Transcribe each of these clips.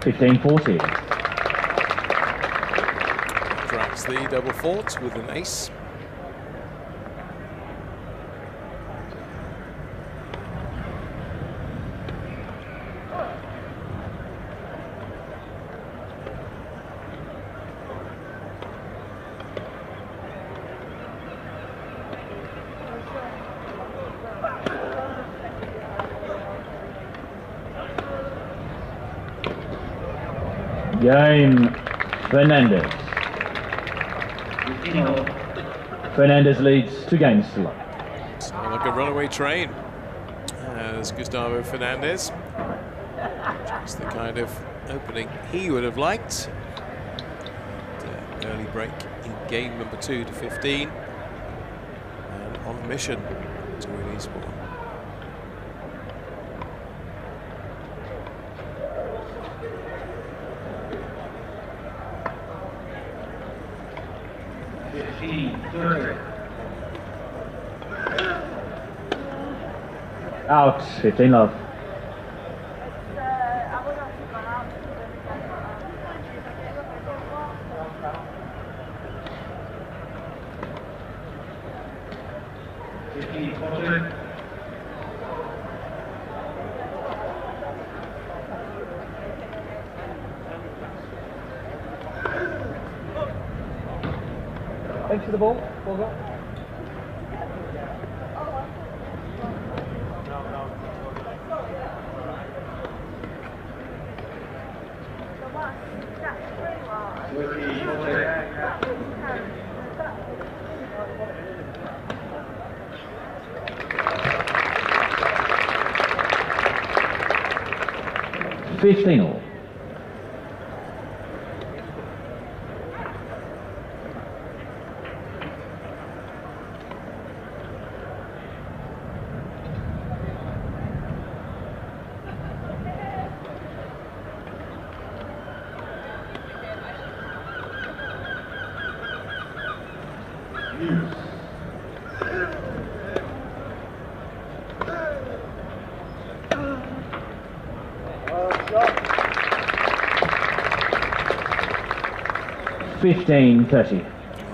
15-40. Cracks the double fault with an ace. Game Fernandez. Fernandez leads 2 games to 1. Sound like a runaway train as Gustavo Fernandez. Just the kind of opening he would have liked. And, early break in game number 2 to 15. And on a mission to win Eastbourne. Out, 15 love. Thanks for the ball. Ball go. Fifteen all. $15.30.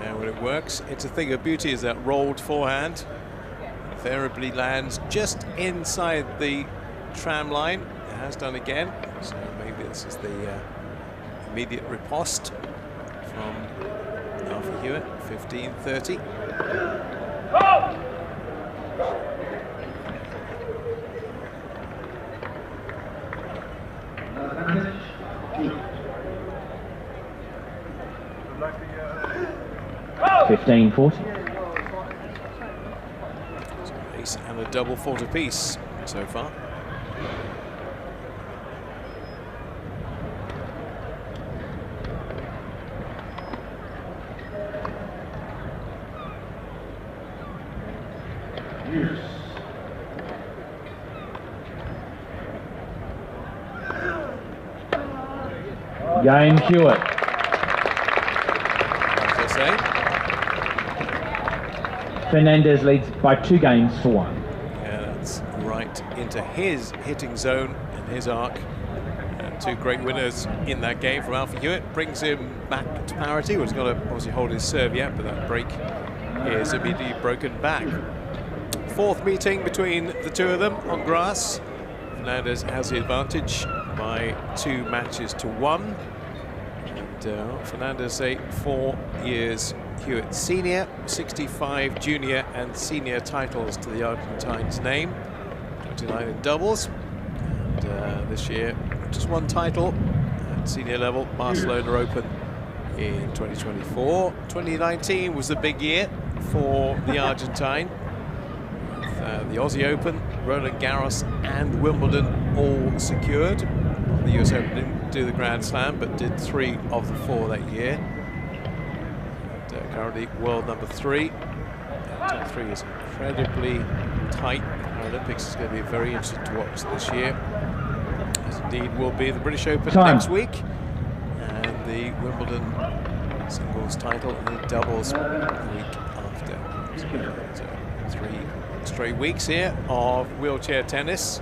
Yeah, when it works, it's a thing of beauty. Is that rolled forehand invariably lands just inside the tram line. It has done again, so maybe this is the immediate riposte from Alfie Huwett. 15-30. $15.40. Ace and a double fault apiece so far. Game Huwett. Rothesay. Fernandez leads by 2 games to 1. Yeah, that's right into his hitting zone and his arc. And 2 great winners in that game from Alfie Huwett. Brings him back to parity. Well, he's got to obviously hold his serve yet, but that break is immediately broken back. 4th meeting between the 2 of them on grass. Fernandez has the advantage by 2 matches to 1. And Fernandez, 4 years Huwett senior, 65 junior and senior titles to the Argentine's name, 29 in doubles. And this year, just 1 title at senior level, Barcelona Open in 2024. 2019 was the big year for the Argentine. With, the Aussie Open, Roland Garros and Wimbledon all secured. The US Open didn't do the Grand Slam, but did 3 of the 4 that year. And, currently world number 3. Top 3 is incredibly tight. Paralympics is going to be very interesting to watch this year, as indeed will be the British Open next week and the Wimbledon singles title and the doubles the week after. So 3 straight weeks here of wheelchair tennis.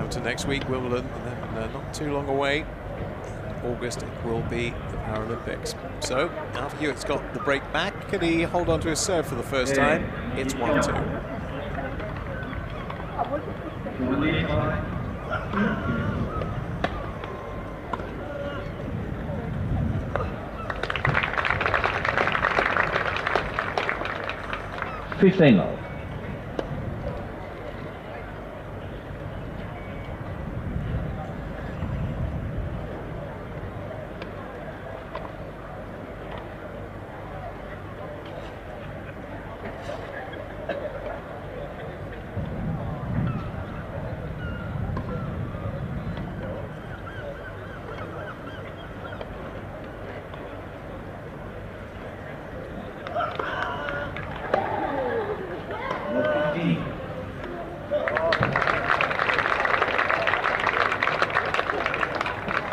now to next week, Wimbledon, and then not too long away, in August, it will be the Paralympics. So, Alfie Hewett's got the break back. Can he hold on to his serve for the first time? It's 1-2. $15.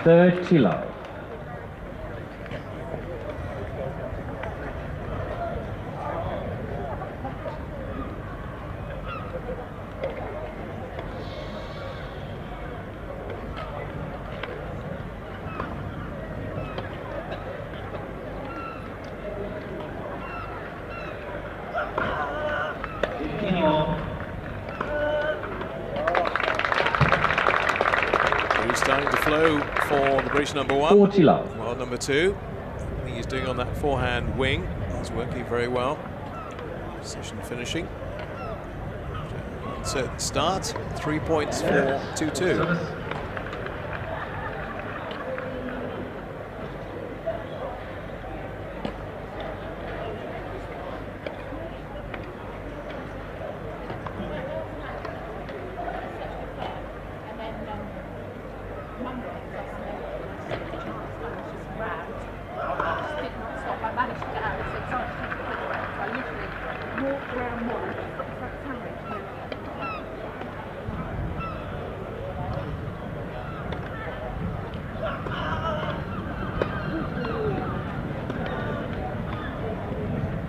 $30 low. Starting to flow for the British number 1. 40 low. Well, number 2. I think he's doing on that forehand wing. He's working very well. Precision finishing. Uncertain start. 3 points for 2-2.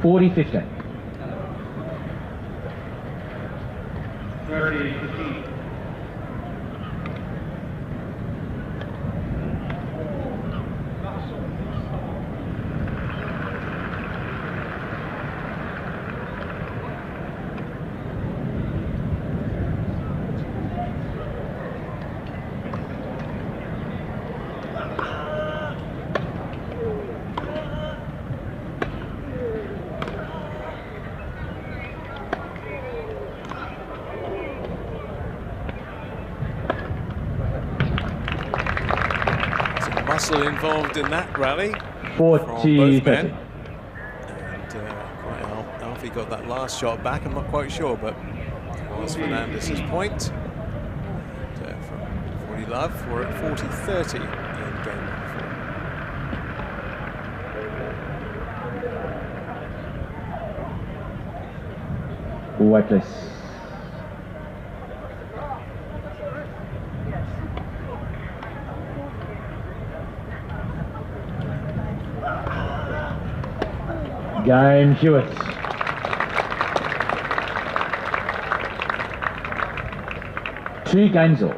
$40-15. 30-15. Muscle involved in that rally. 40-30. And Alfie got that last shot back. I'm not quite sure, but it was Fernandez's point. And, from 40 love, we're at 40-30 in game number 4. Weightless. Game Huwett. Two games all.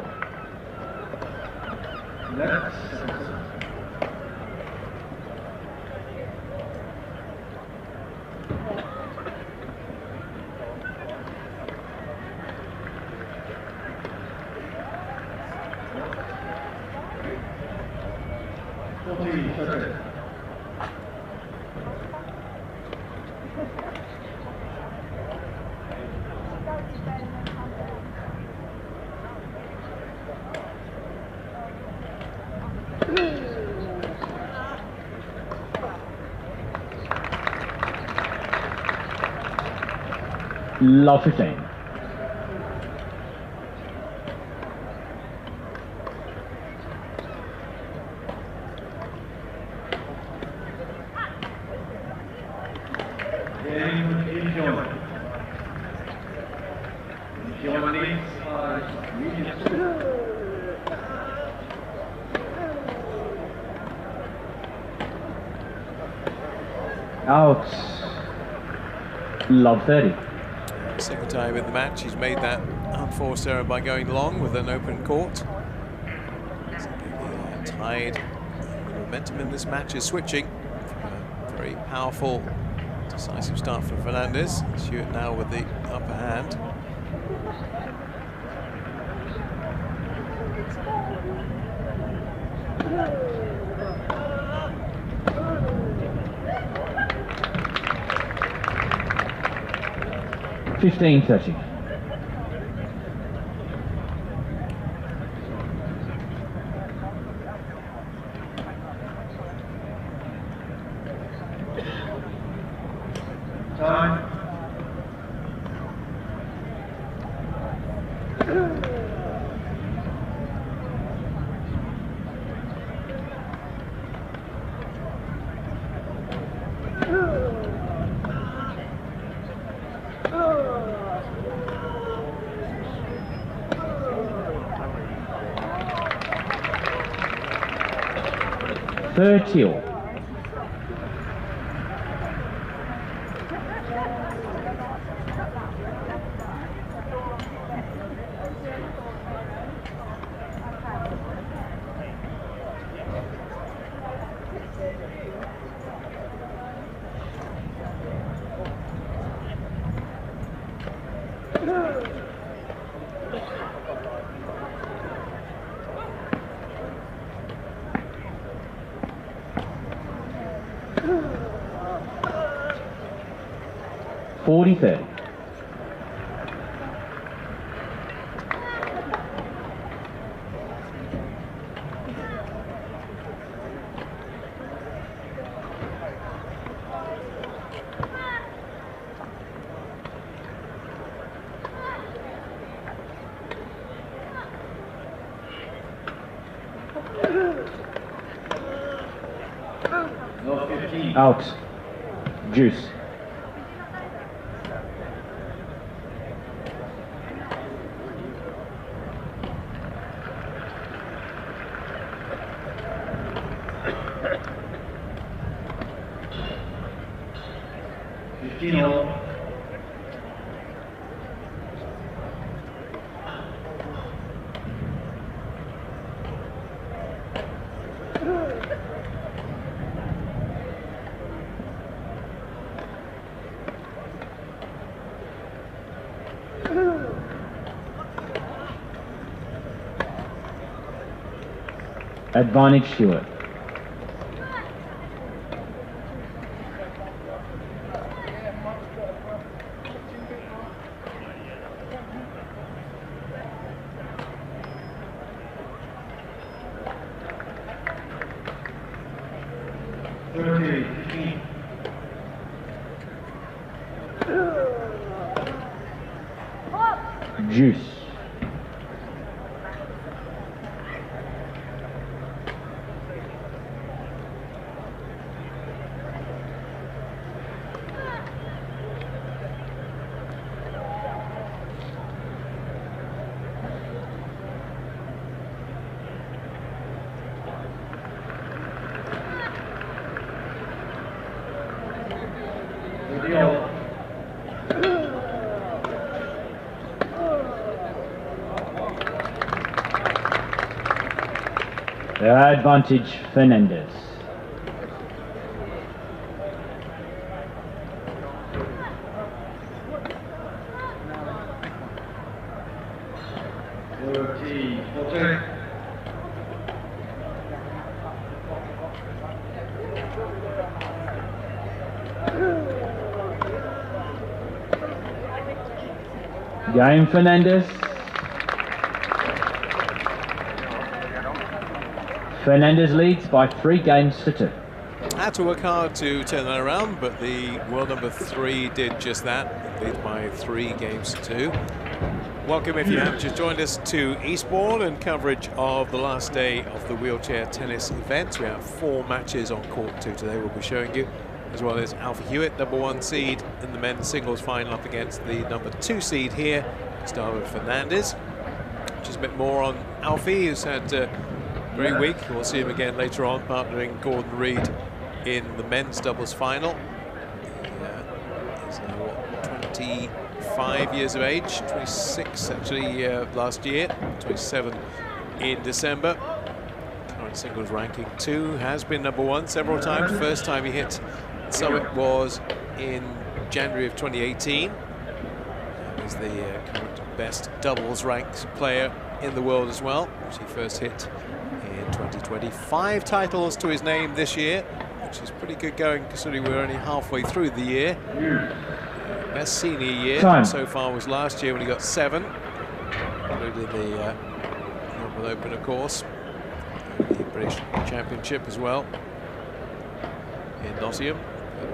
Love 15. Out. Love 30. Second time in the match he's made that unforced error by going long with an open court. So the tide, the momentum in this match is switching from a very powerful, decisive start from Fernandez. Huwett now with the upper hand. $15.30. Time. $30. $40.30. No 15. Out. Juice. Advantage Huwett. Juice. Advantage Fernandez. Game Fernandez. Fernandez leads by 3 games to 2. Had to work hard to turn that around, but the world number 3 did just that. Lead by 3 games to 2. Welcome, if you have just joined us, to Eastbourne and coverage of the last day of the wheelchair tennis event. We have 4 matches on court 2 today we'll be showing you, as well as Alfie Huwett, number 1 seed in the men's singles final, up against the number 2 seed here, Davidson Fernandez. Just a bit more on Alfie, who's had a great week. We'll see him again later on, partnering Gordon Reid in the men's doubles final. He's now, what, 25 years of age, 26 actually last year, 27 in December. Current singles ranking 2, has been #1 several times. First time he hit Summit was in January of 2018. He's the current best doubles ranked player in the world as well, which he first hit in 2020. 5 titles to his name this year, which is pretty good going considering we're only halfway through the year. Best senior year so far was last year when he got 7, including the Melbourne Open, of course, the British Championship as well in Nottingham.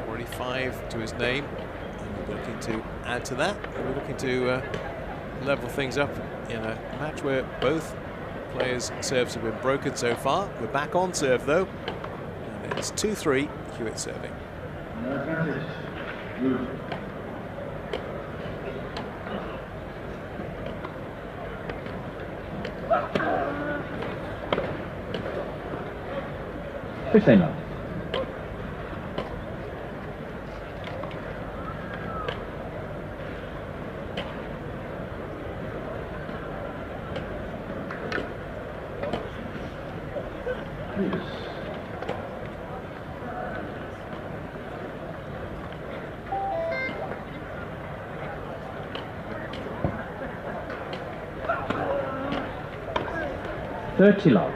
Already 5 to his name, and we're looking to add to that. We're looking to level things up in a match where both players' serves have been broken so far. We're back on serve though, and it's 2-3 Huwett serving. Fifteen. 30 love.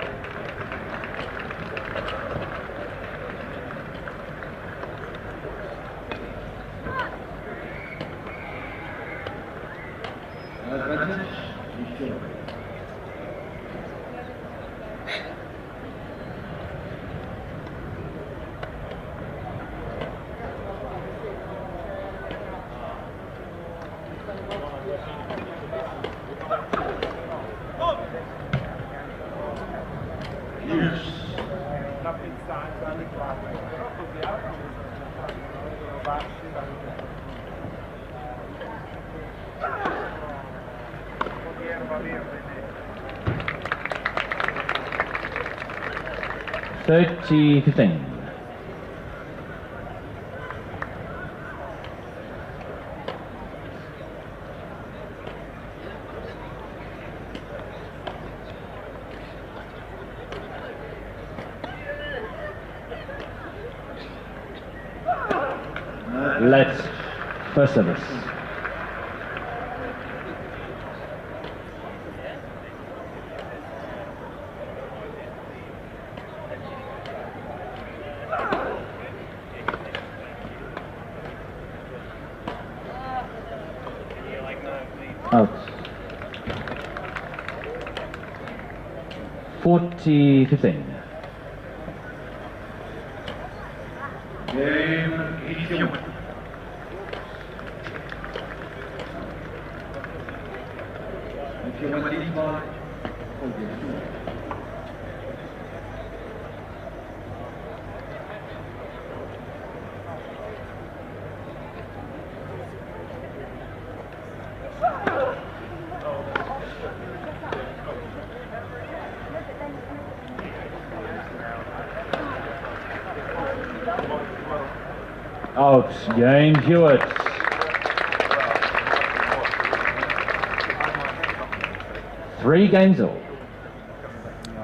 Thirty 15. Let's first service. Out. 40-15. Game 18. Out, game Huwett. Three games all.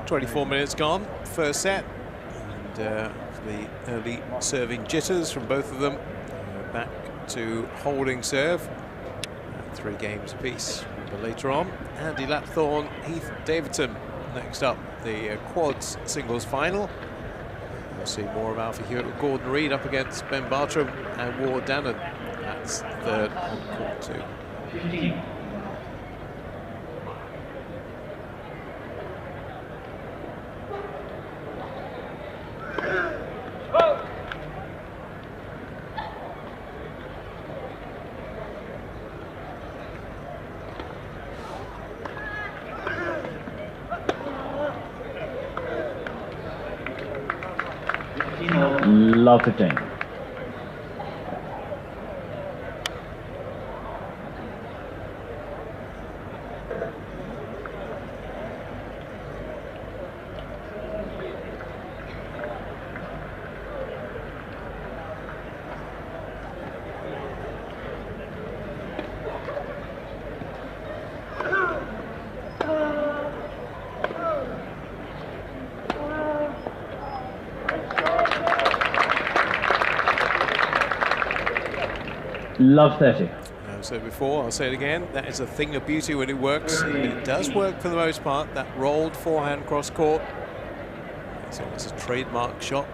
24 minutes gone, first set, and the early serving jitters from both of them. Back to holding serve, 3 games apiece. But later on, Andy Lapthorne, Heath Davidson next up, the quads singles final. We'll see more of Alfie Huwett with Gordon Reid up against Ben Bartram and Ward Dannon. That's third on court 2. 15. Love 15. Love 30. I've said before, I'll say it again, that is a thing of beauty when it works. It does work for the most part, that rolled forehand cross court. It's almost a trademark shot.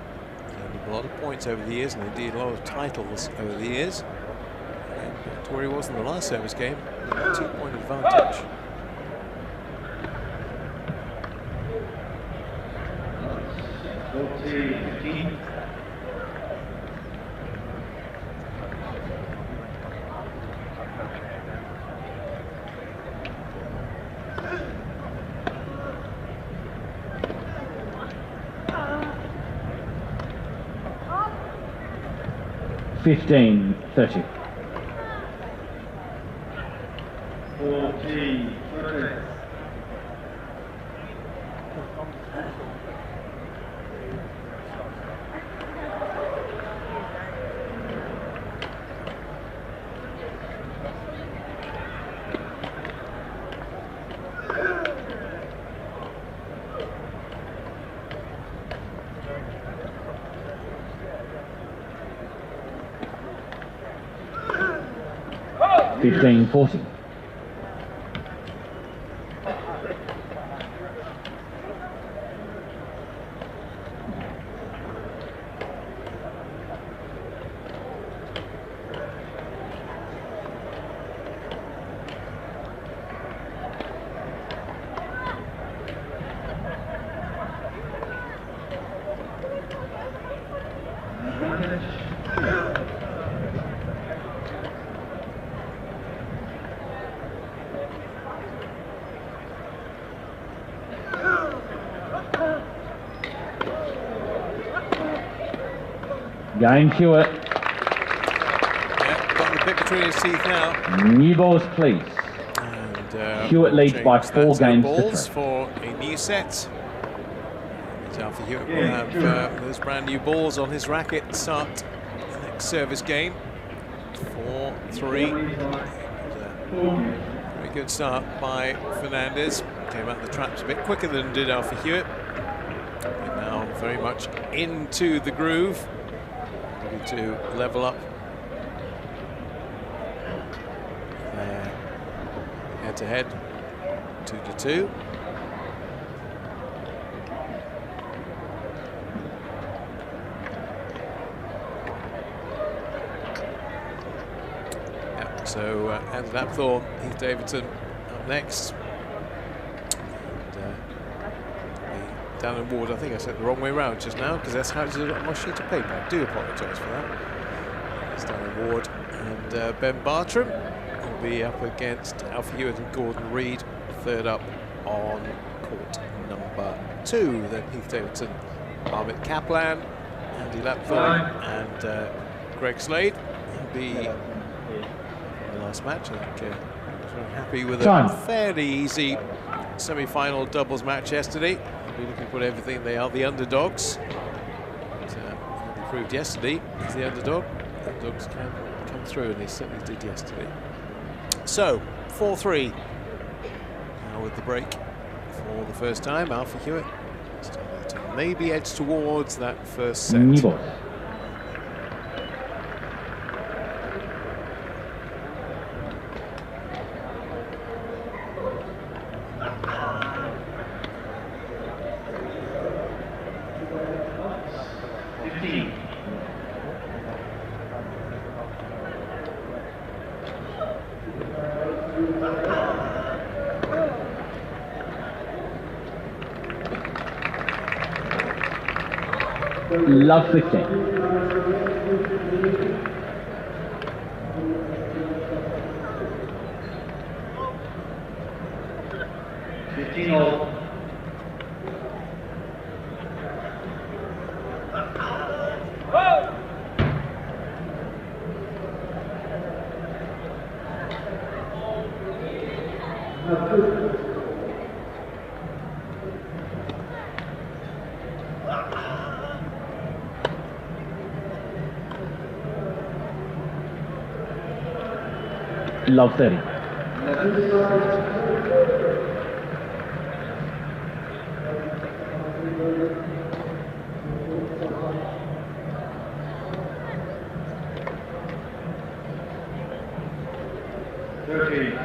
Earned a lot of points over the years, and indeed a lot of titles over the years. And to where he was in the last service game, a 2-point advantage. LTA 15, 30. 14, 30. Fifteen, 40. Game Huwett. Yeah, got the bit between his teeth now. New balls, please. And Hewitt leads by change 4 that to games to balls 3. for a new set. And Alfie Hewitt will have those brand new balls on his racket to start the next service game. 4-3. Very good start by Fernandez. Came out the traps a bit quicker than did Alfie Hewitt. And now very much into the groove. Ready to level up. Head to head, 2-2. Yeah, so Andy Lapthorne, Heath Davidson up next. And Dan and Ward, I think I said the wrong way round just now because that's how it's on my sheet of paper. I do apologise for that. It's Dan and Ward and Ben Bartram will be up against Alfie Hewitt and Gordon Reid, third up on court number 2. Then Heath Davidson, Ahmet Kaplan, Andy Lapthorne and Greg Slade will be in the last match. I think very happy with a fairly easy semi-final doubles match yesterday. They're looking to put everything, they are the underdogs. But, they proved yesterday as the underdog. The underdogs can come through, and they certainly did yesterday. So, 4-3. Now with the break for the first time, Alfie Hewitt starting to maybe edge towards that first set. New 15. Love 15. 15 all. Love 30. 30.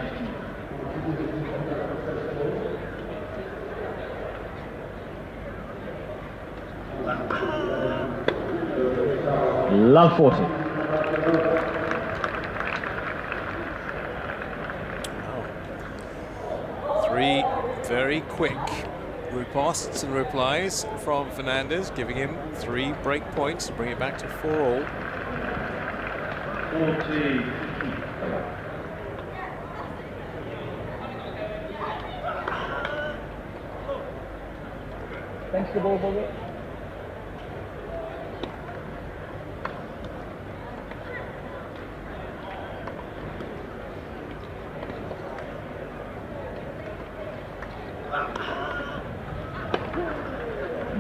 Love 40. Wow. Three very quick riposts and replies from Fernandez, giving him 3 break points to bring it back to 4-all. 40. Thanks to the ball, Bobby.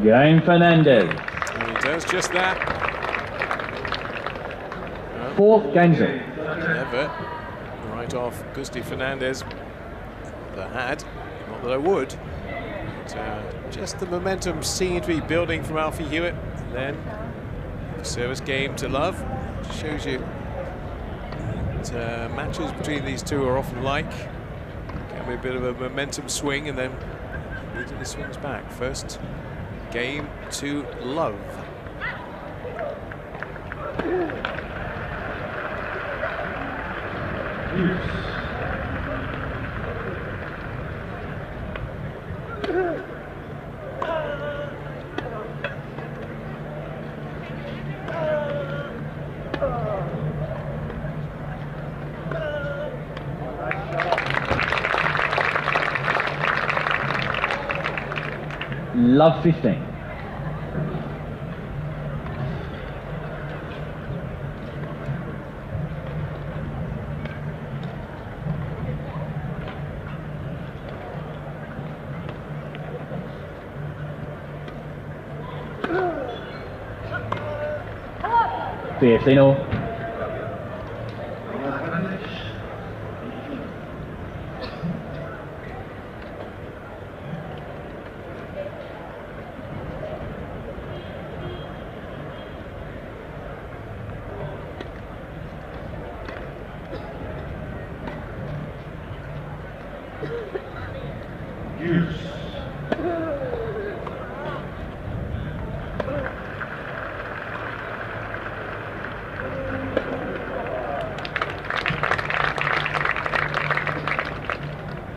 Game Fernandez. And he does just that. 4th game set. Never right off Gusti Fernandez. That had, not that I would. But, just the momentum seemed to be building from Alfie Huwett. And then the service game to love. Shows you that matches between these two are often like. Can be a bit of a momentum swing and then immediately swings back. First game to love. Love 15. Fiestino.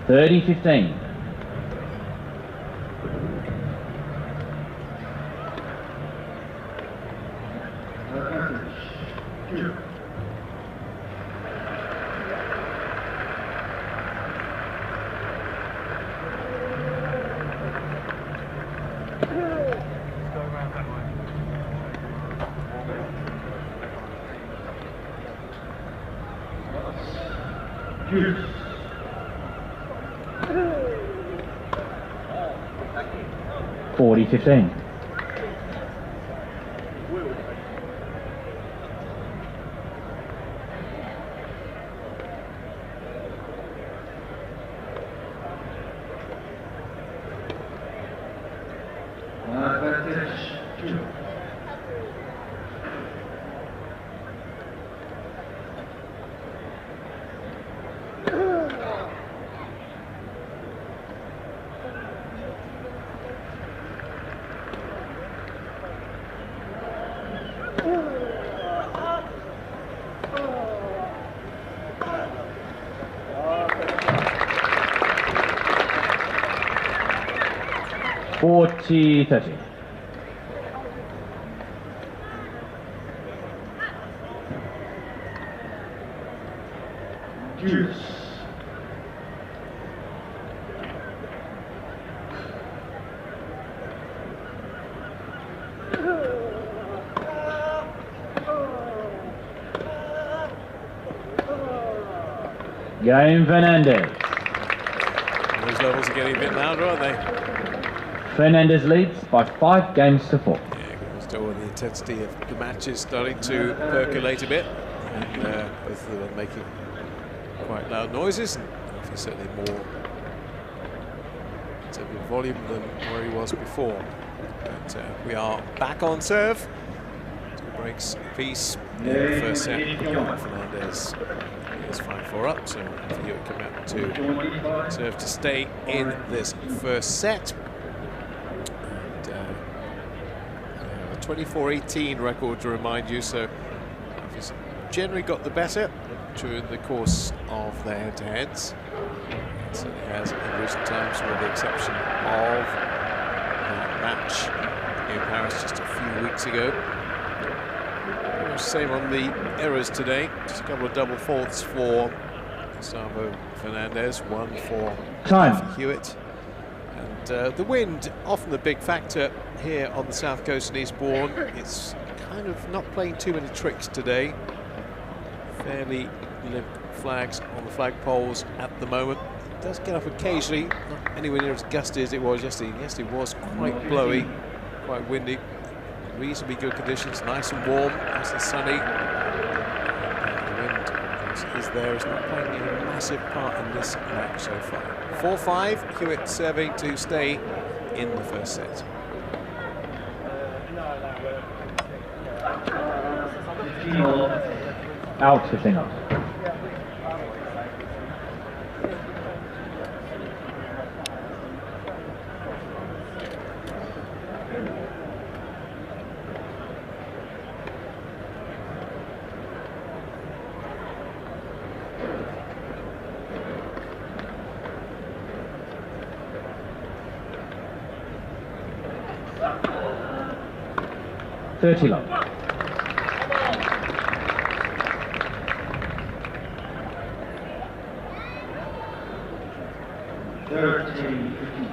$30-15. $40-15. $40-30. Game Fernandez. Those levels are getting a bit louder, aren't they? Fernandez leads by 5 games to 4. Yeah, still the intensity of the match is starting to percolate a bit, and both of them are making quite loud noises, and certainly more in terms of volume than where he was before. But we are back on serve. 2 breaks apiece in the first set. Fernandez It's 5-4 up, so Huwett come out to serve to stay in this first set. And a 24-18 record to remind you, so he's generally got the better during the course of their head-to-heads. It certainly has in recent times, with the exception of that match in Paris just a few weeks ago. Same on the errors today, just a couple of double faults for Fernandez, one for Huwett. And the wind, often the big factor here on the south coast in Eastbourne. It's kind of not playing too many tricks today. Fairly limp flags on the flagpoles at the moment. It does get up occasionally, not anywhere near as gusty as it was yesterday. Yesterday was quite blowy, quite windy. Reasonably good conditions, nice and warm, nice and sunny. The wind is there, it's not playing a massive part in this match so far. 4-5, Huwett serving to stay in the first set. Out 15 all. Love. 13-15.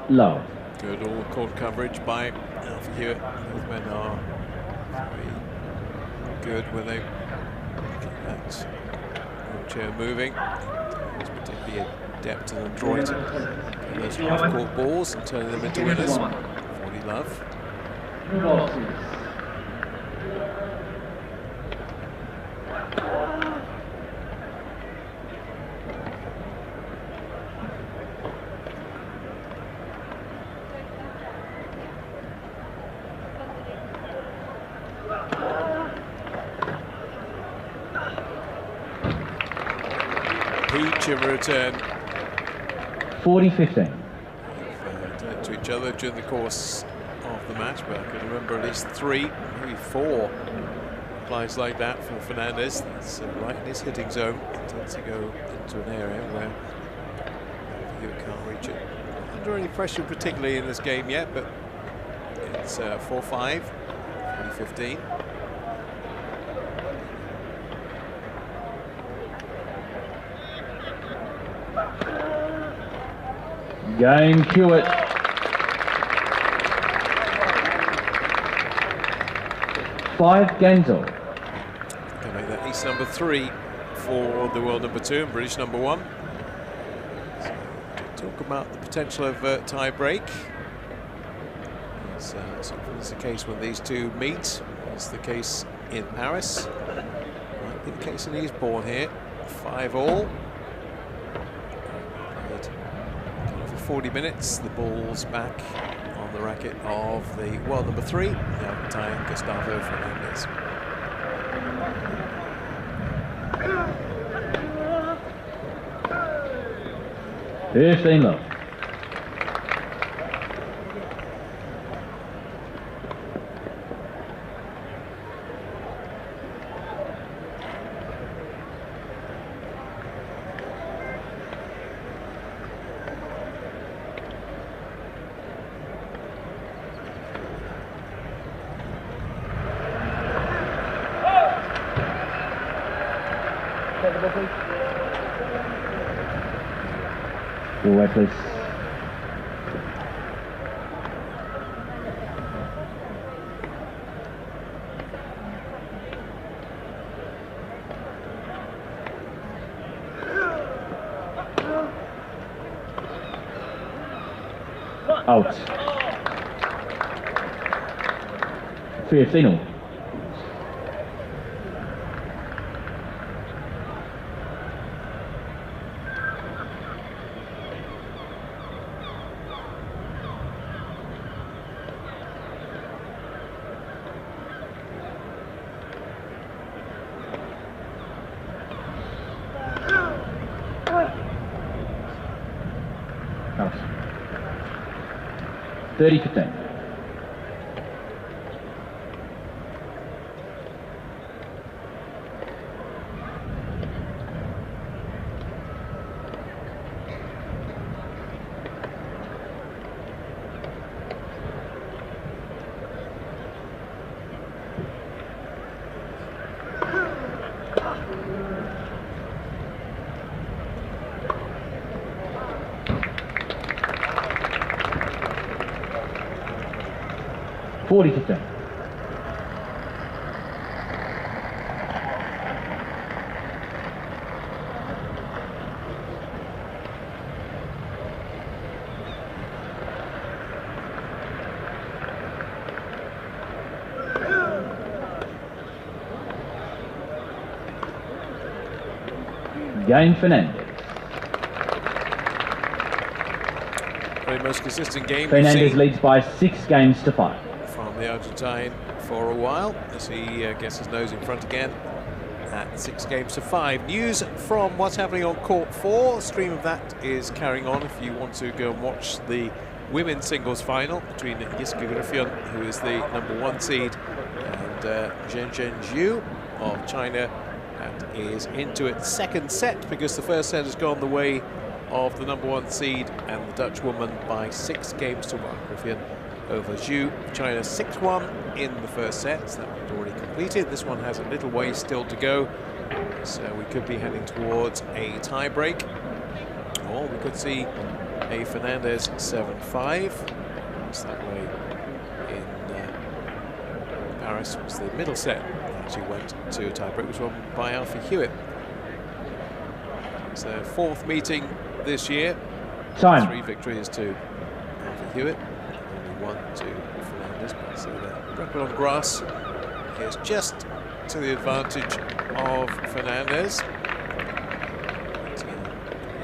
Love. Good all-court coverage by Huwett. Both men are very good when they get that wheelchair moving. He's particularly adept and adroit at those half-court balls and turning them into winners. 40 Love. Peach in return. 40-15. Done it to each other during the course of the match, but I can remember at least 3, maybe 4 replies like that for Fernandez. That's right in his hitting zone. It tends to go into an area where you can't reach it. Not under any pressure particularly in this game yet, but it's 4-5, 40-15. Game Huwett. 5 games all. Can make that East number 3 for the world number 2 and British number 1. So, talk about the potential of tie-break. It's the case when these two meet. It's the case in Paris. Might be the case in Eastbourne here. 5 all. 40 minutes, the ball's back on the racket of the world number 3, now tying Gustavo Fernandez. Love. Go away, please. Out. 15 all. Out. 30-15. $40-15. Game Fernandez. Probably most consistent game we've Fernandez seen leads by 6 games to 5. from the Argentine for a while, as he gets his nose in front again at 6 games to 5. News from what's happening on court 4. Stream of that is carrying on if you want to go and watch the women's singles final between Yiska Griffin, who is the #1 seed, and Zhen Zhenju of China, and is into its second set because the first set has gone the way of the #1 seed and the Dutch woman by 6 games to 1. Griffin over Zhu, China 6-1 in the first set, so that one's already completed. This one has a little way still to go, so we could be heading towards a tie-break, or we could see a Fernandez 7-5. It's that way in Paris. Was the middle set actually went to a tie-break, which was won by Alfie Huwett. It's their 4th meeting this year. Time. 3 victories to Alfie Huwett, only 1 to Fernandez. But so the record on grass is just to the advantage of Fernandez. But,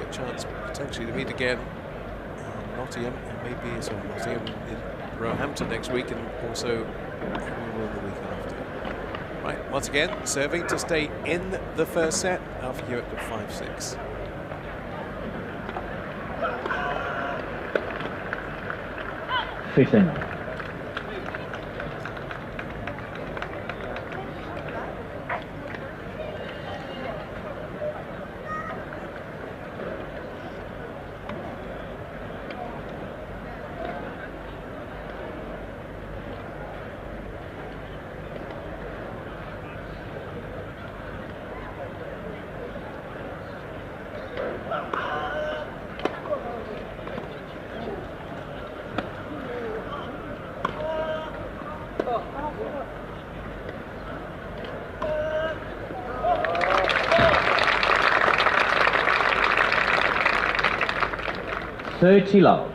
a chance potentially to meet again in Nottingham, and maybe Nottingham in Roehampton next week, and also the week after. Right, once again, serving to stay in the first set. Alfie Huwett got 5-6. $15. $30 low.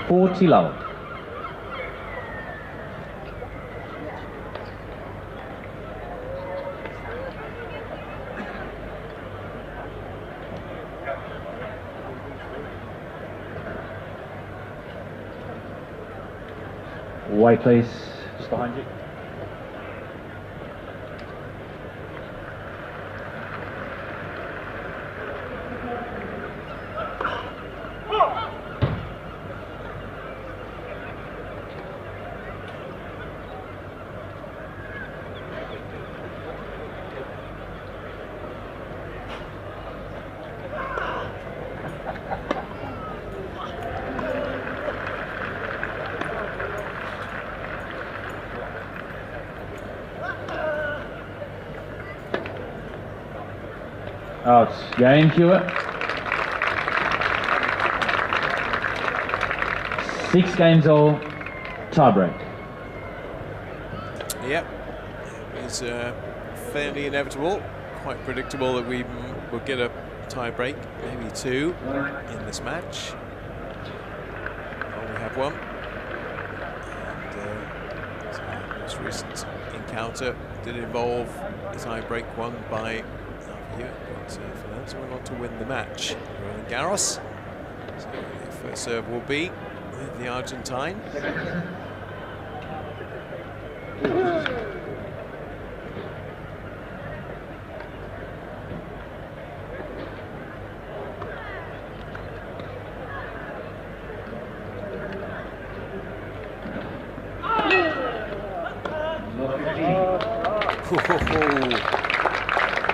$40 low. White, please. Just behind you. Out. Game Huwett. 6 games all. Tiebreak. Yep, it was fairly inevitable, quite predictable that we would get a tie-break, maybe 2 in this match. Only have 1. And the most recent encounter did involve a tie-break won by Huwett, but Fernandez went on to win the match. Roland Garros. So the first serve will be with the Argentine.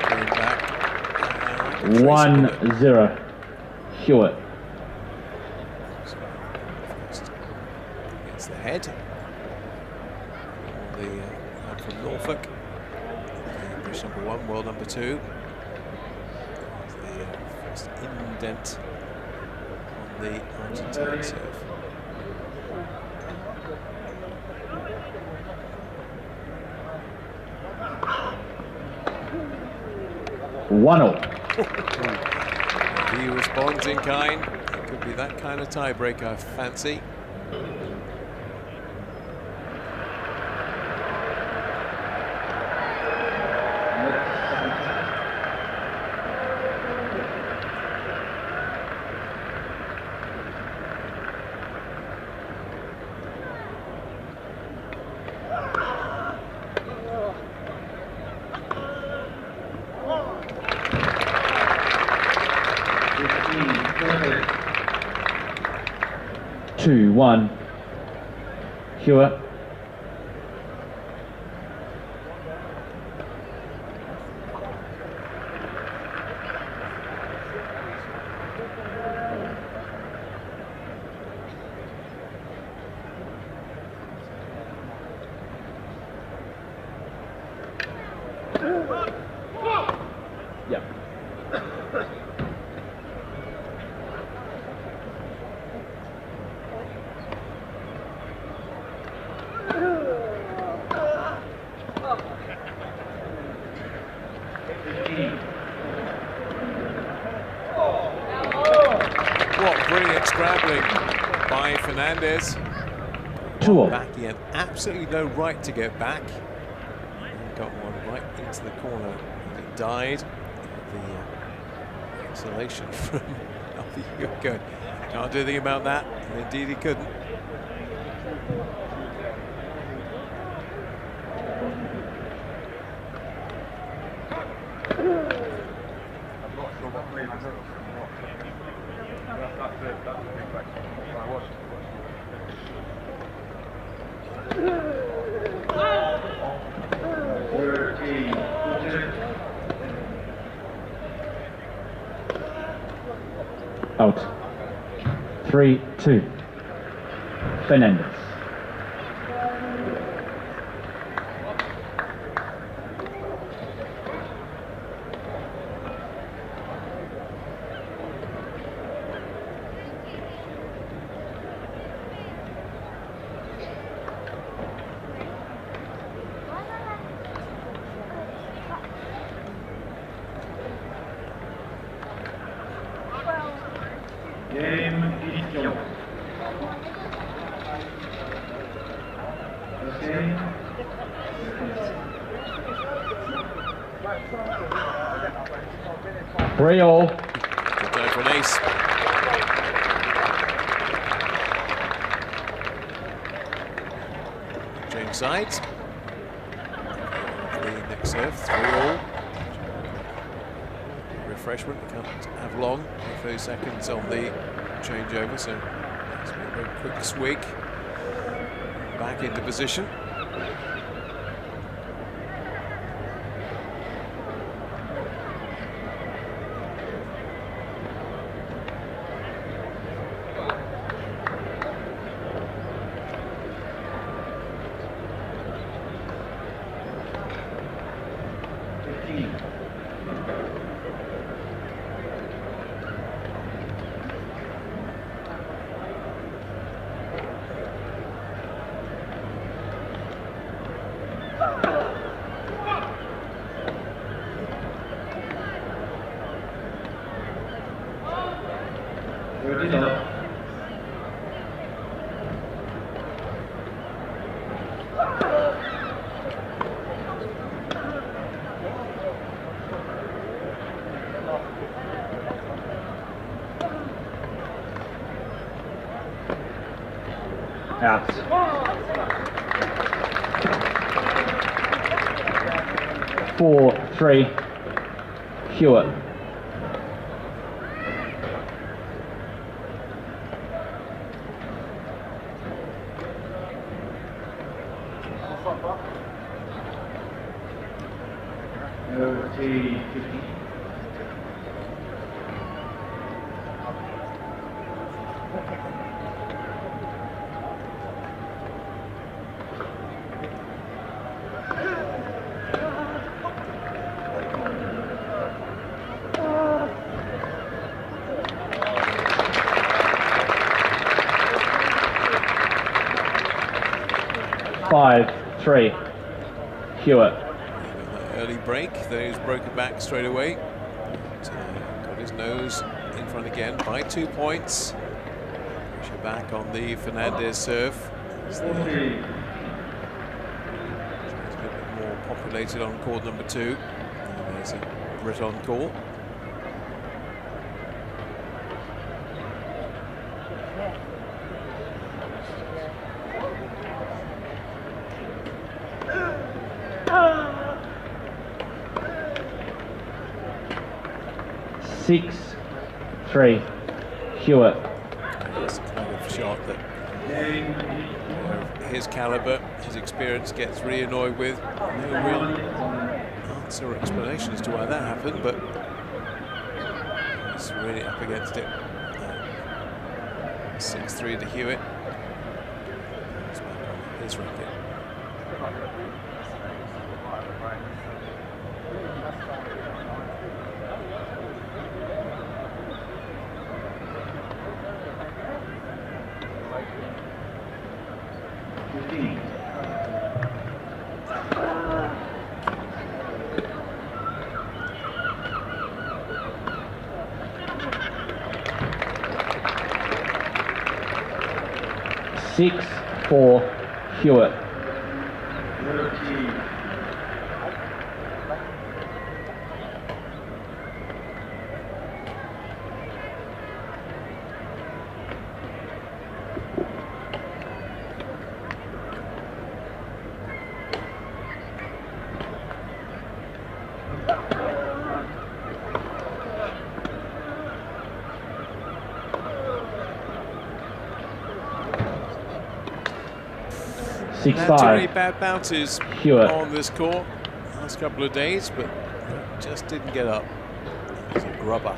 Going back. 1-0. Huwett. Against the head. The lad from Norfolk. British number 1, world number 2. The first indent on the Argentine serve. He responds in kind. It could be that kind of tiebreak, I fancy. Two, 1. Huwett. Yep. What brilliant scrambling by Fernandez. 2-all. Back, he had absolutely no right to get back. He got one right into the corner. And he died. The exhalation from Huwett. Can't do anything about that. And indeed he couldn't. Out. 3-2. Fernandez. Game Eastbourne. Okay. 3-all. Good time for an ace. Change sides. The next serve, 3-all. Refreshment, we can't have long, 30 seconds on the changeover, so it's been a very quick swig. Back into position. Out. 4-3, Huwett. LTA 50. Five, 3, Huwett. Early break, then he's broken back straight away. Got his nose in front again by 2 points. Pressure back on the Fernandez serve. It's a bit more populated on court number 2. There's a Brit on court. Six, 3, Huwett. It's the kind of shot that his caliber, his experience gets really annoyed with. No real answer or explanation as to why that happened, but he's really up against it. 6-3 to Huwett. It's back on his racket. Six, 4, Huwett. 6-5. Had too many bad bounces Huwett. on this court last couple of days, but just didn't get up. It's a grubber.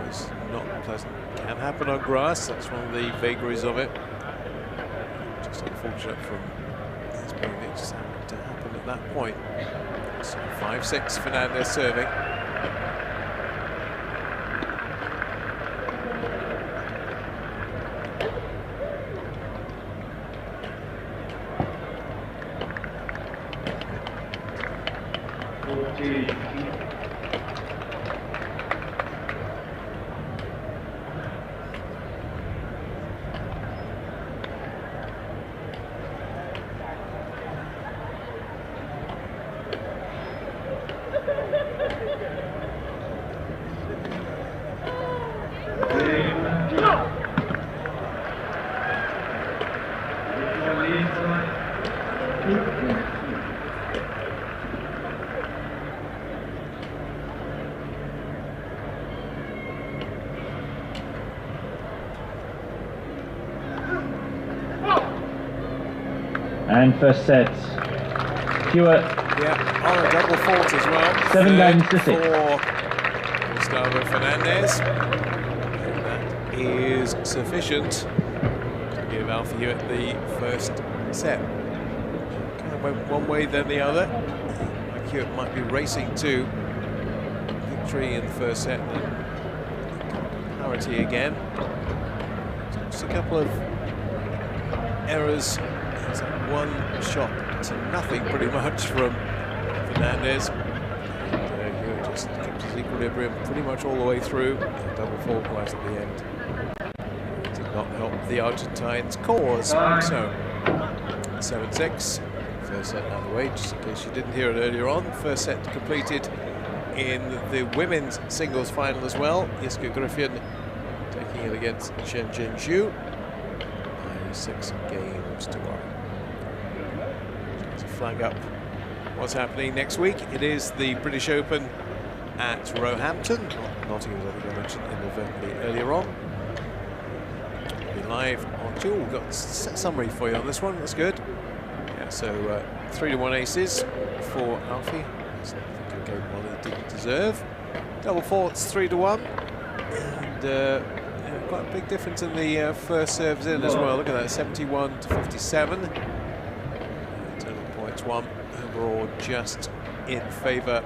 It's not pleasant. Can happen on grass. That's one of the vagaries of it. Just unfortunate from this movie just happened to happen at that point. So 5-6 Fernandez serving. And first set, Huwett. Yeah, on a double fault as well. 7 games to 6. For Gustavo Fernandez. And that is sufficient to give Alfie Huwett the first set. Kind of went one way then the other. Like Huwett might be racing to victory in the first set and parity again. Just a couple of errors It's one shot to nothing pretty much from Fernandez. And Huwett just keeps his equilibrium pretty much all the way through. A double fault right at the end. Did not help the Argentines' cause. So 7-6. First set out of the way, just in case you didn't hear it earlier on. First set completed in the women's singles final as well. Jiska Griffin taking it against Chen Zhenzhu by 6 games to 1. To flag up what's happening next week, it is the British Open at Roehampton. Nottingham, I think I mentioned inadvertently earlier on. We'll be live on Duel. We've got a summary for you on this one, that's good. Yeah, so 3-1 aces for Alfie. So I think a game one he didn't deserve. Double faults 3-1. And yeah, quite a big difference in the first serves in as well. Look at that, 71 to 57. Total points won overall just in favour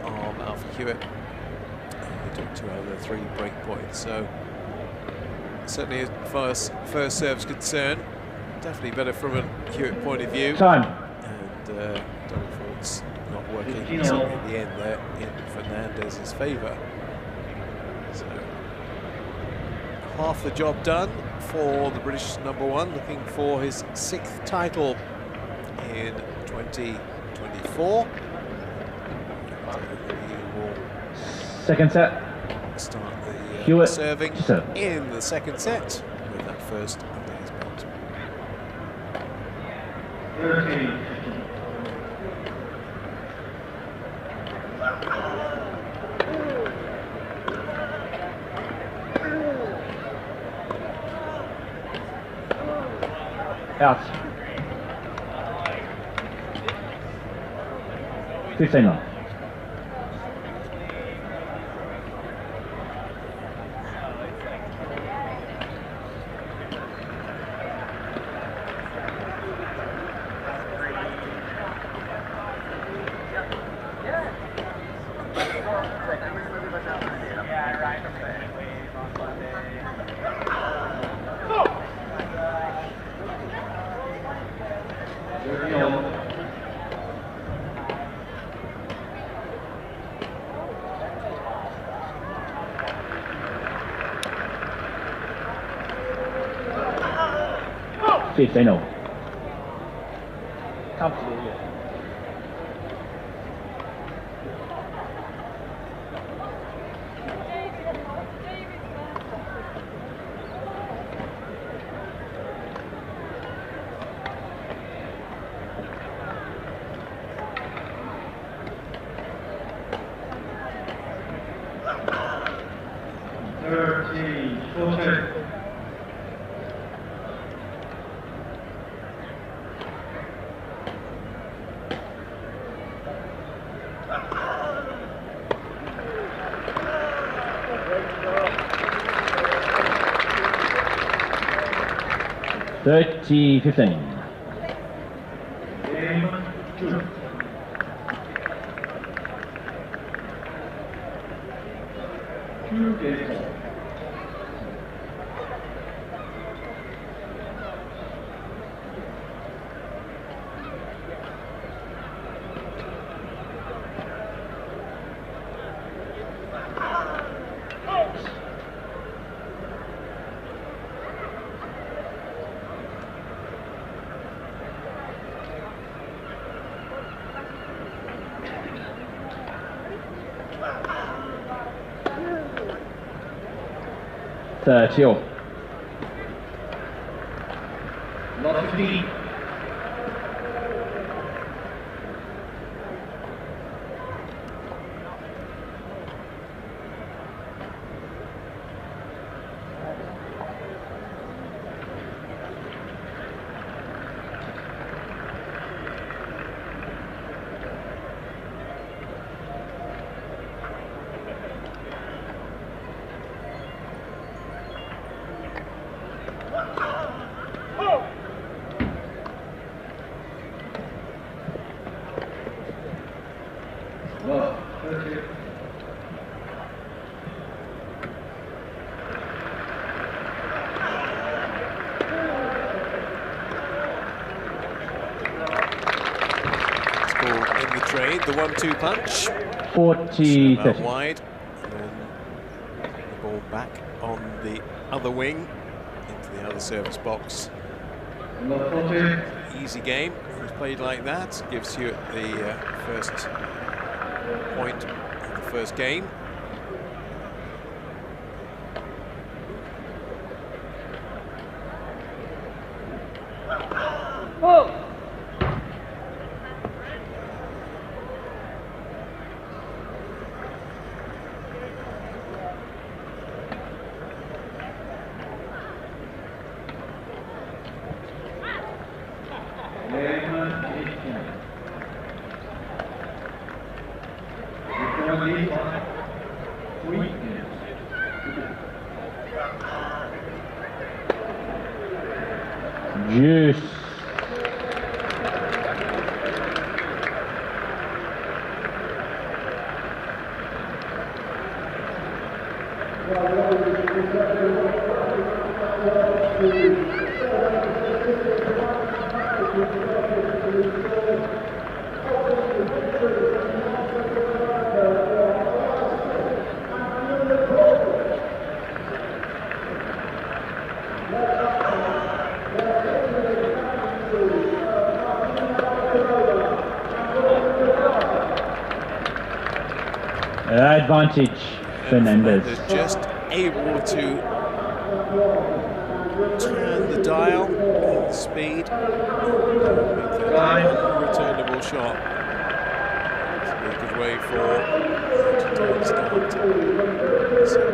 of Alfie Huwett. He took 2 out of the 3 break points. So certainly as far as first serve's concerned, definitely better from a Huwett point of view. Time. And double faults not working in the end there in Fernandez's favour. So half the job done for the British #1, looking for his 6th title in 2024. Second set. Start the Huwett serving in the second set with that first under his belt. 13. Out. 15-9. They know. Comfortable, yeah. $30-15. Game 2. Games. Chill. Lot 15. trade, the 1-2 punch. 40, Out 30. wide, and then the ball back on the other wing into the other service box. Number 40. Easy game. It was played like that. Gives you the first point of the first game. Juice. Advantage, Fernandez. Just able to turn the dial, the speed, make that unreturnable shot. It's a good way for to start.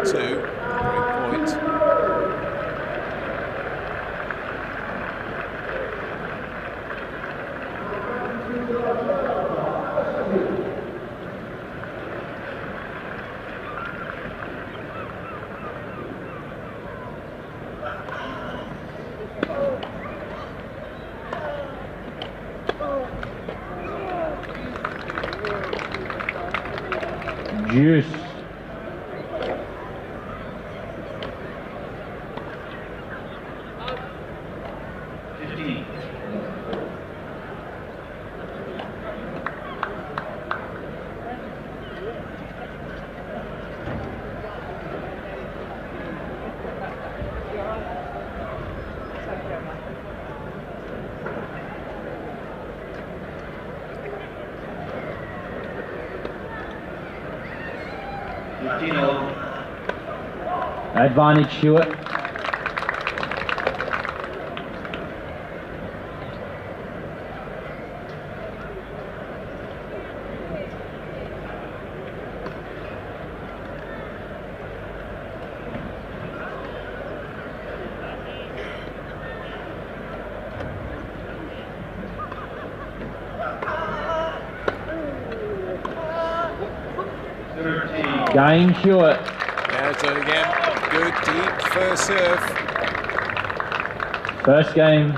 So 2, break point. Juice. Advantage, Huwett. Game, Huwett. There's it again. Good deep first serve. First game,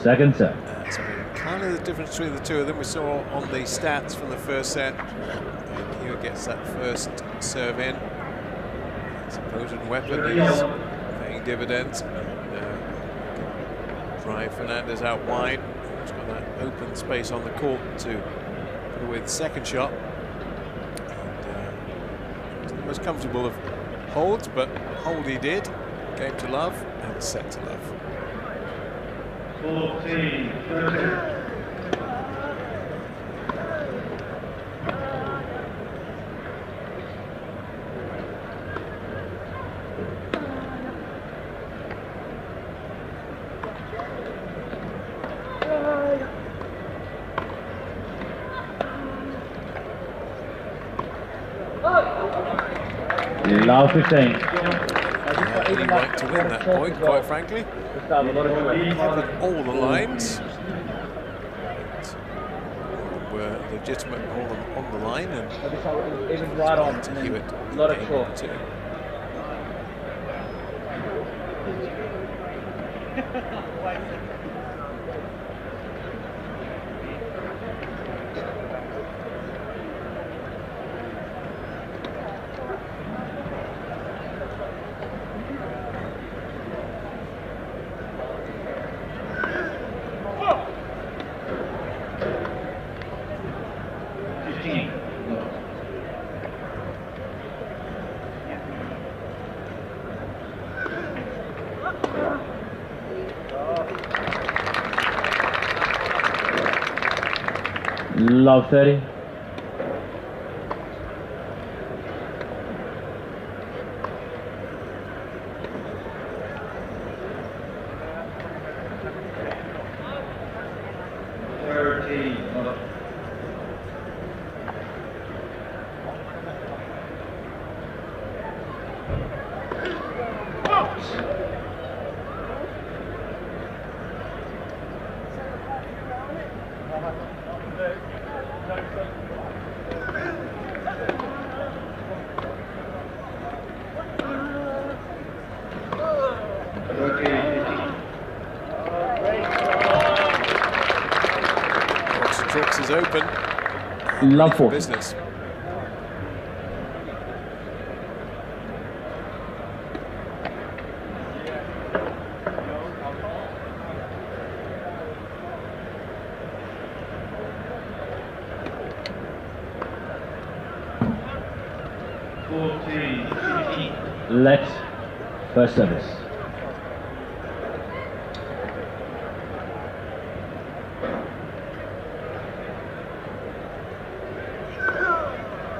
second serve. That's kind of the difference between the two of them. We saw on the stats from the first set. And Huwett gets that first serve in. His opposing weapon is paying dividends. And, drive Fernandez out wide. He's got that open space on the court to put away the second shot. Most comfortable of holds, but hold he did. Game to love and set to love. 14, 13. Love 15. Any right to win that point, quite frankly. Covered all the lines. Were legitimate all on the line, and Even right on. Huwett Not a game short. number 2. Love 30. Tricks is open. Love 40. Business. Let first service.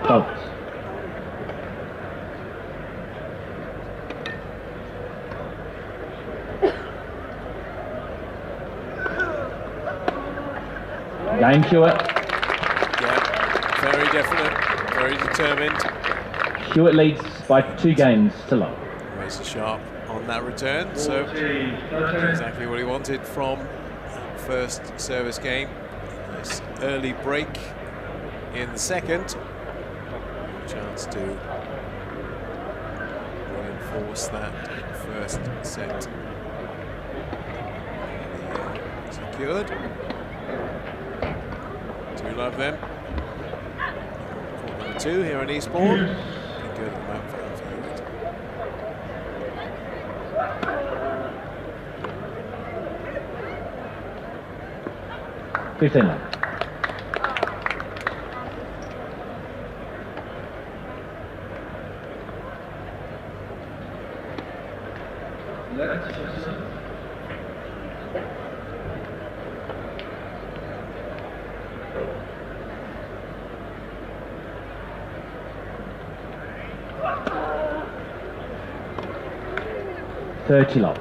Out. Game Huwett. Yeah, very definite, very determined. Huwett leads by 2 games to love. Razor sharp on that return, so exactly what he wanted from first service game. This early break in the second. Chance to reinforce that first set. Secured. 2 love then. Court number 2 here in Eastbourne. Good at the moment for Huwett. $15. $30 love.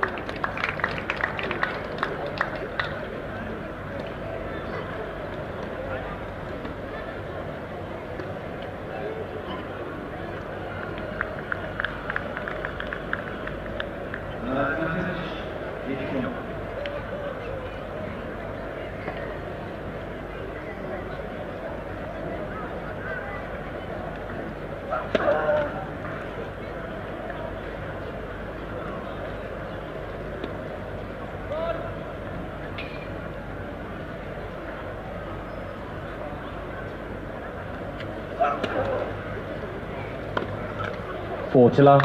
$40 love.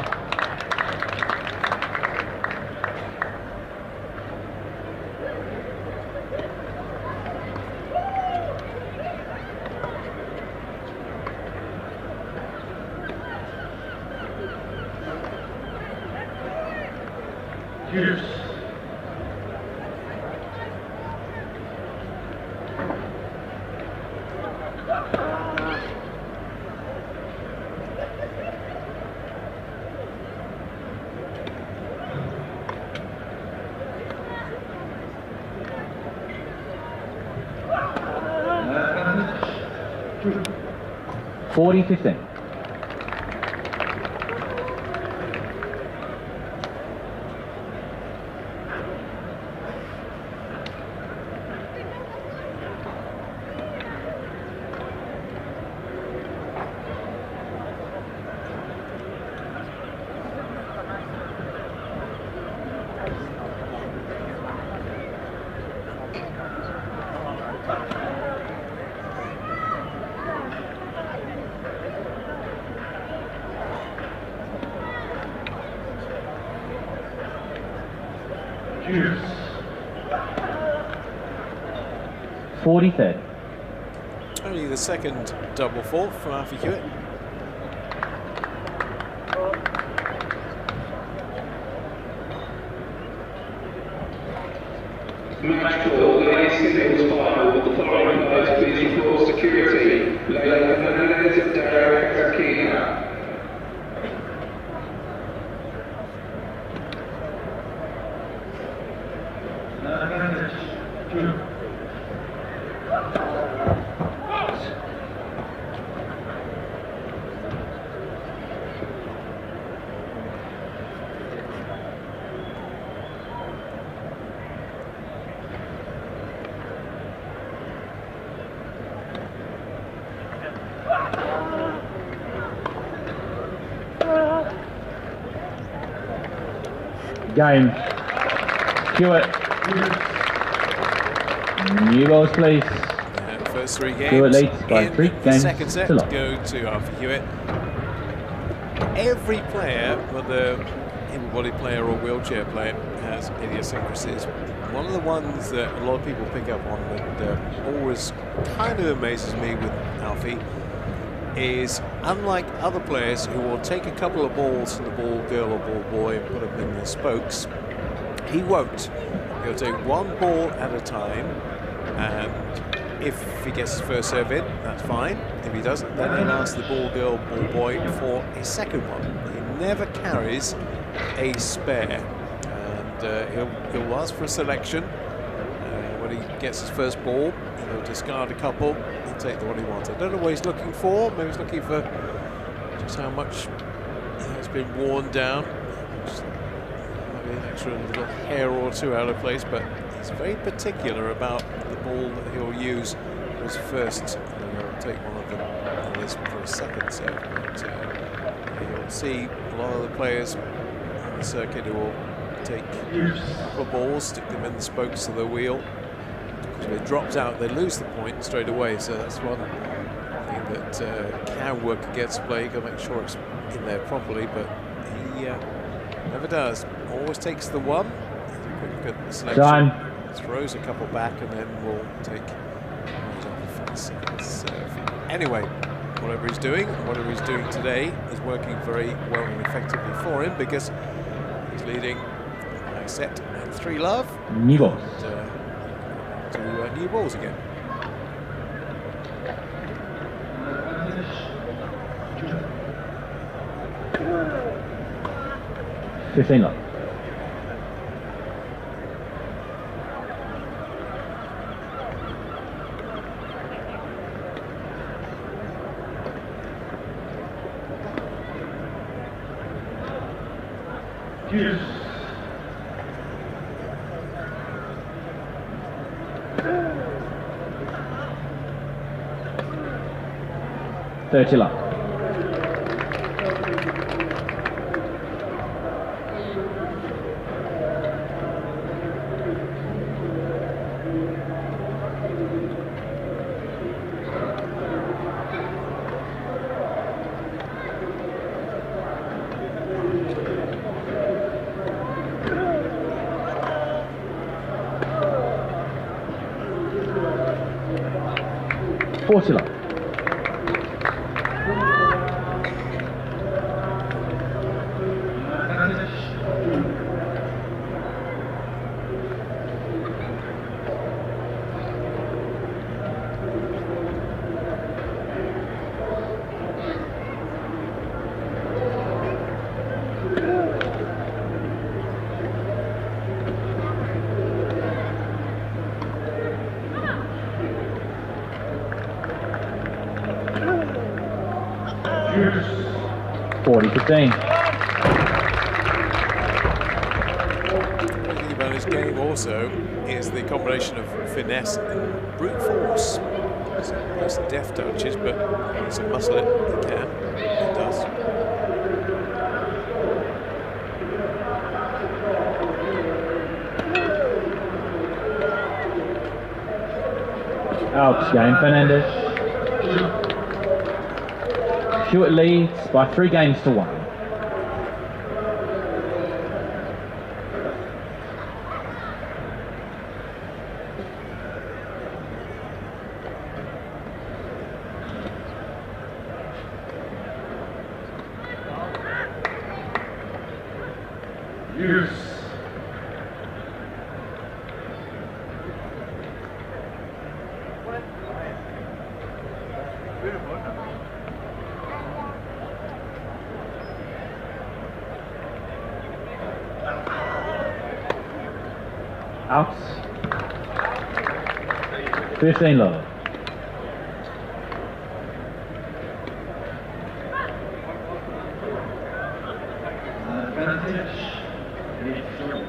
$40-15. $40-30. Only the second double fault from Alfie Huwett. Match 4, singles final with the following players please for security. Fernandez and Davidson. Game. Huwett. New balls, please. And first 3 games Huwett leads by in 3 the games second set to to love. go to Alfie Huwett. Every player, whether able-bodied player or wheelchair player, has idiosyncrasies. One of the ones that a lot of people pick up on that always kind of amazes me with Alfie is, unlike other players who will take a couple of balls from the ball girl or ball boy and put them in the spokes, he won't. He'll take one ball at a time, and if he gets his first serve in, that's fine. If he doesn't, then he'll ask the ball girl, ball boy for a second one. He never carries a spare, and he'll ask for a selection. When he gets his first ball, he'll discard a couple and take the one he wants. I don't know what he's looking for. Maybe he's looking for just how much has been worn down. Just maybe an extra little hair or two out of place, but he's very particular about the ball that he'll use for his first. And he'll take one of them on this for a second serve. But you'll see a lot of the players on the circuit who will take a couple of balls, stick them in the spokes of the wheel. If it drops out, they lose the point straight away. So that's one thing that can work against play. You've got to make sure it's in there properly, but he never does. Always takes the one. Quick selection. Time. Throws a couple back, and then will take a second serve. Anyway, whatever he's doing today is working very well and effectively for him, because he's leading by a set and 3-love. New balls. To new balls again. $15 love. Cheers. $30 love. $40 love. $40-15. The thing about his game also is the combination of finesse and brute force. It's deft touches, but he's a muscle it, he can. He does. Out game, Fernandez. Huwett leads by 3 games to 1. Cheers. Outs. 15 love. Advantage. 8-3.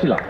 Love.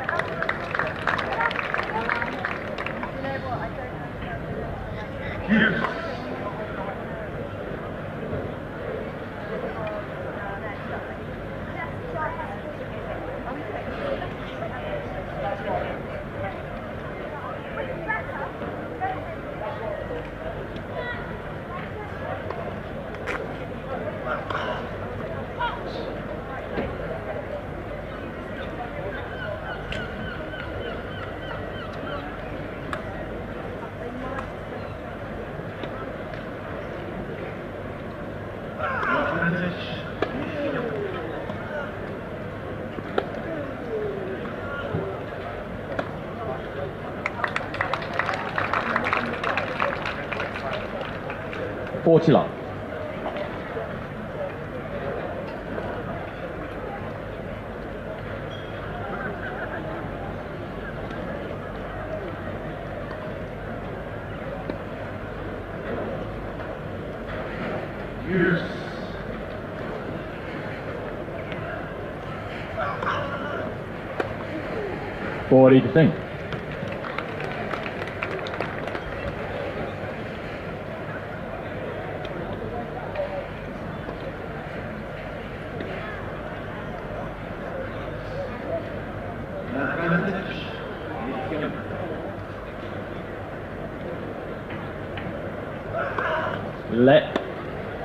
40 love. Use. 40 to sink. Advantage. 8-3. Let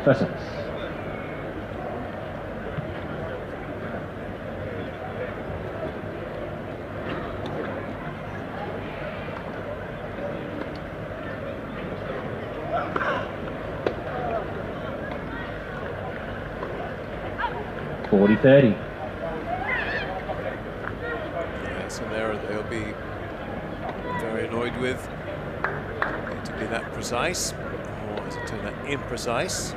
Pheasants. .40-30. Yes, and there they'll be very annoyed with it to be that precise, or as it turned out, imprecise.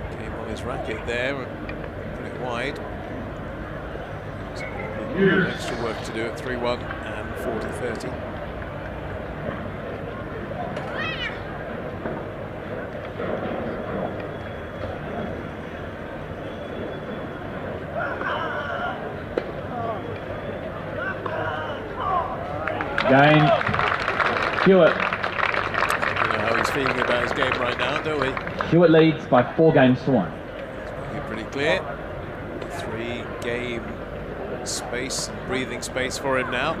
The game on his racket there, put it wide. So extra work to do at 3-1 and 40-30. Game. Huwett. We know how he's feeling about his game right now, don't we? Huwett leads by 4 games to 1. It's pretty clear. 3-game space, breathing space for him now.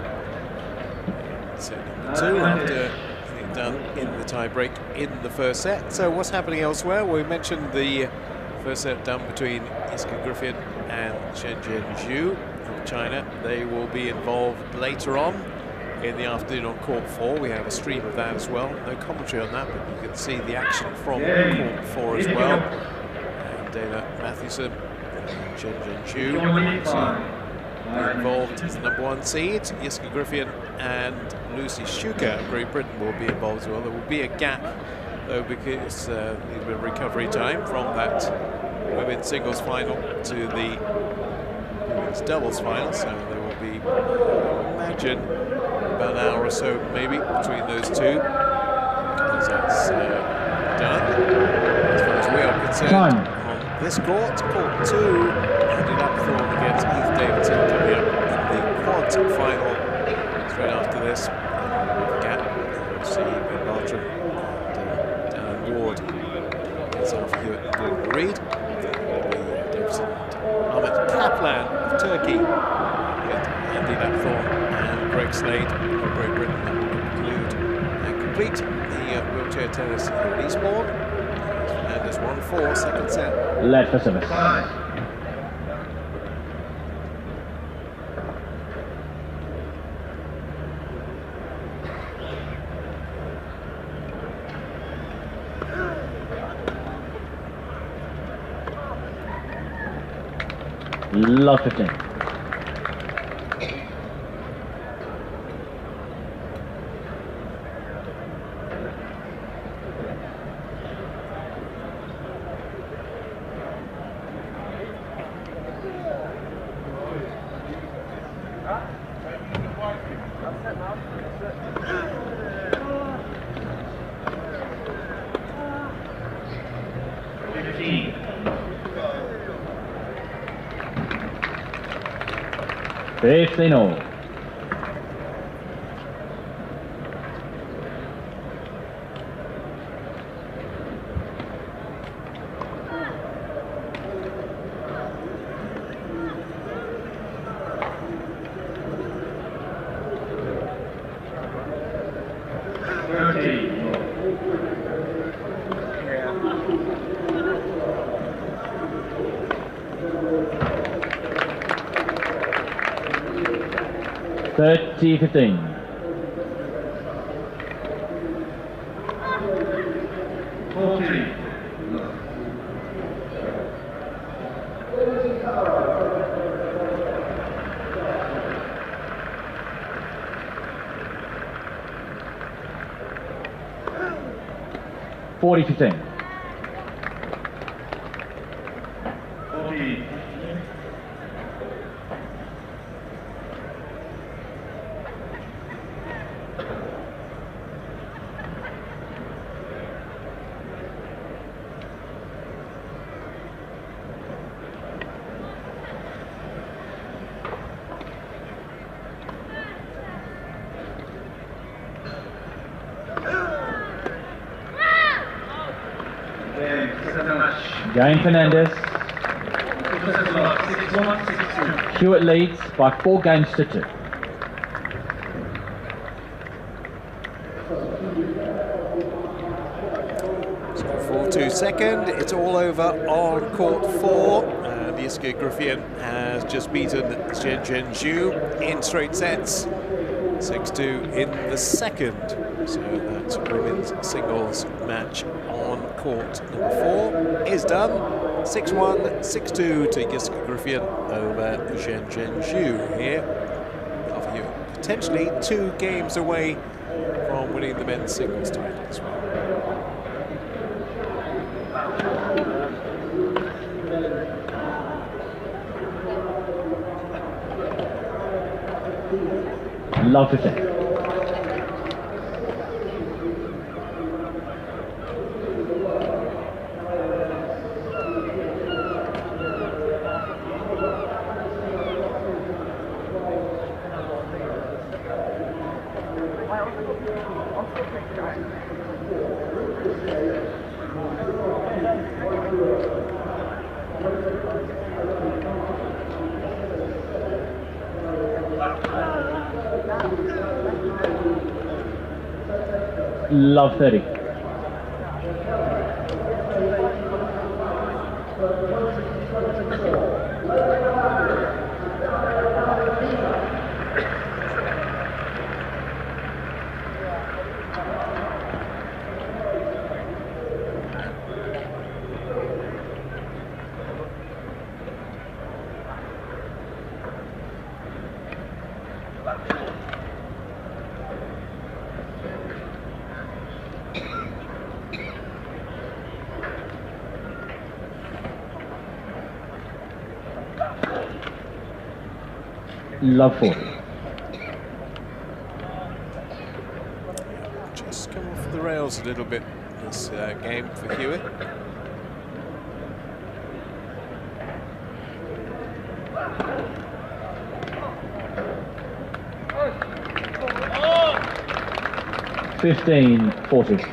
Set number 2 after getting done in the tie-break in the first set. So what's happening elsewhere? Well, we mentioned the first set done between Iska Griffin and Shenzhen Zhu of China. They will be involved later on in the afternoon on court 4. We have a stream of that as well. No commentary on that, but you can see the action from court 4 as well. And Dana Mathewson and Shenzhen Zhu involved as the number 1 seed. Iska Griffin and Lucy Shuka of Great Britain will be involved as well. There will be a gap though, because needs a bit of recovery time from that women's singles final to the women's doubles final. So there will be, I imagine, about an hour or so maybe between those two. As that's done, as far as we are concerned, on this court, court 2, ended up Thorne against Heath Davidson coming up in the quad final. Straight after this, we'll see Ben Bartram and Dan Ward against Alfie Huwett and Gordon Reed. Davidson and Ahmet Kaplan of Turkey with Andy Lapthorne and Greg Slade of Great Britain conclude and complete the wheelchair tennis here at Eastbourne. Fernandez 1-4, second set. Led for service. Love 15. 15 all. Yeah. 30-15. 40. 40-15. 40. 7 match. Game Fernandez. 6-1, 6-2. Huwett leads by 4 games to 2. So 4-2 second. It's all over on court 4. And Eastbourne has just beaten Zhenzhou in straight sets. 6-2 in the second. So that women's singles match on court number 4 is done. 6-1, 6-2 to Eastbourne over Zhenzhou here. Of you potentially 2 games away from winning the men's singles title as well. Love 15. Love 30. Love 40. Just come off the rails a little bit this game for Huwett. Oh! 15-40.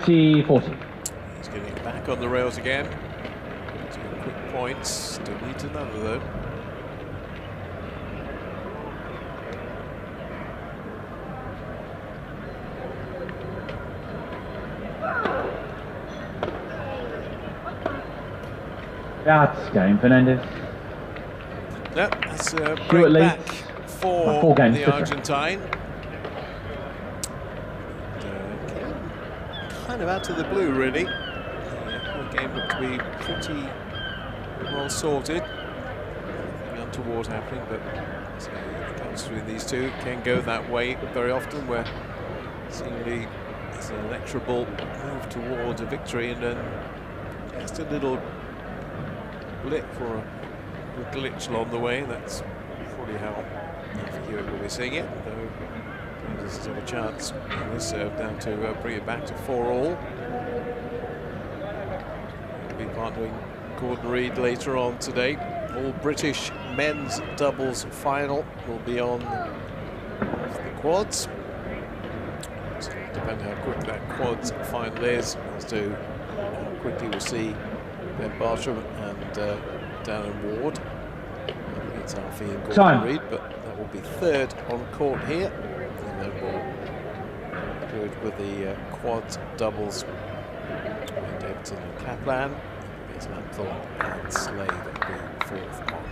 He's getting back on the rails again. 2 quick points. Still needs another though. That's game Fernandez. No, that's a break back for 4 games the Argentine. Kind of out of the blue, really. The game looked to be pretty well sorted. Nothing untoward happening, but so it comes between these two. It can go that way very often, where seemingly it's an inexorable move towards a victory, and then just a little blip or a glitch along the way. That's probably how Huwett will be seeing it. Though Fernandez has have a chance in this serve now to bring it back to 4-all. He'll be partnering Gordon Reid later on today. All British men's doubles final will be on the quads. So depending how quick that quads final is, as to how quickly we'll see Ben Bartram and Darren Ward. I think it's Alfie and Gordon Reid, but that will be third on court here. And then we'll do it with the quads doubles. Davidson and Kaplan. It's Lanthorn and Slade will be fourth on.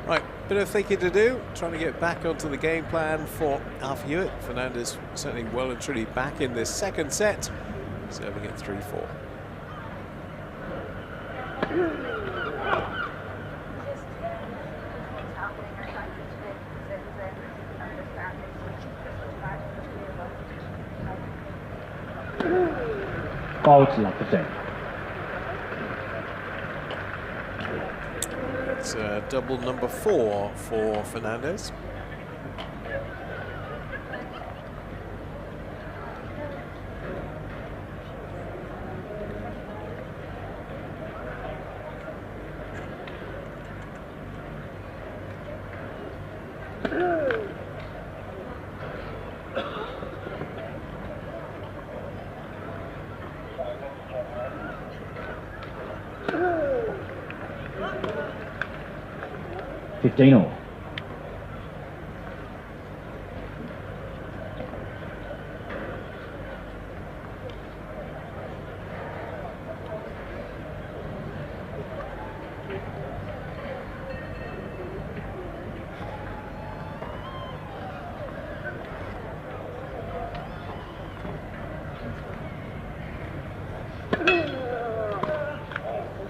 Right, bit of thinking to do, trying to get back onto the game plan for Alfie Huwett. Fernandez certainly well and truly back in this second set, serving at 3-4. Fault like the same. It's double number 4 for Fernandez. All.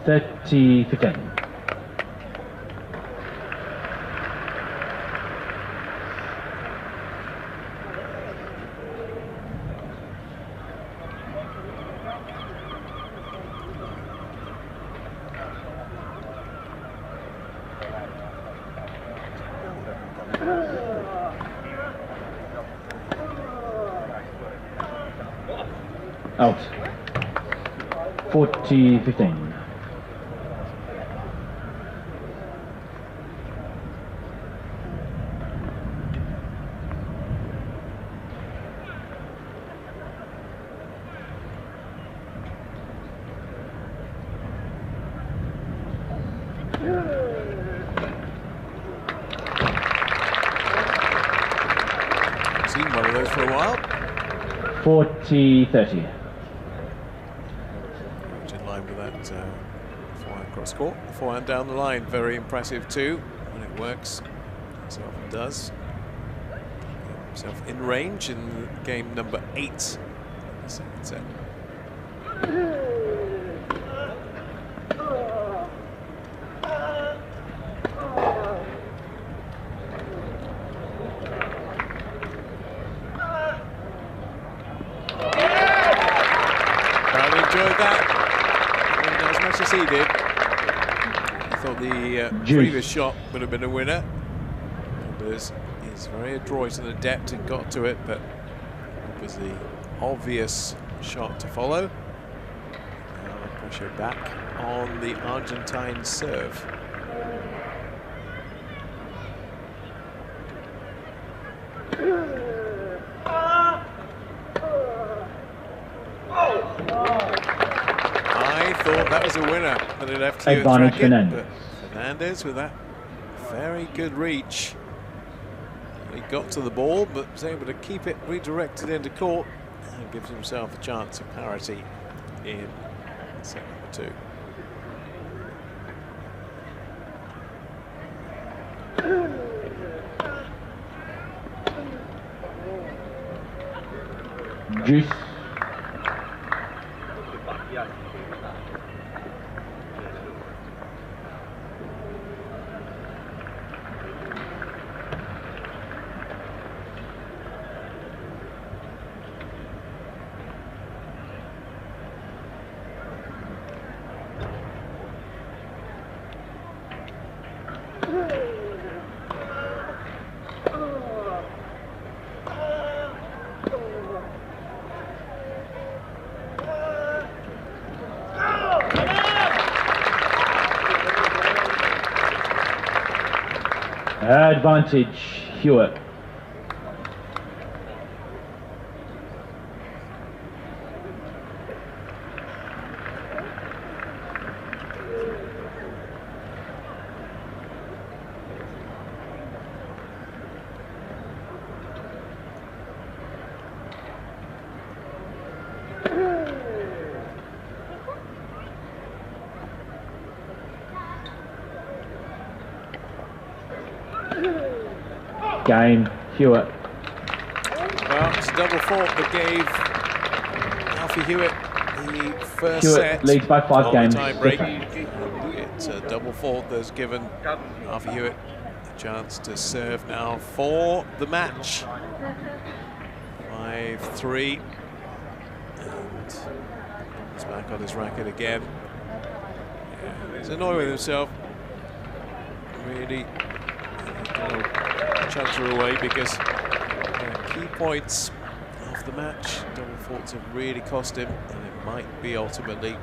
$30-15. Out. 40-15. Seen one of those for a while. 40-30. In line with that forehand cross court. The forehand down the line, very impressive too when it works, as it often does. Get himself in range in game number 8 in the second set. He did. I thought the previous shot would have been a winner. He's very adroit and adept and got to it, but it was the obvious shot to follow. Now the pressure back on the Argentine serve. That was a winner, but it left you advantage Fernandez. But Fernandez with that very good reach. He got to the ball, but was able to keep it redirected into court and gives himself a chance of parity in set number 2. Juice. advantage, Huwett. Game, Huwett. Well, it's a double fault that gave Alfie Huwett the first Huwett set. leads by 5 on games. the tie break. It's a double fault that's given Alfie Huwett a chance to serve now for the match. 5-3. And he's back on his racket again. Yeah, he's annoyed with himself. Really chunks her away because key points of the match, double faults have really cost him, and it might be ultimately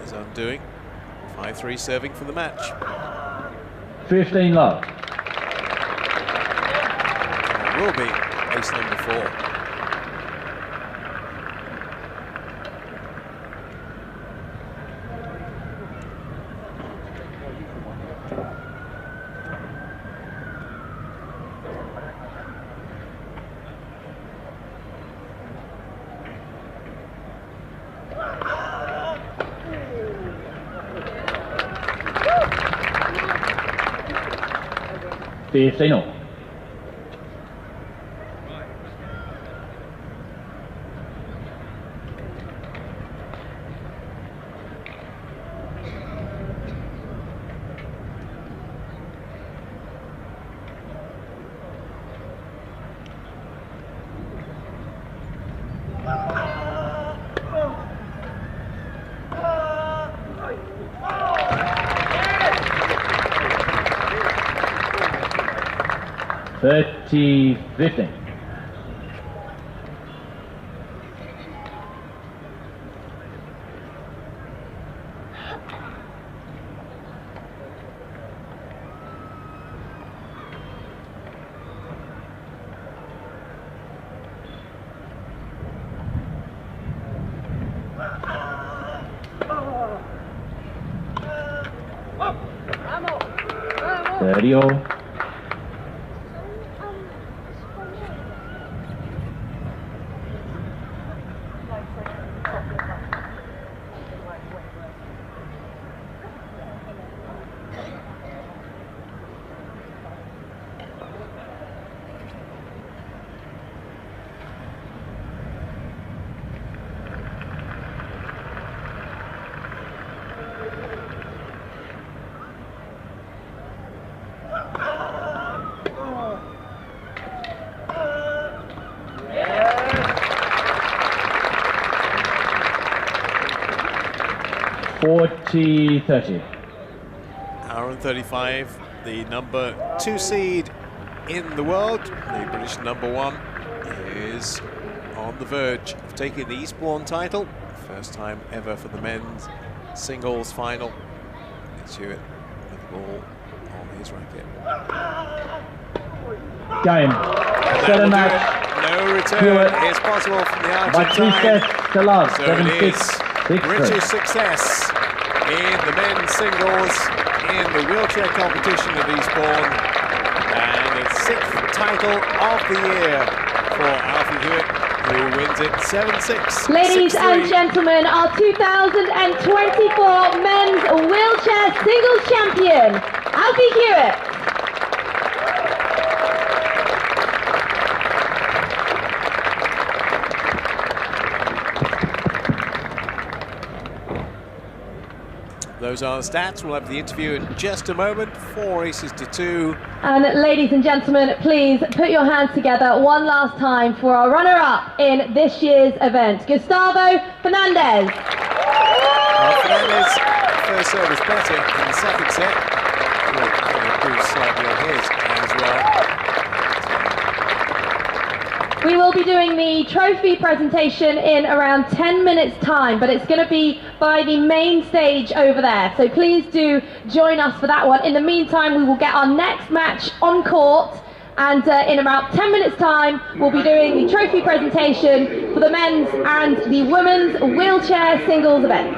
his undoing. 5-3 serving for the match. 15 love. It will be ace number 4. Fifteen all. Thirty 15. Thirty all. $40-30. Hour and 35, the number 2 seed in the world, the British number 1, is on the verge of taking the Eastbourne title. First time ever for the men's singles final. It's Huwett with the ball on his racket. Game. Set and match. No return Huwett is possible from the by 2 Argentine. sets to love. So 7-6. it is British success in the men's singles in the wheelchair competition at Eastbourne, and its 6th title of the year for Alfie Huwett, who wins it 7-6. Ladies 6-3. and gentlemen, our 2024 men's wheelchair singles champion, Alfie Huwett. Those are the stats. We'll have the interview in just a moment. 4 aces to 2. And ladies and gentlemen, please put your hands together one last time for our runner-up in this year's event, Gustavo Fernandez. Well, Fernandez, first serve was better in the second set. He'll improve slightly on his as well. We will be doing the trophy presentation in around 10 minutes time, but it's going to be by the main stage over there. So please do join us for that one. In the meantime, we will get our next match on court, and in about 10 minutes time, we'll be doing the trophy presentation for the men's and the women's wheelchair singles events.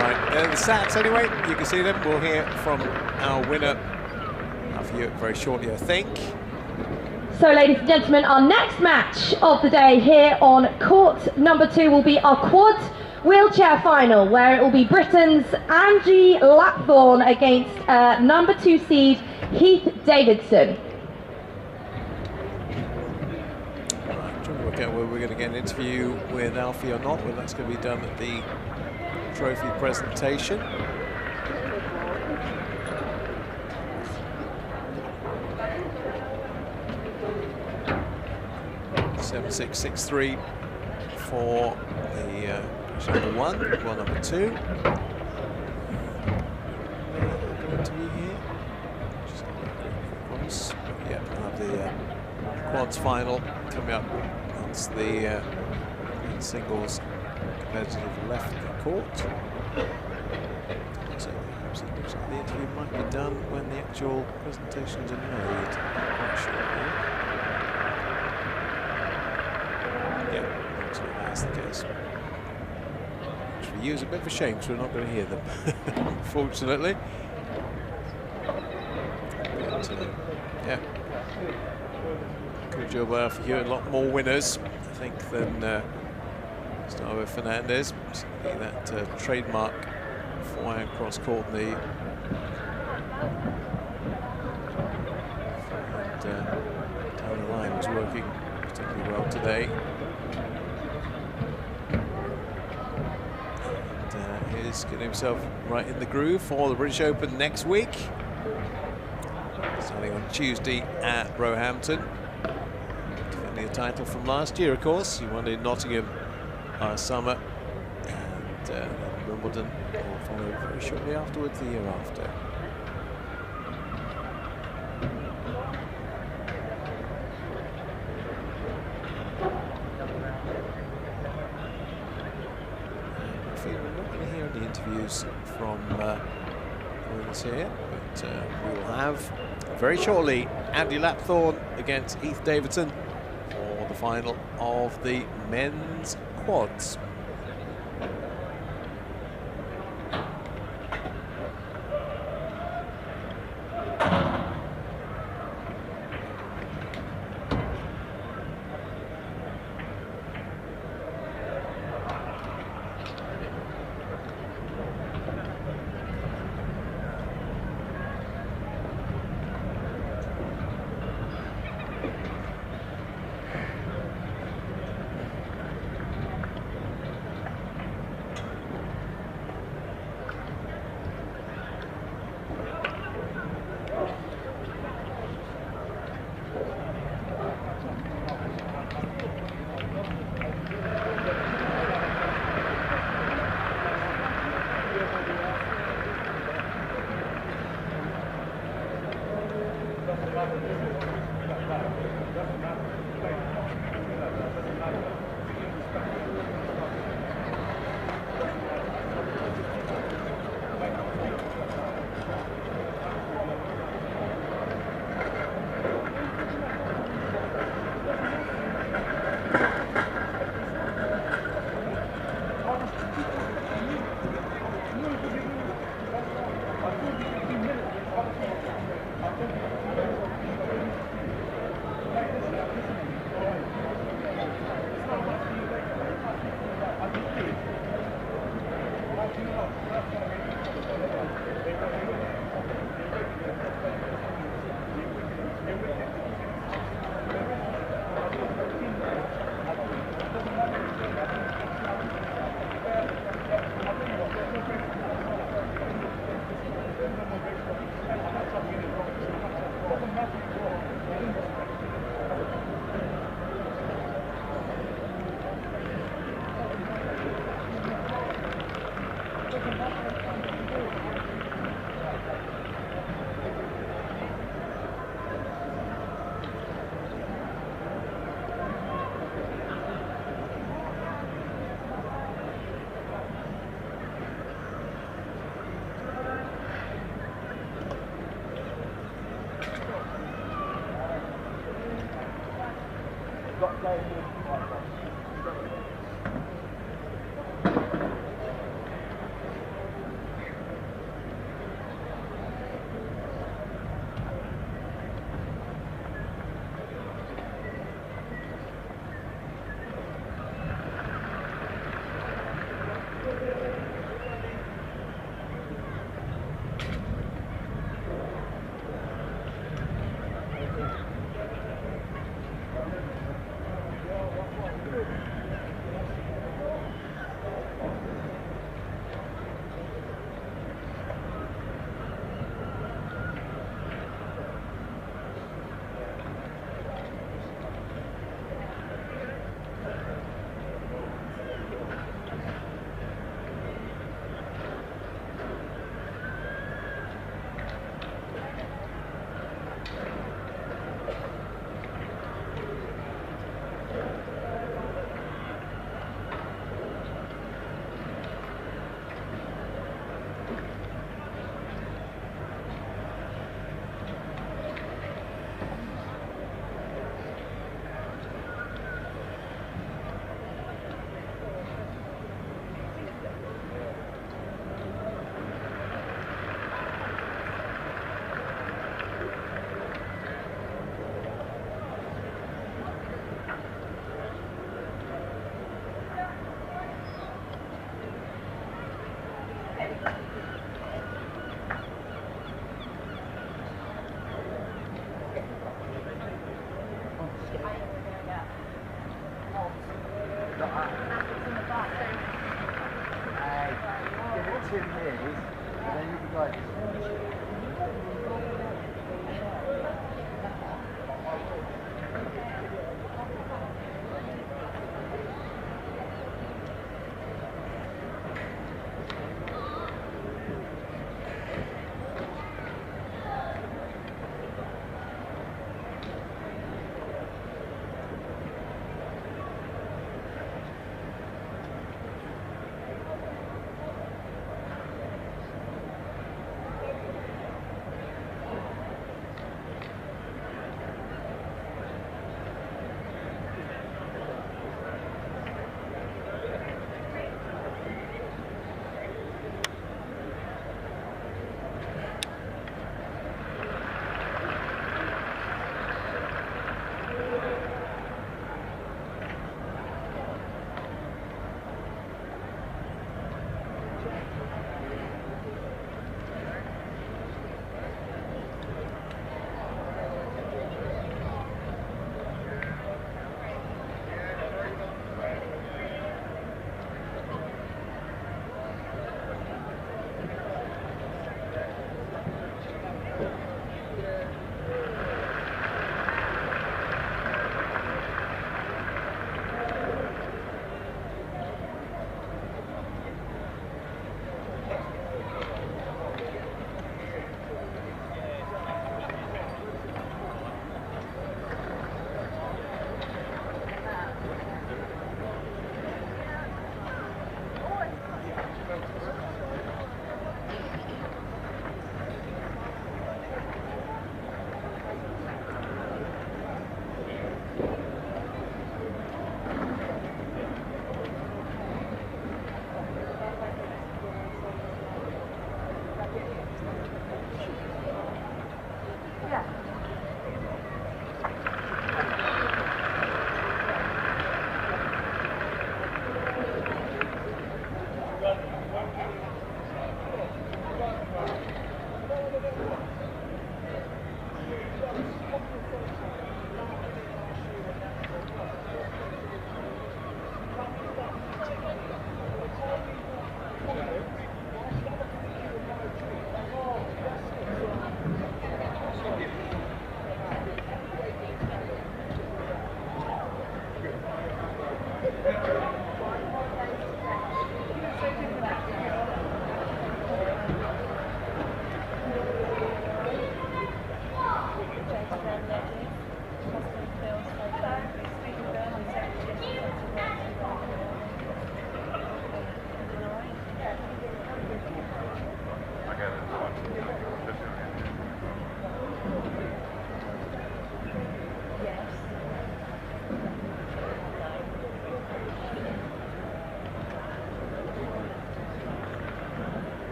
Right, there are the stats anyway. You can see them. We'll hear from our winner for you very shortly, I think. So, ladies and gentlemen, our next match of the day here on court number 2 will be our quad wheelchair final, where it will be Britain's Angie Lapthorne against number 2 seed Heath Davidson. Right, trying to work out whether we're going to get an interview with Alfie or not. Well, that's going to be done at the trophy presentation. .7663 for the number 1, well, number 2. Interview here. Yeah, we'll have the quads final coming up. That's the singles competitive left of the court. So perhaps it looks like the interview might be done when the actual presentations are made. I'm not sure. Yeah, looks like that's the case. Which for you is a bit of a shame, because we're not going to hear them, unfortunately. But, yeah, good job for you. A lot more winners, I think, than start with Fernandez. Certainly that trademark flying across court knee. And down the line was working particularly well today. And he's getting himself right in the groove for the British Open next week. Starting on Tuesday at Roehampton. Defending the title from last year, of course. He won in Nottingham last summer, and Wimbledon will follow very shortly afterwards the year after. I feel we're not going to hear any interviews from winners here, but we will have very shortly Andy Lapthorne against Heath Davidson for the final of the men's quads.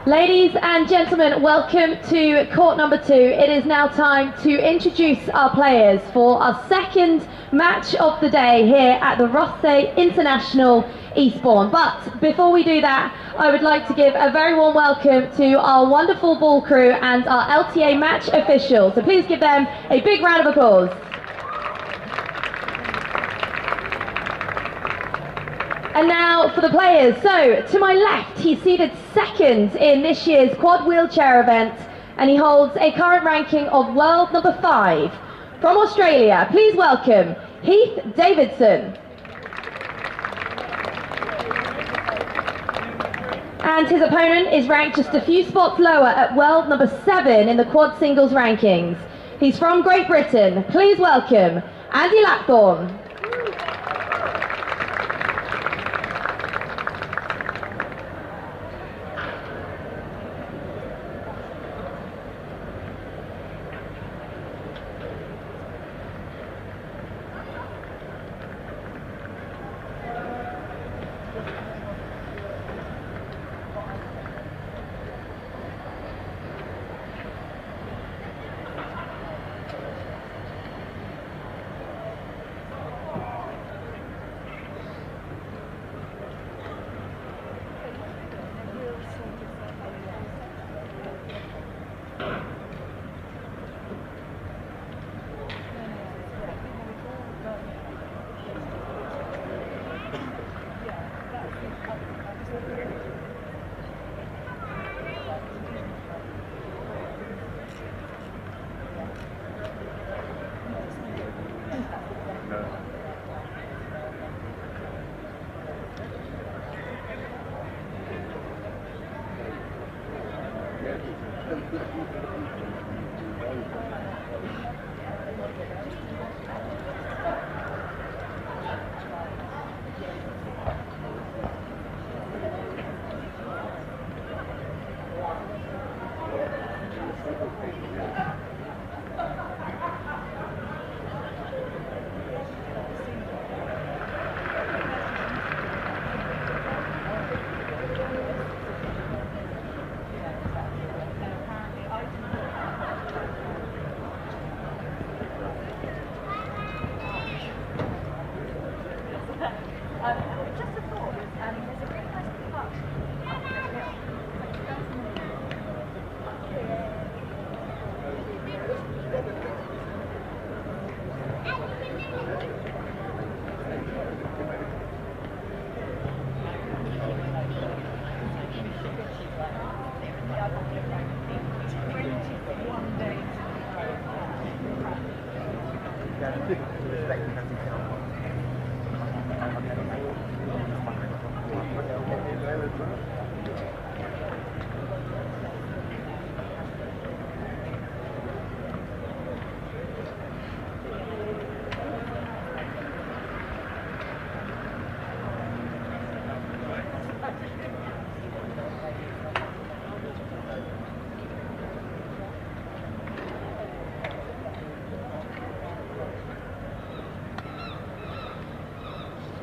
Ladies and gentlemen, welcome to court number 2. It is now time to introduce our players for our second match of the day here at the Rothesay International Eastbourne. But before we do that, I would like to give a very warm welcome to our wonderful ball crew and our LTA match officials. So please give them a big round of applause. And now for the players. So to my left, he's seated second in this year's quad wheelchair event, and he holds a current ranking of world number 5. From Australia, please welcome Heath Davidson. And his opponent is ranked just a few spots lower at world number 7 in the quad singles rankings. He's from Great Britain. Please welcome Andy Lapthorne.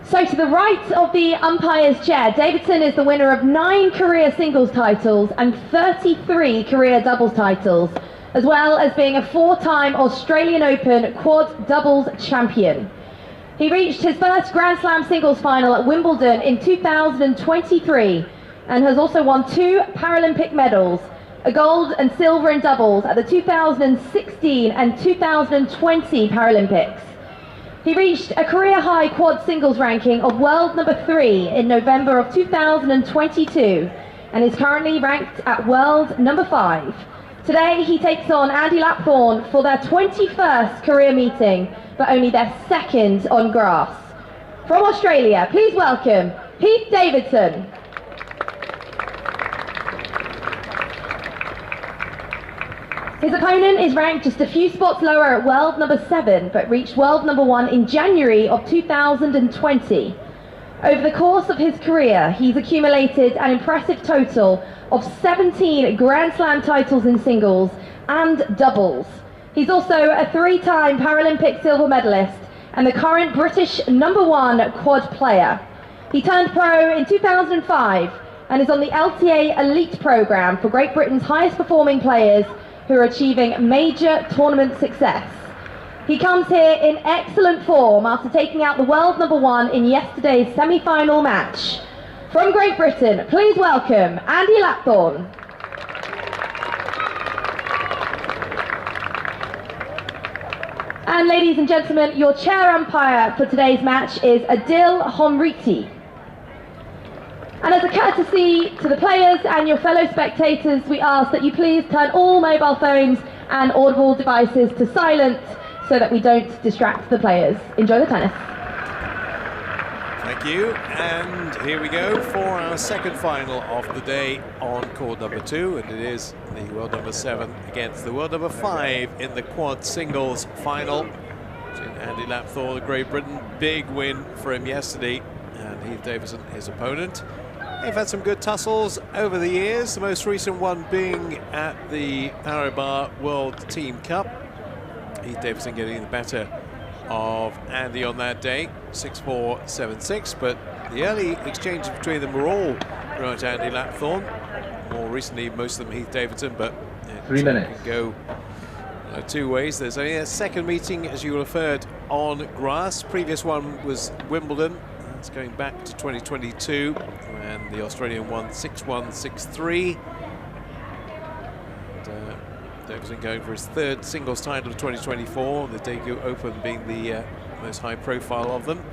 So to the right of the umpire's chair, Davidson is the winner of 9 career singles titles and 33 career doubles titles, as well as being a 4-time Australian Open quad doubles champion. He reached his first Grand Slam singles final at Wimbledon in 2023 and has also won 2 Paralympic medals, a gold and silver in doubles at the 2016 and 2020 Paralympics. He reached a career-high quad singles ranking of world number 3 in November of 2022 and is currently ranked at world number 5. Today he takes on Andy Lapthorne for their 21st career meeting, but only their 2nd on grass. From Australia, please welcome Heath Davidson. His opponent is ranked just a few spots lower at world number 7, but reached world number 1 in January of 2020. Over the course of his career, he's accumulated an impressive total of 17 Grand Slam titles in singles and doubles. He's also a 3-time Paralympic silver medalist and the current British #1 quad player. He turned pro in 2005 and is on the LTA Elite Programme for Great Britain's highest performing players who are achieving major tournament success. He comes here in excellent form after taking out the world #1 in yesterday's semi-final match. From Great Britain, please welcome Andy Lapthorne. And ladies and gentlemen, your chair umpire for today's match is Adil Homriti. And as a courtesy to the players and your fellow spectators, we ask that you please turn all mobile phones and audible devices to silent so that we don't distract the players. Enjoy the tennis. Thank you, and here we go for our second final of the day on court #2, and it is the world #7 against the world #5 in the quad singles final. Andy Lapthorne of Great Britain, big win for him yesterday, and Heath Davidson, his opponent. They've had some good tussles over the years, the most recent one being at the Paribas World Team Cup. Heath Davidson getting the better of Andy on that day, 6-4, 7-6, but the early exchanges between them were all very much Andy Lapthorne. More recently, most of them Heath Davidson, but 3 minutes. Can go two ways. There's only a second meeting, as you will have heard, on grass. Previous one was Wimbledon. It's going back to 2022, and the Australian won 6-1, 6-3. Davidson going for his third singles title of 2024, the Daegu Open being the most high profile of them.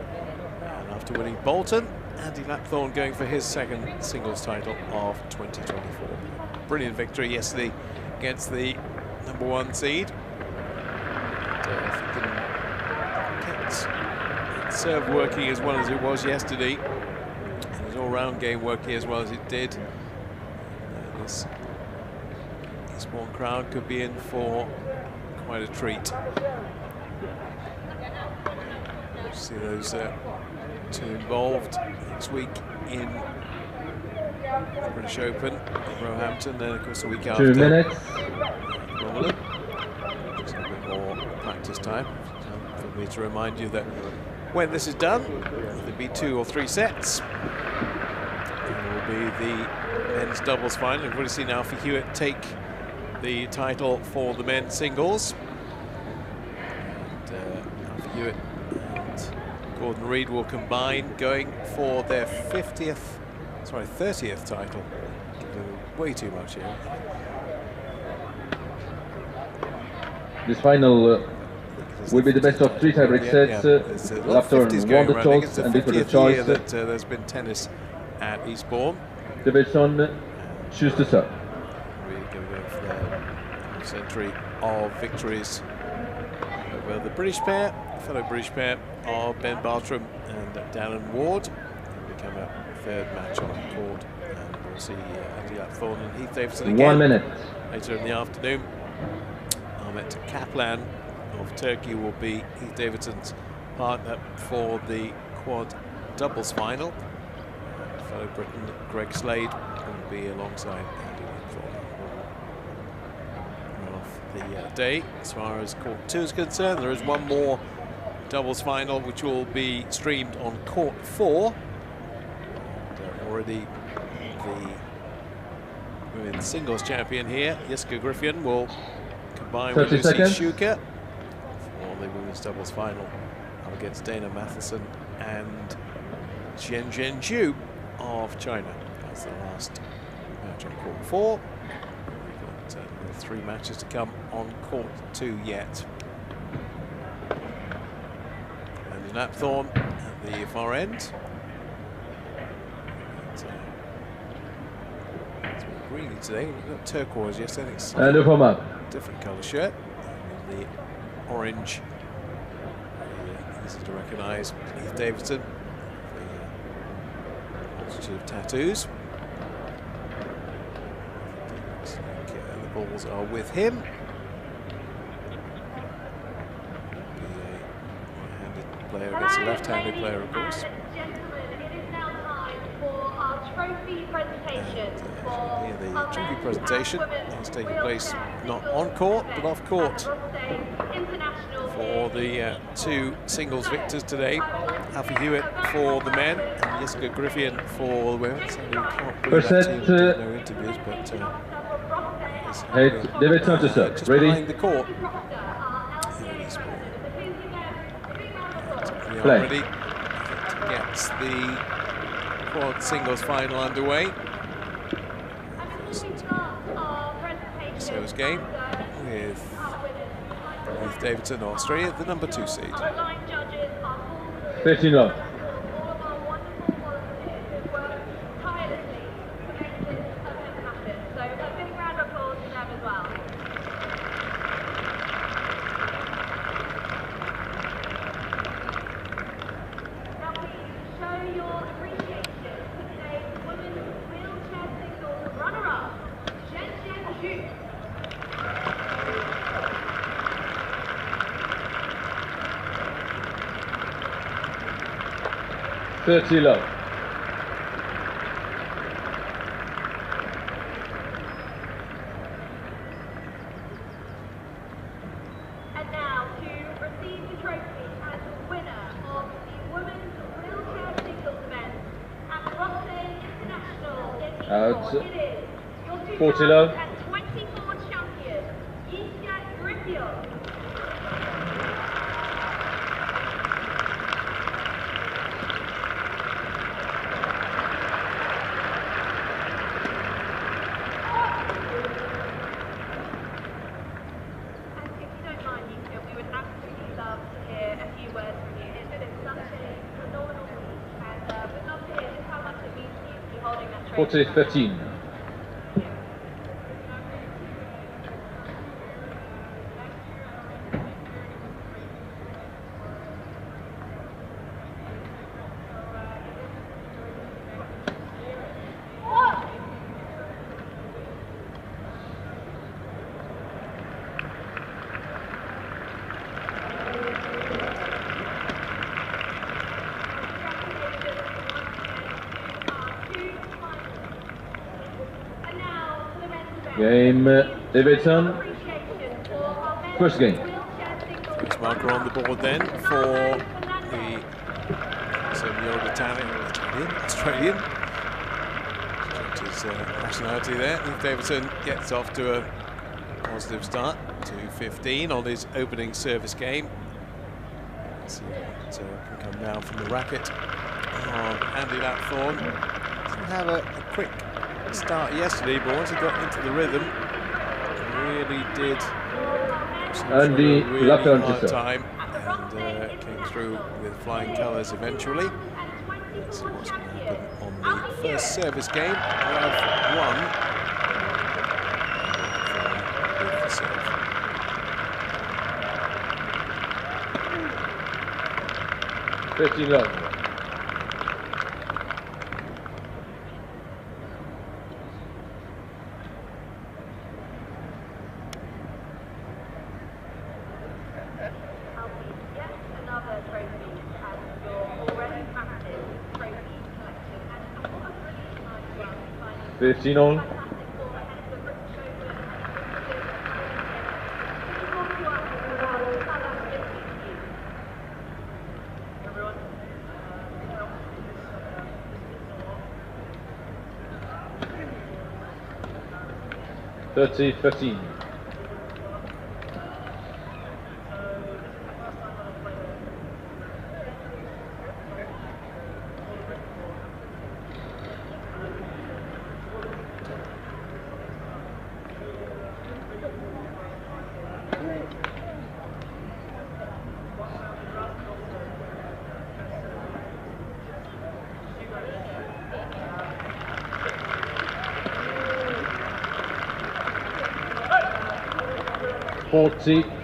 And after winning Bolton, Andy Lapthorne going for his second singles title of 2024. Brilliant victory yesterday against the #1 seed. And, if he can get serve working as well as it was yesterday, and his all-round game working as well as it did, this Eastbourne crowd could be in for quite a treat. See those two involved next week in the British Open in Roehampton, then of course the week after 2 minutes. Wimbledon. Just a bit more practice time for me to remind you that when this is done, there'll be 2 or 3 sets. It will be the men's doubles final. We've already seen Alfie Huwett take the title for the men's singles. And Alfie Huwett and Gordon Reid will combine, going for their 30th title. Way too much here. This final will be the best of 3 tiebreak sets. Lapthorne won the toss, and this was the choice. That there's been tennis at Eastbourne. Davidson choose to serve. Really going to go for their century of victories over the British pair, fellow British pair of Ben Bartram and Darren Ward. It'll become a third match on the court, and we'll see Andy Lapthorne and Heath Davidson again 1 minute. later in the afternoon. Ahmet Kaplan of Turkey will be Heath Davidson's partner for the quad doubles final. Fellow Briton Greg Slade will be alongside Andy Lapthorne off the day. As far as court 2 is concerned, there is one more doubles final which will be streamed on court 4. And, already the women's singles champion here, Jiska Griffin, will combine with 30 Lucy seconds. Schuker for the women's doubles final up against Dana Matheson and Chen Zhenju of China. That's the last match on court 4. We've got 3 matches to come on court 2 yet. And Lapthorne at the far end. It's been greeny today. We've got turquoise yesterday. It's And the format. different colour shirt. And the orange, easy to recognise, Heath Davidson. The tattoos. The balls are with him. The right-handed player against a left-handed player, of course. trophy presentation for Here, the our trophy men's presentation and women's is taking wheelchair place not single on court, but event off court. at Rothesay International For the two singles victors today, Alfie Huwett for the men and Jessica Griffin for the women. So you can't bring First that set, team, no interviews, but Hey, Davidson to serve. just Ready? behind the court. Here in Eastbourne. We are Play. ready to get the quad singles final underway. First game with Davidson, Australia, the number 2 seed. 13 love. Low. And now to receive the trophy as the winner of the women's wheelchair singles event at Rothesay International in Eastbourne, it is your 40 low. 2024 champion, Jessica Griffin. Forty 13. Game Davidson. First game. First marker on the board then for the Australian. Changed his nationality there. If Davidson gets off to a positive start, 2-15 on his opening service game. Let's see what can come down from the racket. Andy Lapthorne didn't have a quick start yesterday, but once he got into the rhythm, really did Andy really Lapthorne hard to serve. time and came through with flying colours eventually. Let's see what's going to happen on the first service game. Love won with the serve. Low. Fifteen on. Thirty 15.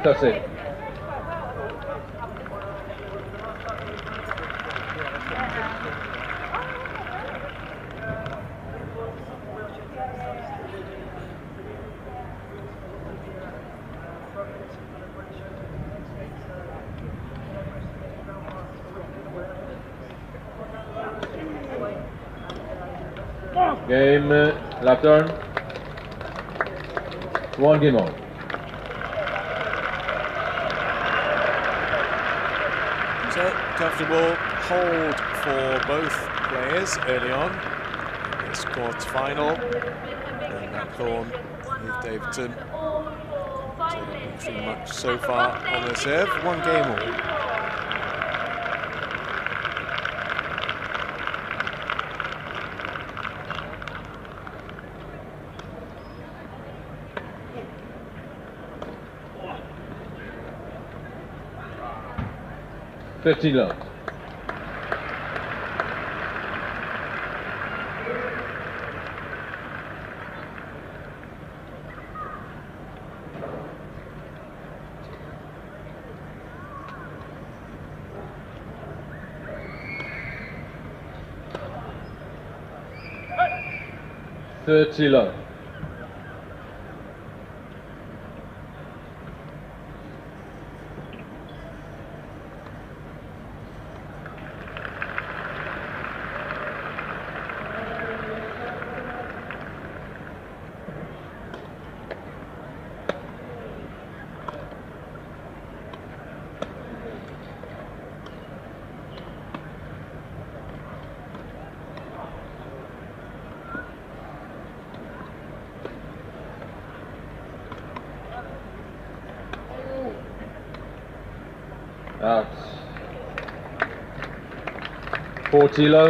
That's it. Game, lap turn. 1 game on. So, comfortable hold for both players early on. This quarters final. And Blackthorne with Davidson. So, not too much so far on their serve. 1 game all. Love. Love. Out. 40 low.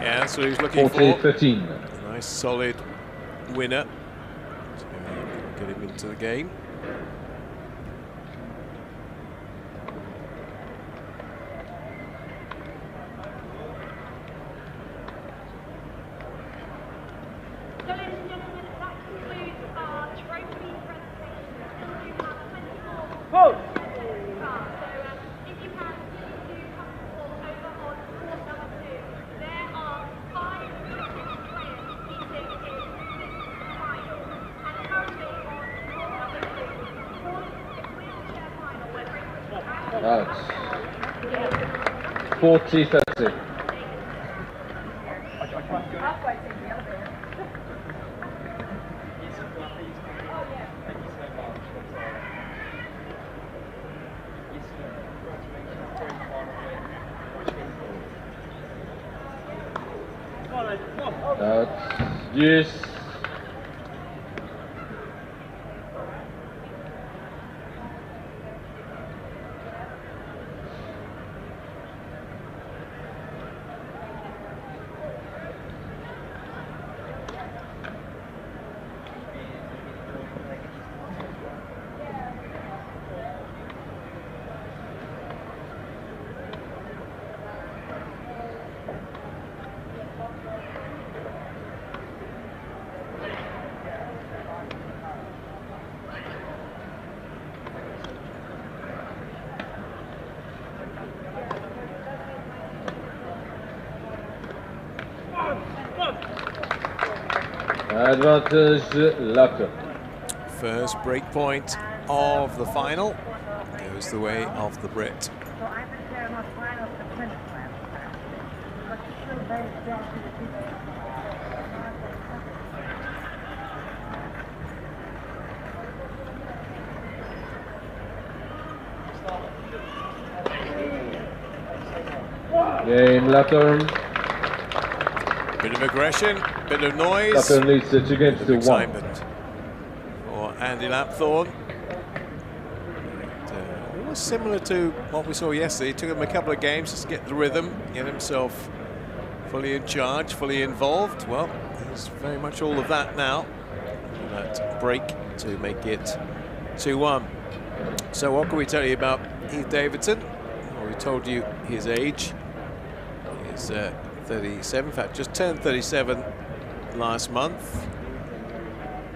Yeah, that's what he's looking 40-15. for. A nice solid winner to get him into the game. So, ladies and gentlemen, that concludes our trophy presentation. You have 24 cards. So, if you can, please do come over on court number 2. There are 5 British players competing in this final. And currently on court number 2, one is a wheelchair final where British Out. 40-30. Yes. Advantage left. First break point of the final goes the way of the Brit. So I've been there in the finals to finish last time. But it's still very strong to the people. Game left turn. Bit of aggression, bit of noise. Left turn leads 2 games to 1. Excitement for Andy Lapthorne. It was similar to what we saw yesterday. It took him a couple of games just to get the rhythm, get himself fully in charge, fully involved. Well, there's very much all of that now. That break to make it 2-1. So what can we tell you about Heath Davidson? Well, we told you his age. He's 37, in fact just turned 37 last month.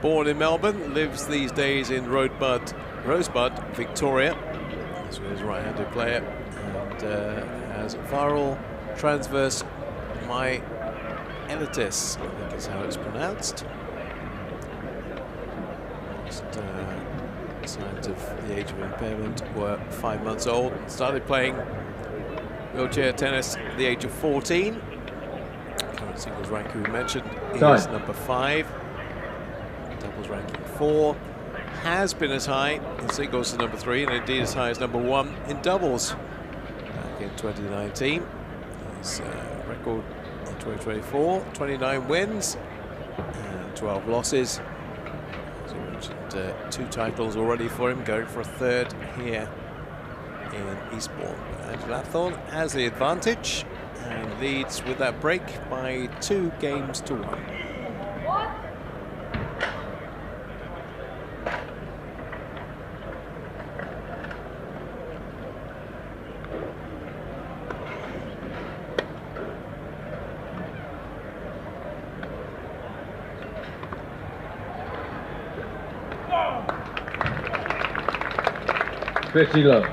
Born in Melbourne, lives these days in Rosebud, Victoria. This was his right-handed player, and has viral transverse myelitis, I think is how it's pronounced. Just, signs of the age of impairment were 5 months old. Started playing wheelchair tennis at the age of 14. Current singles ranking we mentioned is number 5. Doubles ranking 4. Has been as high in singles as number 3, and indeed as high as number 1 in doubles back in 2019. His record in 2024, 29 wins and 12 losses. As I mentioned, 2 titles already for him, going for a 3rd here in Eastbourne. Angela Athorn has the advantage and leads with that break by 2 games to 1. Pretty low.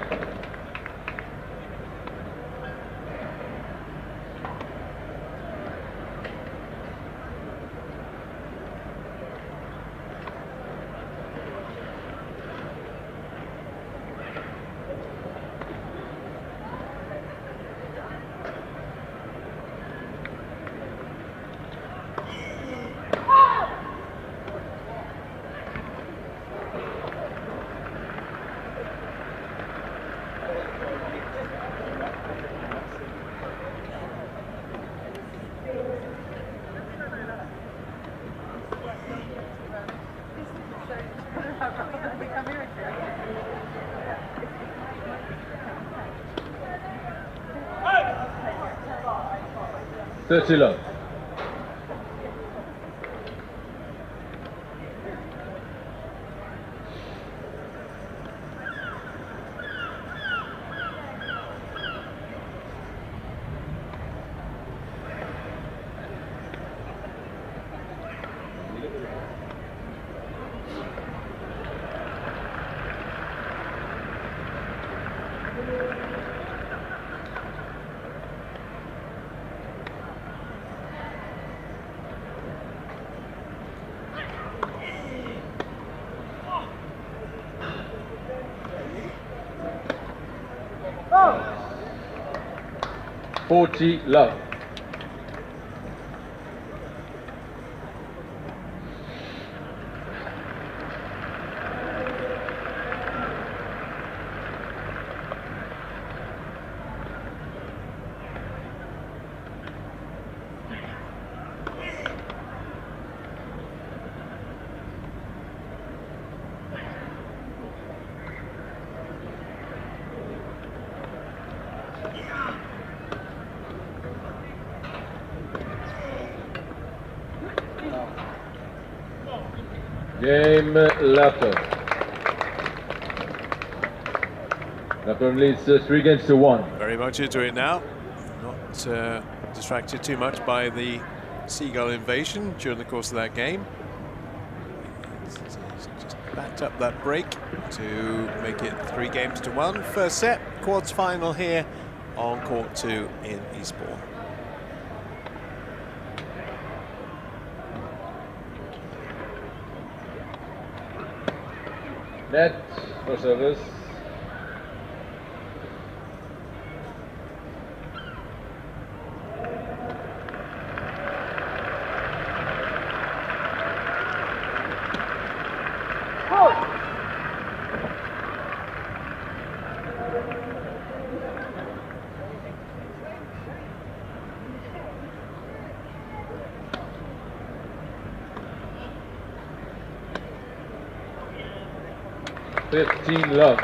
Thirty low. Oh! 40 low. Game Lapton. Lapton leads 3 games to 1. Very much into it now. Not distracted too much by the seagull invasion during the course of that game. Just backed up that break to make it 3 games to 1. First set, quarters final here on court 2 in Eastbourne. Net for service. Love.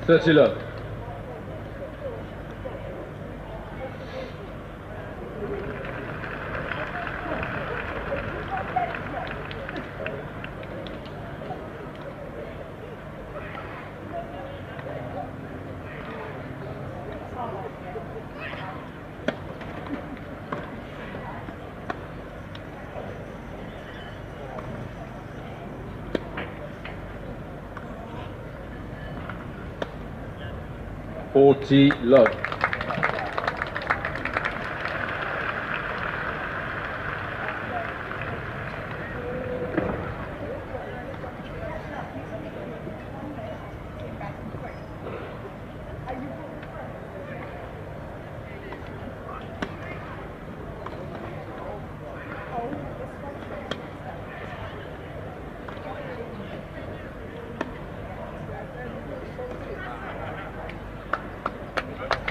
30 love. Love.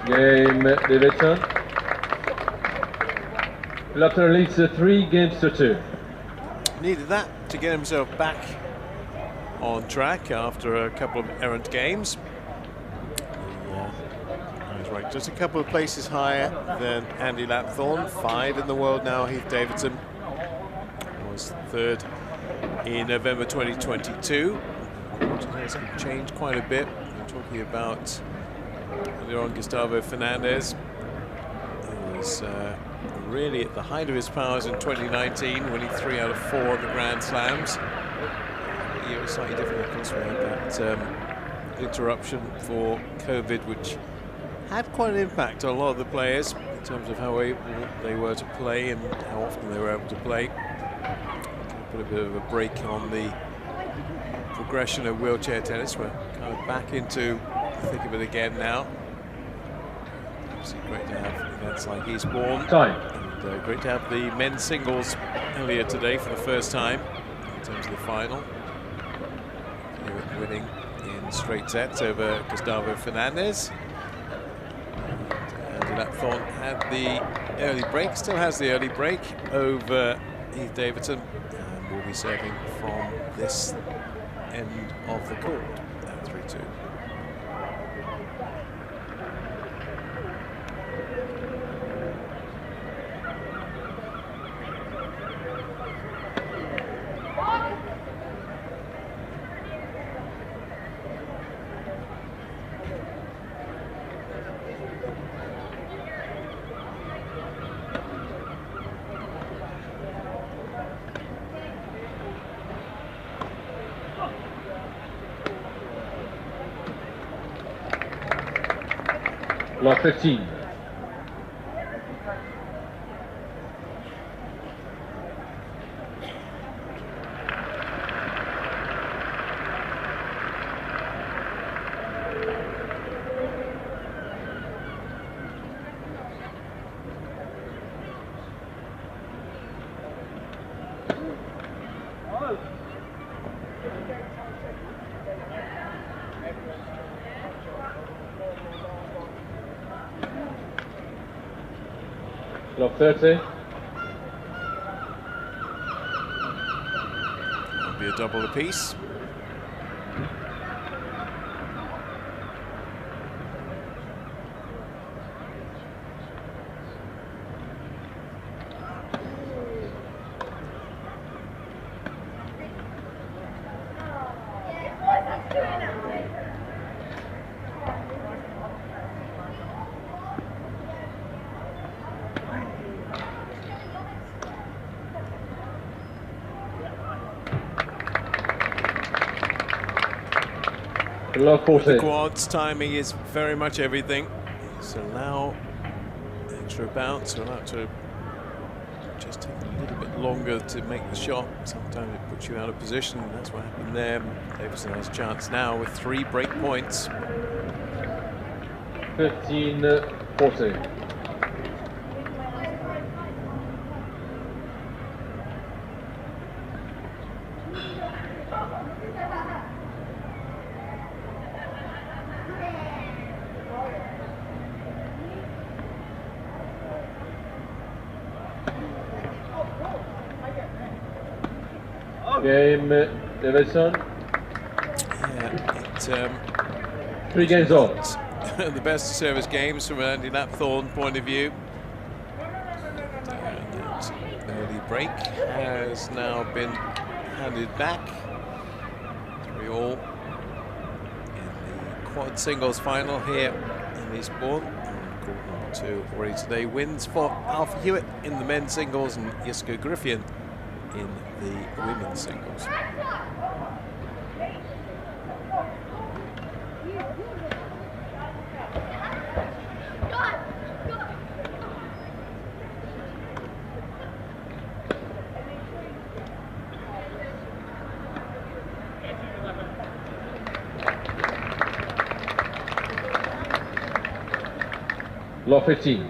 Game Davidson. Lafter leads 3 games to 2. Needed that to get himself back on track after a couple of errant games. He's right, just a couple of places higher than Andy Lapthorne. 5 in the world now. Heath Davidson was 3rd in November 2022. Which has changed quite a bit. We're talking about earlier on Gustavo Fernandez, who was really at the height of his powers in 2019, winning 3 out of 4 of the Grand Slams. The year was slightly different, of course. We had that interruption for COVID, which had quite an impact on a lot of the players in terms of how able they were to play and how often they were able to play. Put a bit of a break on the progression of wheelchair tennis. We're kind of back into the thick of it again now. Obviously great to have events like Eastbourne. And great to have the men's singles earlier today for the first time in terms of the final. Huwett winning in straight sets over Gustavo Fernandez. And Lapthorne had the early break, still has the early break over Heath Davidson, and will be serving from this end of the court at 3-2. Lot 15. Lot 30. It'll be a double apiece. The quads timing is very much everything. So now extra bounce, we'll have to just take a little bit longer to make the shot. Sometimes it puts you out of position. That's what happened there. Davidson has a chance now with 3 break points. 15-40. Game Davidson. Yeah, 3 games on. The best service games from an Andy Lapthorne point of view. And that early break has now been handed back. 3-all in the quad singles final here in Eastbourne. Court number 2 already today. Wins for Alfie Huwett in the men's singles and Yiska Griffian in the women's singles. Law 15.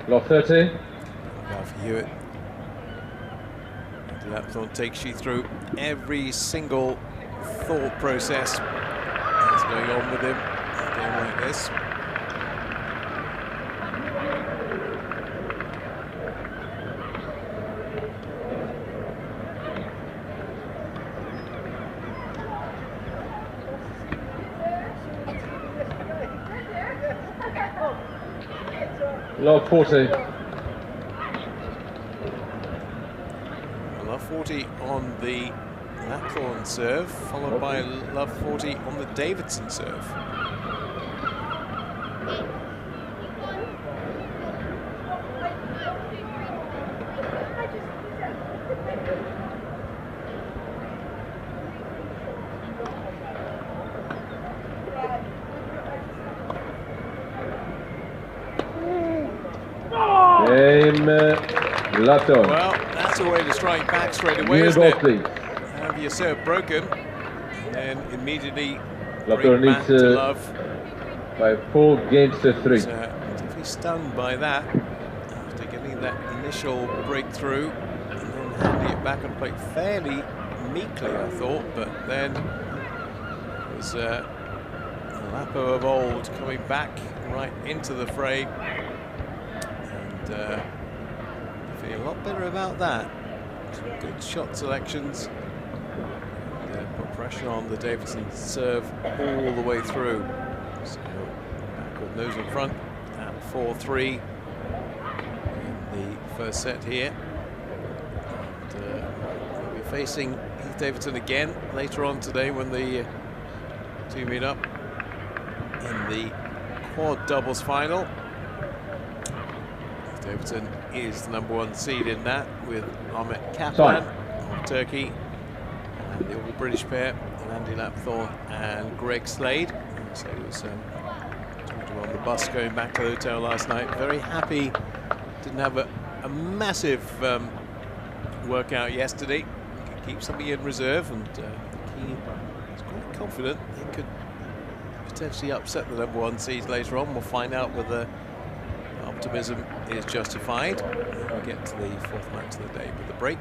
Law 30. Alfie Huwett. Andy Lapthorne takes you through every single thought process that's going on with him in a game like this. Law 40. Love 40 on the Lapthorne serve, followed by Love 40 on the Davidson serve. Lapthorne. Well, that's a way to strike back straight away, isn't it? Have your serve broken, and then immediately Lapthorne bring back to needs Love. by 4 games to 3. Definitely stunned by that after getting that initial breakthrough and then handing it back on plate fairly meekly, I thought, but then it was Lapo of old coming back right into the fray, and I feel a lot better about that. Some good shot selections. And, put pressure on the Davidson serve all the way through. So back with nose in front at 4-3 in the first set here. And we'll be facing Heath Davidson again later on today when the two meet up in the quad doubles final. Davidson is the #1 seed in that, with Ahmet Kaplan of Turkey and the all-British pair of Andy Lapthorne and Greg Slade. So he was on the bus going back to the hotel last night. Very happy. Didn't have a massive workout yesterday. He could keep something in reserve, and he was quite confident he could potentially upset the #1 seed later on. We'll find out whether optimism is justified when we get to the 4th match of the day. But the break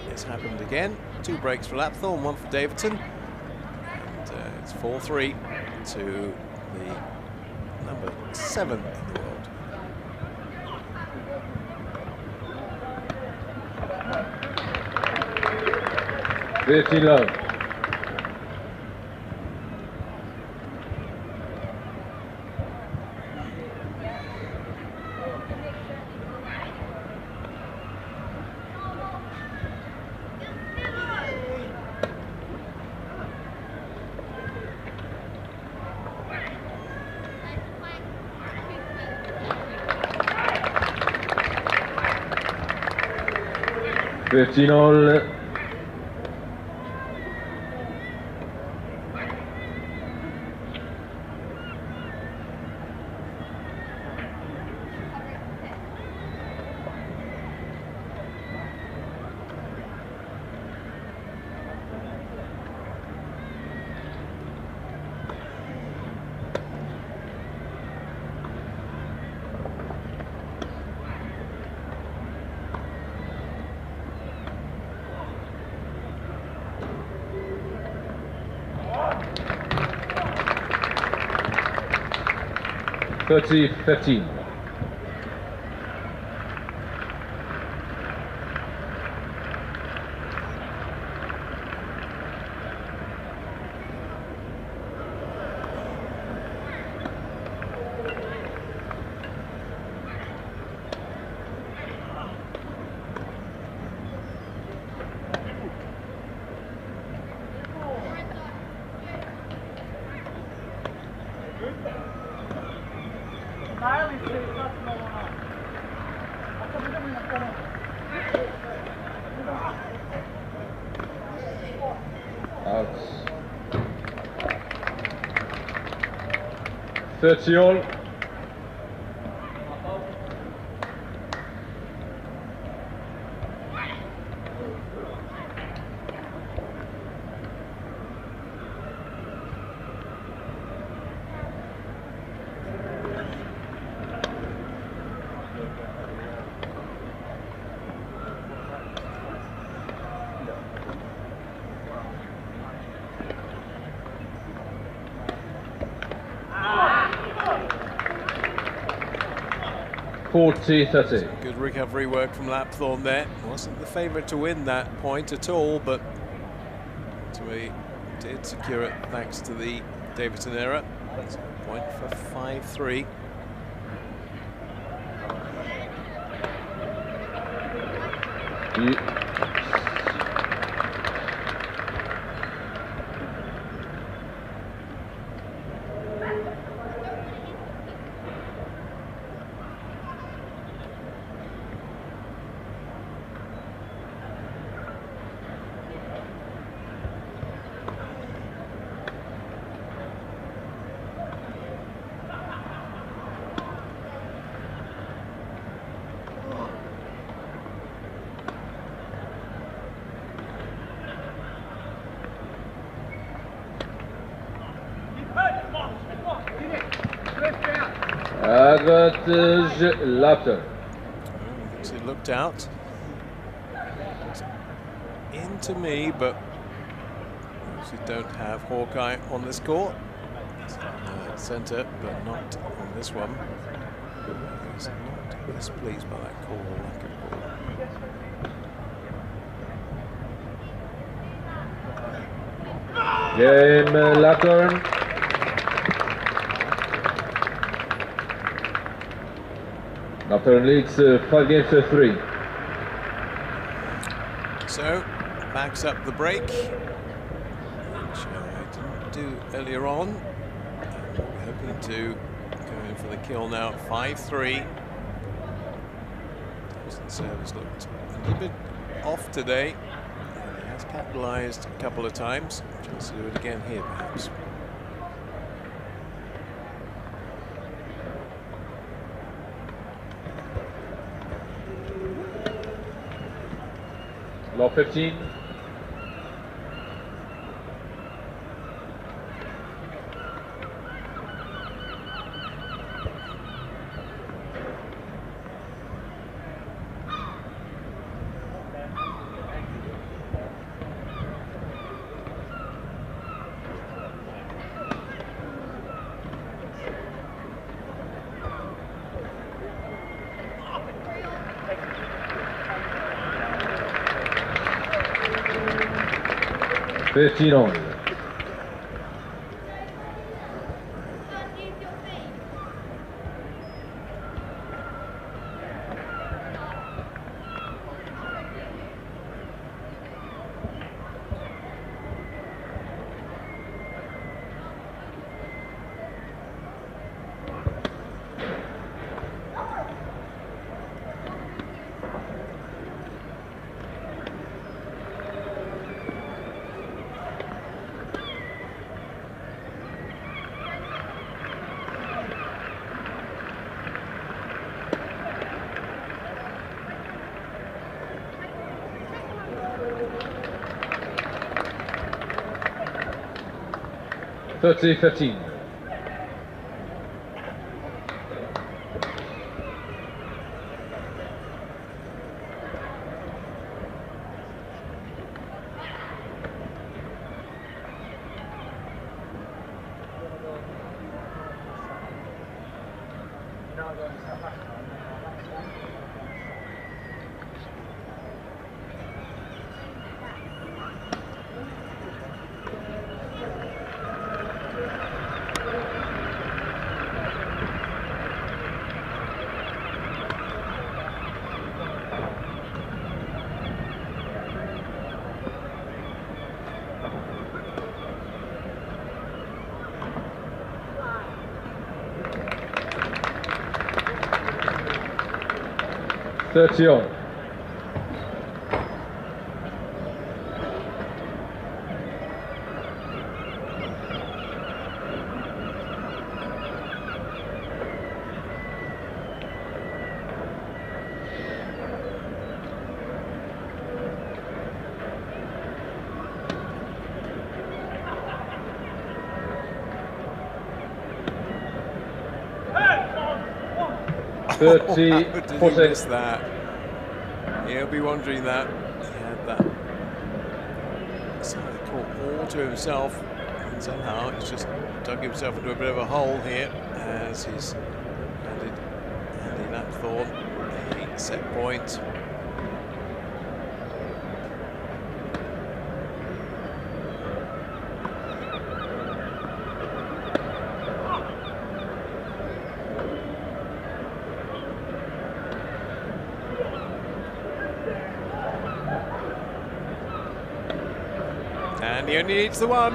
has happened again. 2 breaks for Lapthorne, 1 for Davidson. And it's 4-3 to the #7 in the world. Very low. All. 30-15. Out. 30 all. Good recovery work from Lapthorne there. Wasn't the favourite to win that point at all, but he did secure it thanks to the Davidson error. That's a point for 5-3. Advantage Lapton. It looked out into me, but obviously don't have Hawkeye on this court. Centre, but not on this one. He's not displeased by that call, lack of ball. Game Lapton. Lapton leads 5 games to 3. So backs up the break, which I didn't do earlier on. We're hoping to go in for the kill now at 5-3. Davidson service looked a little bit off today. He has capitalised a couple of times. Chance to do it again here, perhaps. Law 15. Fifteen on. Thirty 15. 30 on. Did he miss that? He'll be wondering that. He had that side court all to himself, and somehow he's just dug himself into a bit of a hole here as he's handed Andy Lapthorne a set point. And he only needs the one.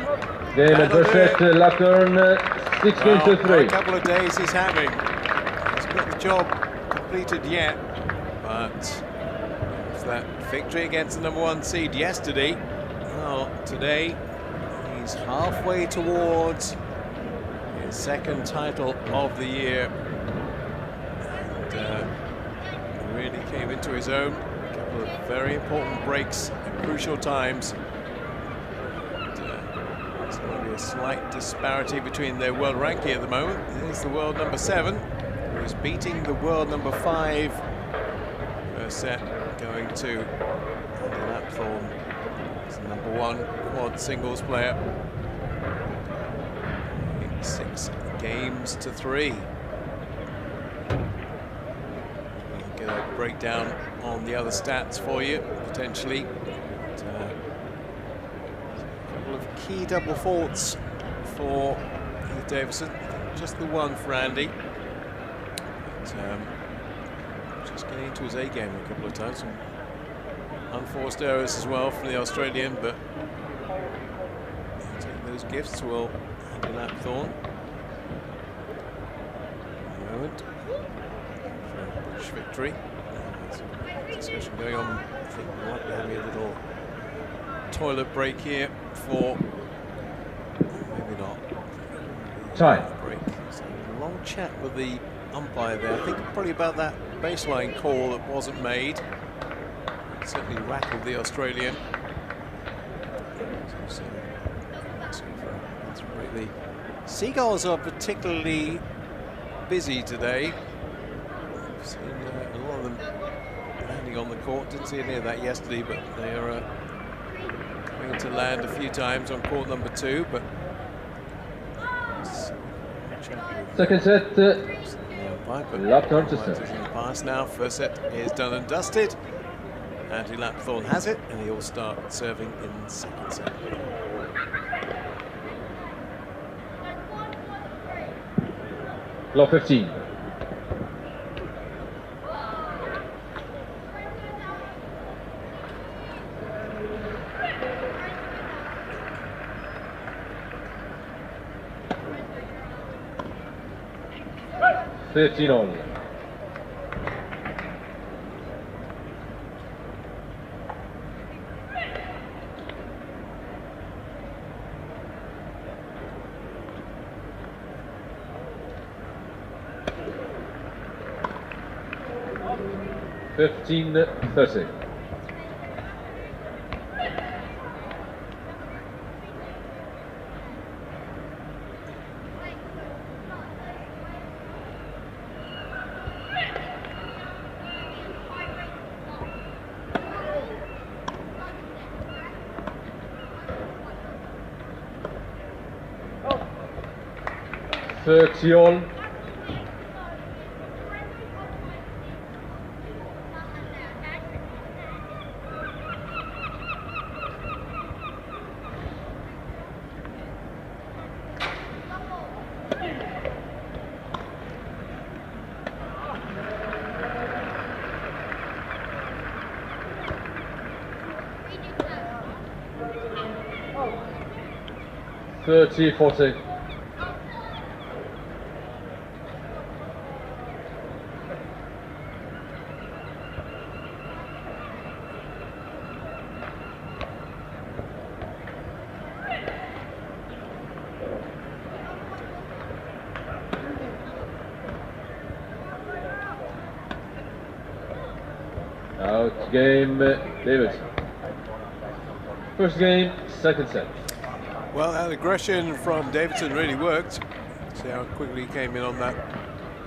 Game and first set, Lapthorne 6 games to 3. A couple of days he's having. He's got the job completed yet, but it's that victory against the #1 seed yesterday. Well, today he's halfway towards his second title of the year, and really came into his own. A couple of very important breaks at crucial times. There's going to be a slight disparity between their world ranking at the moment. Here's the world #7, who is beating the world #5. First set going to Andy Lapthorne. He's the #1 quad singles player. 6 games to 3. We'll get a breakdown on the other stats for you, potentially. But, key double faults for Davidson, just the one for Andy. But, just getting into his A game a couple of times. Some unforced errors as well from the Australian, but take those gifts will Andy Lapthorne. At the moment, for a British victory. There's a discussion going on. I think we might be having a little toilet break here for maybe not time break. So a long chat with the umpire there. I think probably about that baseline call that wasn't made. It certainly rattled the Australian. So, the Seagulls are particularly busy today. I've seen a lot of them landing on the court. Didn't see any of that yesterday, but they are coming to land a few times on court #2, but second set, Lapthorne to serve. Pass now, first set is done and dusted. Andy Lapthorne has it, and he'll start serving in the second set. Law 15. On. (15-30). All. 30-40. Out game, Davidson. First game, second set. Well, that aggression from Davidson really worked. See how quickly he came in on that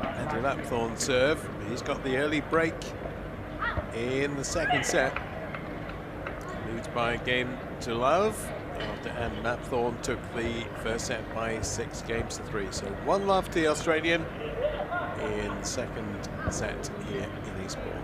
anti-Lapthorn serve. He's got the early break in the second set. Leads by a game to love after Andy Lapthorn took the first set by 6-3. So 1-love to the Australian in the second set here in Eastbourne.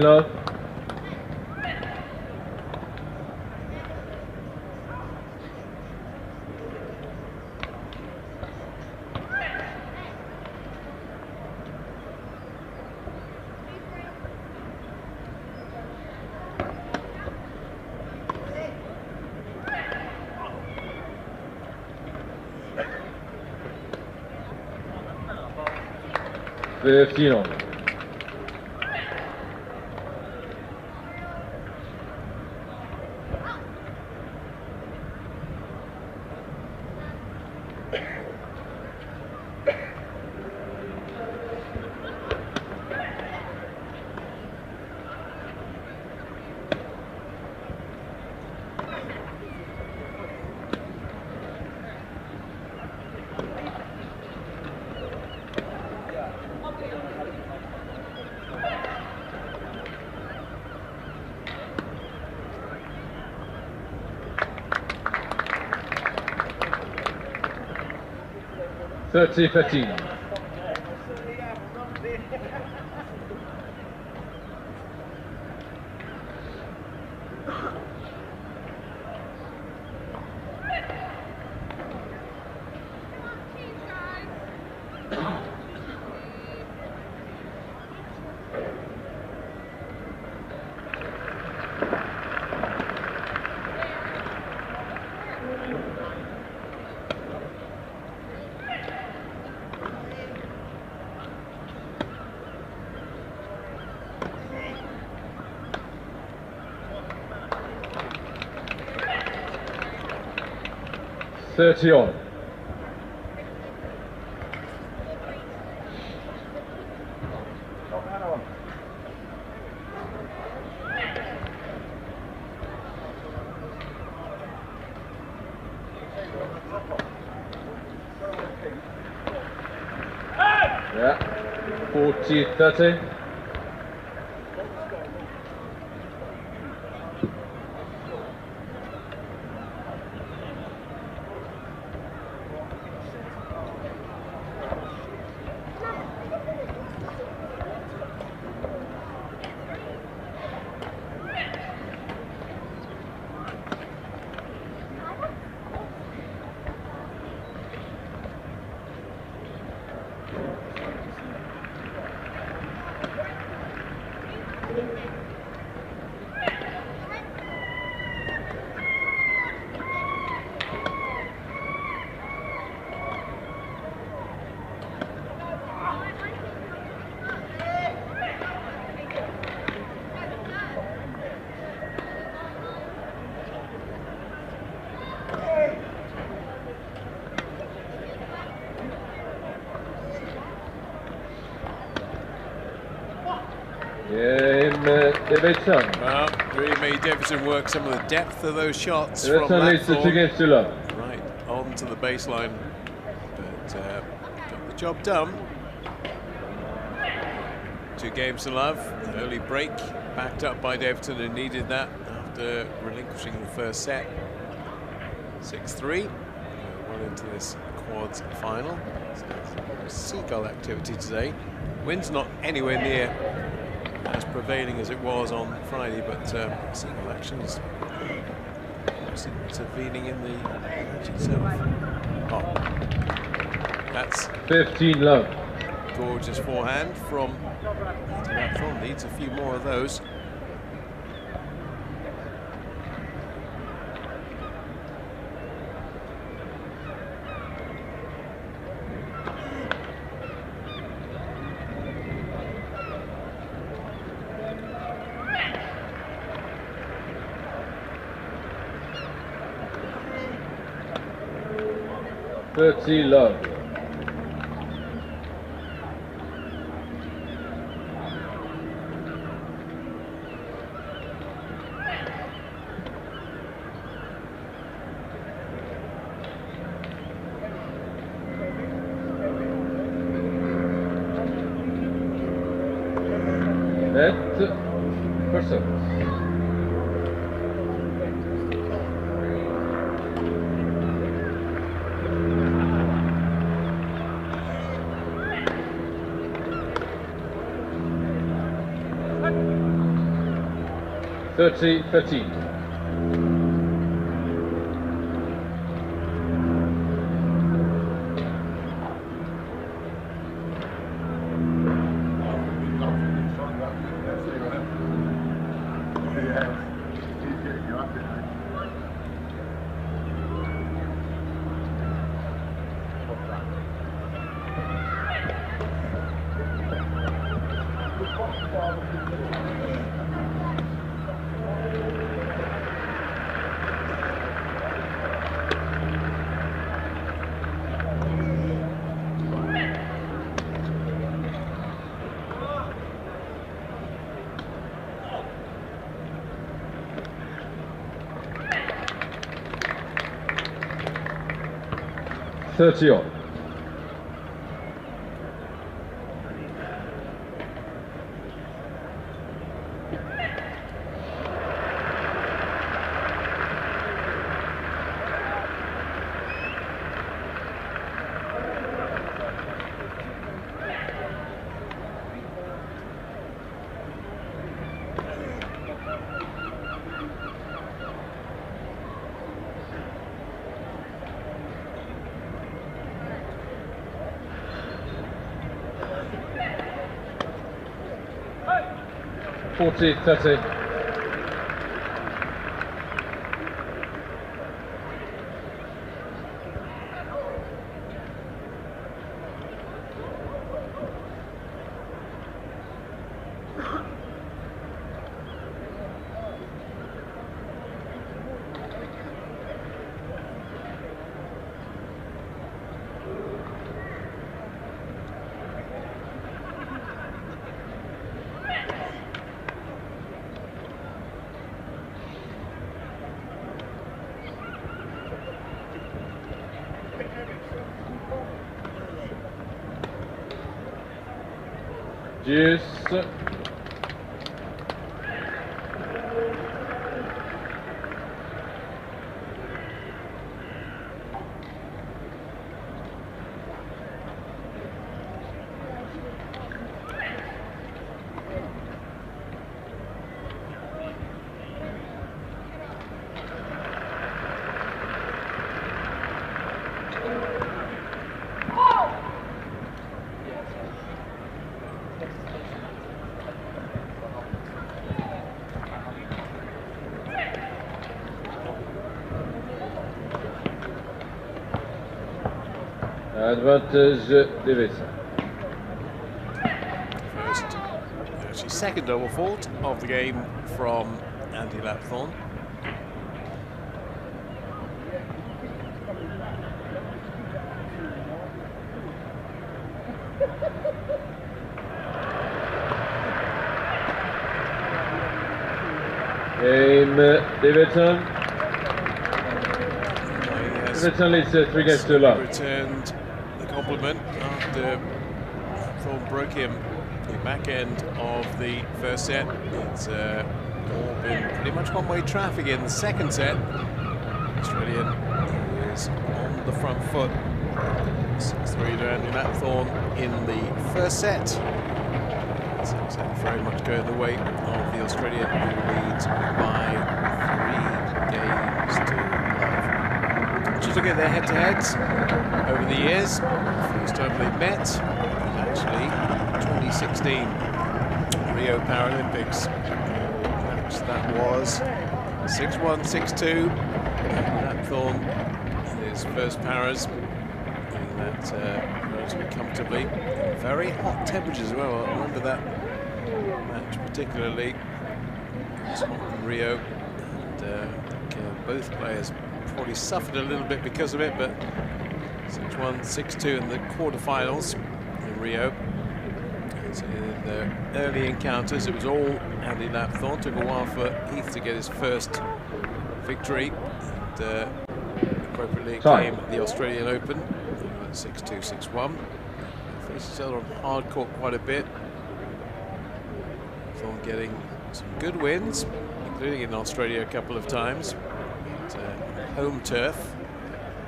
Love. On. $30-15. On. Yeah, 40-30. Davidson. Well, really made Davidson work some of the depth of those shots Davidson from leads to 2-love. Right on to the baseline, but got the job done. 2-love. Early break, backed up by Davidson, who needed that after relinquishing the first set. 6-3. Well into this quads final. So seagull activity today. Wind's not anywhere near as prevailing as it was on Friday, but single action is intervening in the match itself. Oh, that's 15 love. gorgeous forehand from Davidson. Needs a few more of those. Love. For service. $30-13. $30 all. $40-30. Juice. Advantage Davidson. First, actually second double fault of the game from Andy Lapthorne. Game Davidson. Davidson leads 3 games to love. Returned the compliment after Thorne broke him the back end of the first set. It's all been pretty much one-way traffic in the second set. Australian is on the front foot. 6-3 to Andy Lapthorne in the first set. So it's very much going the way of the Australian, who leads by 3 games to love. Just look at their head-to-heads over the years. First time they met, actually, 2016 Rio Paralympics. Match that was 6-1, 6-2. Nat Thorne in his first paras, winning that relatively comfortably. Very hot temperatures as well. I remember that match particularly. It's hot in Rio, and I think both players probably suffered a little bit because of it, but 6-1, 6-2 in the quarterfinals in Rio. So in the early encounters, it was all Andy Lapthorne. Took a while for Heath to get his first victory, and appropriately came the Australian Open, 6-2, 6-1. Faced each other on hard court quite a bit. Thorne getting some good wins, including in Australia a couple of times. At home turf.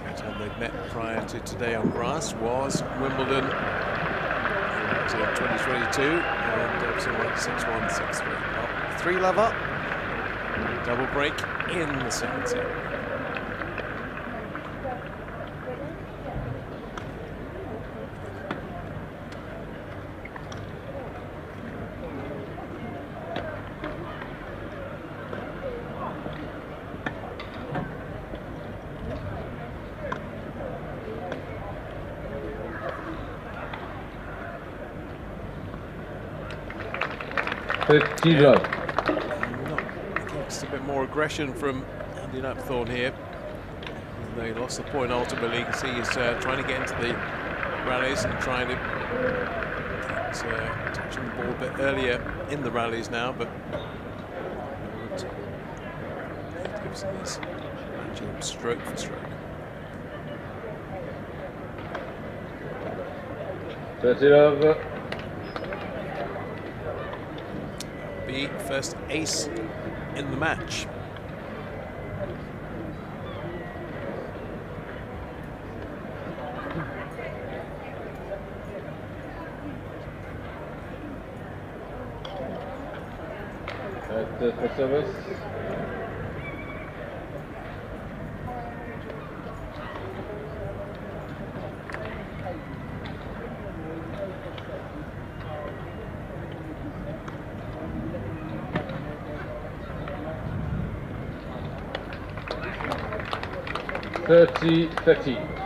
The time they met prior to today on grass was Wimbledon in 2022, and Davidson went 6-1, 6-3. Well, 3-love up, double break in the second set. Just a bit more aggression from Andy Lapthorne here. Even though he lost the point ultimately, you can see he's trying to get into the rallies and trying to get touching the ball a bit earlier in the rallies now, but Davidson is matching him stroke for stroke. 30-love. Be first ace in the match. For service. $30-13.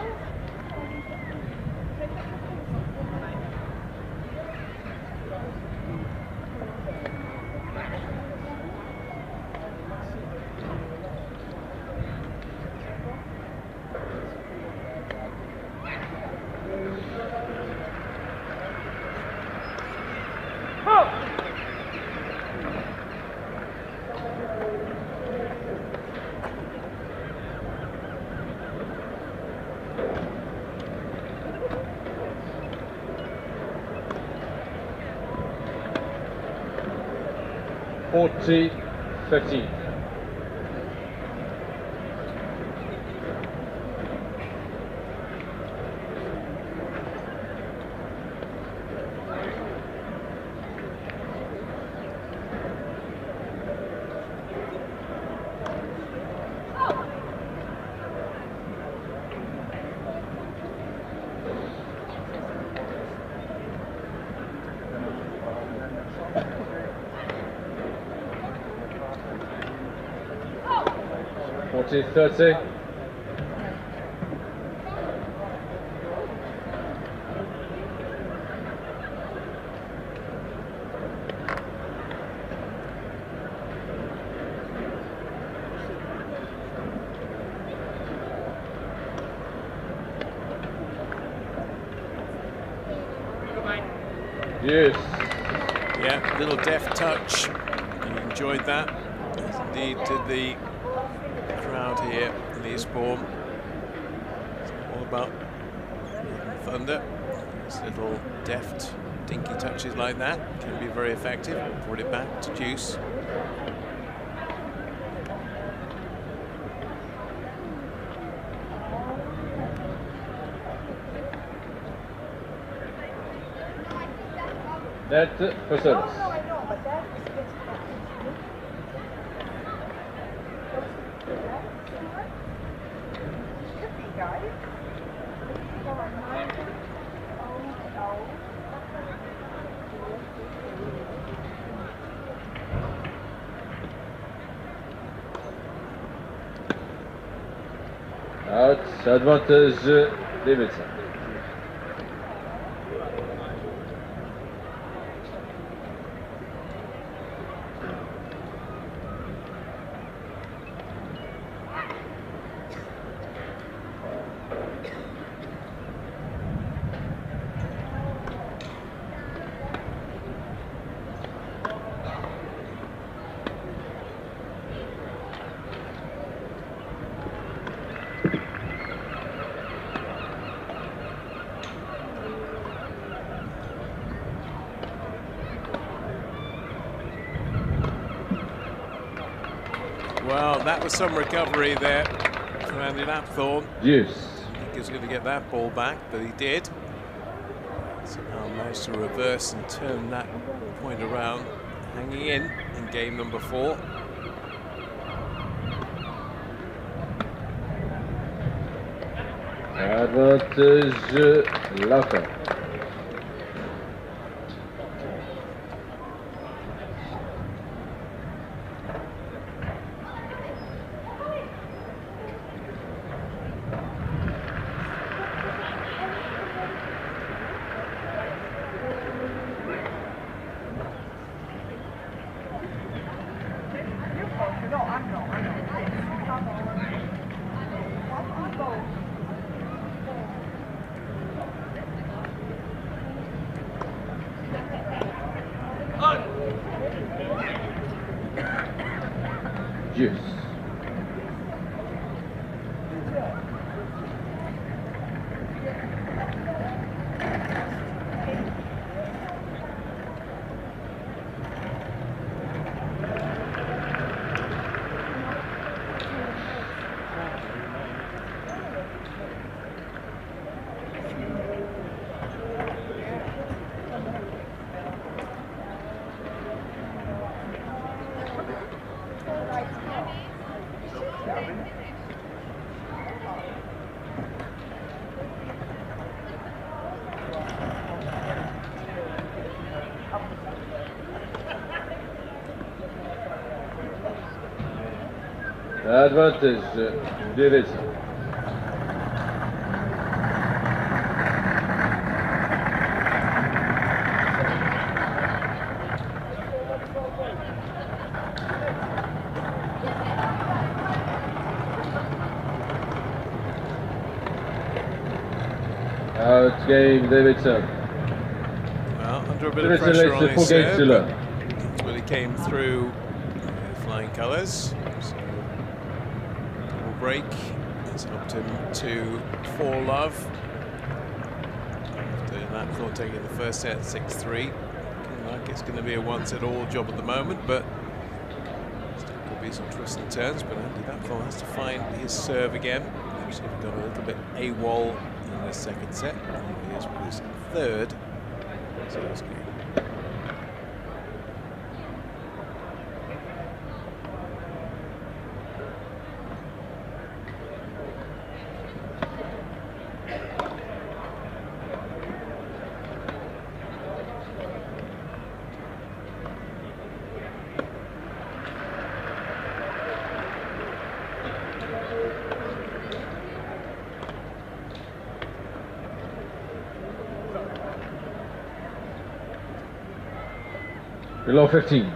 $40-13. $40-30. Yes. Yeah, little deft touch. You enjoyed that. As indeed did the crowd here in Eastbourne. It's all about thunder. These little deft, dinky touches like that can be very effective. Brought it back to juice. Net for service. No, I know, but that is just that. Should be, guys. Out, advantage Davidson. Well, that was some recovery there from Andy Lapthorne. Deuce. I think he was going to get that ball back, but he did. Somehow managed to reverse and turn that point around, hanging in game number 4. Advantage Lapthorne. Deuce. Advantage Davidson. Out game Davidson. Well, under a bit of Davidson pressure lays on the his full game serve, still. but really came through flying colours. So, double break has helped him to 4 love. After that, thought taking the first set 6-3. Looking like it's going to be a one-set-all job at the moment, but still could be some twists and turns. But Andy Lapthorne has to find his serve again. Actually, got a little bit AWOL in the second set. He is with his third service game. Below 15.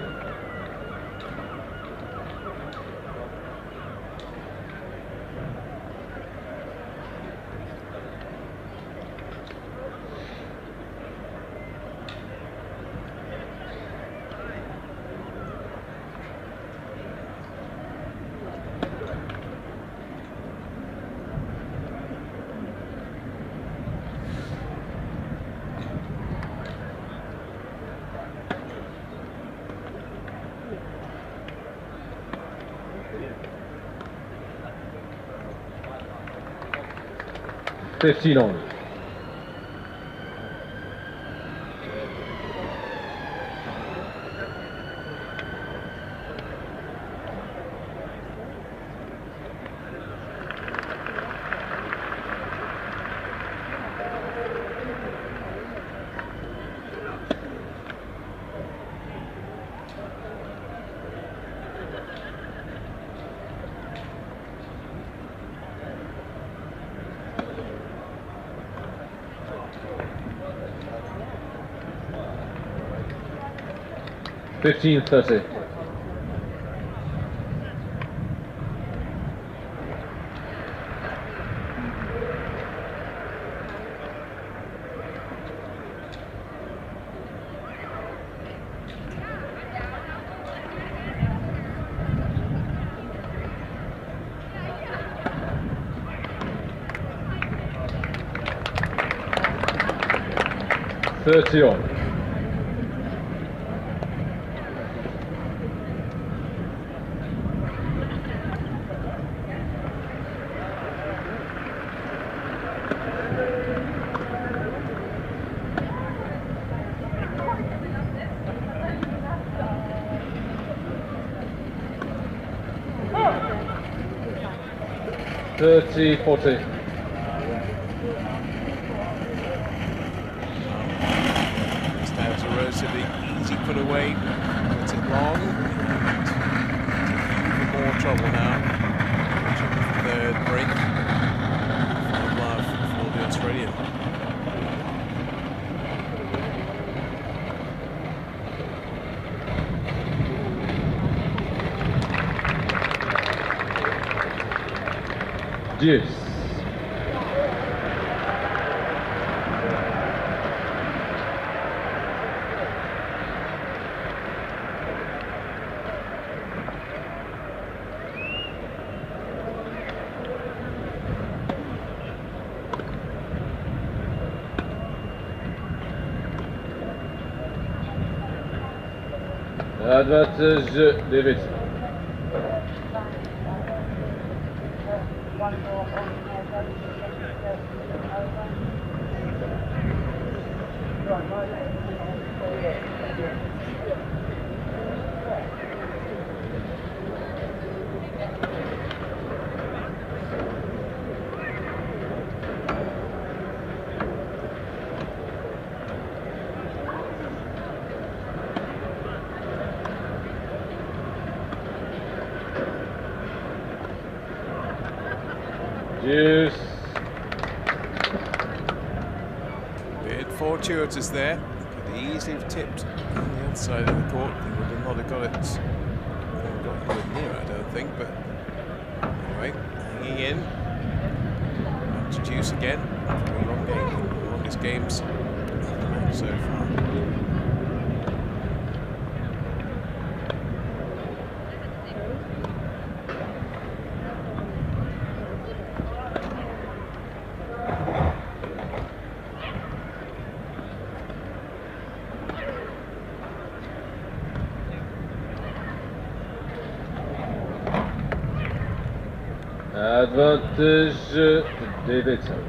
$15 on. 15-30. On. $30-40. Relatively easy put away, puts it long, and even more trouble now. Third break from love for the Australian. Deuce. Advantage Davidson. Deuce. Bit fortuitous there. Could easily have tipped on the other side of the court. They would not have got it. Got near, I don't think. But anyway, hanging in. Back to deuce again. Very long game. The longest games so far. Advantage Davidson.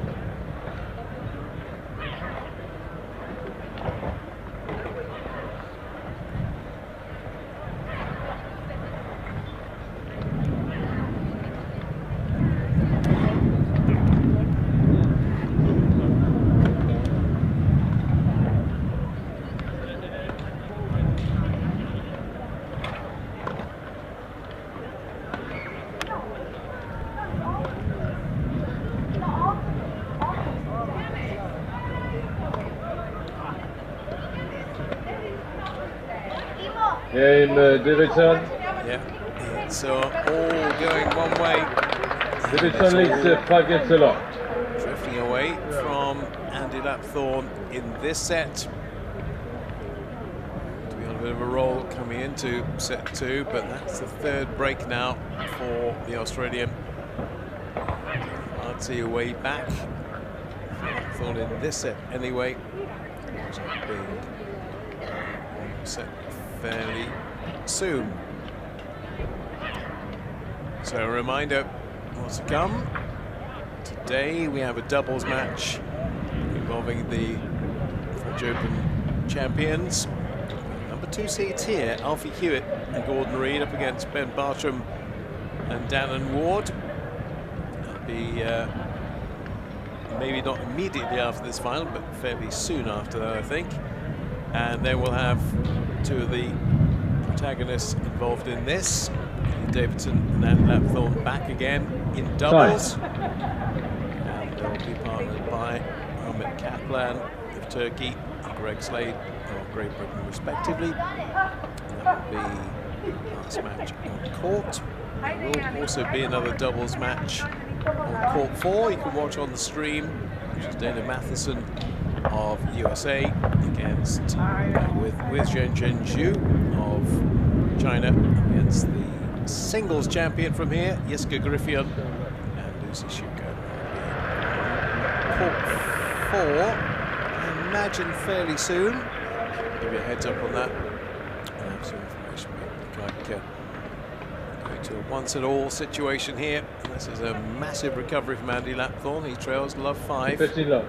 Game Davidson. Yeah, it's all going one way. Davidson leads 5 games to lock. Drifting away from Andy Lapthorne in this set. To be on a bit of a roll coming into set 2, but that's the third break now for the Australian. Hard to see a way back for Lapthorne in this set anyway. Being set fairly soon. So a reminder what's to come. Today we have a doubles match involving the French Open champions. Number 2 seeds here, Alfie Huwett and Gordon Reid up against Ben Bartram and Dannon Ward. That'll be maybe not immediately after this final, but fairly soon after that, I think. And then we'll have 2 of the protagonists involved in this. Davidson and Andy Lapthorne back again in doubles. And they'll be partnered by Ahmet Kaplan of Turkey, and Greg Slade of Great Britain respectively. That will be last match on court. There will also be another doubles match on court 4 you can watch on the stream, which is Dana Matheson of USA against with Zheng Zhu of China against the singles champion from here, Yiska Griffion, and Lucy Shuko. Court 4, I imagine fairly soon. Give you a heads up on that. I have some information. Like going to a once-and-all situation here. This is a massive recovery from Andy Lapthorne. He trails love 5. 15 love.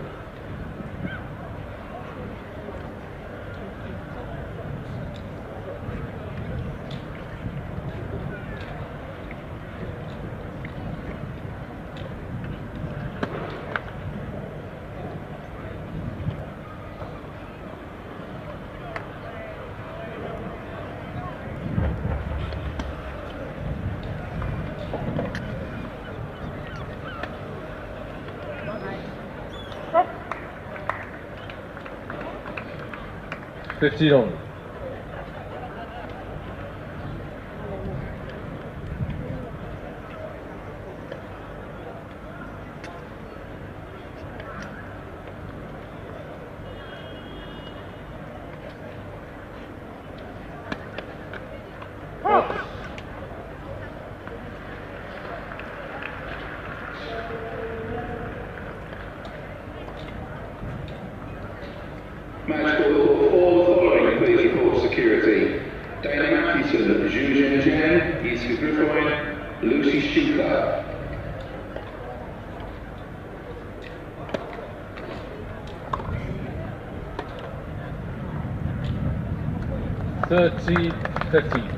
$50 on. Match ball all the following, please report security. Dana Matheson, Zhu Zheng, Yiska Griffion, Lucy Shuko. $30-50.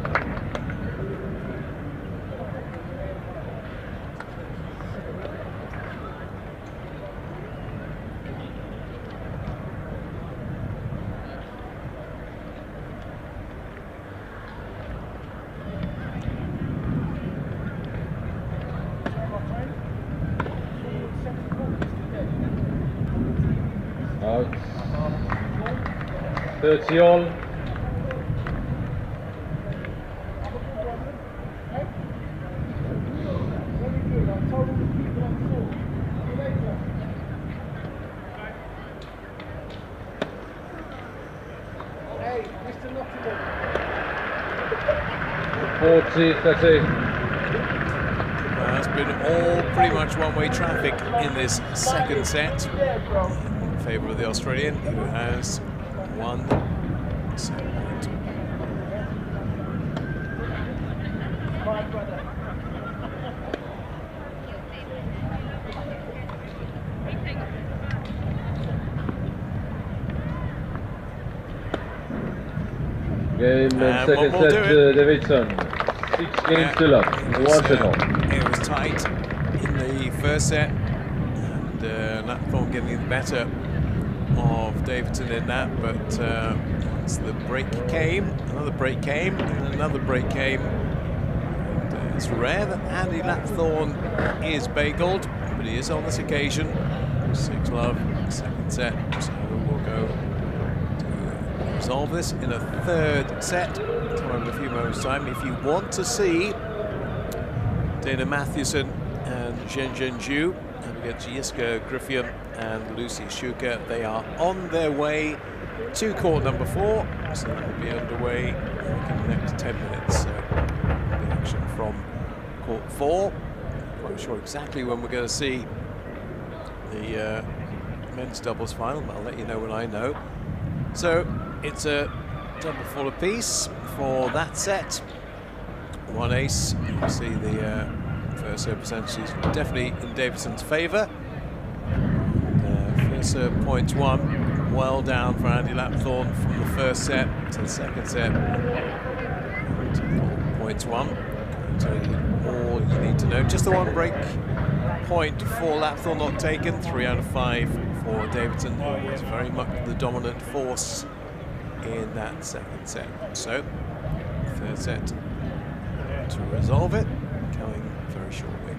Out. 30 all. Hey, Mr. Nottingham. 40-30. It's been all pretty much one-way traffic in this second set in favour of the Australian, who has won set point. Game and second set, Davidson. 6 games to love. 1-0. It was tight in the first set, and Lapthorne getting the better of Davidson in that, but once the break came, another break came, and another break came. And, it's rare that Andy Lapthorne is bageled, but he is on this occasion. 6 love, second set, so we'll go to resolve this in a third set. In a few moments' time. If you want to see Dana Matheson and Zheng Zhu against Yiska Griffion and Lucy Shuko, they are on their way to court number 4, so that will be underway in the next 10 minutes. So the action from court 4. I'm not sure exactly when we're going to see the men's doubles final, but I'll let you know when I know. So it's a double fall apiece for that set. 1 ace. You can see the first serve percentage is definitely in Davidson's favour. First serve points 1, well down for Andy Lapthorne from the first set to the second set. Points 1. I'll tell you all you need to know. Just the 1 break point for Lapthorne not taken. 3 out of 5 for Davidson, who was very much the dominant force in that second set. So, third set to resolve it, coming very shortly.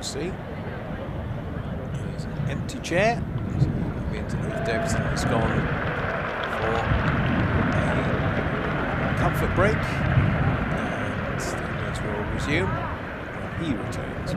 see. There's an empty chair. If Davidson has gone for a comfort break, and standards will resume when he returns.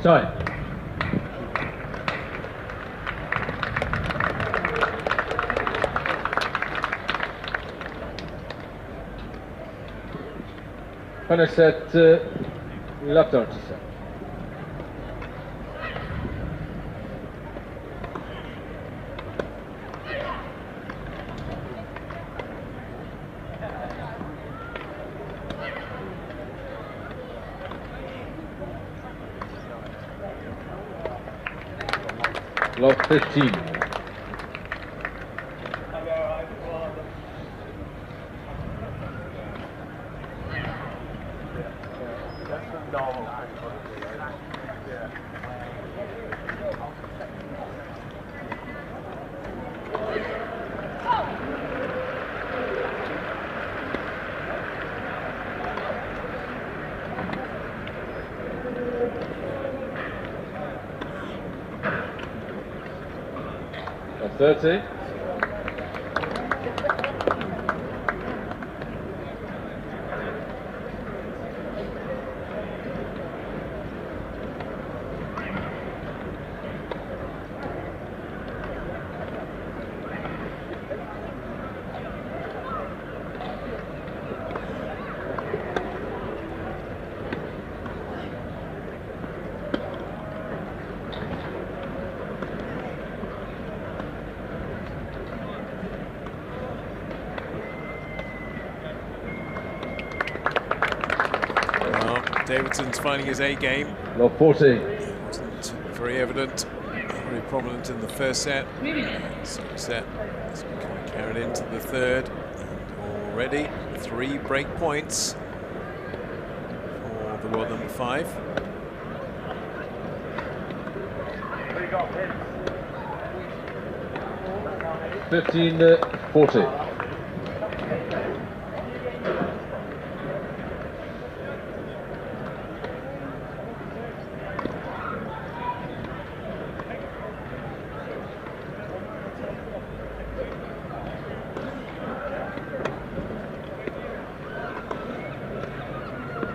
Sorry. Final set, lap 30 set. Lap 15. Lap 30. Davidson's finding his A game. Lap 40. Wasn't very evident, very prominent in the first set. Second set is kind of carried into the third. And already 3 break points for the world number 5. 15-40.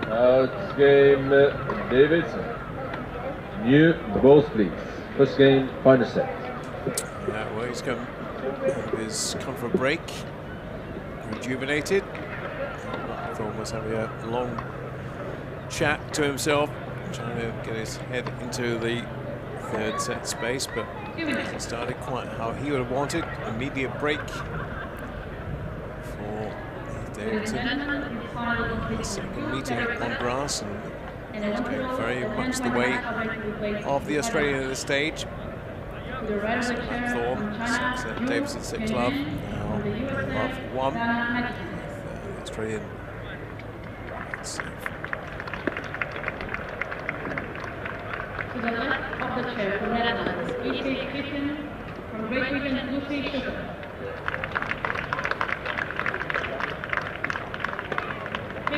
Out game, Davidson. New balls, please. First game, final set. Yeah, well, he's come for a break, rejuvenated. Thorne was having a long chat to himself, trying to get his head into the third set space, but it started quite how he would have wanted. Immediate break for Davidson. Second meeting on grass, and it's going very much the way of the Australian at this stage. Thorne, 6 Davidson 6 love, now love 1. The Australian. To the left of the chair from Netherlands, Eastbourne from Great Britain, Lucy Sugar.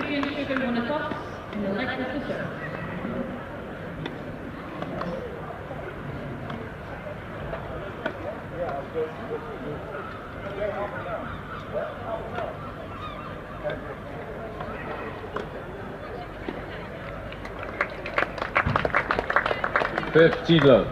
Sugar won a toss and elected to serve. $15 love.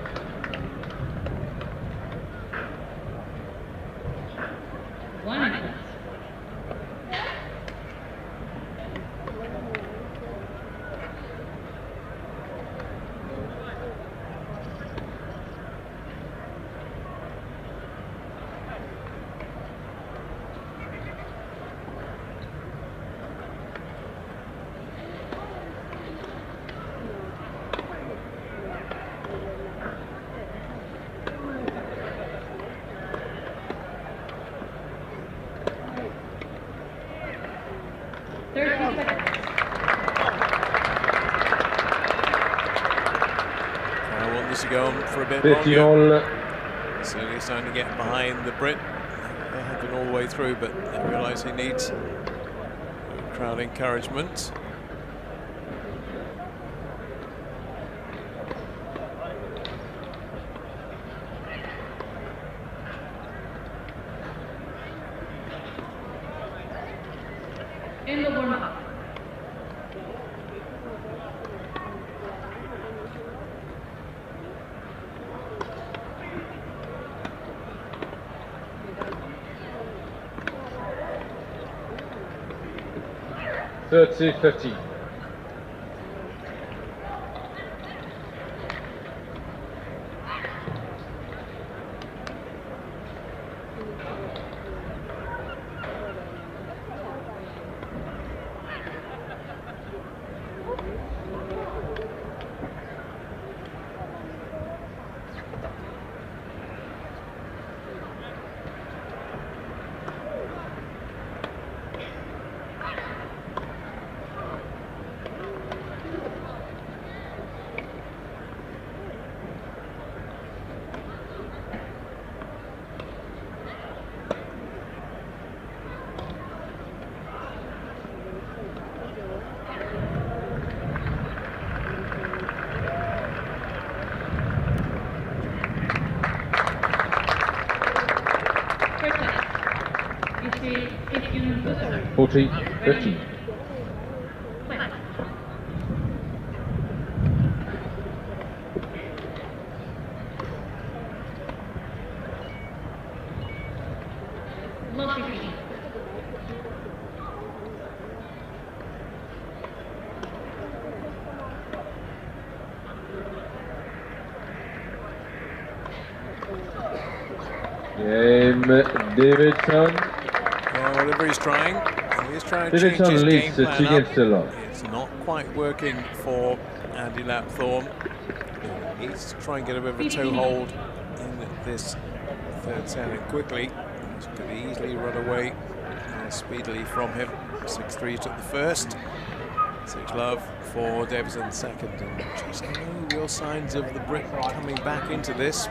To go on for a bit 50 longer. all. Certainly starting to get behind the Brit. They have been all the way through, but they realise he needs crowd encouragement. In the warm-up. $30-15. 40, 13. Game Davidson. Well, whatever he's trying to change Davidson his game leads plan 2 games up. to love. It's not quite working for Andy Lapthorne. He needs to try and get a bit of a toehold in this third set, and quickly. This could easily run away speedily from him. 6-3 took the first. 6-love for Davidson second, and just no real signs of the Brit coming back into this.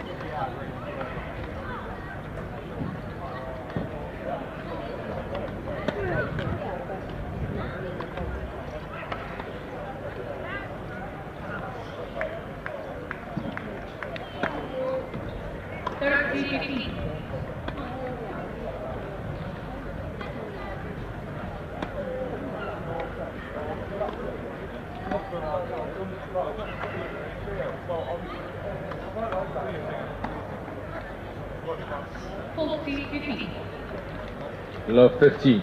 Love 15.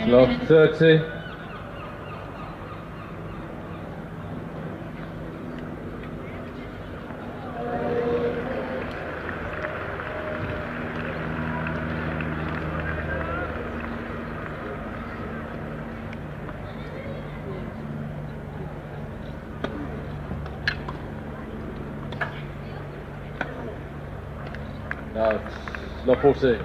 Love 30. Now it's love 40.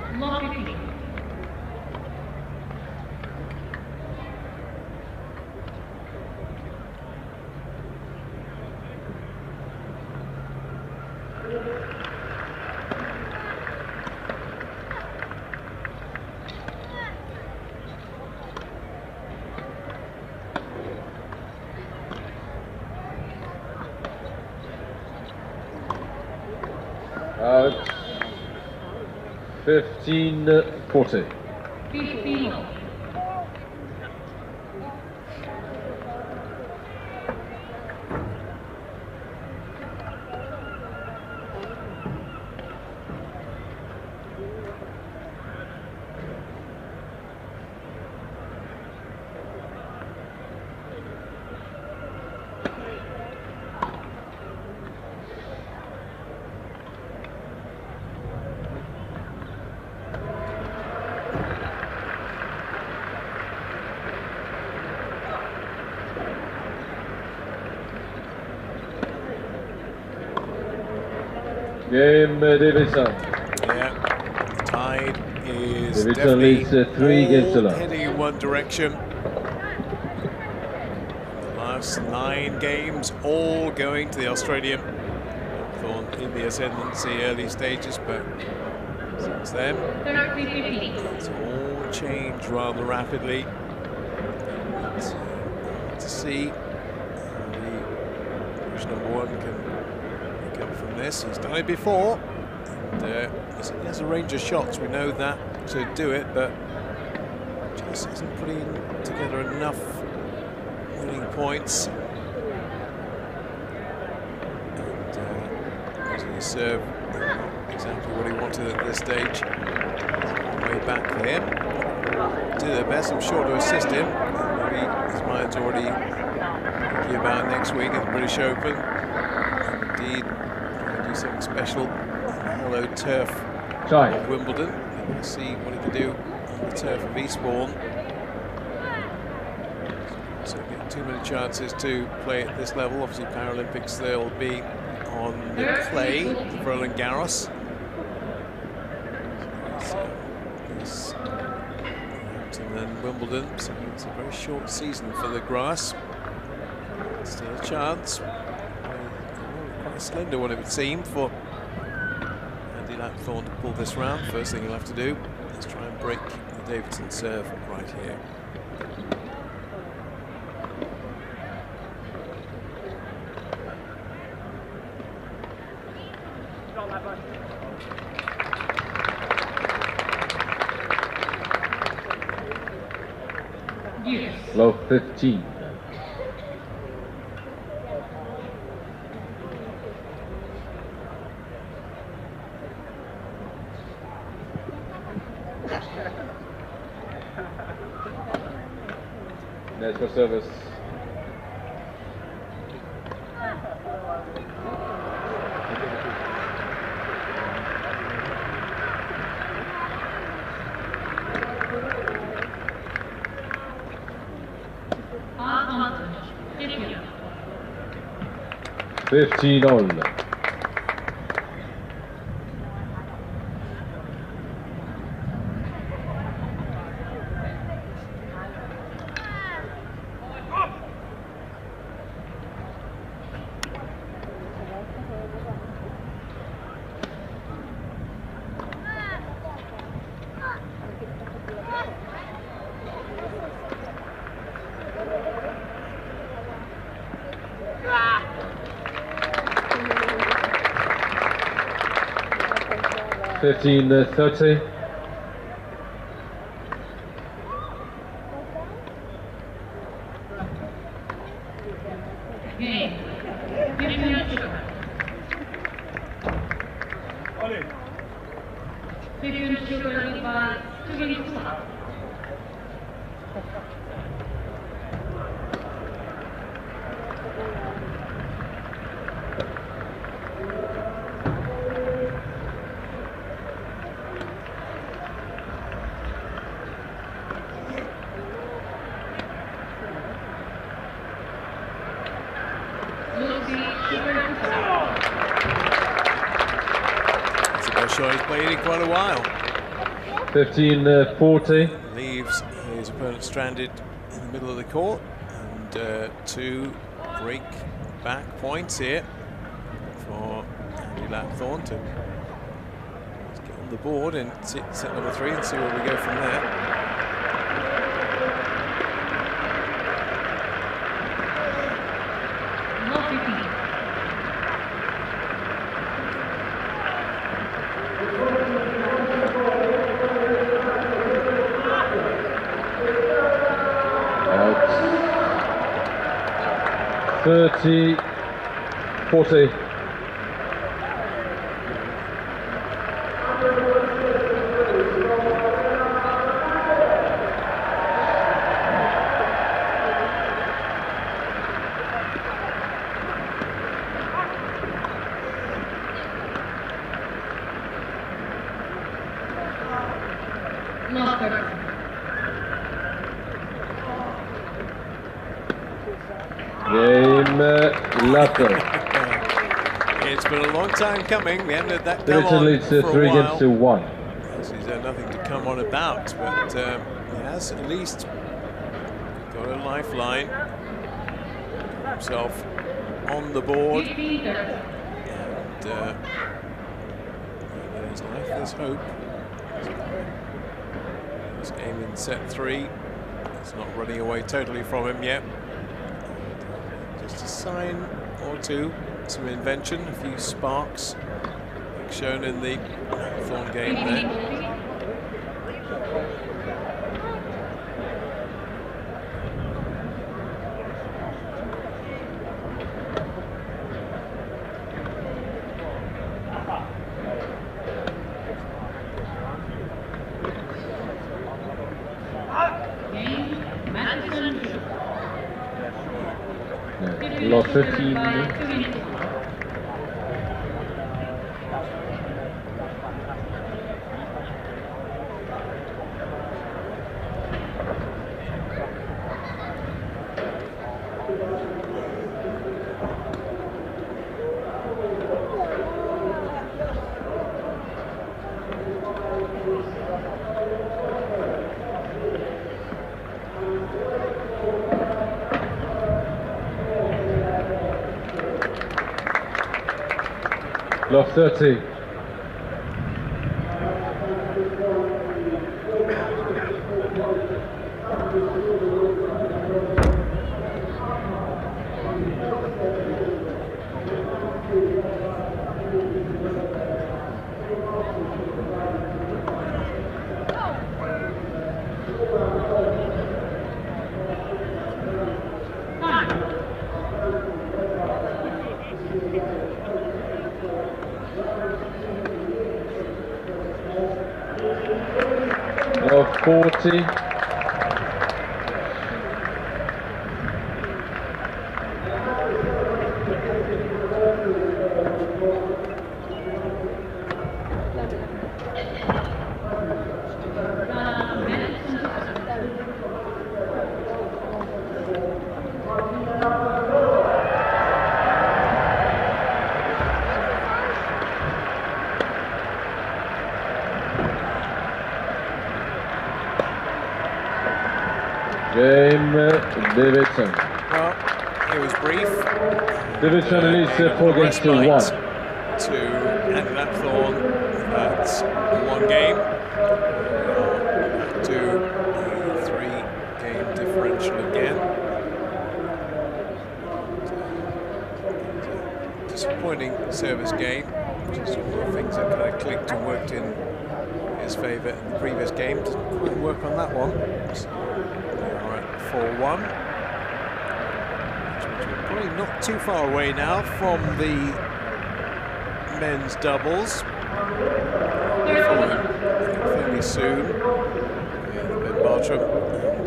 Out 15-40. Game Davidson. Yeah, the tide is Davidson leads 3 games to 0. Heading in one direction. The last 9 games all going to the Australian. Thorn in the ascendancy early stages, but since then it's all changed rather rapidly. It's to see how the Division number 1 can pick up from this. He's done it before, and he has a range of shots. We know that to do it, but just isn't putting together enough winning points. He served exactly what he wanted at this stage. Way back for him. Do their best, I'm sure, to assist him. Maybe his mind's already thinking about next week at the British Open. Indeed, do something special on the hallowed turf of Wimbledon. We'll see what he can do on the turf of Eastbourne. So get too many chances to play at this level. Obviously, Paralympics they'll be on the clay for Roland Garros. And then Wimbledon, so it's a very short season for the grass. Still a chance. Quite a slender one, it would seem, for Andy Lapthorne to pull this round. First thing he'll have to do is try and break the Davidson serve right here. Low 15. That's for service. $15 all. $15-30. He's played in quite a while. 15-40. Leaves his opponent stranded in the middle of the court, and 2 break back points here for Andy Lapthorne to get on the board and set number 3 and see where we go from there. $30-40. It's been a long time coming. We haven't had that Davidson leads 3 games to 1. He's nothing to come on about, but he has at least got a lifeline. Himself on the board. And there's life, there's hope. This game in set 3. It's not running away totally from him yet. Just a sign or two, some invention, a few sparks, like shown in the Thorn game there. Lot 13. Lot 30. Lot 40. Game Davidson. Well, it was brief. Davidson leads 4 games to 1. To end that Thorn. That's one game. To a 3-game differential again. Disappointing service game. Just all the things that kind of clicked and worked in his favour in the previous game. Didn't quite work on that one. 4-1. Probably not too far away now from the men's doubles. Fairly soon. Ben Bartram and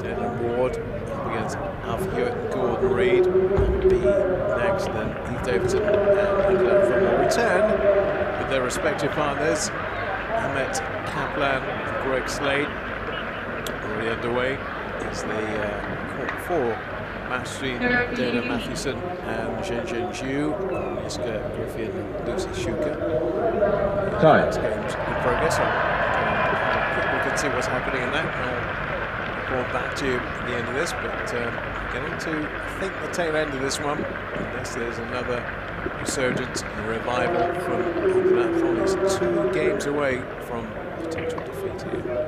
Denham Ward up against Alf Huwett and Gordon Reid. And be next, and then Heath Davidson and England will return with their respective partners. Ahmet Kaplan and Greg Slade already underway. It's the court 4 match between Dana Mathewson and Zhen Zhu, Iska Griffin and Lucy Shuka. Time. This game's in progress. We can see what's happening in that. I'll report back to you at the end of this, but getting to think the tail end of this one, unless there's another resurgence and revival from that Thorn. Is 2 games away from potential defeat here.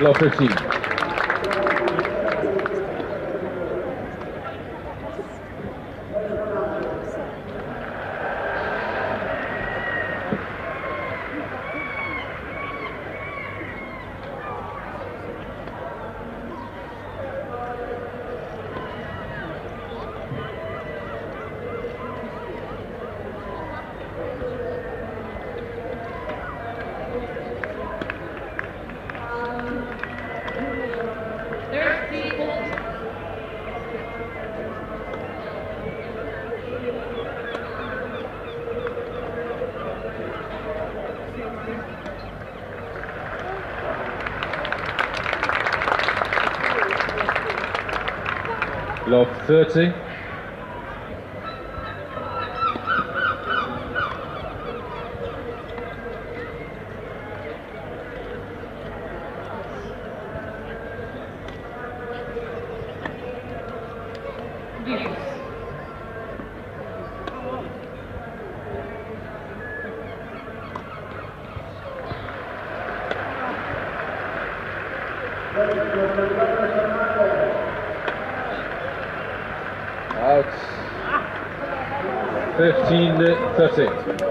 Lot 15. Love 30. Out. 15-30.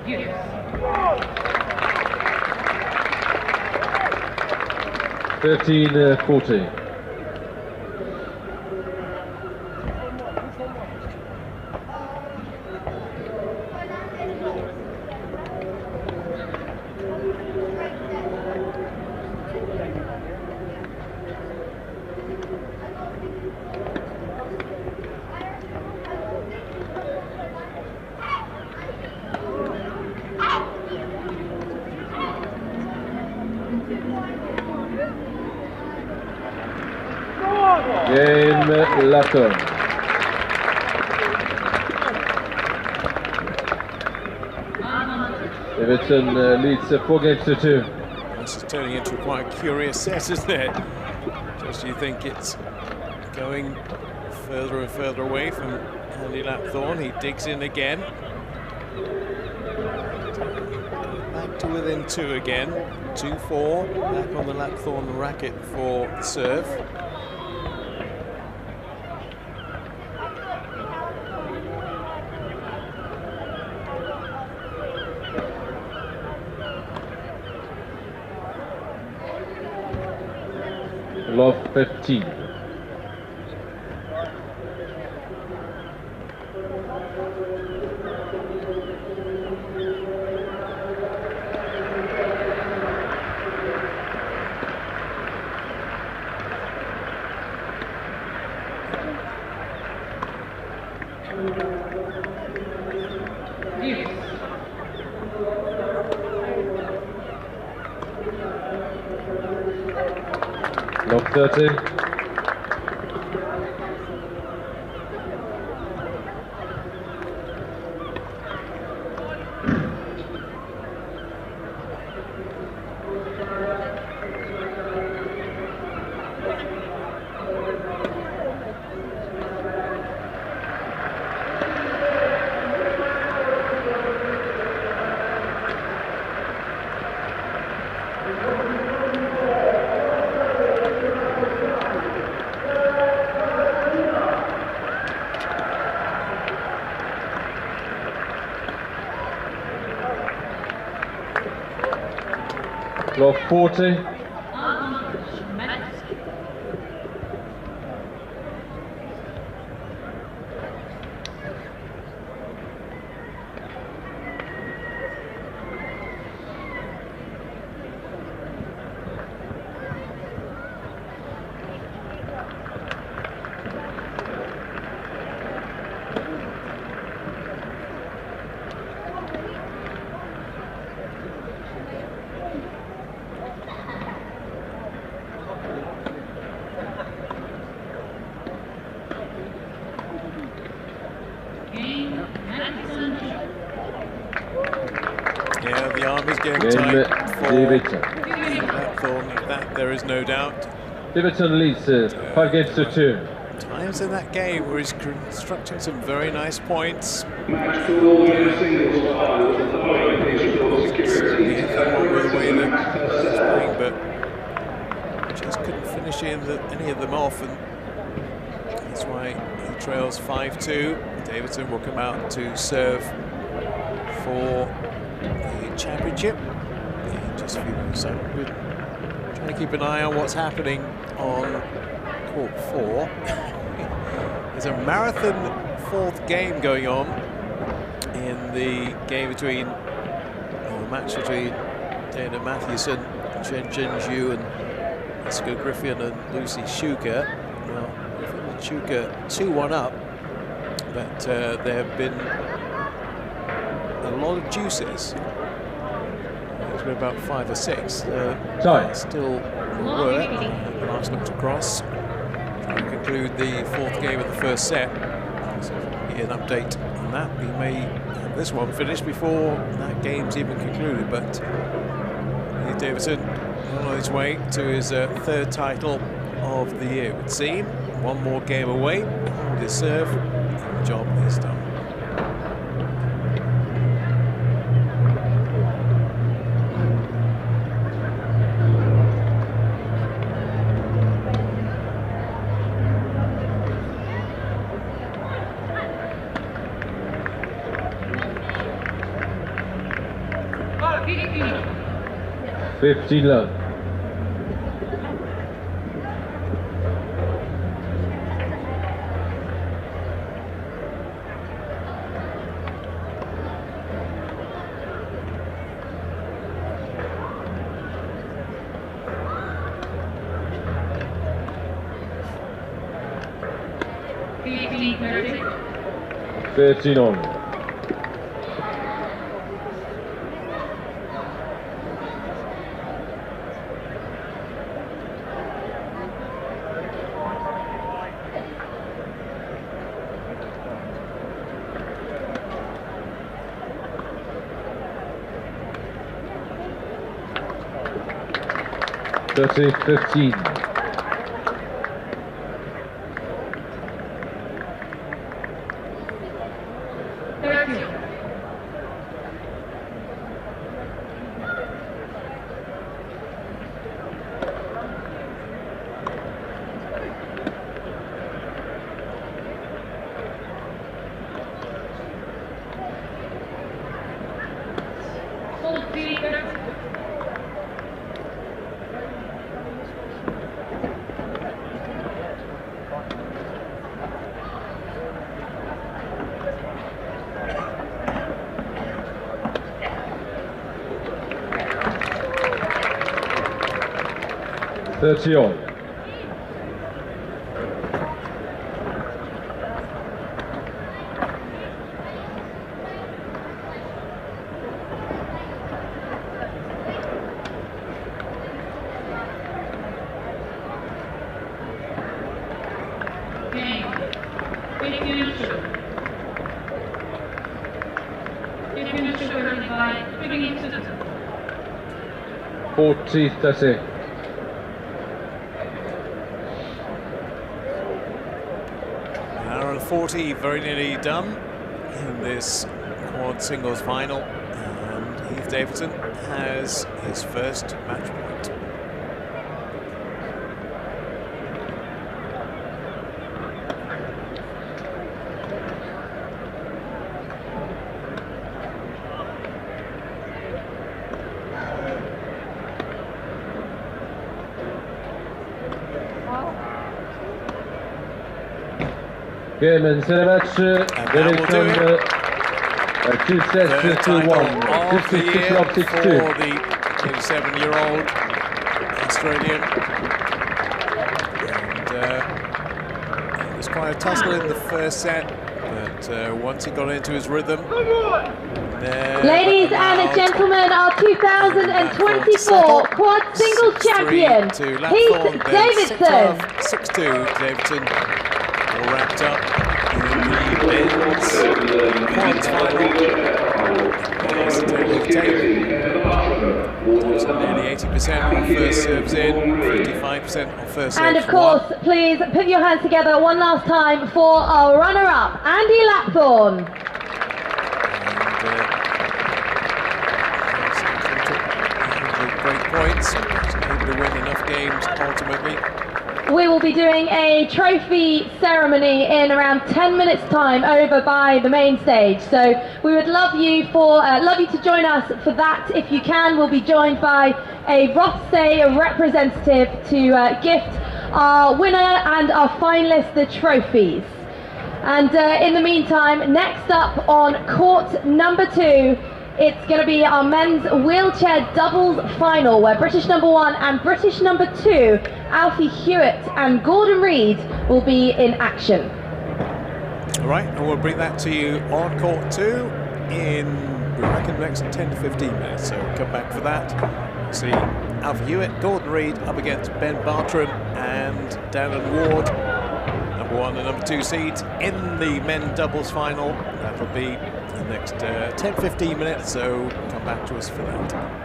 Yes. 13-40. Game Laton. Davidson leads 4 games to 2. This is turning into quite a curious set, isn't it? Just you think it's going further and further away from Andy Lapthorne. He digs in again. Back to within 2 again. 2-4. Back on the Lapthorne racket for the serve. Love 15. Love 30. Love 40. Yeah, the arm is getting Game tight for Davidson. Lapthorne, of that there is no doubt. Davidson leads 5 games to 2. Times in that game where he's constructing some very nice points. Match ball and singles file with the following please report security. The way that he's playing, but just couldn't finish finishing any of them off, and that's why he trails 5-2. Davidson will come out to serve for the championship in just a few minutes. So we're trying to keep an eye on what's happening on court 4. There's a marathon 4th game going on in the game between the match between Dana Mathewson, Chen Zhu, and Iska Griffin and Lucy Shuka. Well, Shuka 2-1 up, but there have been a lot of juices. There's been about 5 or 6. Still work. Last looked across. Trying to conclude the 4th game of the 1st set. So if we can get an update on that, we may have this one finished before that game's even concluded. But Davidson on his way to his 3rd title of the year, it would seem. One more game away, hold his serve, and the job is done. $15 love. $13 on. $13-15. $30 on. $40-30. Hour and 40, very nearly done in this quad singles final, and Heath Davidson has his first match point. Game and set a match. Davidson 2 sets to 1. 56 love 6-2. For the 27-year-old Australian. And it was quite a tussle in the first set, but once he got into his rhythm. Ladies and gentlemen, our 2024 quad singles champion, Heath Davidson. 6-2, Davidson. All wrapped up in the men's quads final. Nearly 80% on first serves in, 55% on first serves. And of course, please put your hands together one last time for our runner-up, Andy Lapthorne. And great points, able to win enough games ultimately we will be doing a trophy ceremony in around 10 minutes time over by the main stage. So we would love you to join us for that if you can. We'll be joined by a Rothesay representative to gift our winner and our finalist the trophies. And in the meantime, next up on court number 2, it's going to be our men's wheelchair doubles final, where British number 1 and British number 2, Alfie Huwett and Gordon Reid, will be in action. All right, and we'll bring that to you on court 2 in, we reckon, the next 10 to 15 minutes. So come back for that. See Alfie Huwett, Gordon Reid up against Ben Bartram and Darren Ward, number 1 and number 2 seeds in the men doubles final. That'll be the next 10-15 minutes, so come back to us for that.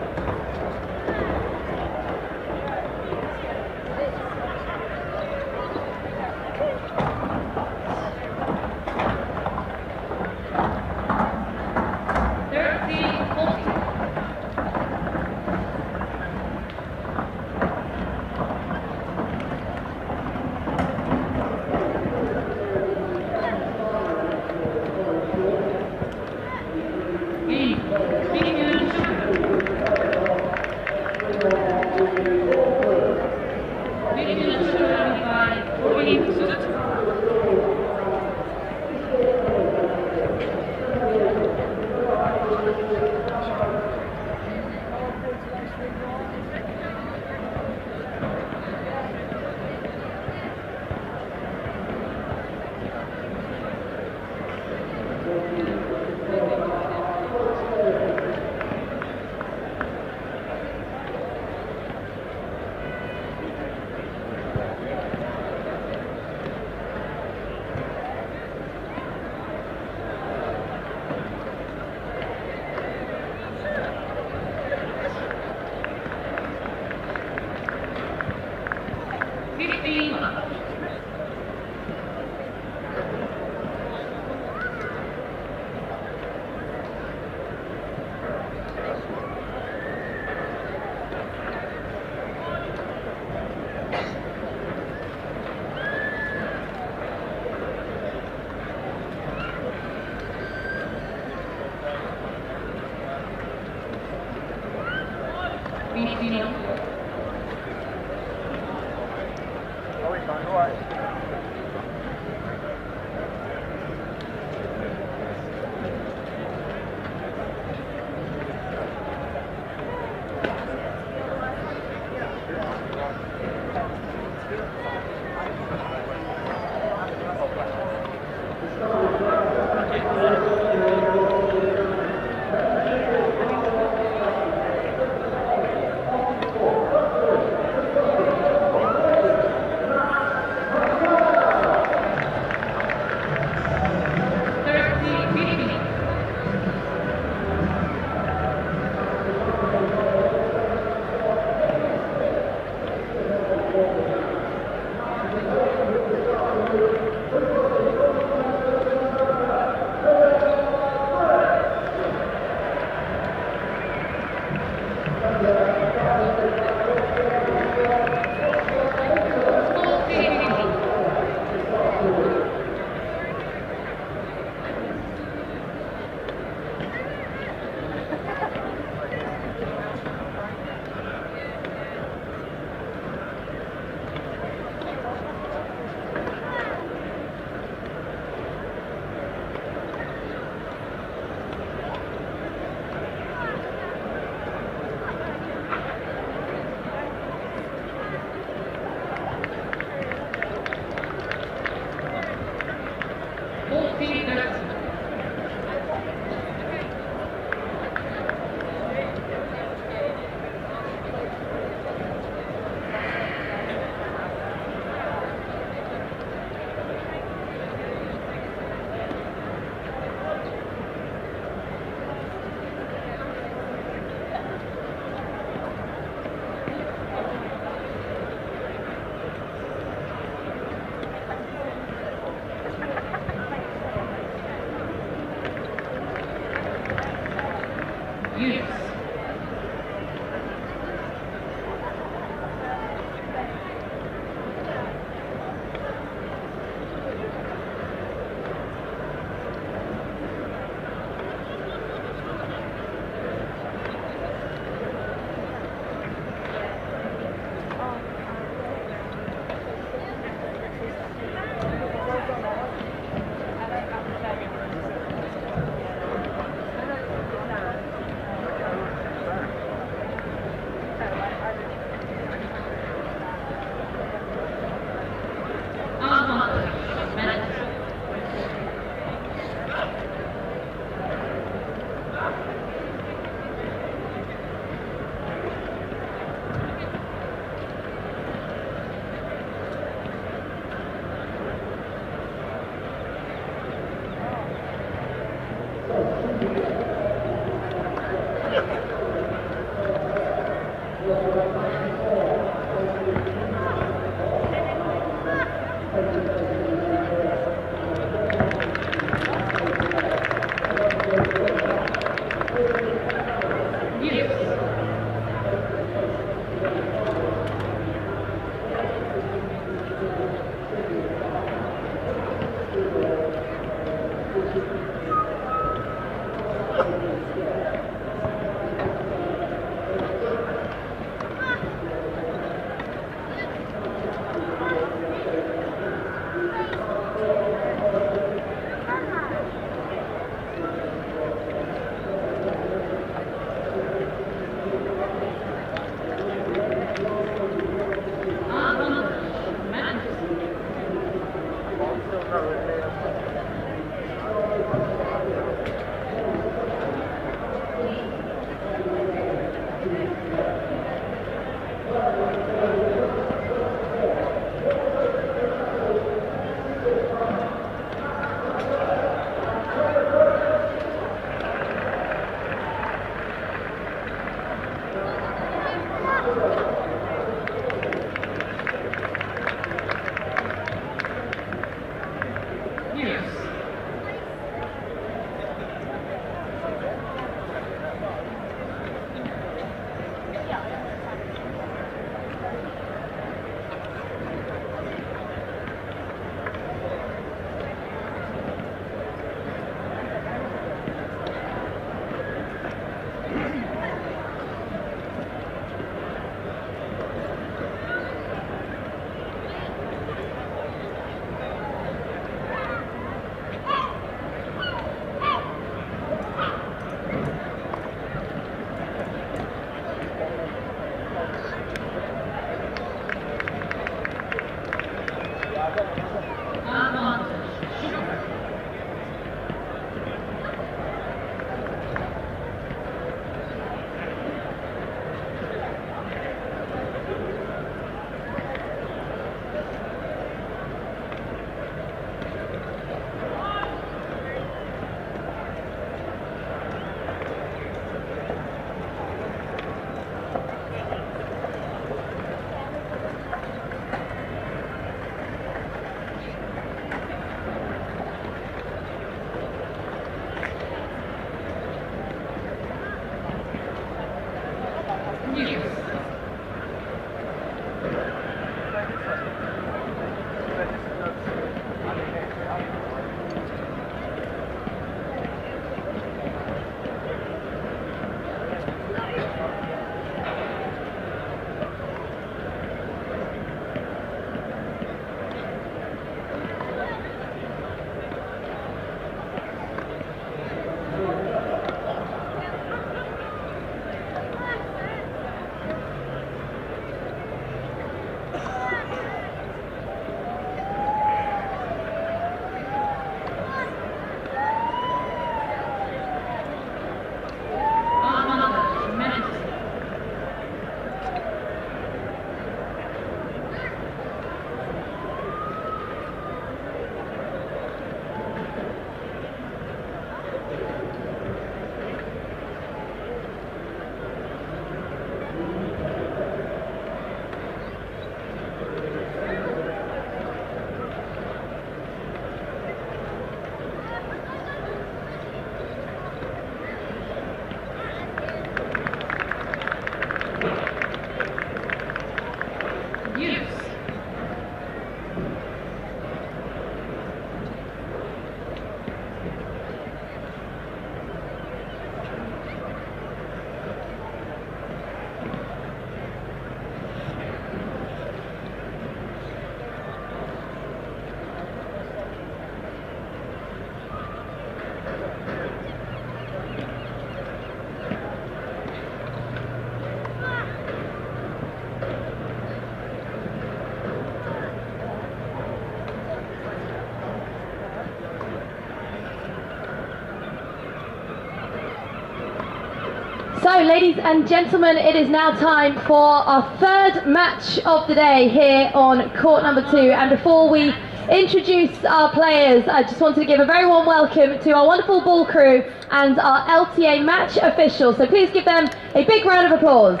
So, ladies and gentlemen, it is now time for our third match of the day here on court number 2. And before we introduce our players, I just wanted to give a very warm welcome to our wonderful ball crew and our LTA match officials. So please give them a big round of applause.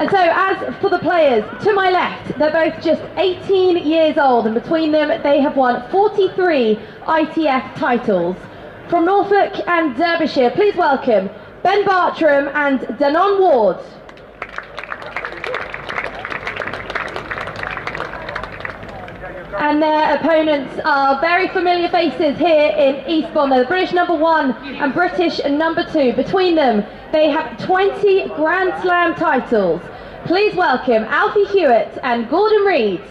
And so as for the players, to my left, they're both just 18 years old, and between them they have won 43 ITF titles. From Norfolk and Derbyshire, please welcome Ben Bartram and Danon Ward. And their opponents are very familiar faces here in Eastbourne. They're the British #1 and British #2. Between them, they have 20 Grand Slam titles. Please welcome Alfie Huwett and Gordon Reid.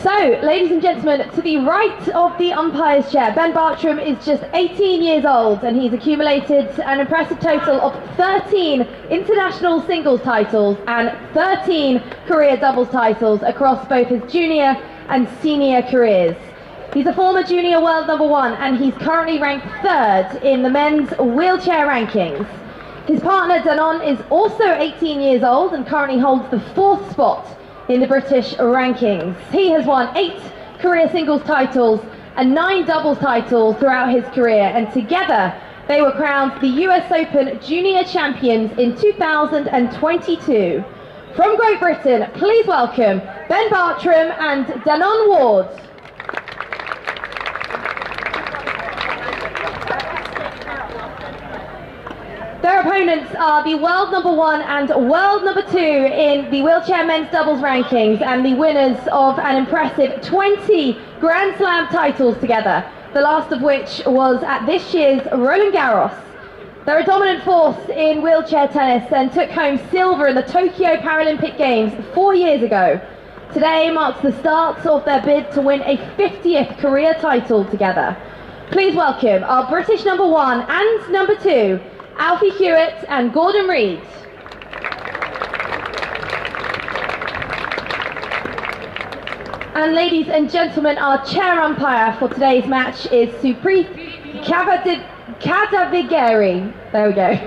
So, ladies and gentlemen, to the right of the umpire's chair, Ben Bartram is just 18 years old and he's accumulated an impressive total of 13 international singles titles and 13 career doubles titles across both his junior and senior careers. He's a former junior world #1 and he's currently ranked 3rd in the men's wheelchair rankings. His partner Danon is also 18 years old and currently holds the 4th spot in the British rankings. He has won 8 career singles titles and 9 doubles titles throughout his career, and together they were crowned the US Open Junior Champions in 2022. From Great Britain, please welcome Ben Bartram and Danon Ward. Their opponents are the world #1 and world #2 in the wheelchair men's doubles rankings and the winners of an impressive 20 Grand Slam titles together, the last of which was at this year's Roland Garros. They're a dominant force in wheelchair tennis and took home silver in the Tokyo Paralympic Games 4 years ago. Today marks the start of their bid to win a 50th career title together. Please welcome our British #1 and #2, Alfie Huwett and Gordon Reid. And ladies and gentlemen, our chair umpire for today's match is Supreet Kadavigeri. There we go.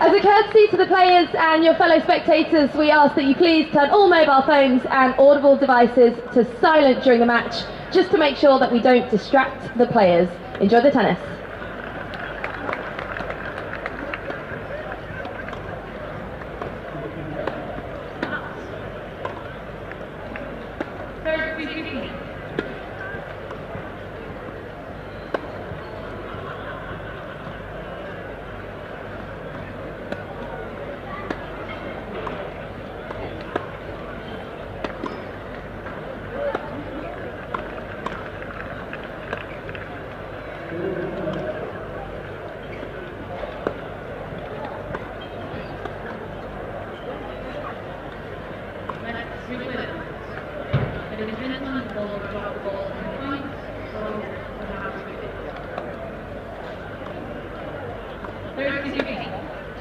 As a courtesy to the players and your fellow spectators, we ask that you please turn all mobile phones and audible devices to silent during the match, just to make sure that we don't distract the players. Enjoy the tennis.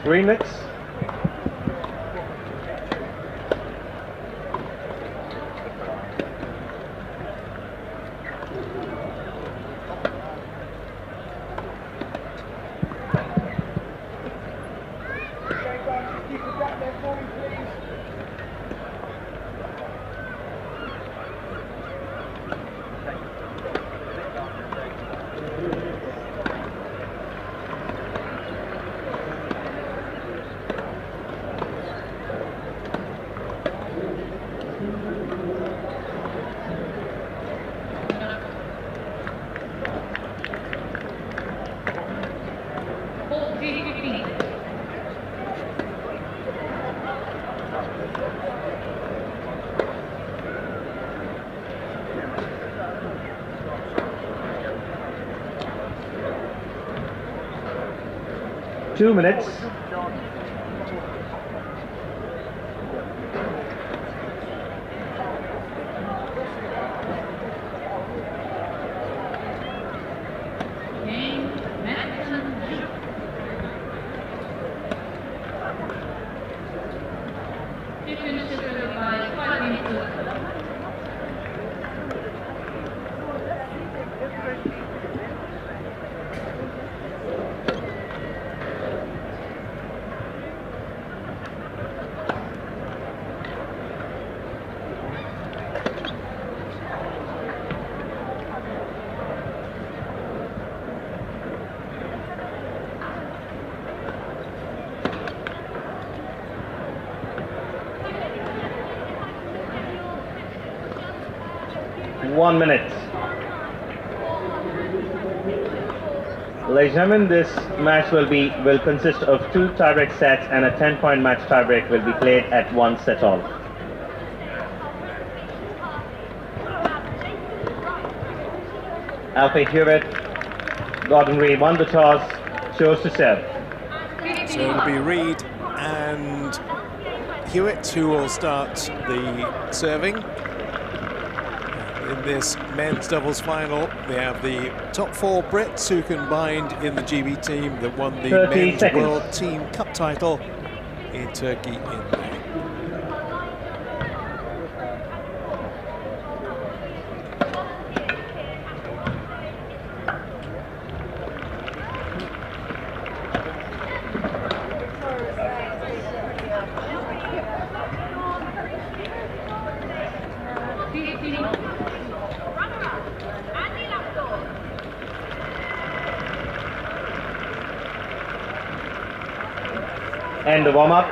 Three minutes. Two minutes. One minute. Ladies and gentlemen, this match will consist of 2 tiebreak sets, and a 10-point match tiebreak will be played at 1 set all. Alfie Huwett, Gordon Reed won the toss, chose to serve. So it'll be Reed and Huwett who will start the serving. In this men's doubles final, we have the top 4 Brits who combined in the GB team that won the Men's World Team Cup title in Turkey in May. And the warm-up.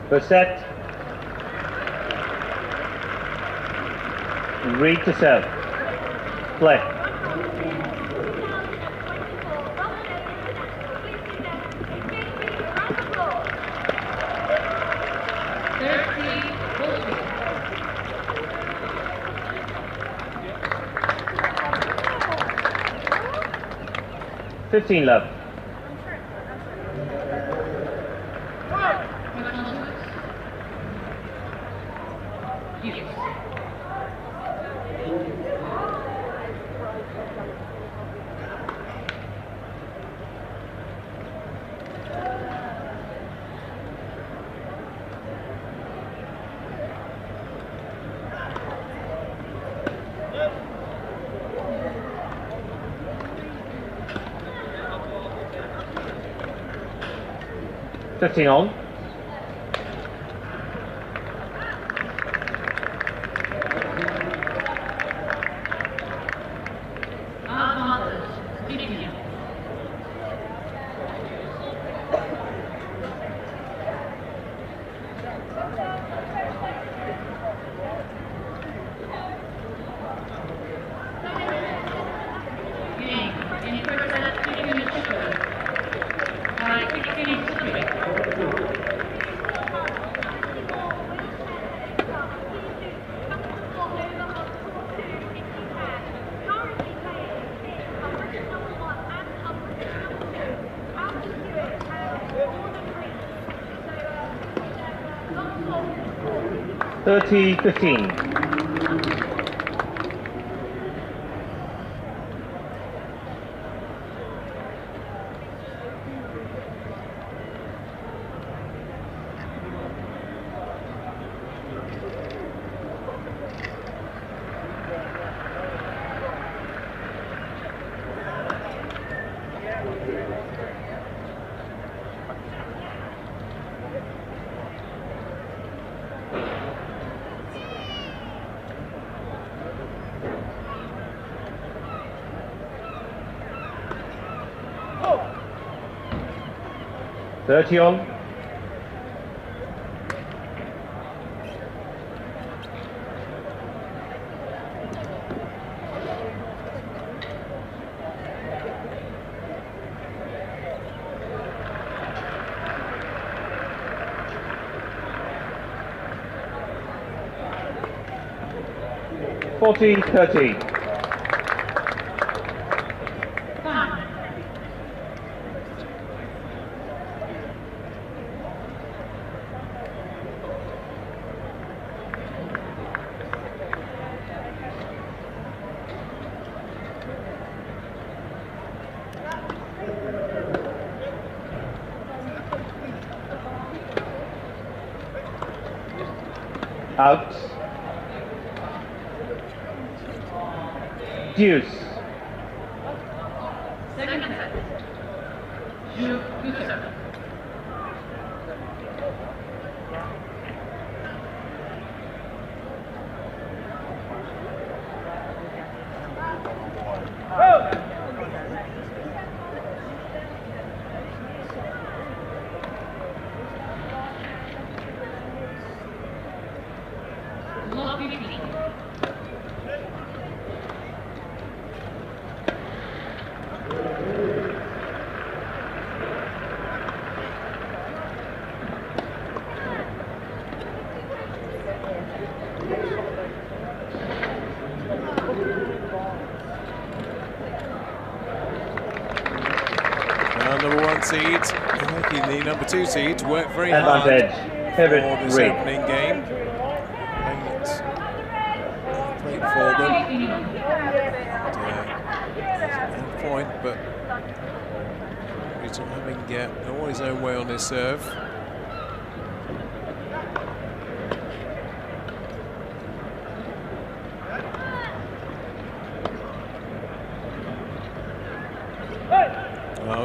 First set. Read to serve. Play. $15 love. $15 all. $30-15. $30 all. $40-30. Out. Deuce. Second set. Two-7. Number 1 seed, making the number 2 seed to work very Advantage. hard for this opening game. Played for them. And, point, but he's not having all his own way on his serve.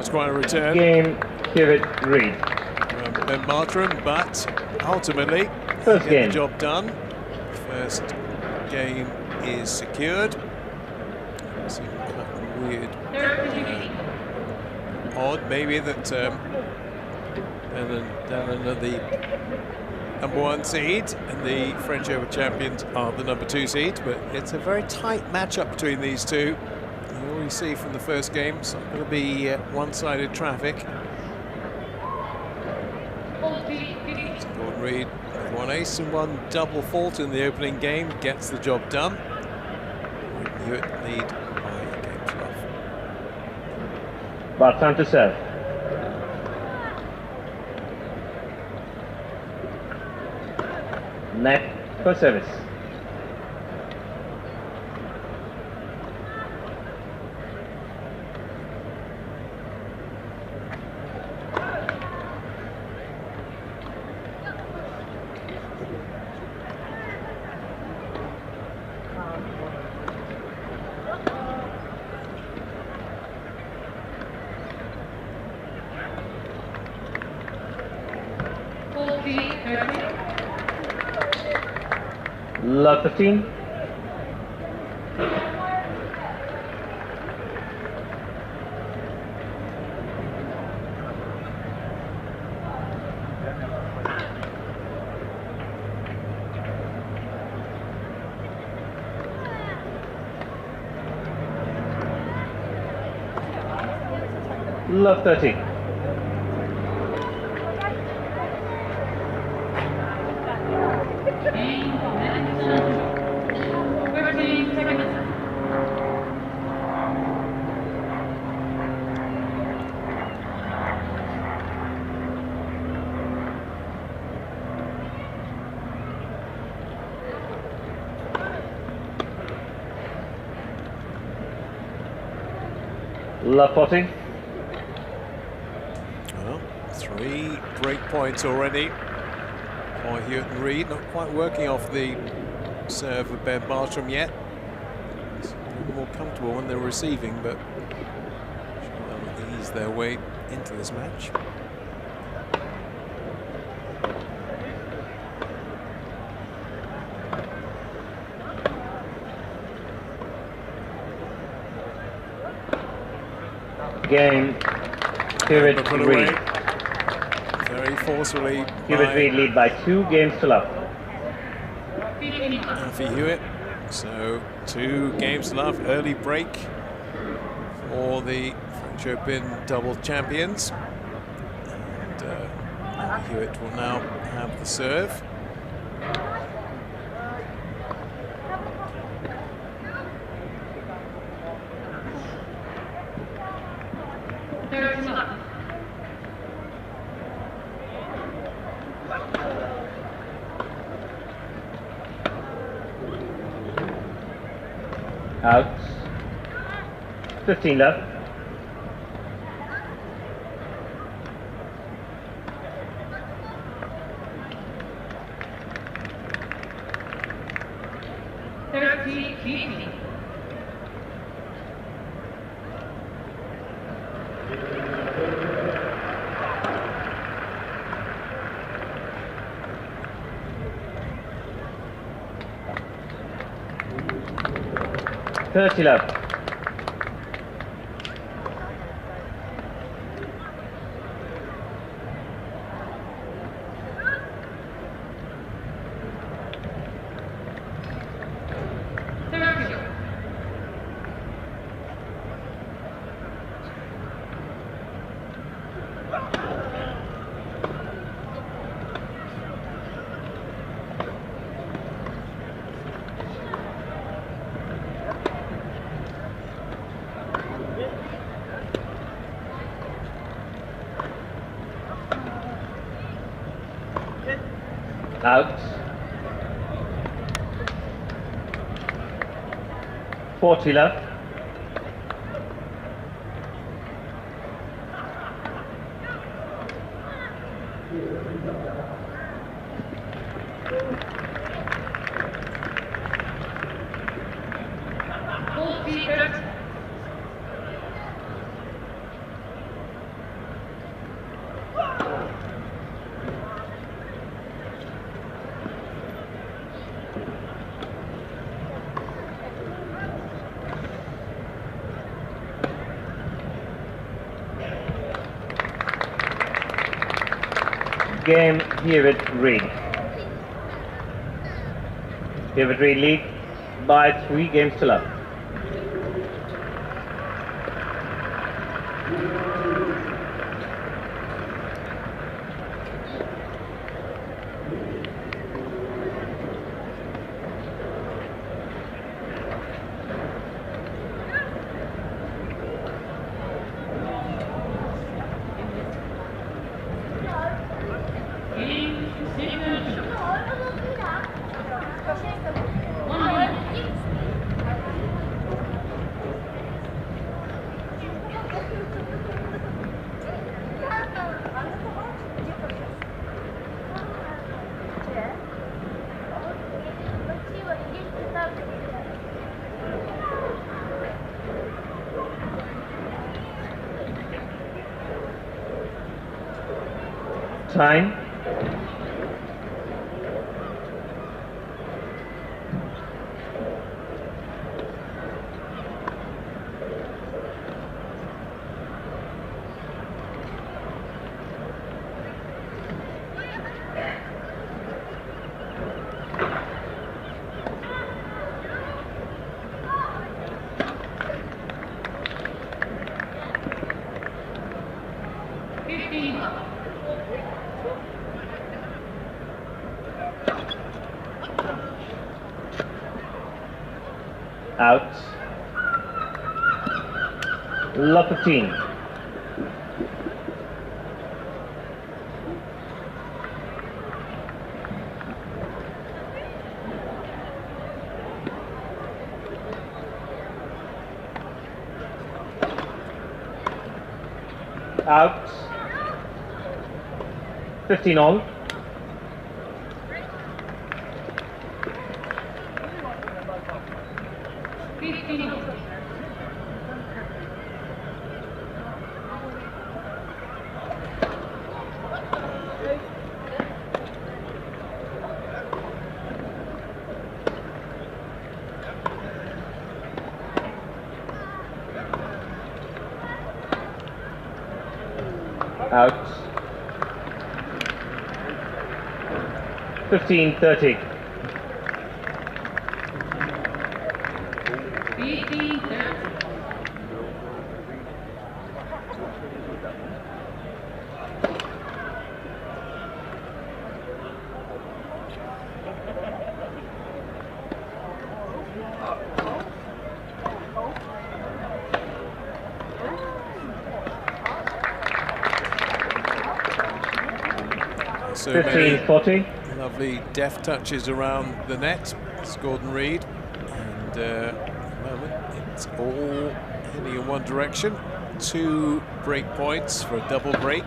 was quite a return. Game, Huwett, Reed. From Ben Bartram, but ultimately, First get game. the job done. First game is secured. Seems kind of weird. Odd, maybe that the number 1 seed and the French Open champions are the number 2 seed, but it's a very tight matchup between these two. You already see from the first game, it's not going to be one-sided traffic. Gordon Reid with 1 ace and 1 double fault in the opening game gets the job done. Huwett lead by a game to love. Bartram to serve. Net for service. Love 15. Love 30. Love 40. Well, 3 break points already for Huwett and Reid. Not quite working off the serve of Ben Bartram yet. It's a little more comfortable when they're receiving, but they'll ease their way into this match. Game, Huwett, Put away Reid. very forcefully Huwett, Reid lead by 2 games to love. for Huwett. So 2 games to love, early break for the French Open double champions. And Huwett will now have the serve. Out. 15 love. Thirty love. Out. 40 love. game, Huwett Reed. Huwett Reed lead by 3 games to love. Time. Out. Love 15. Out. 15 all. Out. 15-30. So 15-40. Lovely deft touches around the net, Gordon Reed, and at the moment it's all heading in one direction. 2 break points for a double break.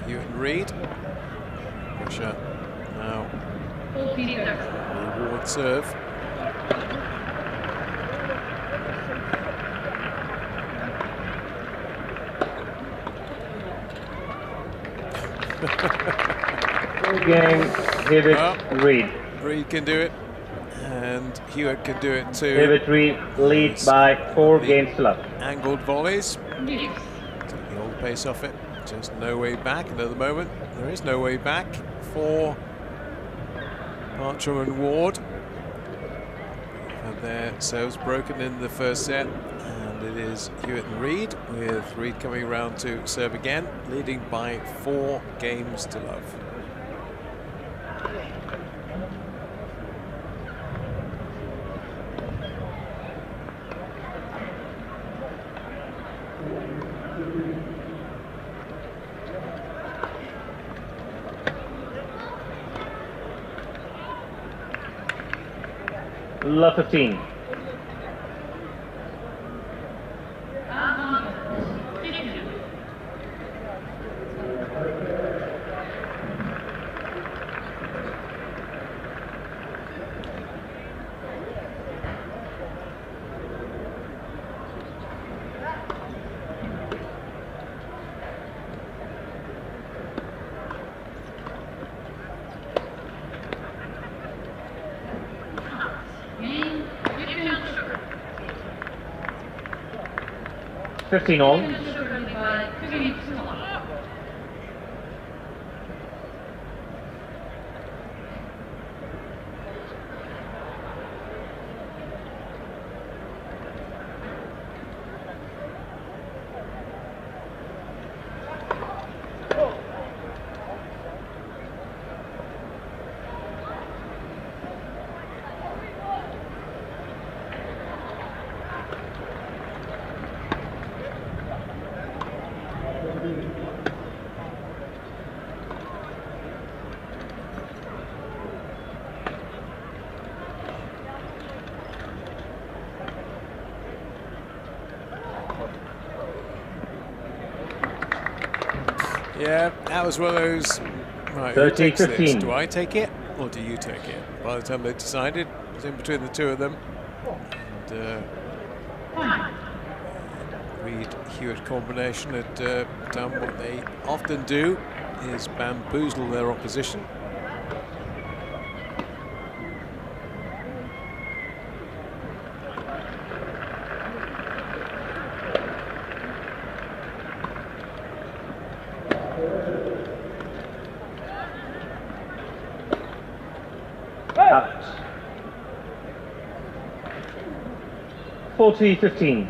Huwett and Reed. Pressure now. Reward serve. Game, Huwett Reed. Reed can do it, and Huwett can do it too. Huwett Reed leads by 4 games to love. Angled volleys. Taking all the pace off it. Just no way back, and at the moment there is no way back for Bartram and Ward. And their serves broken in the first set, and it is Huwett and Reed, with Reed coming around to serve again, leading by 4 games to love. Love 15. All. Yeah, that was one of those. Right, 30, who takes this? 15. Do I take it or do you take it? By the time they decided, it was in between the two of them. And Reed-Huwett combination had done what they often do, is bamboozle their opposition. Out. 40-15.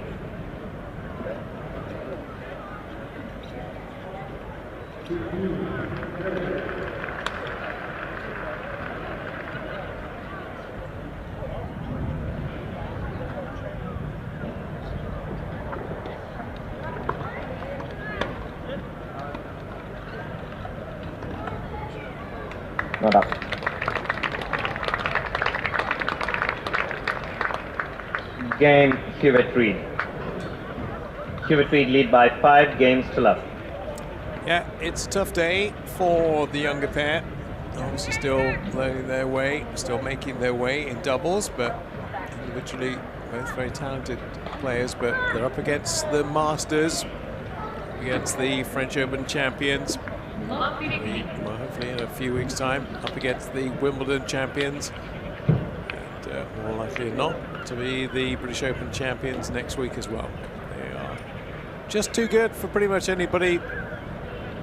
Not up. Game Huwett-Reed. Huwett-Reed lead by 5 games to love. Yeah, it's a tough day for the younger pair. Obviously still learning their way, still making their way in doubles, but individually both very talented players, but they're up against the Masters, against the French Open champions. Well, hopefully in a few weeks' time, up against the Wimbledon champions, and more likely than not to be the British Open champions next week as well. They are just too good for pretty much anybody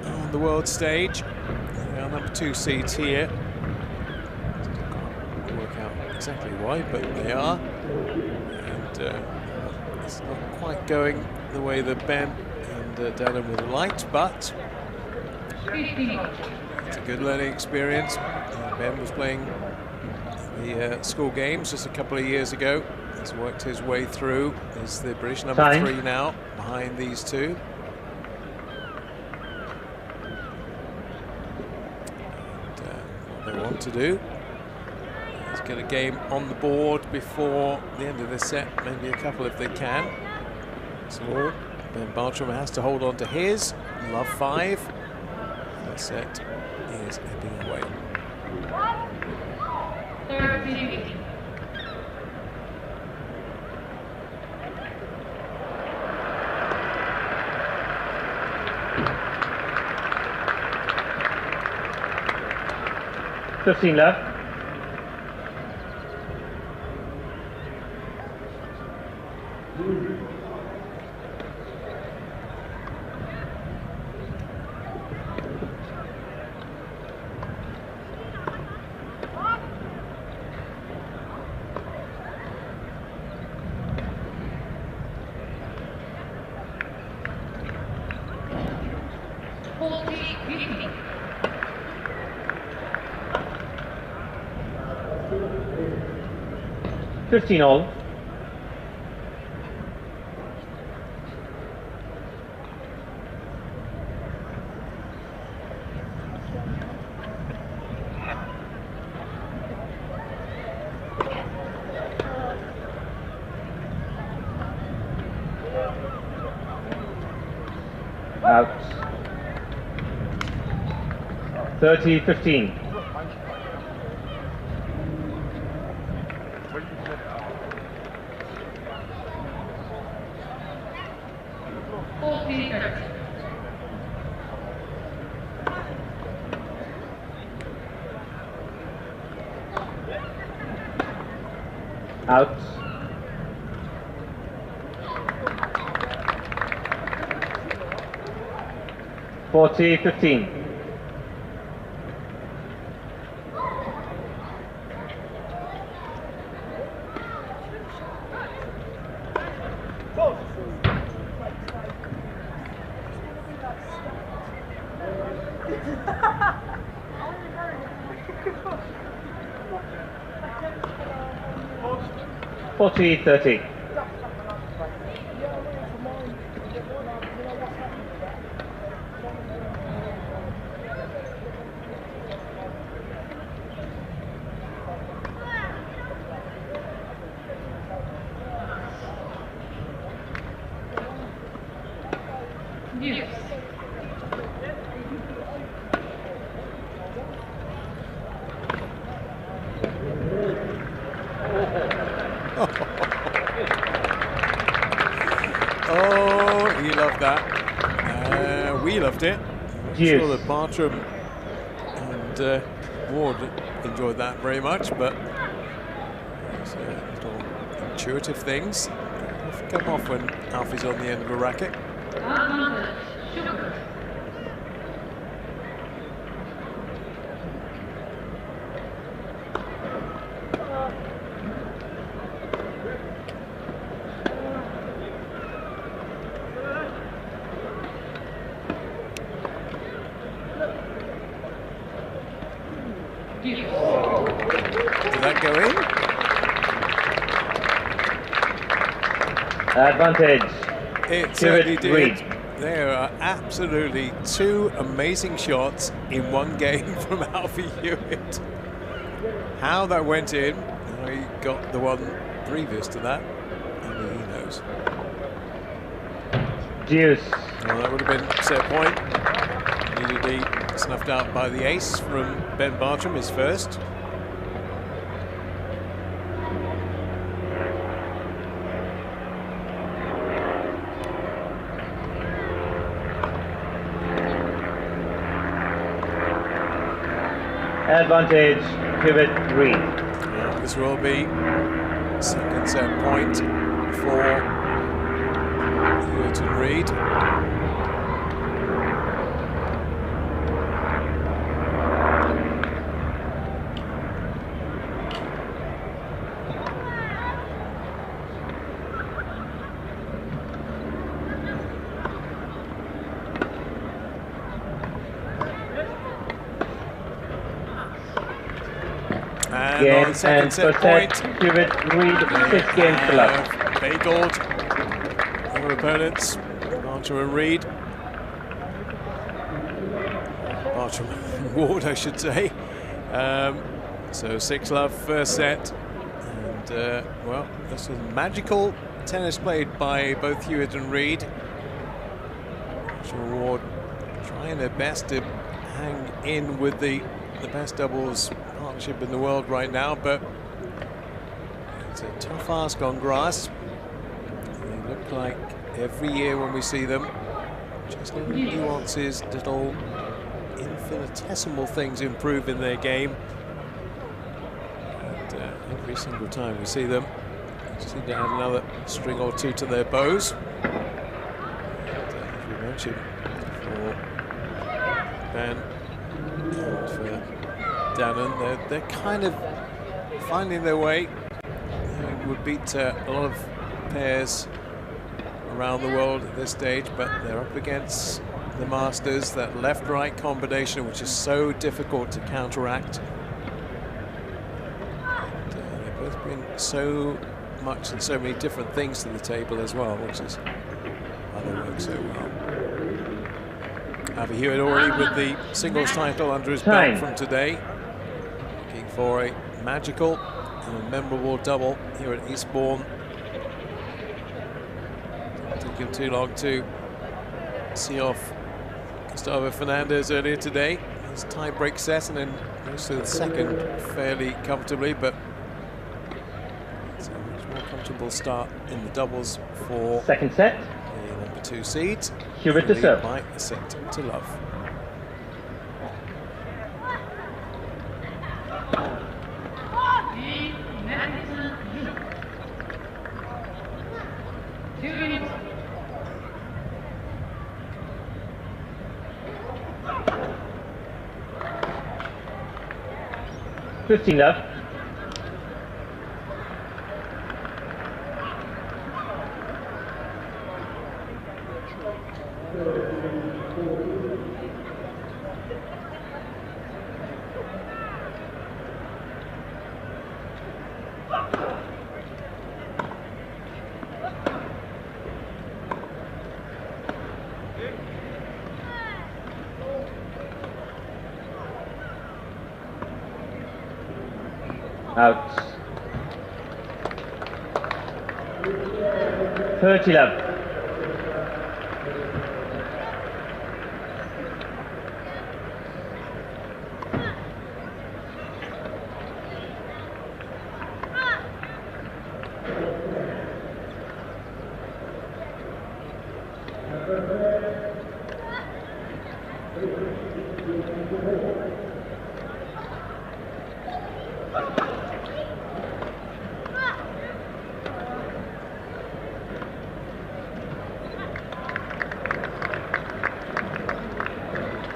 on the world stage. They are number 2 seeds here. Can't work out exactly why, but they are. And it's not quite going the way that Ben and Dallin would have liked, but it's a good learning experience. Ben was playing the school games just a couple of years ago. He's worked his way through. Is the British number 3 now, behind these two. And what they want to do is get a game on the board before the end of this set, maybe a couple if they can. So Ben Bartram has to hold on to his love 5. The set is ebbing away. 15 left. Fifteen all. Out. 30-15. Out. Forty 15. Forty 30. Oh, he loved that. We loved it. I'm sure that Bartram and Ward enjoyed that very much, but it's little intuitive things come off when Alfie's on the end of a racket. Did that go in? Advantage. It certainly did. There are absolutely two amazing shots in one game from Alfie Huwett. How that went in, he got the one previous to that, only he knows. Deuce. Well, that would have been set point. Immediately snuffed out by the ace from Ben Bartram, his first. Advantage, Huwett, Reed. Well, this will be second set point for Huwett and Reed. And on second set point, Huwett, Reed, 6 games to love. Bagelled their opponents, Bartram and Reed. Bartram and Ward, I should say. So 6-love first set. And, well, this was magical tennis played by both Huwett and Reed. Bartram and Ward trying their best to hang in with the best doubles partnership in the world right now, but it's a tough ask on grass. They look like every year when we see them, just little nuances, little infinitesimal things improve in their game. And every single time we see them, they seem to add another string or two to their bows. And, as we mentioned, for Ben and for Dannon, they're kind of finding their way. They would beat a lot of pairs around the world at this stage, but they're up against the Masters, that left-right combination, which is so difficult to counteract. And, they both bring so much and so many different things to the table as well, which is why they work so well. Alfie Huwett already with the singles title under his belt from today, looking for a magical and a memorable double here at Eastbourne. Didn't take him too long to see off Gustavo Fernandez earlier today. His tie-break set, and then goes to the second fairly comfortably, but it's a much more comfortable start in the doubles for second set. The number 2 seed. Huwett to serve. By a set to love. $15 love. Out. 30 love.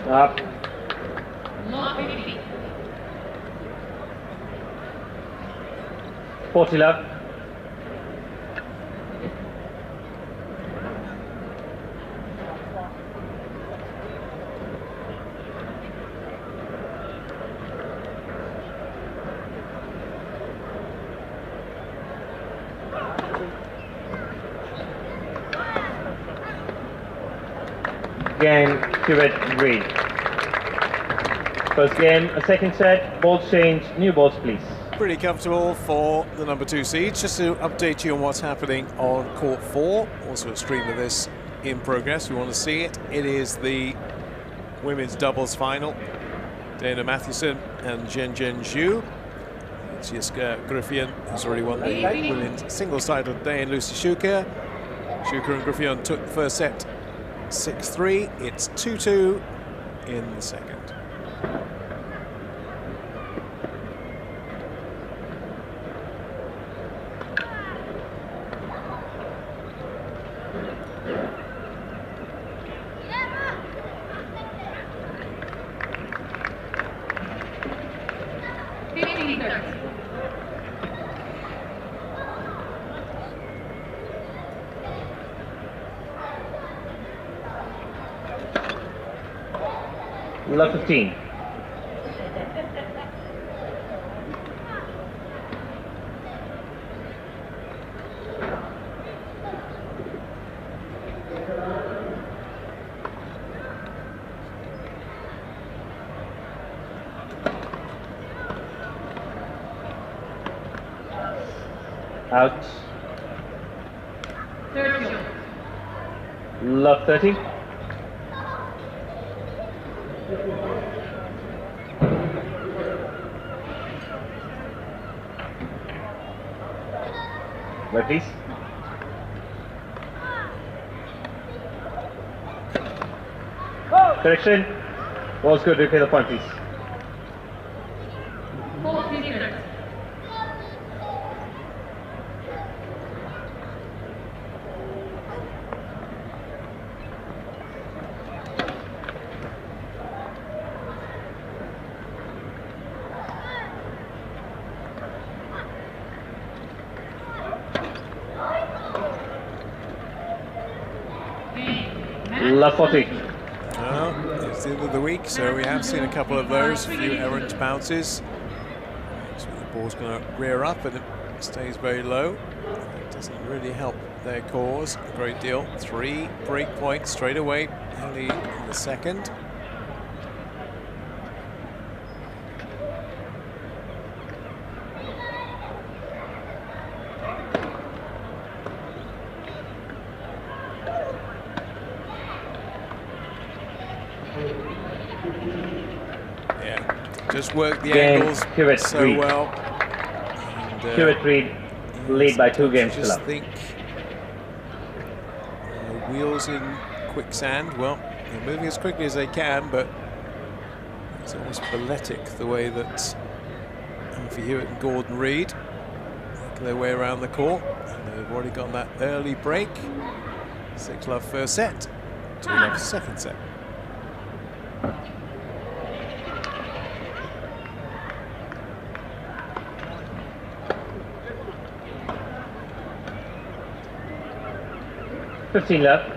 Up. 40 love. Game, Huwett, Reed. First game, a second set, balls change, new balls please. Pretty comfortable for the number 2 seed. Just to update you on what's happening on court 4, also a stream of this in progress. We want to see it. It is the women's doubles final. Dana Mathewson and Zhen Zhu. Jessica Griffion has already won the women's singles title today, and Lucy Schuker. Schuker and Griffion took the first set 6-3. It's 2-2 in the second. Love 15. Out. 30. Love 30. Where please? Correction. Ball's good, replay the point please. 40 seconds. Love 40. Well, it's the end of the week, so we have seen a couple of those, a few errant bounces. So the ball's going to rear up and it stays very low. It doesn't really help their cause a great deal. 3 break points straight away early in the second. Just work the angles Huwett, so Reed. well. Huwett, Reed lead by 2 games to Just love. think wheels in quicksand. Well, they're moving as quickly as they can, but it's almost balletic the way that for Huwett and Gordon Reed make their way around the court. And they've already got that early break. 6-love first set, 2-love second set. $15 left.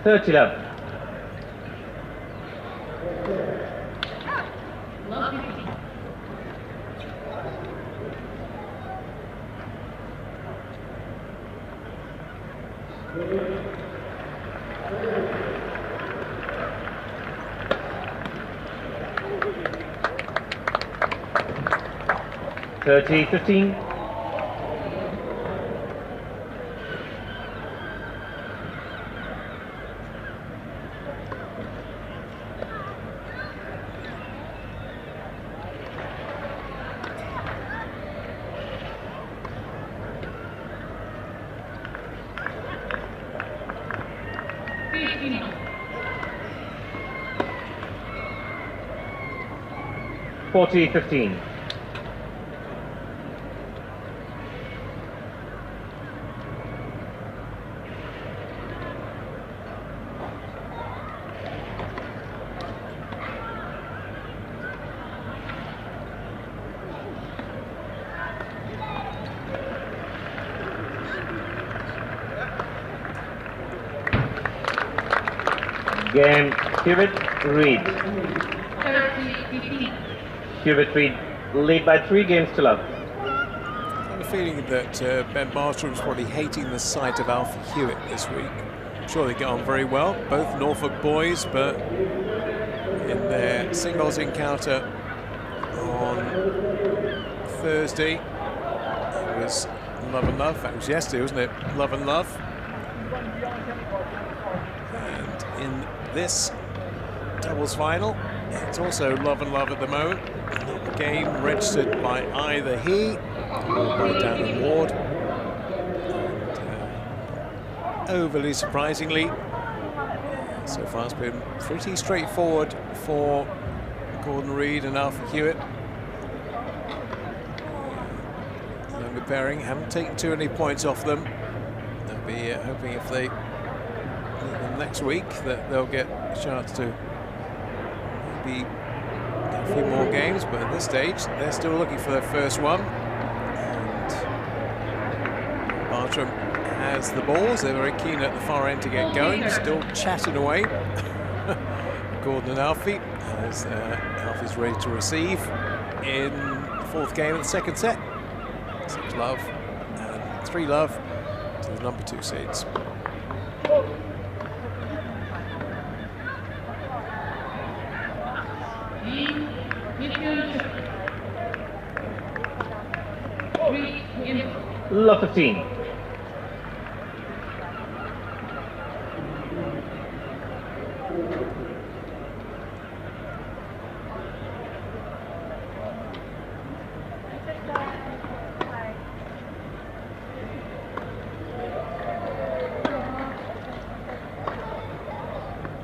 $30 left. 30-15. $40-15. Game Huwett Reed. Huwett Reed lead by 3 games to love. I have a feeling that Ben Bartram's probably hating the sight of Alfie Huwett this week. I'm sure they get on very well, both Norfolk boys, but in their singles encounter on Thursday, it was love and love. That was yesterday, wasn't it? Love and love. And in this doubles final, it's also love and love at the moment. The game registered by either he or by Dan Ward. And, overly surprisingly, so far it's been pretty straightforward for Gordon Reid and Alfie Huwett. Younger pairing haven't taken too many points off them. They'll be hoping if they meet them next week that they'll get a chance to maybe a few more games, but at this stage they're still looking for their first one. And Bartram has the balls. They're very keen at the far end to get going, still chatting away. Gordon and Alfie, as Alfie's ready to receive in the 4th game of the 2nd set. 6 love and 3 love to the number 2 seeds. Love 15.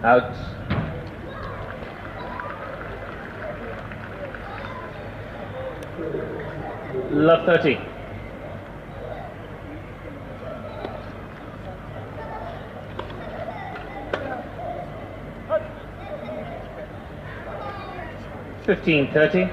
Out. Love 30. $15-30.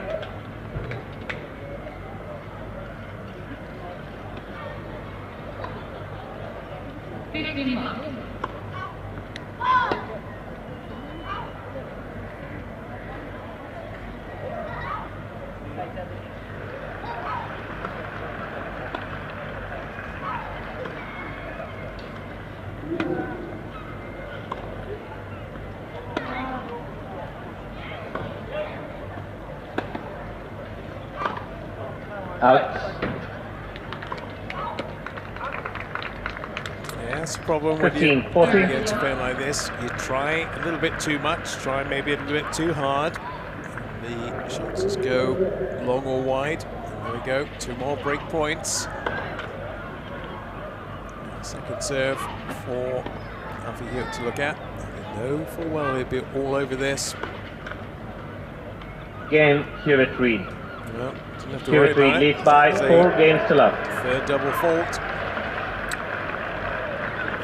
Out. Yeah, that's the problem when you 15-40. get to play like this. You try a little bit too much, try maybe a little bit too hard. The shots just go long or wide. And there we go, 2 more break points. Second serve for Alfie Huwett to look at. They know full well he'll be all over this. Game Huwett Reed. Well, didn't have to worry Huwett Reed about it. leads by It's a 4 games to love. 3rd double fault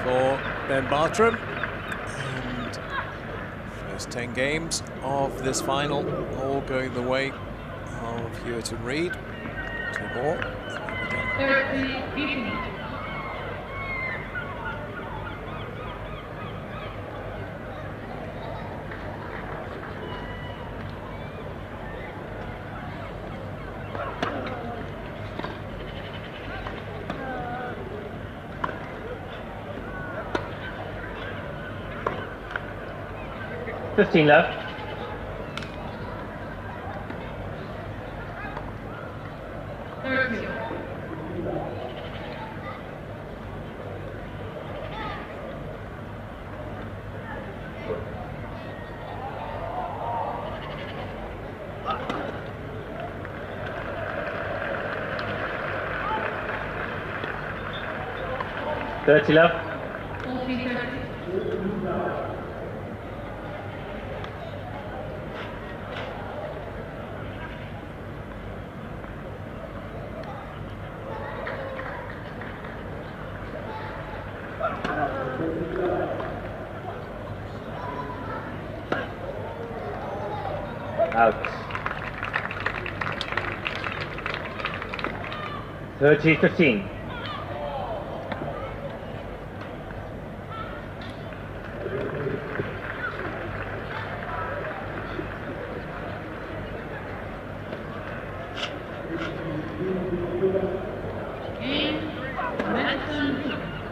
for Ben Bartram. And first 10 games of this final all going the way of Huwett and Reid. 2 more. 30-15. $15 left. Thirty love. Out. 30-15.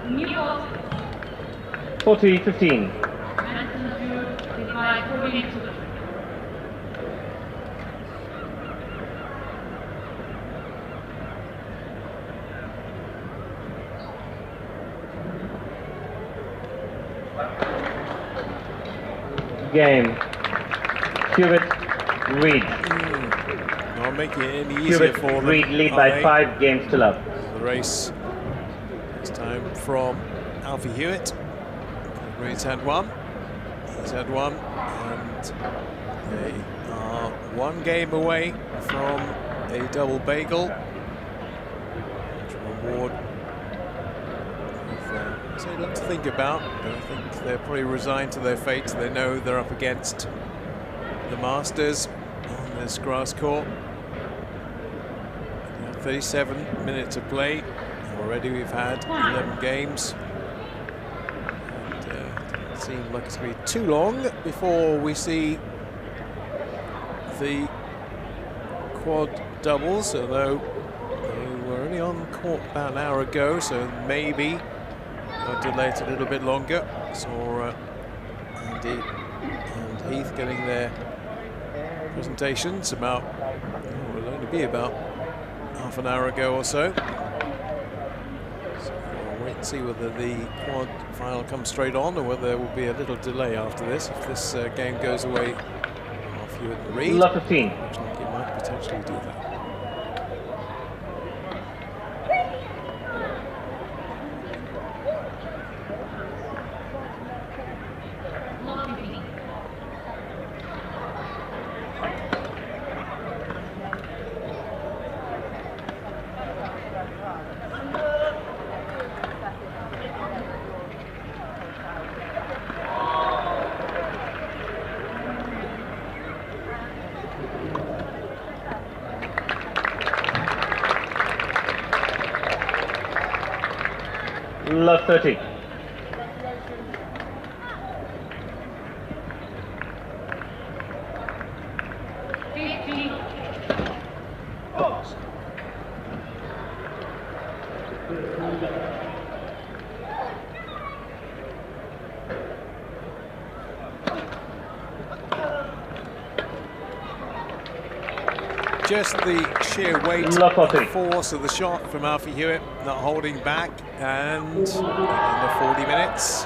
Newport. 40-15. Game. Huwett, Reed. Not making it any easier Huwett, for them. Reed lead by 5 games to love. The race this time from Alfie Huwett. Reed's had one. He's had one, and they are 1 game away from a double bagel. Which will reward. So a lot to think about, but I think they're probably resigned to their fate. They know they're up against the Masters on this grass court. 37 minutes of play. Already we've had 11 games. And, it doesn't seem like it's going to be too long before we see the quad doubles, although they were only on court about an hour ago, so maybe I'll delay it a little bit longer. Saw Andy and Heath getting their presentations about, will only be about half an hour ago or so. So we'll wait and see whether the quad final comes straight on or whether there will be a little delay after this. If this game goes away off Huwett and Reed, Love 15. looks like it might potentially do that. Love 30. Just the sheer weight and force of the shot from Alfie Huwett, not holding back, and in the 40 minutes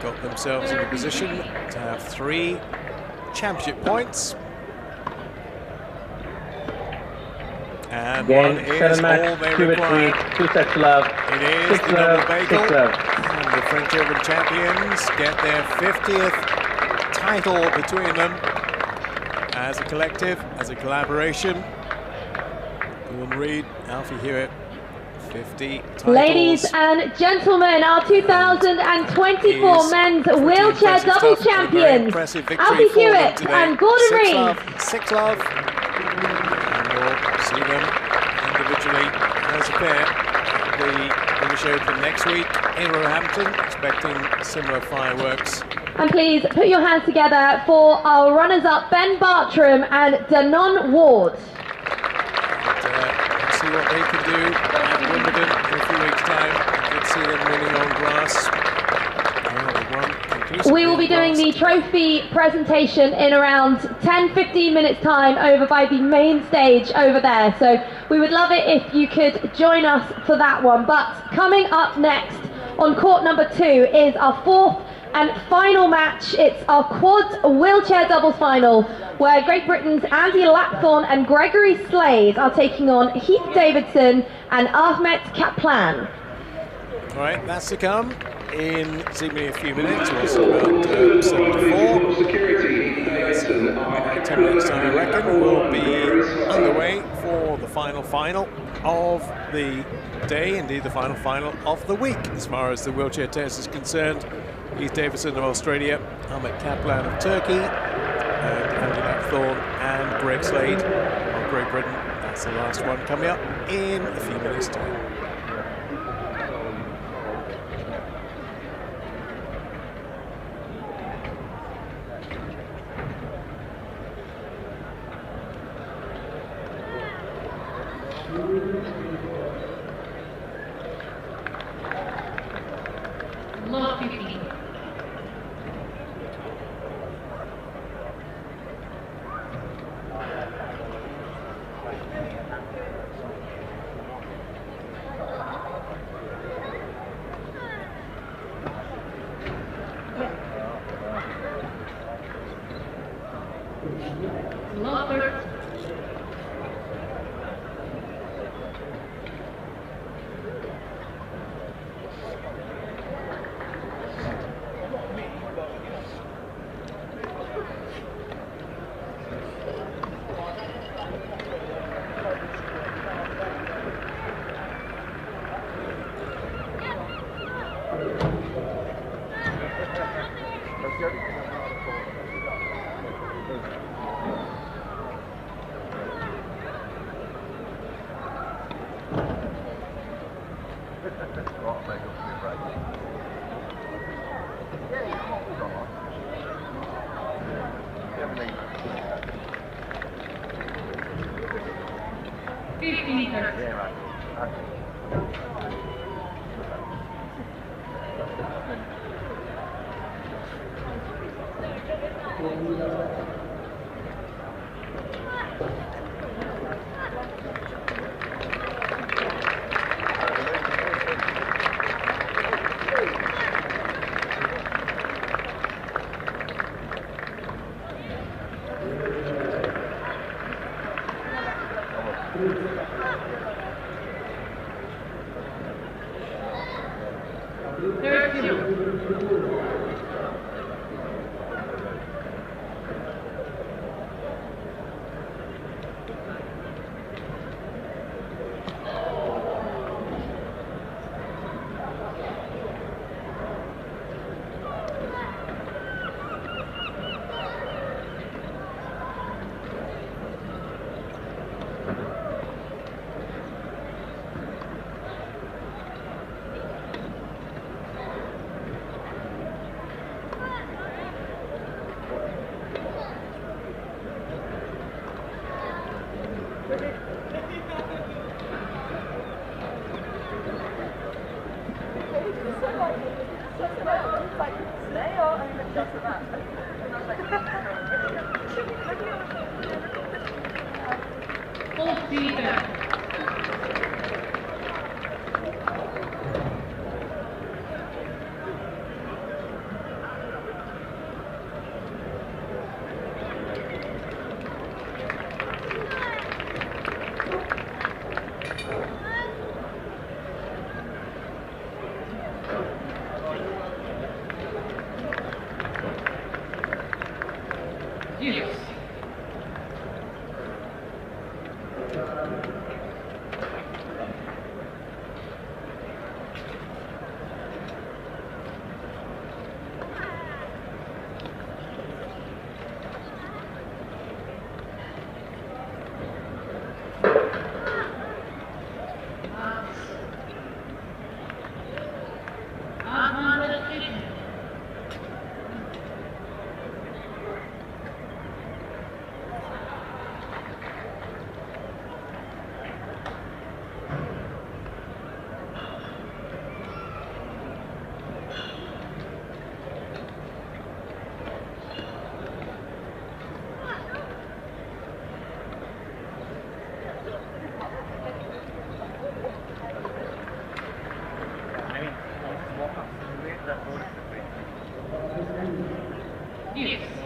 got themselves in a position to have 3 championship points. And Game, one is 7 all match, they Huwett, require. Reed, 2 sets to love. It is 6 the double love, bagel. 6 love. And the French Open champions get their 50th title between them as a collective, as a collaboration. Ewan Reed, Alfie Huwett, 50 titles. Ladies and gentlemen, our 2024 men's wheelchair double champions, Alfie Huwett and Gordon Reed. 6 love. And we'll see them individually as a pair at the British Open next week in Roehampton, expecting similar fireworks. And please put your hands together for our runners-up Ben Bartram and Danon Ward. And, see what they can do at Wimbledon in a few weeks' time. I did see them winning on grass. We will be doing the trophy presentation in around 10-15 minutes time over by the main stage over there. So we would love it if you could join us for that one. But coming up next on court number 2 is our 4th And final match, it's our quad wheelchair doubles final, where Great Britain's Andy Lapthorne and Gregory Slade are taking on Heath Davidson and Ahmet Kaplan. All right, that's to come in seemingly a few minutes, or so about 7 to 4. Security, Davidson, 10 minutes time, I reckon, will be underway for the final of the day, indeed the final of the week, as far as the wheelchair test is concerned. Heath Davidson of Australia, Ahmet Kaplan of Turkey, and Andy Lapthorne and Greg Slade of Great Britain. That's the last one coming up in a few minutes' time. Yes.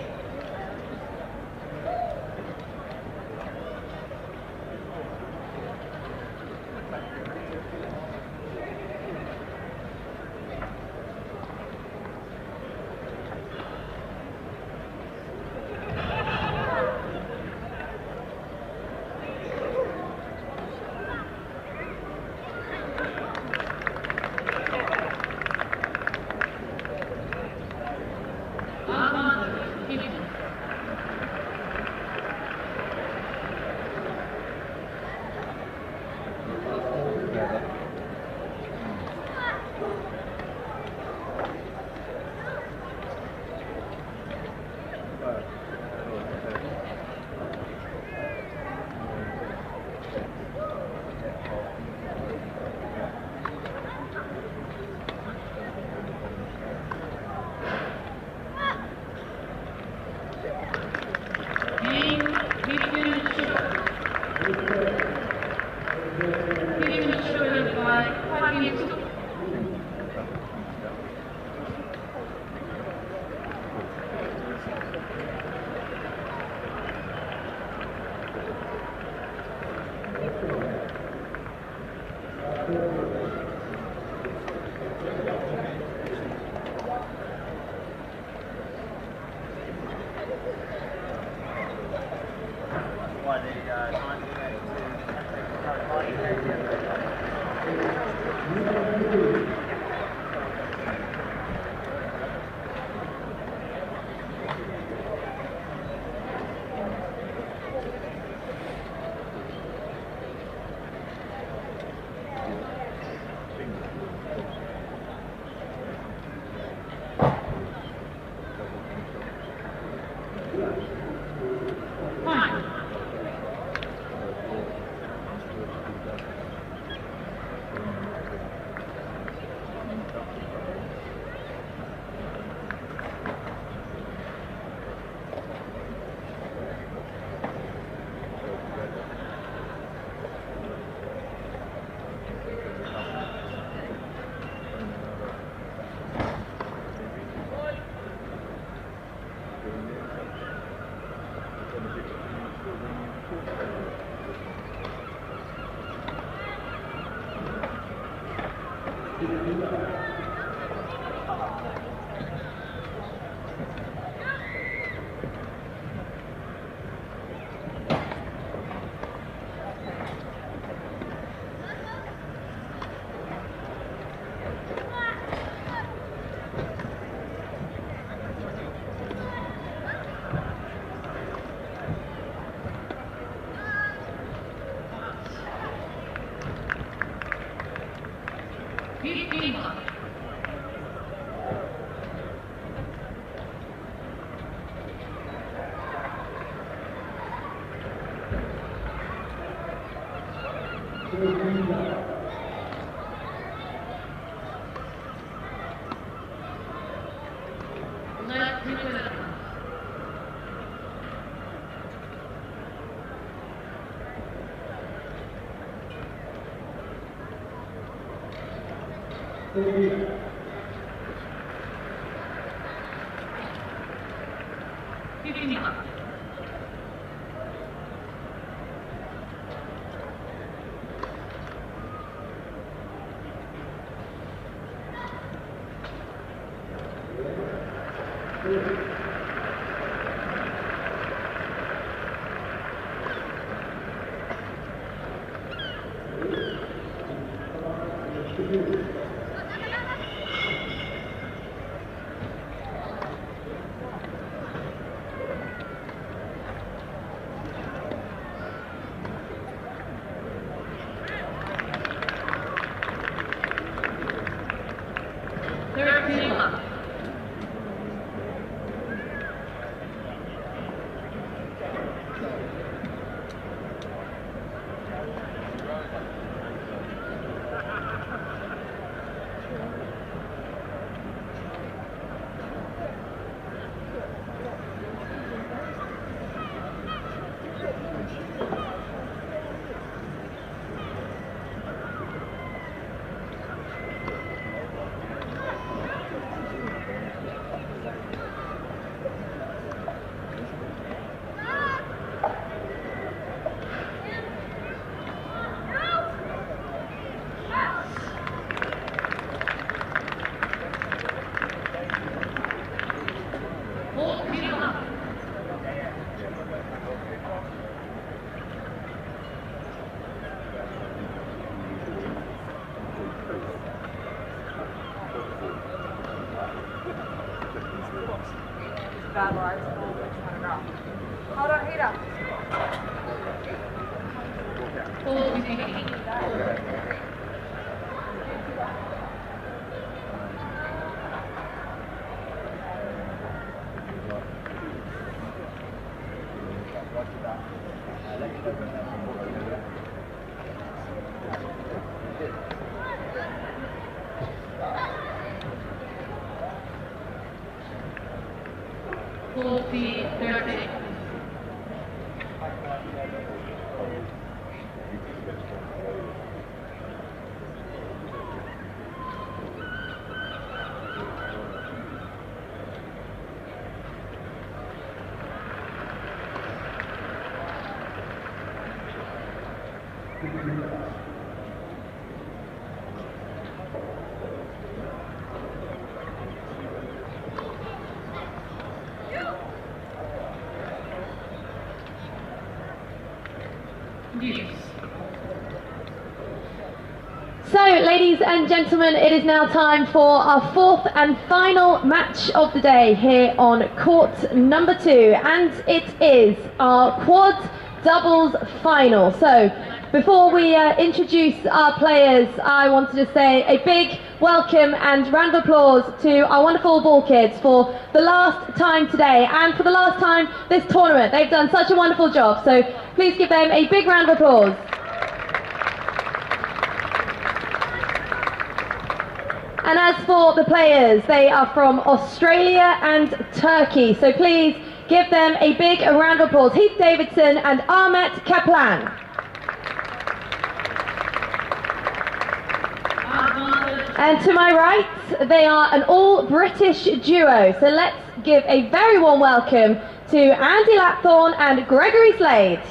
Hold on, heat up. So, ladies and gentlemen, it is now time for our fourth and final match of the day here on court number 2, and it is our quad doubles final. So, before we introduce our players, I wanted to say a big welcome and round of applause to our wonderful ball kids for the last time today and for the last time this tournament. They've done such a wonderful job, so please give them a big round of applause. And as for the players, they are from Australia and Turkey, so please give them a big round of applause. Heath Davidson and Ahmet Kaplan. And to my right, they are an all-British duo, so let's give a very warm welcome to Andy Lapthorne and Gregory Slade.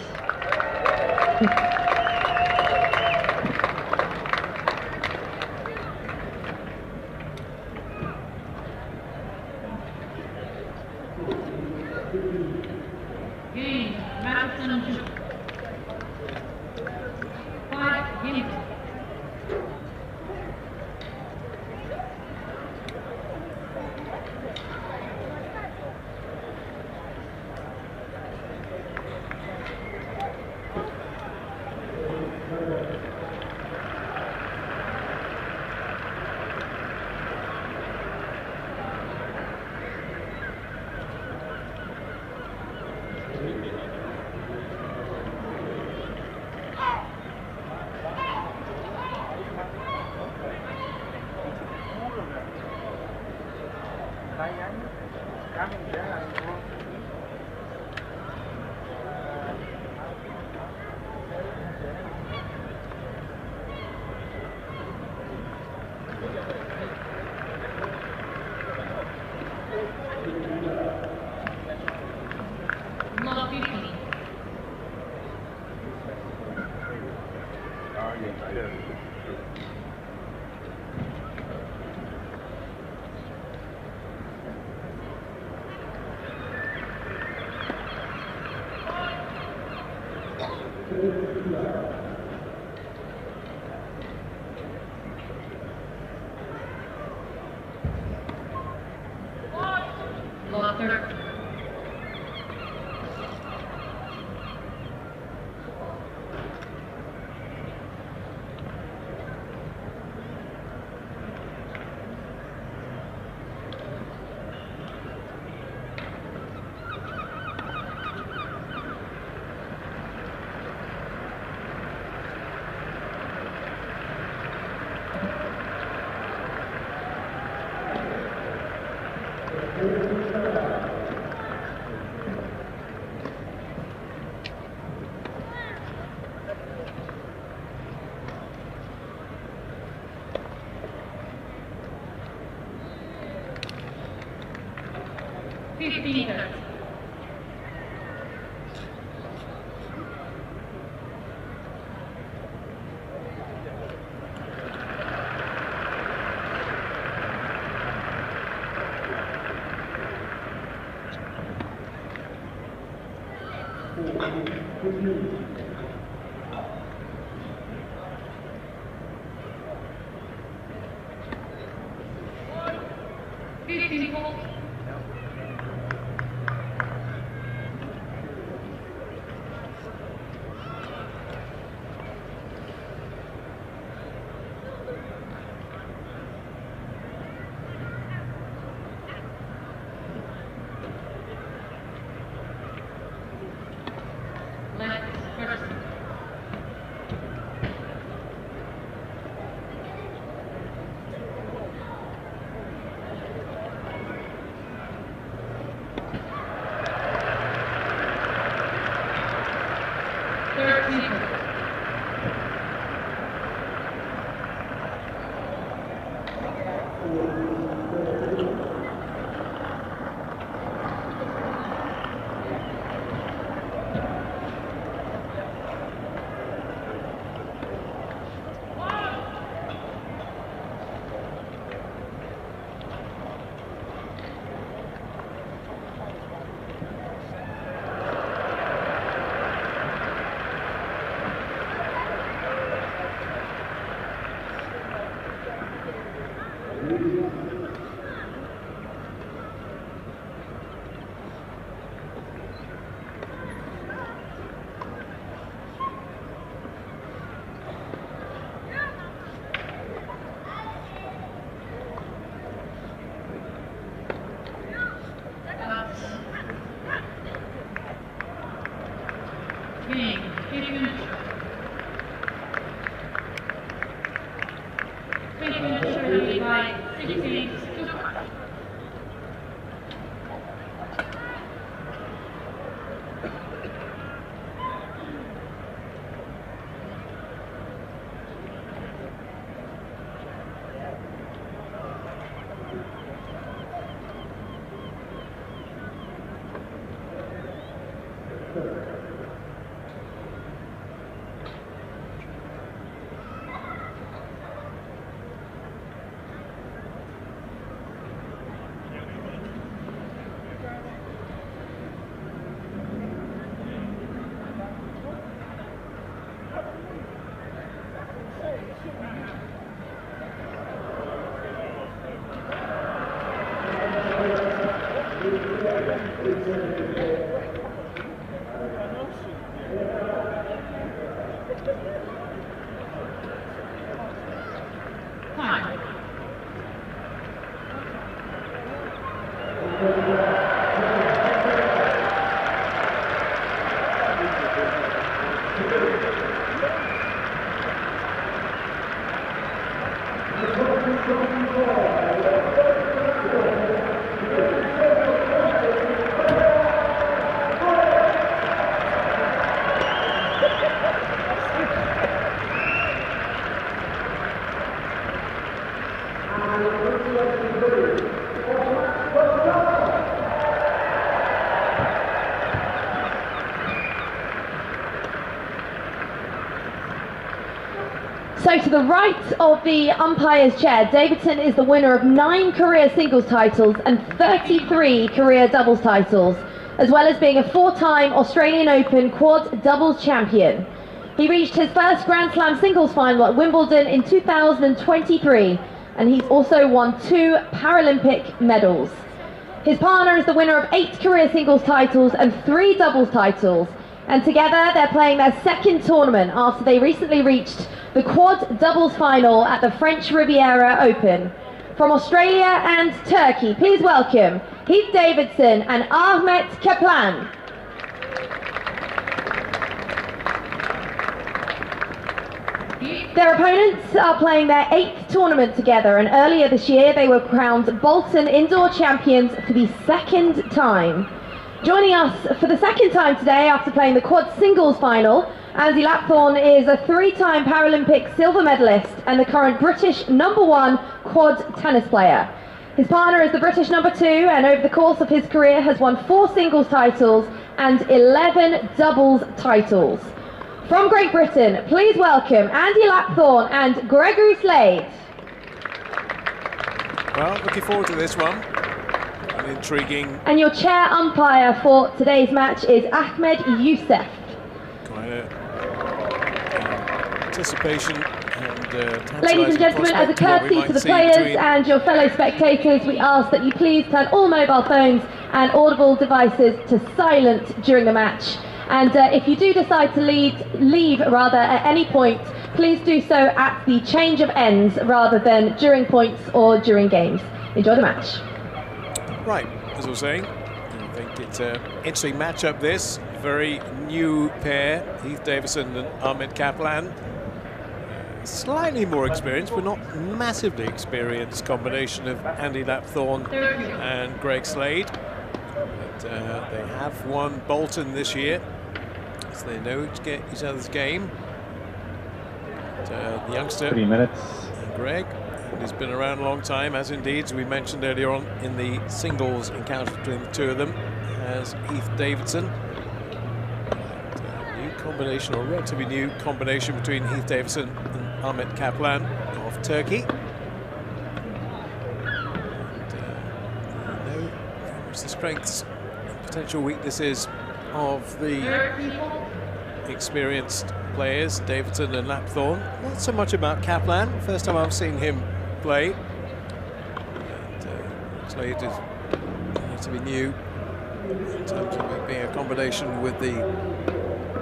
So to the right of the umpire's chair, Davidson is the winner of 9 career singles titles and 33 career doubles titles, as well as being a 4-time Australian Open quad doubles champion. He reached his first Grand Slam singles final at Wimbledon in 2023, and he's also won 2 Paralympic medals. His partner is the winner of 8 career singles titles and 3 doubles titles, and together they're playing their second tournament after they recently reached the quad doubles final at the French Riviera Open. From Australia and Turkey, please welcome Heath Davidson and Ahmet Kaplan. Their opponents are playing their 8th tournament together, and earlier this year they were crowned Bolton Indoor Champions for the 2nd time. Joining us for the 2nd time today after playing the quad singles final, Andy Lapthorne is a 3-time Paralympic silver medalist and the current British #1 quad tennis player. His partner is the British #2, and over the course of his career has won 4 singles titles and 11 doubles titles. From Great Britain, please welcome Andy Lapthorne and Gregory Slade. Well, looking forward to this one. And intriguing. And your chair umpire for today's match is Ahmed Youssef. Quite anticipation and Ladies and gentlemen, as a courtesy to the players and your fellow spectators, we ask that you please turn all mobile phones and audible devices to silent during the match. And if you do decide to leave at any point, please do so at the change of ends rather than during points or during games. Enjoy the match. Right, as I was saying, I think it's an interesting matchup this. Very new pair, Heath Davidson and Ahmed Kaplan. Slightly more experienced, but not massively experienced combination of Andy Lapthorne and Greg Slade. But they have won Bolton this year, so they know each other's game. But, the youngster, 3 minutes. Greg, who's been around a long time, as indeed, as we mentioned earlier on in the singles encounter between the two of them, as Heath Davidson. New combination, or relatively new combination between Heath Davidson and Ahmed Kaplan of Turkey. And, know very much the strengths and potential weaknesses of the experienced players, Davidson and Lapthorne. Not so much about Kaplan, first time I've seen him play. And Slade is relatively new in terms of it being a combination with the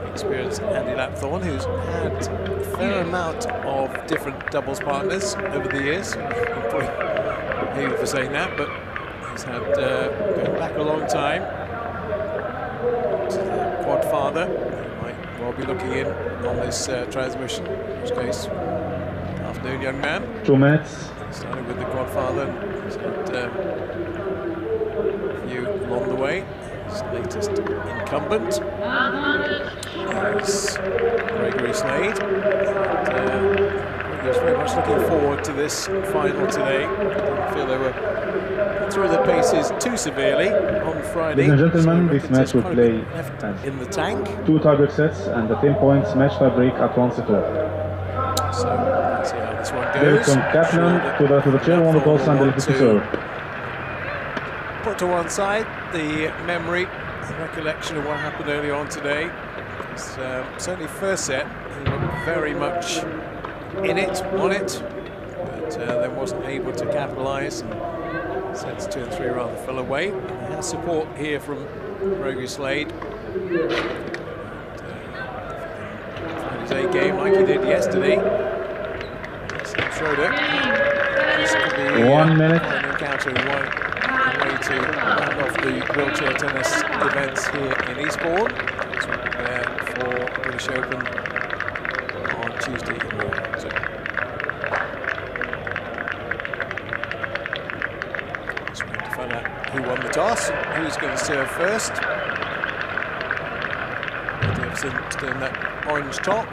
experienced Andy Lapthorne, who's had a fair amount of different doubles partners over the years. Probably maybe for saying that, but he's had, going back a long time, to the quad father, who might well be looking in on this transmission, in which case, afternoon, young man. 2 minutes. Started with the quad father, he's had a few along the way. His latest incumbent is Gregory Slade. He was very much looking forward to this final today. Didn't feel they were through the paces too severely on Friday. Ladies and gentlemen, so this match will play left in the tank. 2 tiebreak sets and a 10 points match tiebreak at 1 set off. So let's see how this one goes. Davidson Kaplan to the chair, 1 the toss and the left to serve. Put to one side the memory and recollection of what happened earlier on today. It's, certainly first set, he looked very much in it, on it, but then wasn't able to capitalise, and sets 2 and 3 rather fell away. He has support here from Gregory Slade. Find his A game like he did yesterday. Schroeder. This could be 1 minute. an encounter, one way to round off the wheelchair tennis events here in Eastbourne. As we prepare for British Open on Tuesday in Rothesay. Just waiting to find out who won the toss, who's going to serve first. Davidson still in that orange top.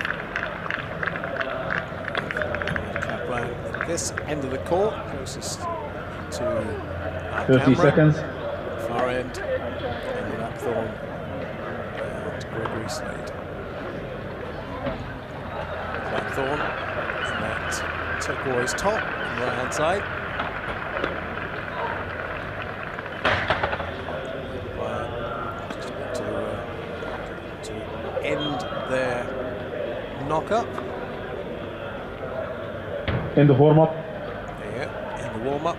Kaplan at this end of the court, closest to our 30 camera. seconds. Far end, and Lapthorne and Gregory Slade. Lapthorne in that turquoise top on the right hand side. Just about to end their knock up. In the warm-up. Yeah, in the warm-up.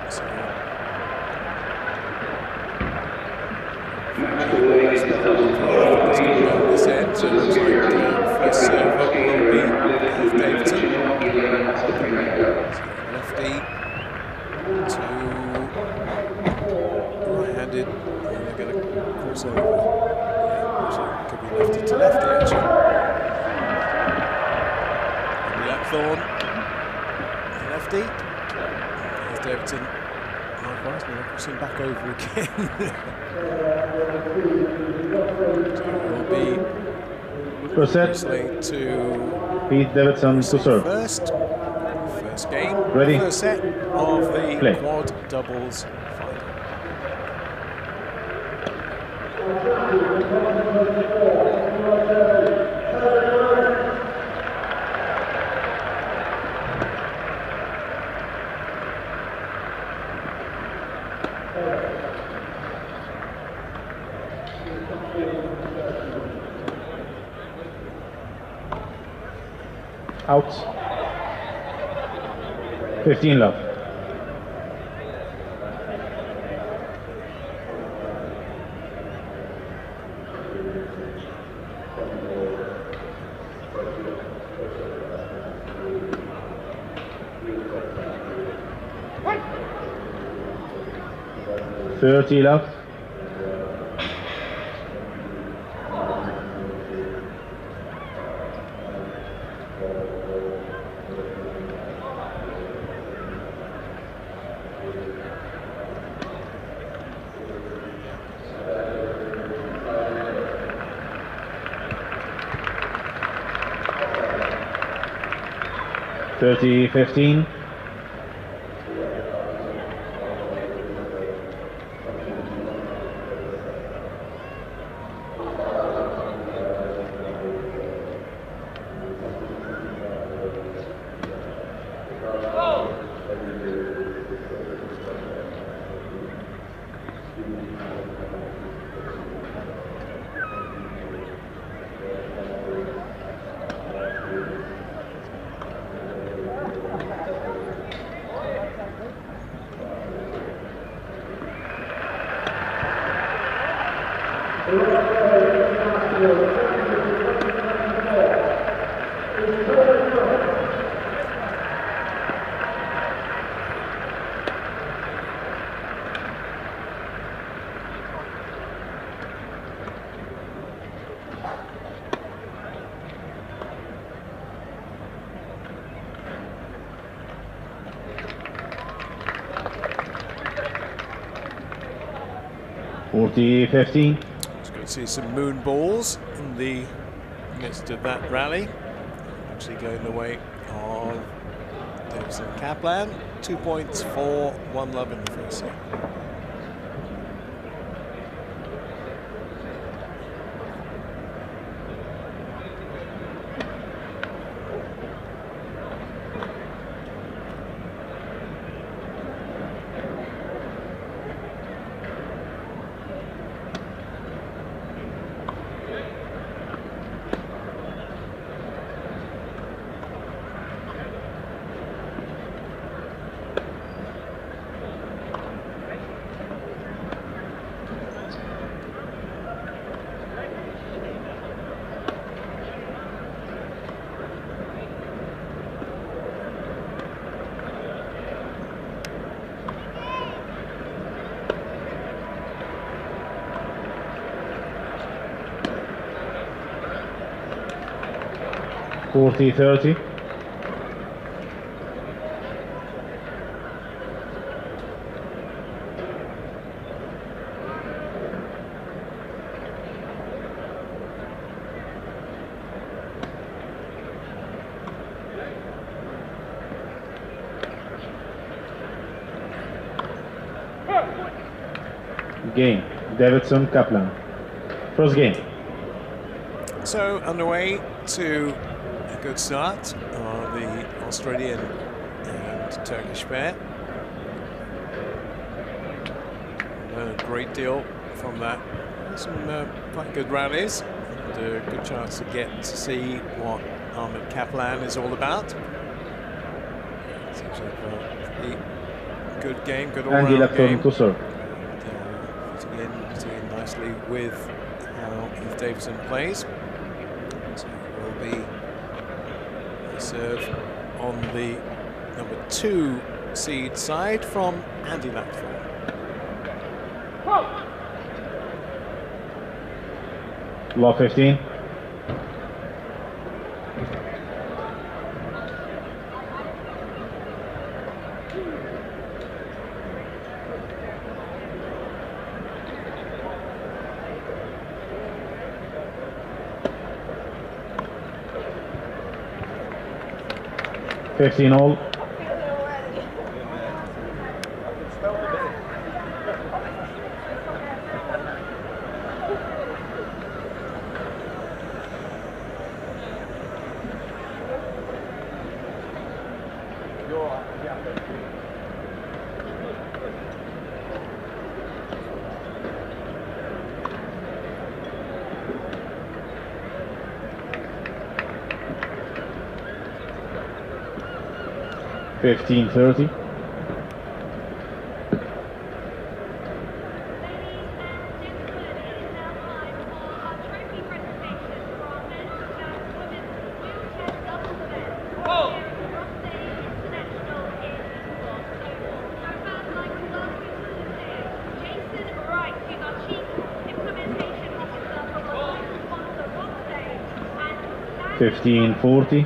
So, this end, so it looks like first server will be Heath Davidson. Lefty to right-handed, and they're going to cross over. Yeah, actually, could be lefty to lefty actually. And Lapthorne, lefty. Heath Davidson. Likewise, we're crossing back over again. So it will be First set. to Heath Davidson to serve. first game, Ready. first set of the Play. quad doubles final. Out. 15 love. $30 love. $30-15. $40-15. It's good to see some moon balls in the midst of that rally. Actually going the way of Davidson Kaplan. 2 points for 1 love in the first set. $40-30. Game, Davidson Kaplan. First game. So underway to a good start of the Australian and Turkish pair. Learned a great deal from that. Some quite good rallies and a good chance to get to see what Ahmed Kaplan is all about. Seems like a good game, good all-round game. Fitting in nicely with how Heath Davidson plays. So it will be a serve on the number 2 seed side from Andy Lackford. Law 15. $15 all. 15-30. Fifteen 40.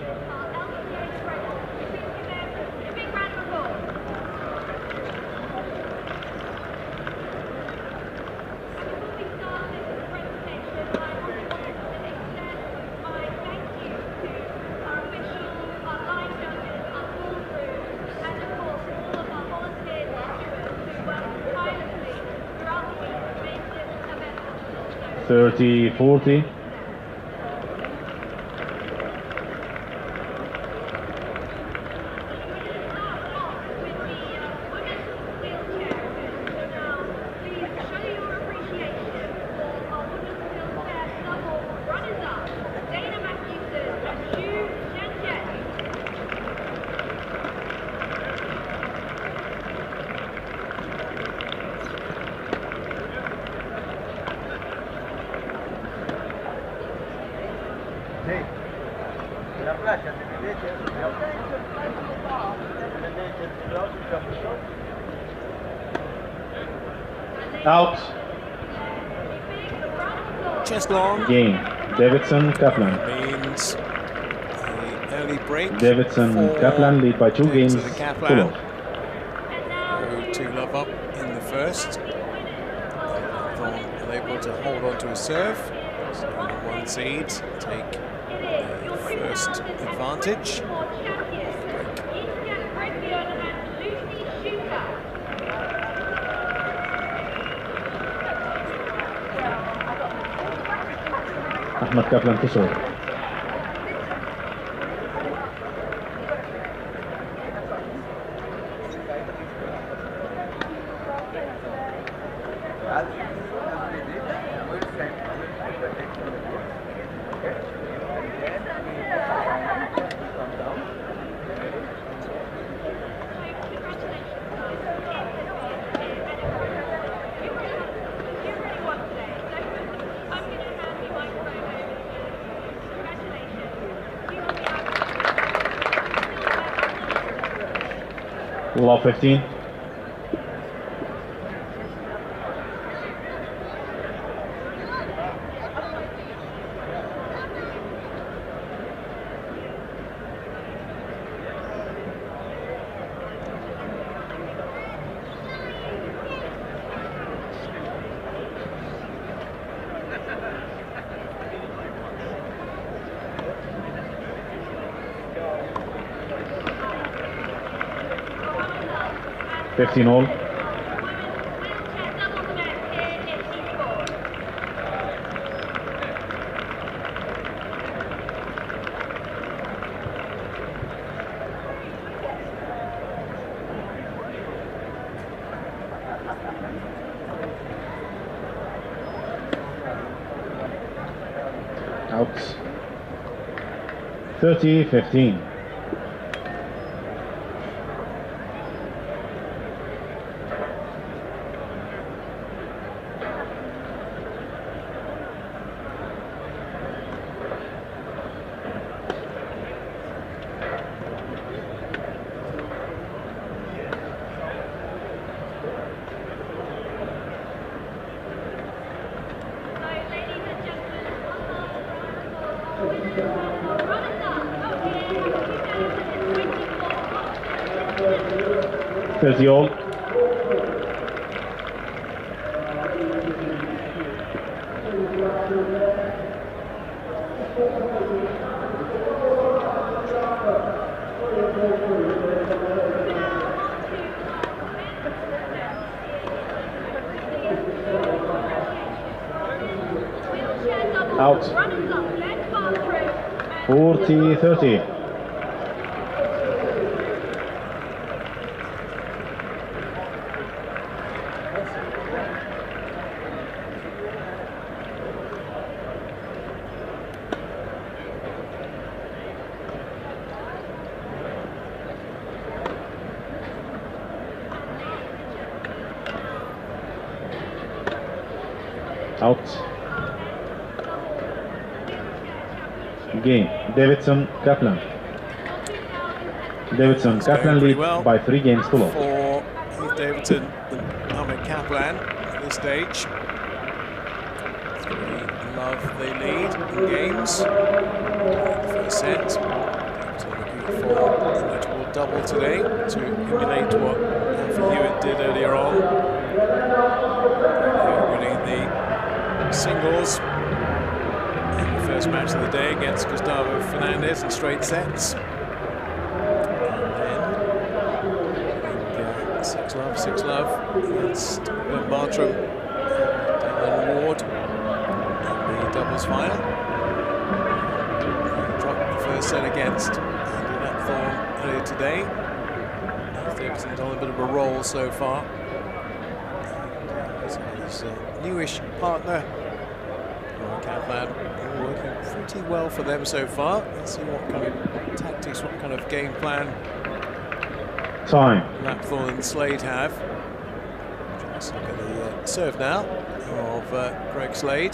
Thirty 40. Out. Chest long. Game. Davidson, Kaplan. Means the early break. Davidson, Kaplan lead by 2 games. Kaplan. 2-love up in the first. Thorne unable to hold on to a serve. So one seed take the first advantage. Ahmed Kaplan to serve. Law 15. All. Out. 30-15. All. Out. 40-30. Out. Game. Davidson, Kaplan. Davidson, Kaplan lead well by 3 games to 0. for Heath Davidson and Ahmed Kaplan at this stage. 3-love they lead in games. The first set. Davidson looking for a notable double today to emulate what Huwett did earlier on. Winning the singles in the first match of the day against Gustavo Fernandez in straight sets. 6-love against Ben Bartram and Ward in the doubles final. Dropped the first set against Andy Lapthorne earlier today. Davidson's on a bit of a roll so far. His newish partner, Kaplan, working pretty well for them so far. Let's see what kind of tactics, what kind of game plan Time. Lapthorne and Slade have. Let's look at the serve now of Greg Slade.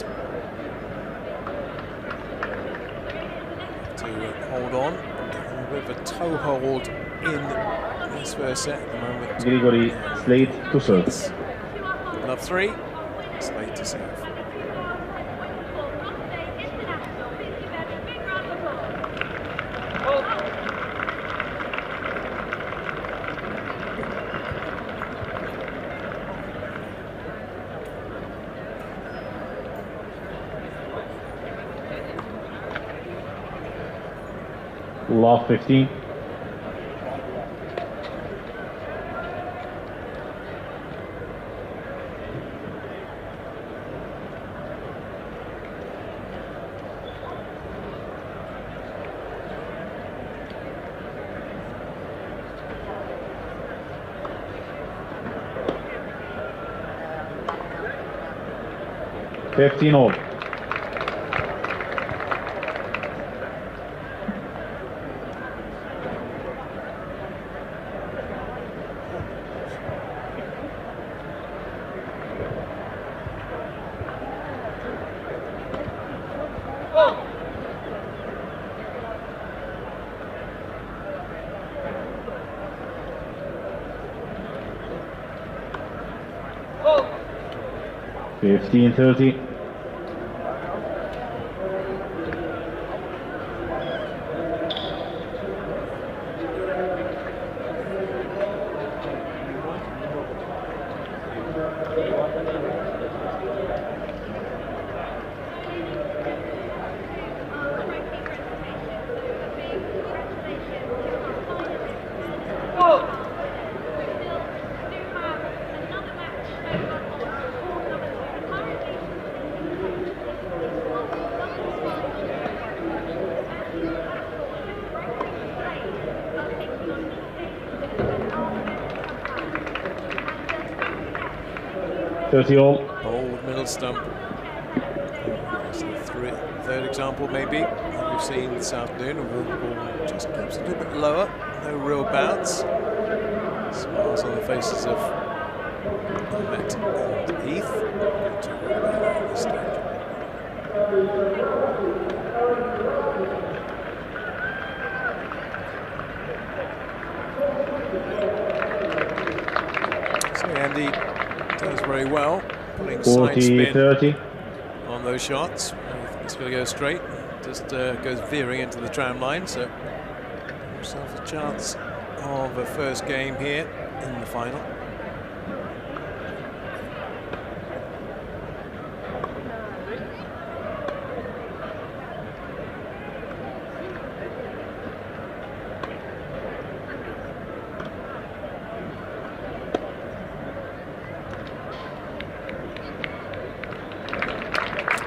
To hold on. A bit of a toe hold in this first set at the moment. Grigory Slade to serve. Love 3. Slade to serve. Love 15. All. Oh. 15-30. All. Old middle stump. That's the third example maybe that we've seen this afternoon. The ball just keeps a little bit lower. No real bounce. Smiles on the faces of Huwett and Heath. Not too worried about that at this stage. So Andy does very well, putting side spin 30. on those shots. It's going to go straight, just goes veering into the tram line, so himself a chance of a first game here in the final.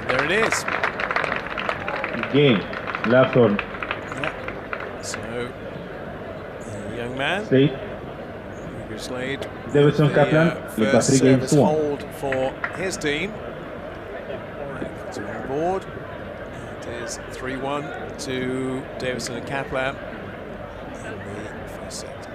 There it is. Game. Lapthorne. Yeah. So, the young man, Slade. Slade, Davidson Kaplan. Lead by 3 games to 1. hold for his team. It's on board. It is 3-1 to Davidson and Kaplan in the first set.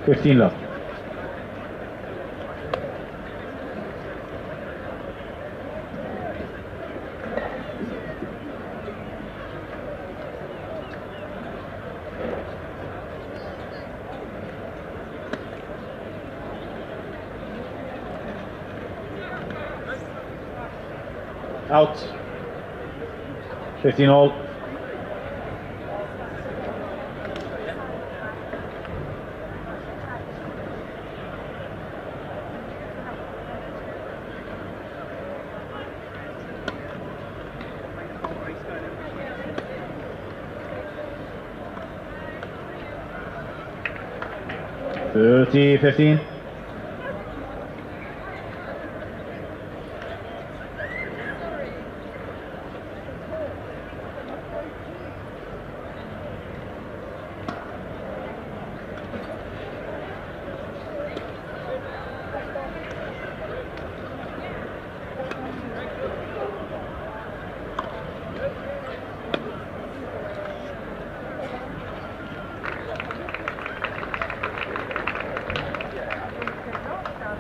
15 love. Out. 15 all. Thirty, 15.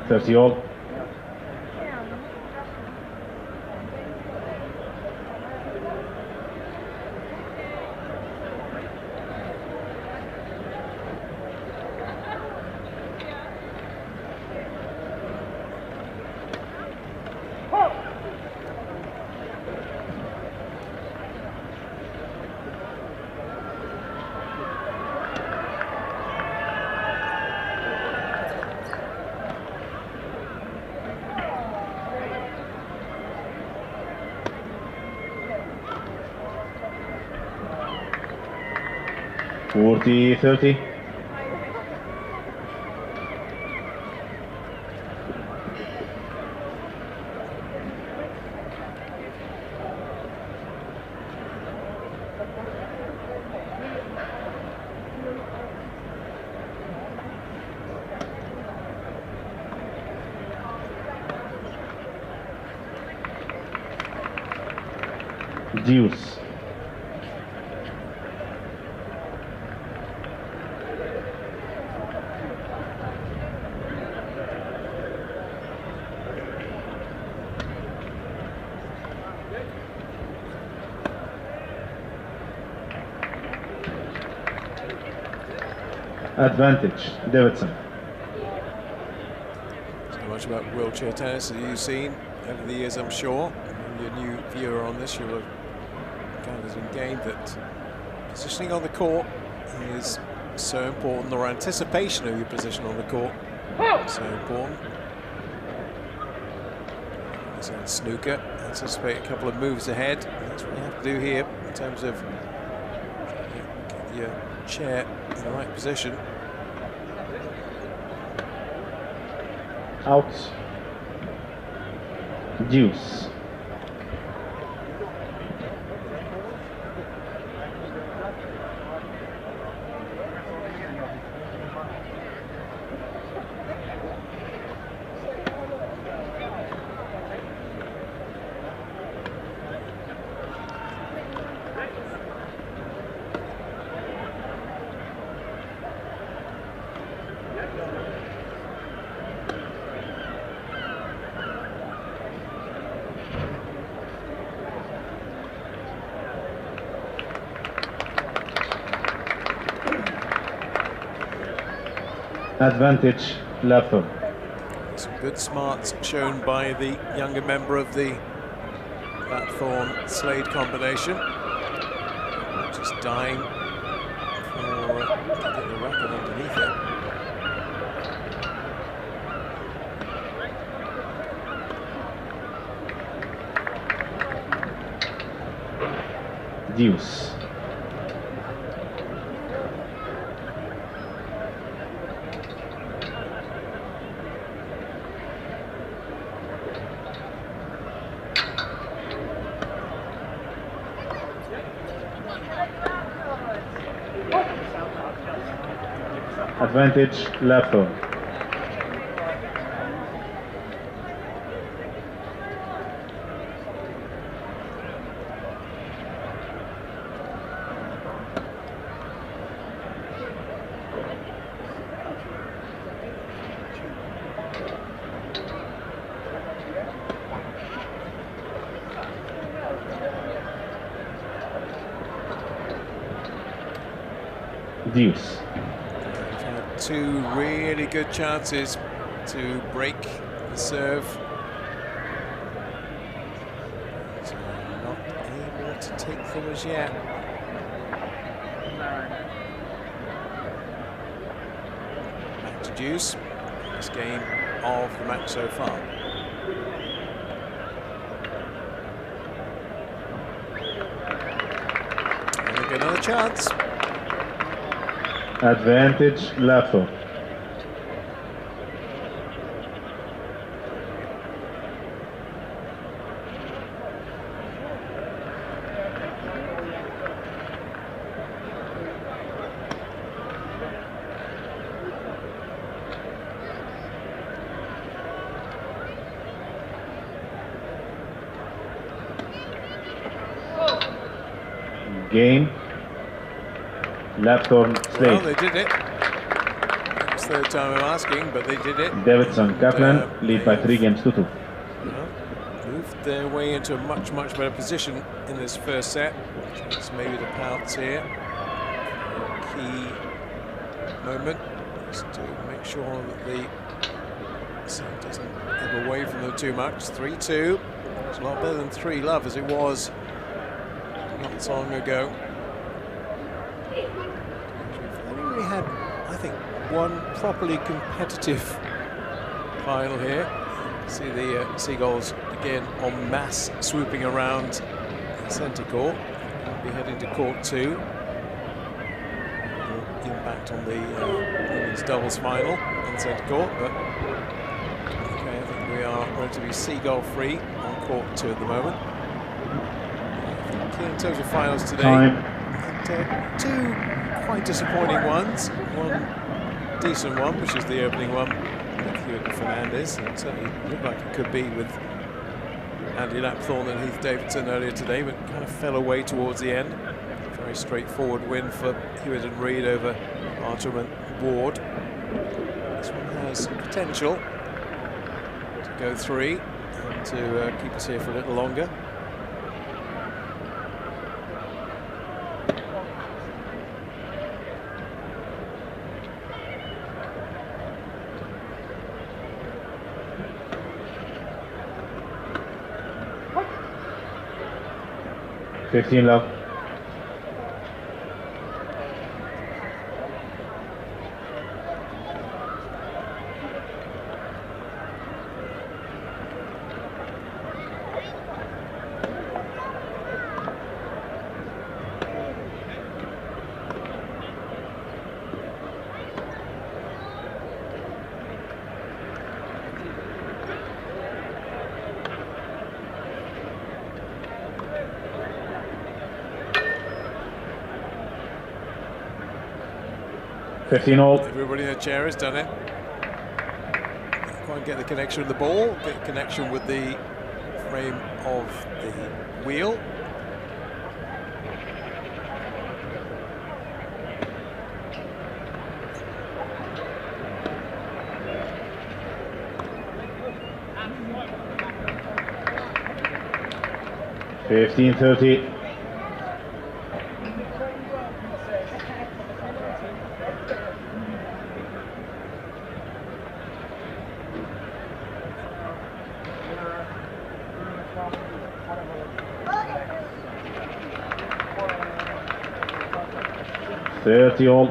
Thirty all. Forty, 30. Deuce. Advantage, Davidson. So much about wheelchair tennis that you've seen over the years, I'm sure. And you're a new viewer on this, you'll have gathered and gained that positioning on the court is so important, or anticipation of your position on the court so important. As in snooker, anticipate a couple of moves ahead. That's what you have to do here in terms of get your chair in the right position. Out. Deuce. Advantage, Latham. Some good smarts shown by the younger member of the Blackthorn-Slade combination. Just dying for getting the racket underneath it. Deuce. Advantage, Latham. deuce. We've had two really good chances to break the serve. So not able to take them as yet. Back to deuce. This game of the match so far. And we'll get another chance. Advantage Lapthorne. Game. Lapthorne Slade. Well, they did it. It's the third time I'm asking, but they did it. Davidson Kaplan lead by 3 games to 2. Moved their way into a much better position in this first set. Chance maybe to pounce here. A key moment is to make sure that the set doesn't ebb away from them too much. 3-2. It's a lot better than 3-love as it was not so long ago. They really had, I think, one properly competitive final here. See the Seagulls again en masse swooping around the centre court. We'll be heading to court 2. Impact on the women's doubles final in centre court, but okay, I think we are relatively Seagull free on court 2 at the moment. In terms of finals today, and, 2 quite disappointing ones. One decent one, which is the opening one with Huwett and Fernandez. It certainly looked like it could be with Andy Lapthorne and Heath Davidson earlier today, but kind of fell away towards the end. Very straightforward win for Huwett and Reed over Archer and Ward. This one has potential to go 3 and to keep us here for a little longer. Fifteen love. Everybody in the chair has done it. Can't get the connection with the ball, get connection with the frame of the wheel. $15.30. $30 all.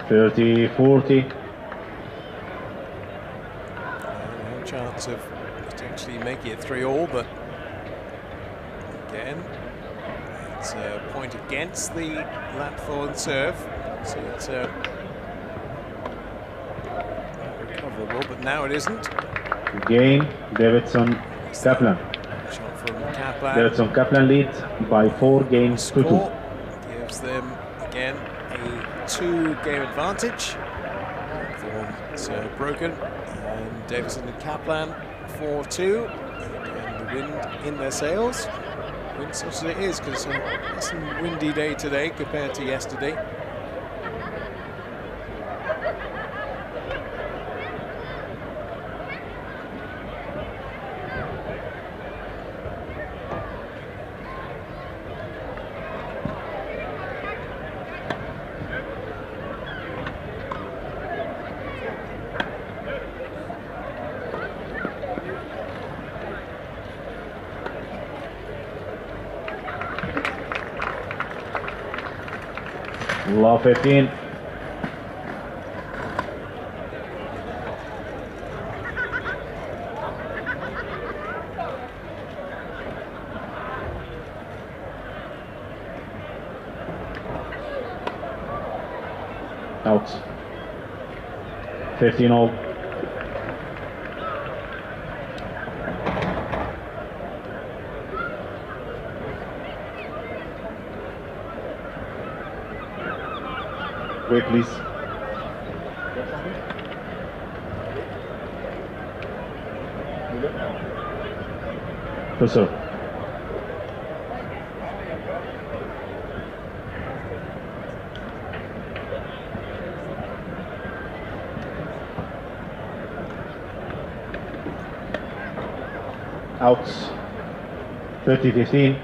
$30-40. No chance of potentially making it 3-all, but again, it's a point against the Lapthorne serve, so it's recoverable, but now it isn't. Game, Davidson Kaplan. Shot from Kaplan. Davidson Kaplan leads by 4 games to 2. Gives them again a 2-game advantage. Lapthorne's broken, And Davidson and Kaplan 4-2. And the wind in their sails. Wind such as it is, because it's a windy day today compared to yesterday. Law 15. Out. 15 all. Wait, please. Proceed. Out. 30-15.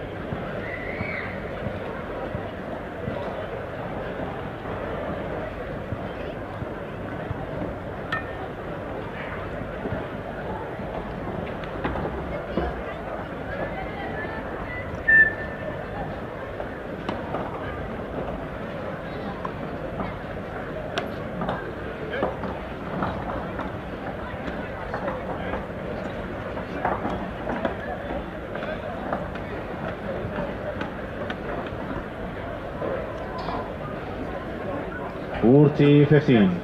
$40-15.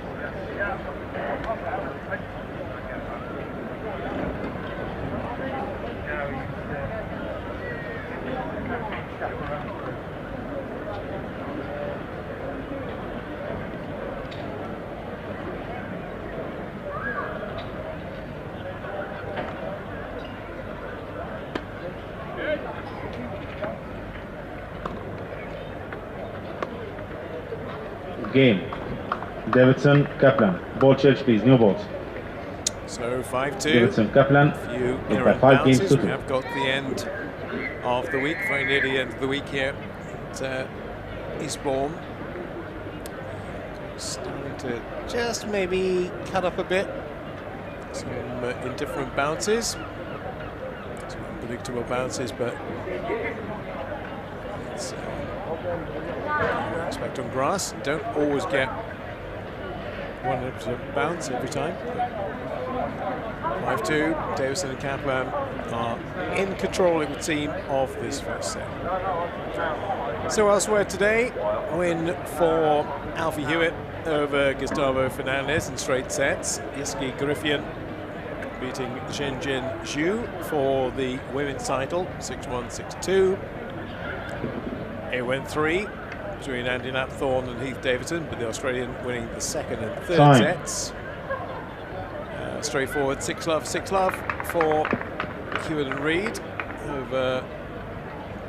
Game. Davidson, Kaplan. Ball change, please. New balls. So 5-2. Davidson, Kaplan. Few We've errant got 5 games bounces. to We do. have got the end of the week, very near the end of the week here at Eastbourne. Starting to just maybe cut up a bit. Some indifferent bounces. Some unpredictable bounces, but it's expect on grass. Don't always get 100% bounce every time. 5-2, Davidson and Kaplan are in control, it would seem, of this first set. So elsewhere today, win for Alfie Huwett over Gustavo Fernandez in straight sets. Yiski Griffian beating Zhenjin Zhu for the women's title, 6-1, 6-2. It went 3 between Andy Napthorne and Heath Davidson, but the Australian winning the second and third sets. Straightforward 6-love, 6-love for Hewitt and Reed over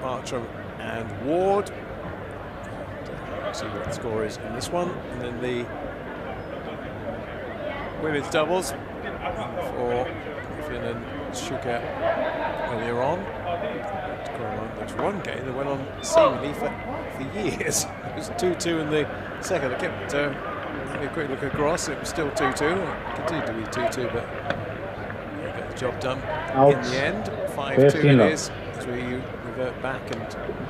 Bartram and Ward. See what the score is in this one. And then the women's doubles for Griffin and Shuka earlier on. There's one game that went on seemingly for years. It was 2-2 in the second. I kept having a quick look across. It was still 2-2. It continued to be 2-2, but they got the job done in the end. 5-2 it is, as we revert back and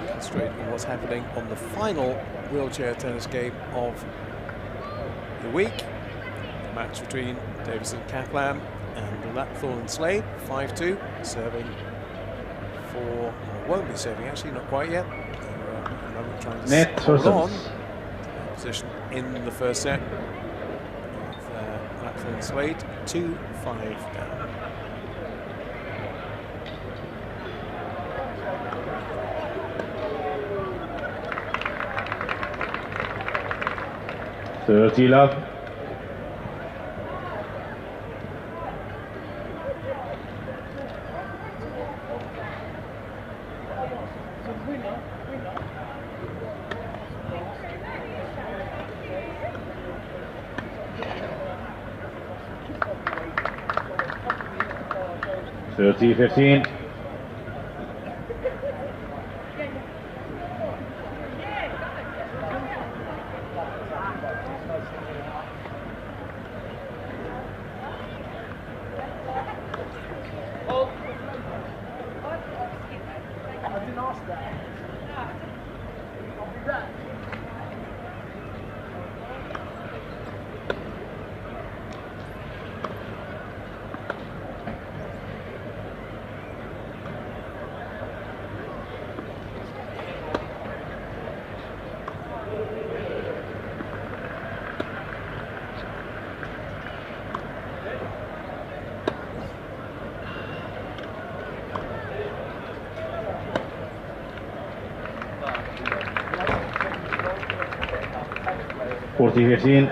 concentrate on what's happening on the final wheelchair tennis game of the week. The match between Davidson Kaplan and Lapthorne and Slade. 5-2, serving for, won't be serving actually, not quite yet. Trying to hold on position in the first set with Lapthorne and Slade. 2-5 down. $30 love. (30-15). (40-15).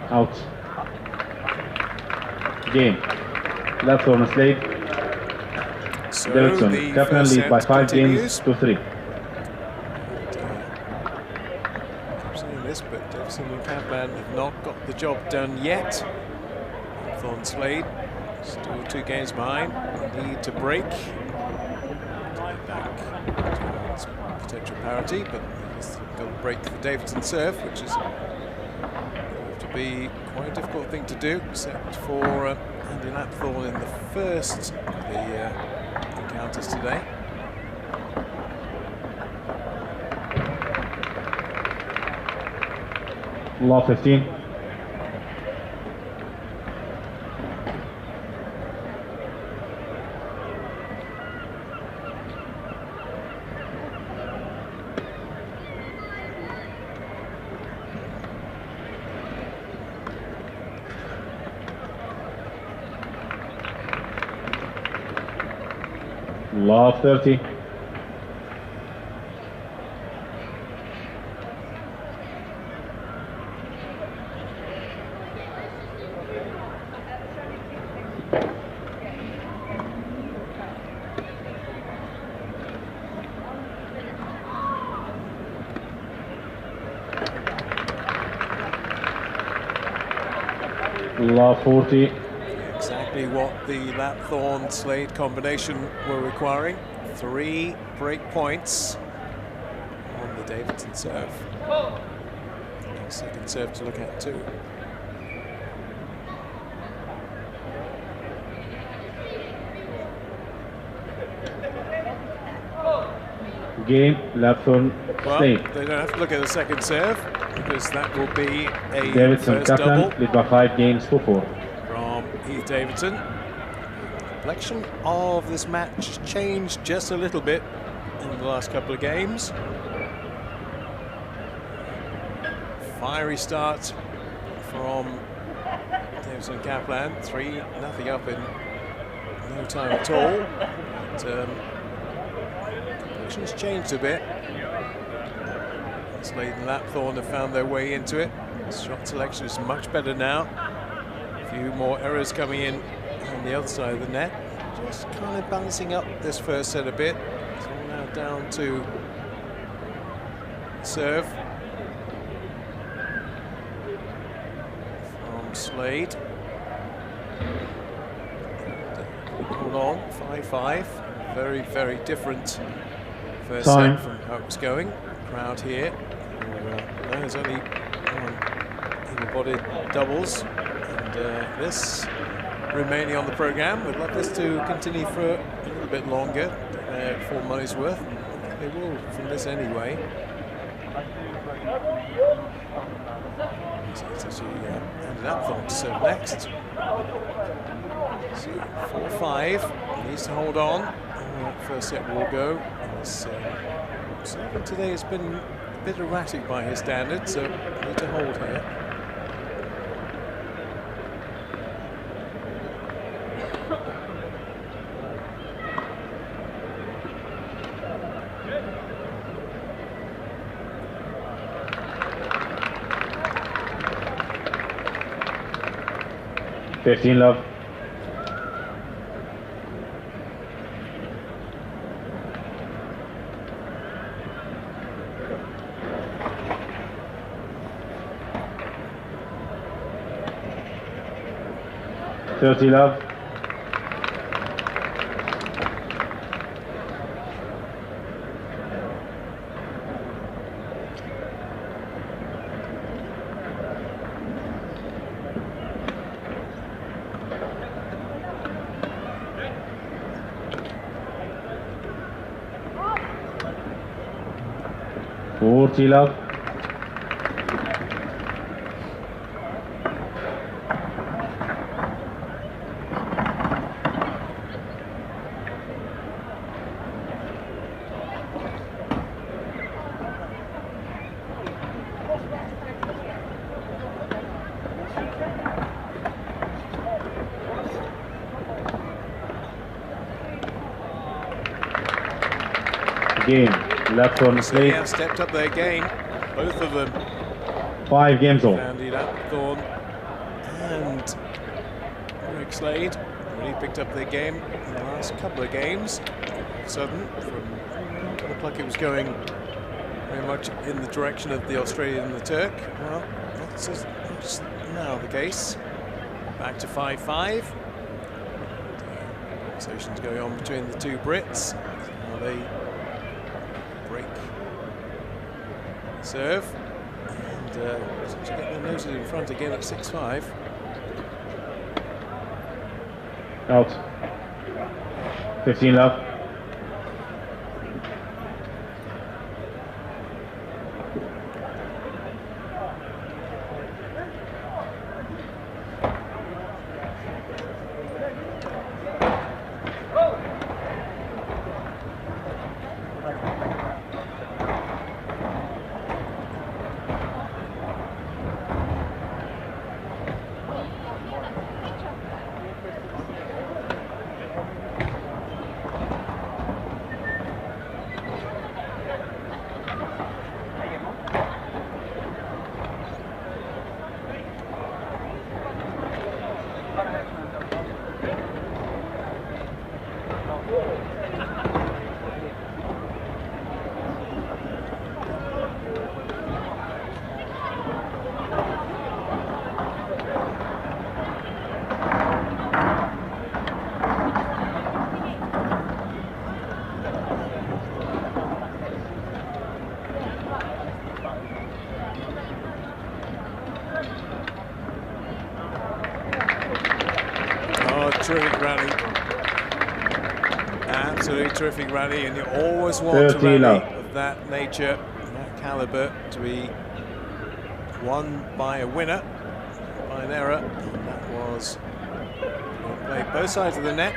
Out. Game. Left on Slade. So Davidson, the Kaplan first lead by set 5 continues. games to 3. Keep saying this, but Davidson and Kaplan have not got the job done yet. Thorn Slade still 2 games behind. Need to break. Back towards potential parity, but he's got to break the Davidson serve, which is going to be quite a difficult thing to do, except for Andy Lapthorne in the first of the encounters today. Law 15. Law 30. Law 40. Exactly what the Lapthorne-Slade combination were requiring. 3 break points on the Davidson serve. Second serve to look at too. Game, Lapthorne, Well, Slade. they don't have to look at the second serve because that will be a Davidson, first double Kaplan lead by 5 games to 4. from Heath Davidson. The complexion of this match changed just a little bit in the last couple of games. Fiery start from Davidson and Kaplan, 3-0 up in no time at all. But, complexions changed a bit. Slade and Lapthorne have found their way into it. Shot selection is much better now. A few more errors coming in on the other side of the net. Just kind of balancing up this first set a bit. It's all now down to serve from Slade. Hold on, 5-5. Very, very different first set from how it was going. Crowd here. There's only even-bodied doubles, and this remaining on the programme. We'd love this to continue for a little bit longer for money's worth. They will from this anyway. So it's actually ended up on to serve next. So 4-5 needs to hold on. First set will go. Serving today has been a bit erratic by his standards, so need to hold here. 15 love. $30 love. $40 love. Game left on the slate. Yeah, stepped up their game, both of them. 5 games all. Andy Lapthorne and Greg Slade really picked up their game in the last couple of games. Sudden, from looked like it was going very much in the direction of the Australian and the Turk. Well, that's now the case. Back to 5-5. Conversations going on between the two Brits. Now they break serve and get their noses in front again at 6-5. Out. 15 love. Terrific rally. Absolutely terrific rally, and you always want a rally of that nature, that caliber, to be won by a winner, by an error. And that was played both sides of the net.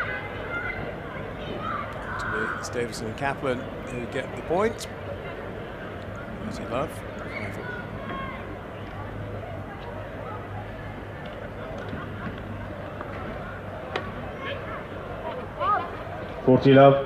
It's Davidson and Kaplan who get the point. Easy love. $40 love.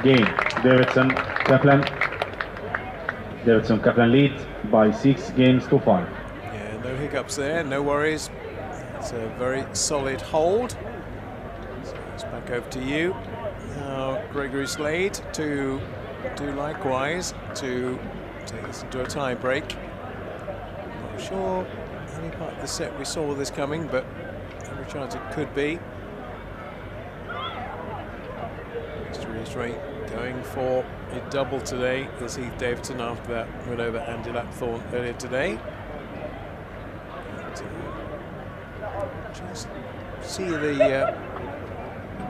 Game Davidson Kaplan. Davidson Kaplan lead by 6 games to 5. Yeah, no hiccups there, no worries. It's a very solid hold. So it's back over to you. Now Gregory Slade to do likewise to take us into a tie break. Not sure any part of the set we saw this coming, but every chance it could be. Just to reiterate, going for a double today is Heath Davidson after that win over Andy Lapthorne earlier today. Just see the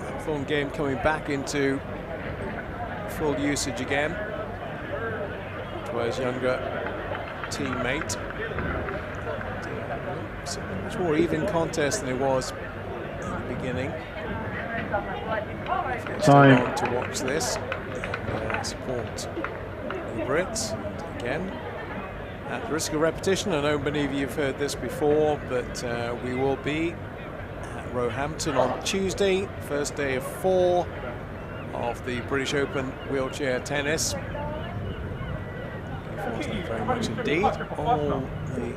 Lapthorne game coming back into full usage again. Twice younger teammate. It's a much more even contest than it was at the beginning. Time. On to watch this and support the Brits. And again, at the risk of repetition, I know many of you have heard this before, but we will be at Roehampton on Tuesday, first day of 4 of the British Open wheelchair tennis. Looking forward to that very much indeed. All the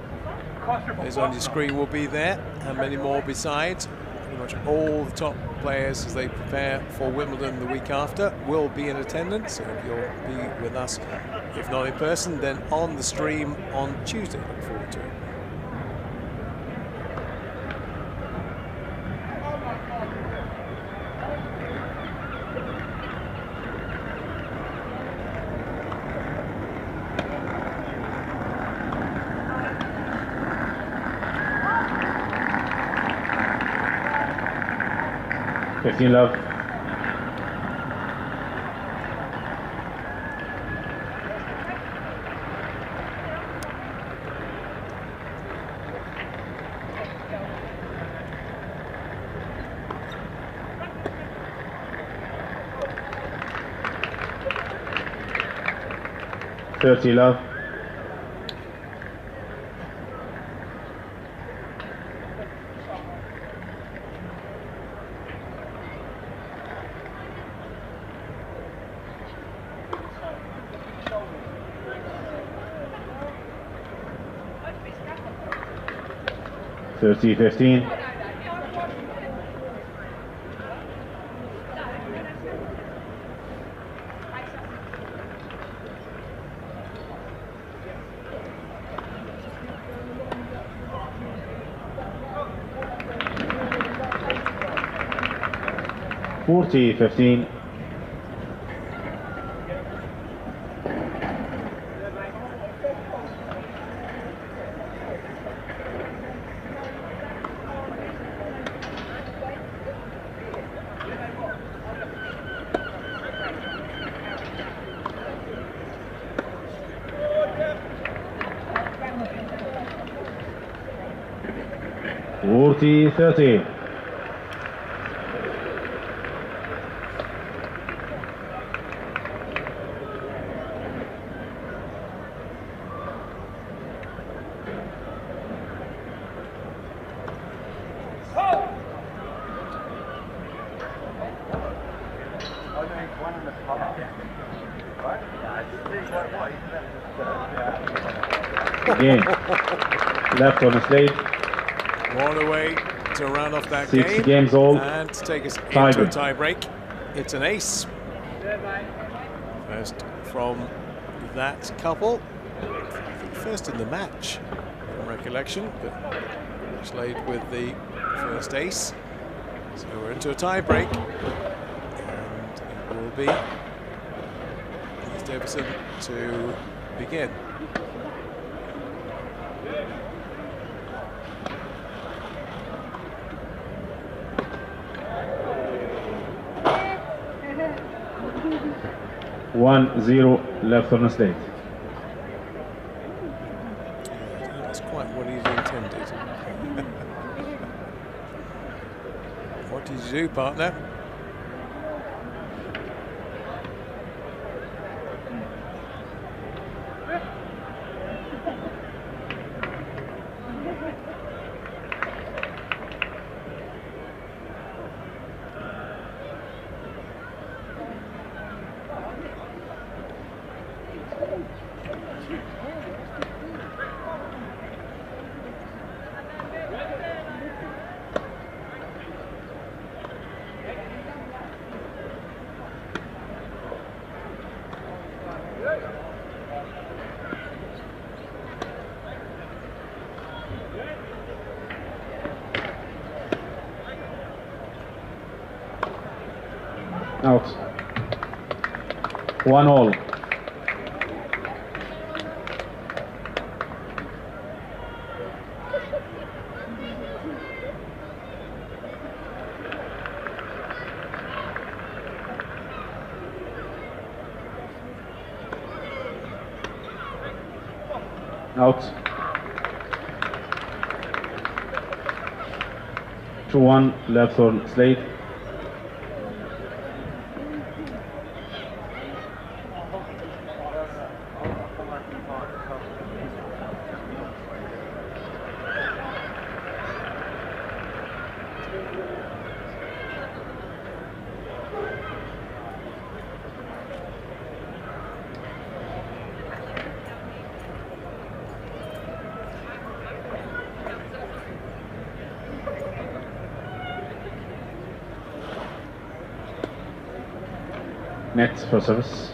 players on your screen will be there, and many more besides. Pretty much all the top players, as they prepare for Wimbledon the week after, will be in attendance. So if you'll be with us, if not in person, then on the stream on Tuesday. Look forward to it. Love. Love. 30-15. $40-15. $40-30. Again, left on the slate. One away to round off that 6 game. games all. And to take us into a tie-break. It's an ace. First from that couple. I think first in the match, from recollection, but Slade with the first ace. So we're into a tie-break. And it will be Davidson to begin. $1-0 left on the slate. That's quite what he'd intended. What did you do, partner? Out. 1-all. Out. 2-1, left on Slade. Net for service.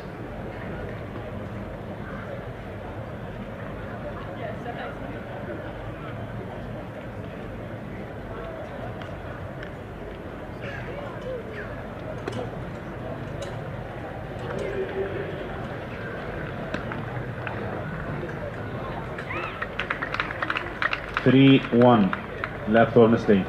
Three, 1, left or mistake.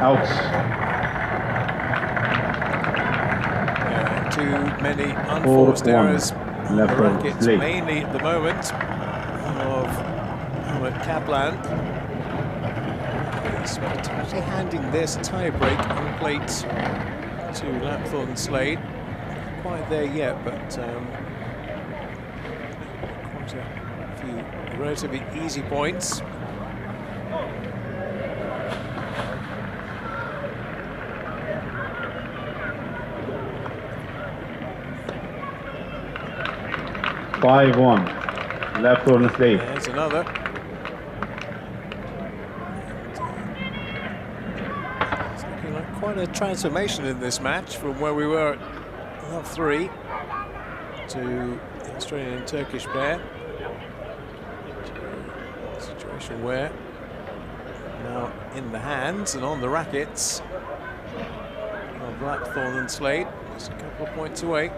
Out. Yeah, too many unforced errors on the rackets, mainly at the moment, of Huwett Kaplan. He's potentially handing this tiebreak on plate to Lapthorne and Slade. Not quite there yet, but quite a few relatively easy points. Five, 1, left or Slade. There's another. It's looking like quite a transformation in this match from where we were at love 3 to the Australian and Turkish pair. Situation where now in the hands and on the rackets of Lapthorne and Slade, just a couple of points away.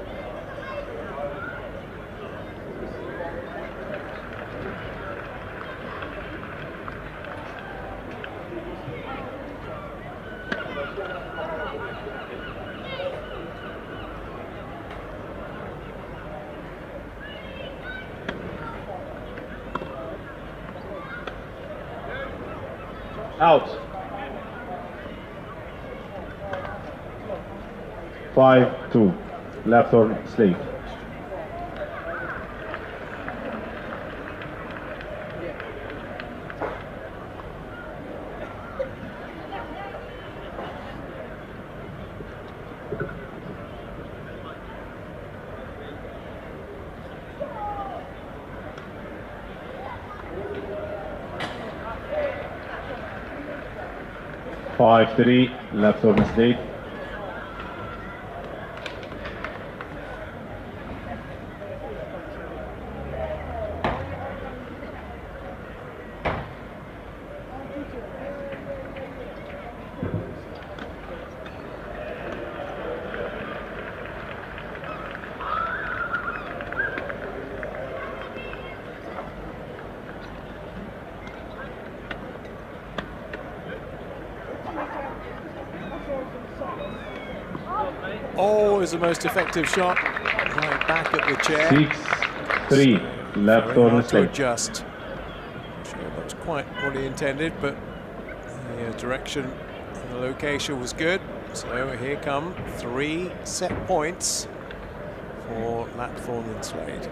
Out. 5-2, left or Slade. Five, 3, left or Slade. Always the most effective shot, right back at the chair. 6-3, left or to Slade. adjust. Not sure that was quite what he intended, but the direction and the location was good. So here come 3 set points for Lapthorne and Slade.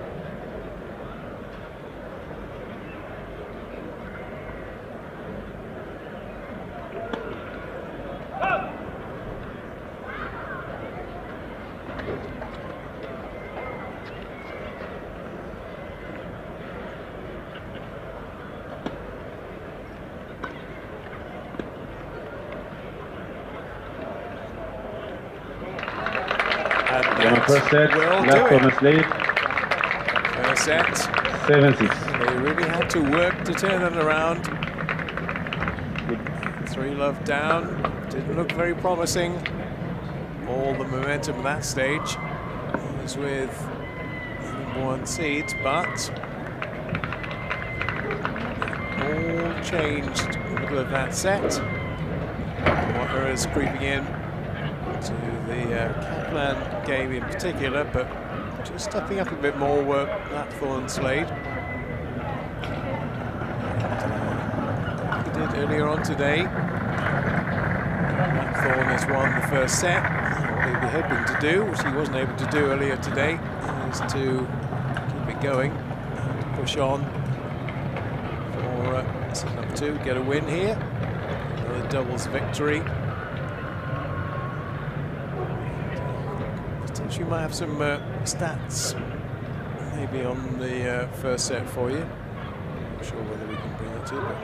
First set, left on Slade. First set. 7-6. They really had to work to turn it around. 3 love down. Didn't look very promising. All the momentum at that stage was with the number 1 seed, but all changed in the middle of that set. More errors creeping in to the Kaplan game in particular, but just stepping up a bit more were Lapthorne and Slade. He did earlier on today. Lapthorne has won the first set. What he'd be hoping to do, which he wasn't able to do earlier today, is to keep it going and to push on for set number 2, get a win here. Another doubles victory. Potentially might have some stats maybe on the first set for you. Not sure whether we can bring it to, but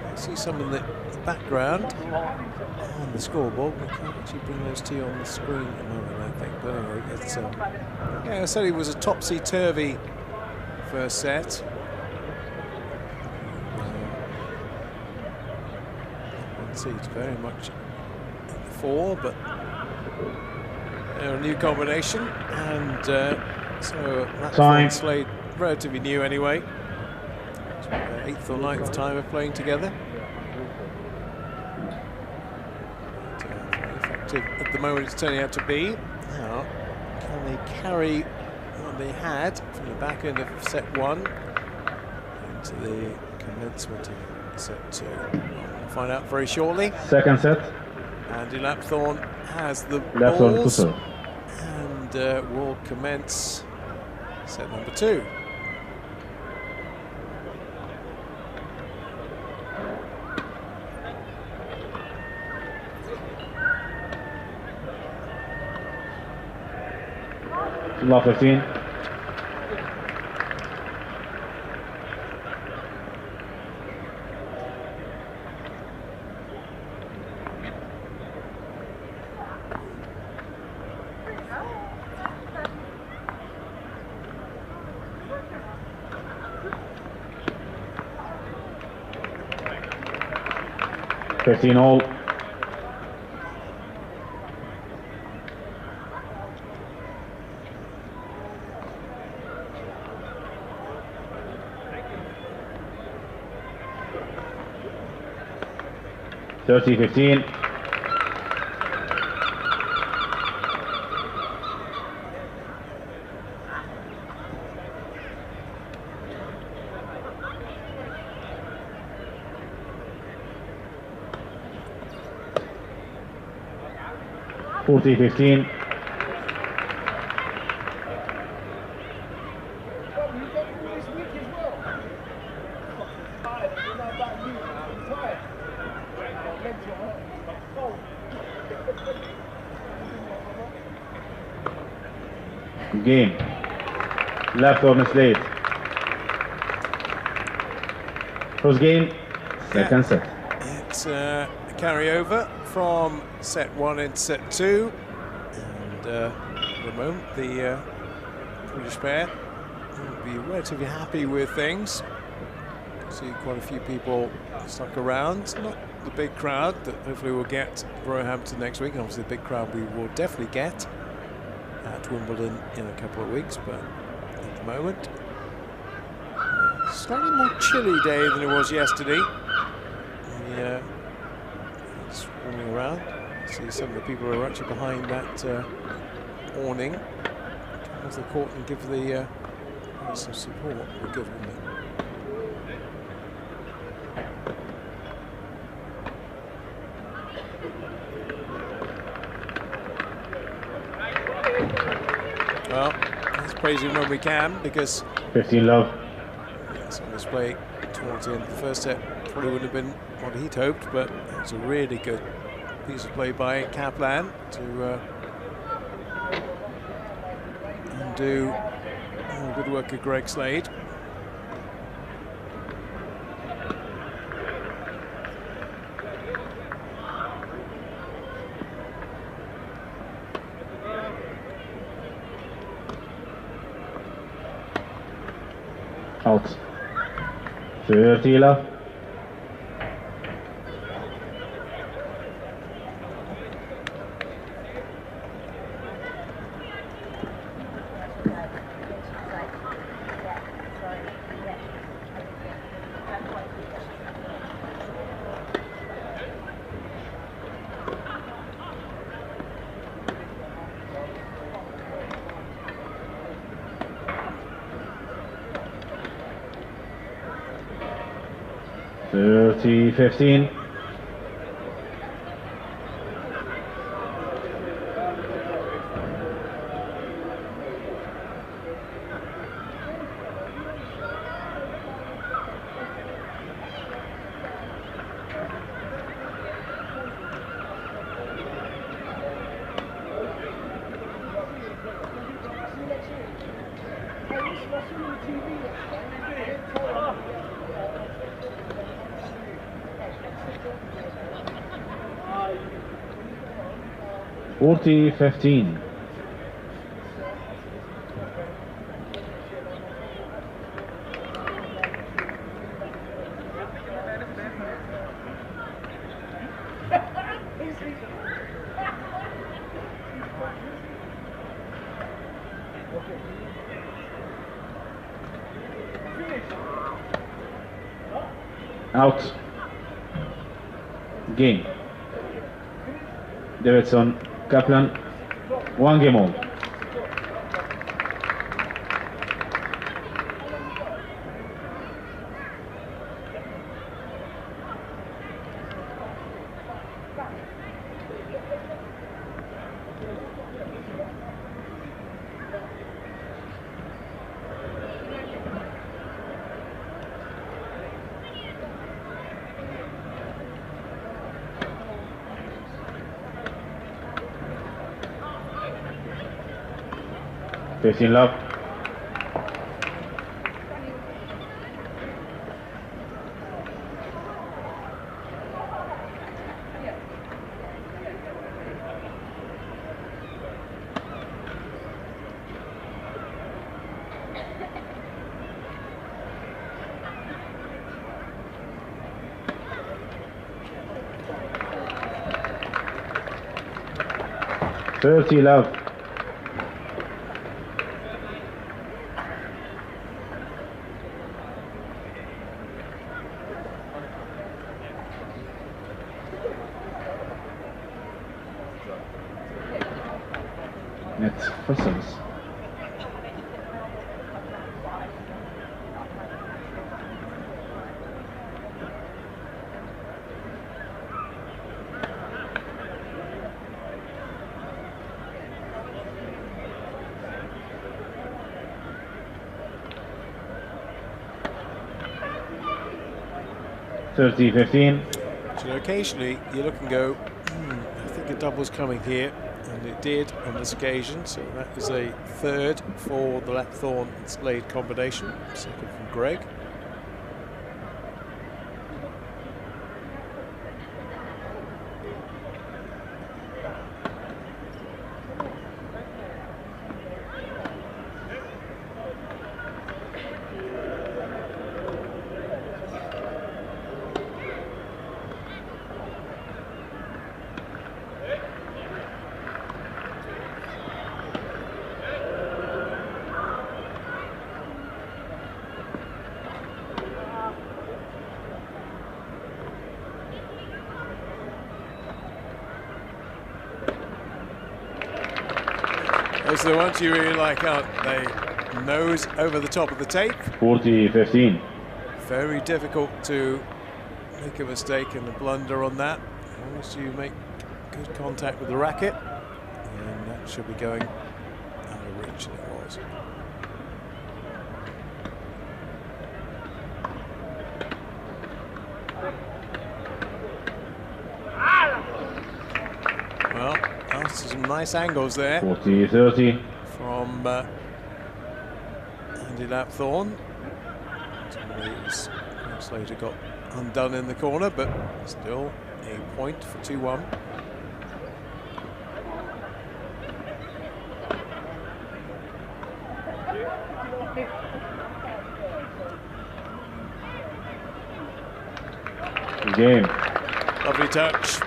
I see some in the background on the scoreboard. We can't actually bring those to you on the screen at the moment, I think. But anyway, it's yeah, I said it was a topsy-turvy first set. It's very much in the 4, but a new combination, and so Lapthorne Slade relatively new anyway. 8th or 9th time of playing together. Very effective at the moment it's turning out to be. Now, can they carry what they had from the back end of set 1 into the commencement of set 2? We'll find out very shortly. Second set. Andy Lapthorne has the Lapthorne balls and will commence set number 2. Love 15. All. $30-15. $40-15. Game. Lapthorne Slade. First game, second set. It's a carryover from set 1 into set 2, and at the moment the British pair will be relatively happy with things. See quite a few people stuck around, not the big crowd that hopefully we'll get Roehampton next week, and obviously the big crowd we will definitely get at Wimbledon in a couple of weeks, but at the moment slightly more chilly day than it was yesterday. It's warming around. See some of the people who are actually behind that awning towards the court and give the some support. We'll give them that. Well, let's praise him when we can, because 15 love. Yes, on display towards the end of the first set probably wouldn't have been what he'd hoped, but it was a really good piece of play by Kaplan to undo all good work of Greg Slade. Out. 30 love. 30-15. $40-15. Out. Game. Davidson, Kaplan, 1 game all. Facing love. $30 love. Net for service. $30-15. So occasionally you look and go, I think a double's coming here, and it did on this occasion. So that is a third for the Lapthorne Slade combination. Second from Greg. Those are the ones you really like, aren't they? Nose over the top of the tape. 40-15. Very difficult to make a mistake and a blunder on that. As long as you make good contact with the racket, and that should be going out of reach, and it was. Well, that's some nice angles there. 40-30. From Andy Lapthorne. Slater got undone in the corner, but still a point for 2-1. Game. Lovely touch.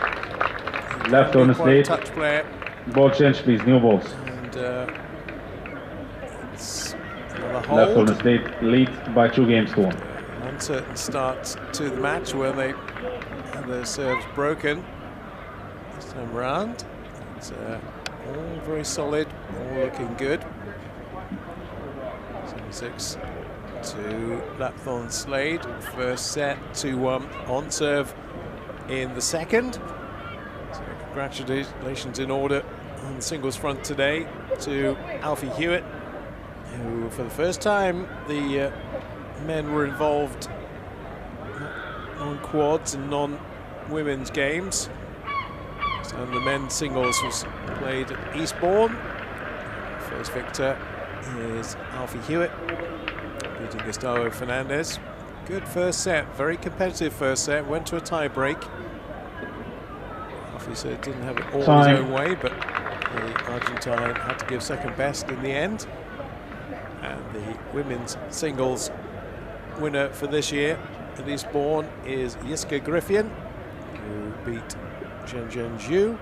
Left on the state. Touch player. Ball change, please. New balls. And it's another Left hold. on the state lead by 2 games to 1. An uncertain start to the match where they had their serves broken this time around. It's all very solid, all looking good. 76 to Lapthorne Slade. First set 2-1 on serve in the second. So congratulations in order on the singles front today to Alfie Huwett, who for the first time the men were involved on quads and non-women's games. And the men's singles was played at Eastbourne. First victor is Alfie Huwett, beating Gustavo Fernandez. Good first set, very competitive first set, went to a tie-break. Alfie said didn't have it all his own way, but the Argentine had to give second best in the end. And the women's singles winner for this year at Eastbourne is Yiska Griffin, who beat Zhenzhen Zhu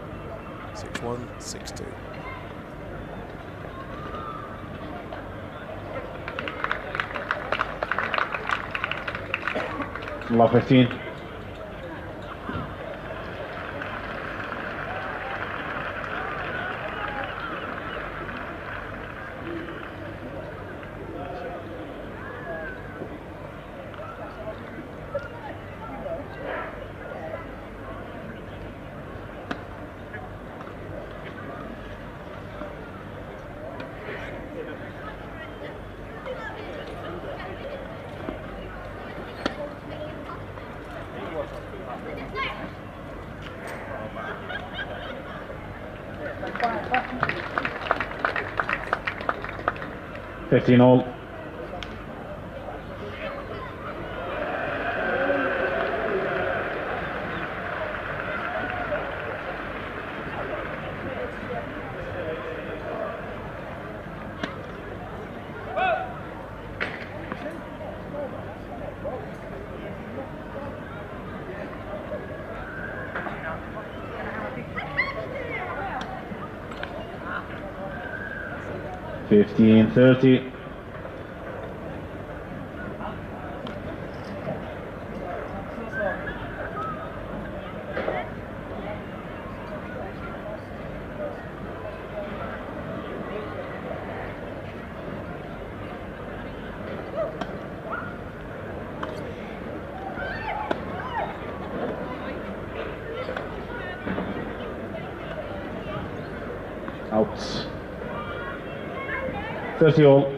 6-1, 6-2. Love 15. All. Fifteen 30. Out. 30 all.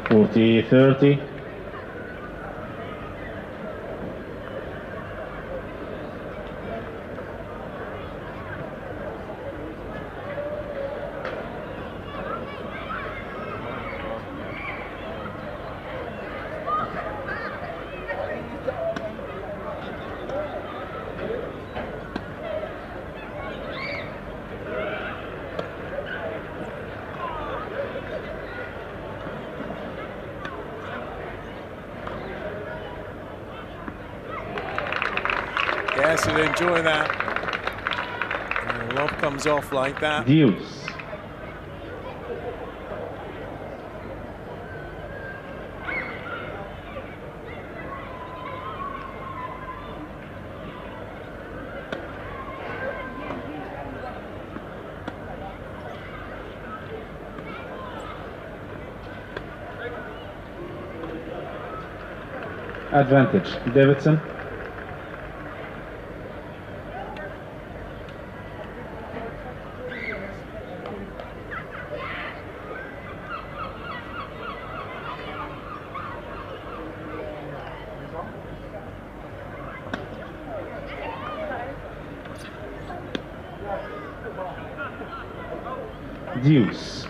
Forty 30. Yes, you'll enjoy that. And the lob comes off like that. Deuce. Advantage, Davidson. Deuce.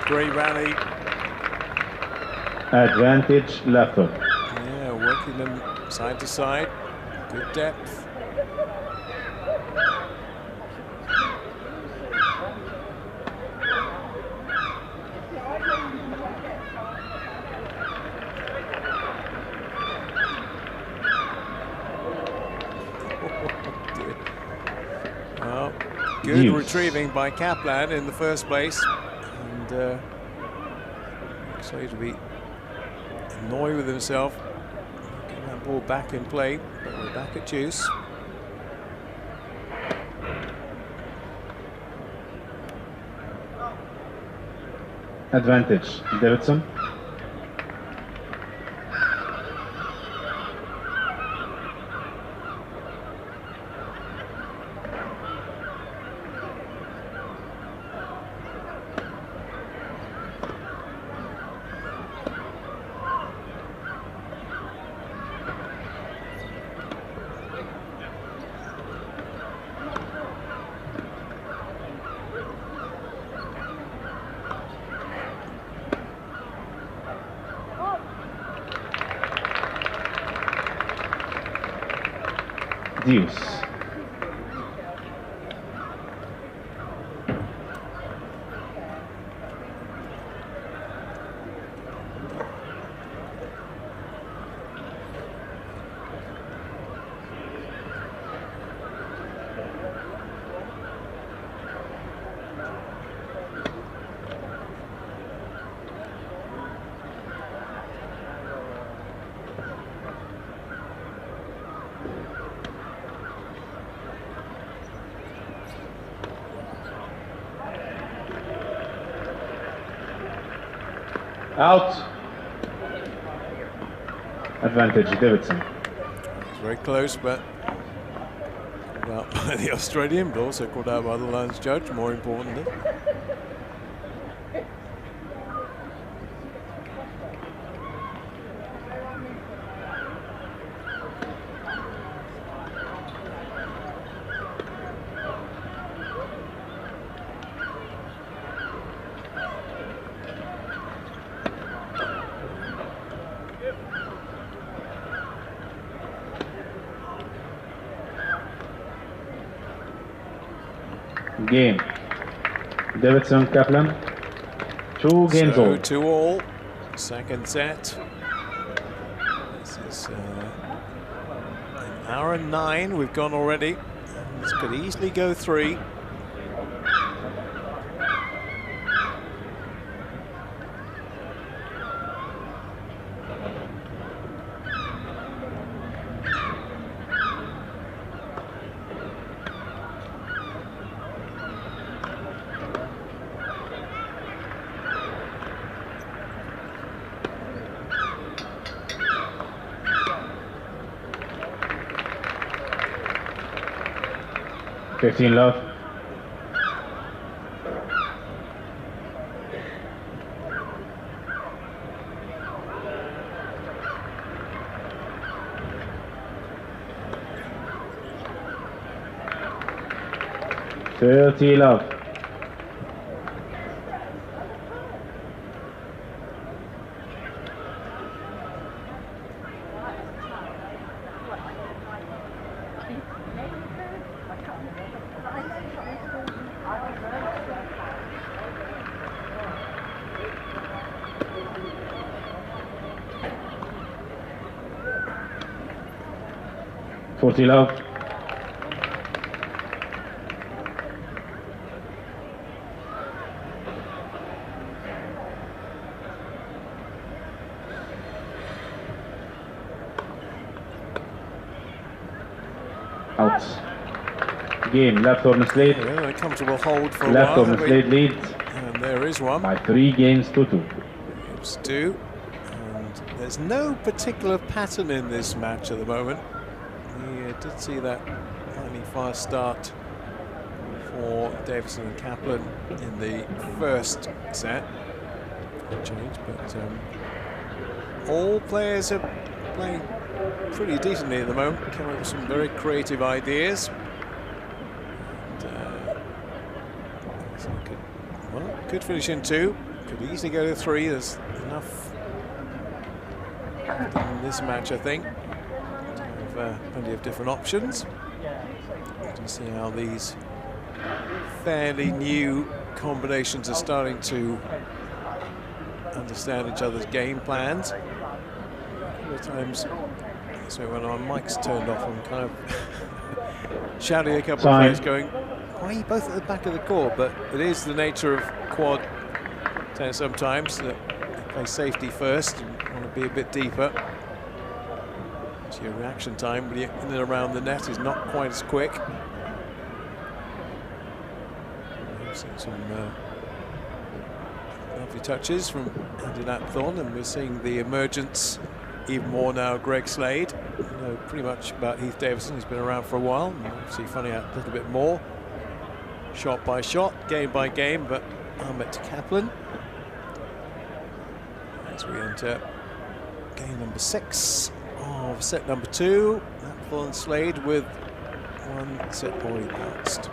Great rally. Advantage Lapthorn. Yeah, working them side to side. Good depth. Well, good retrieving by Kaplan in the first place. And excited to be annoyed with himself. Getting that ball back in play, but we're back at juice. Advantage Davidson. Deuce. Out. Advantage Davidson. It's very close, but called out by the Australian, but also called out by the Lions judge, more importantly. Game. Davidson, Kaplan. 2 games all. 2 all. Second set. This is an hour and 9 we've gone already. This could easily go 3. Love. Love. Love. Out. Game. Left on the slate. Yeah, a comfortable hold for left a while. on the slate lead. And there is one. By 3 games to 2. It's 2. And there's no particular pattern in this match at the moment. We did see that slightly fast start for Davidson and Kaplan in the first set. Change, but all players are playing pretty decently at the moment. Came up with some very creative ideas. And, so could finish in 2. could easily go to 3. There's enough in this match, I think. Have plenty of different options. To see how these fairly new combinations are starting to understand each other's game plans. A couple of times, so when our mic's turned off, I'm kind of shouting a couple of players going, why are you both at the back of the court? But it is the nature of quad tennis sometimes that you play safety first and want to be a bit deeper. So your reaction time when you're in and around the net is not quite as quick. We've seen some lovely touches from Andy Lapthorne, and we're seeing the emergence even more now. Greg Slade, you know pretty much about Heath Davidson. He's been around for a while, and obviously finding out a little bit more, shot by shot, game by game. But Ahmet Kaplan, as we enter game number 6 of set number 2. Lapthorne Slade with 1 set already bounced.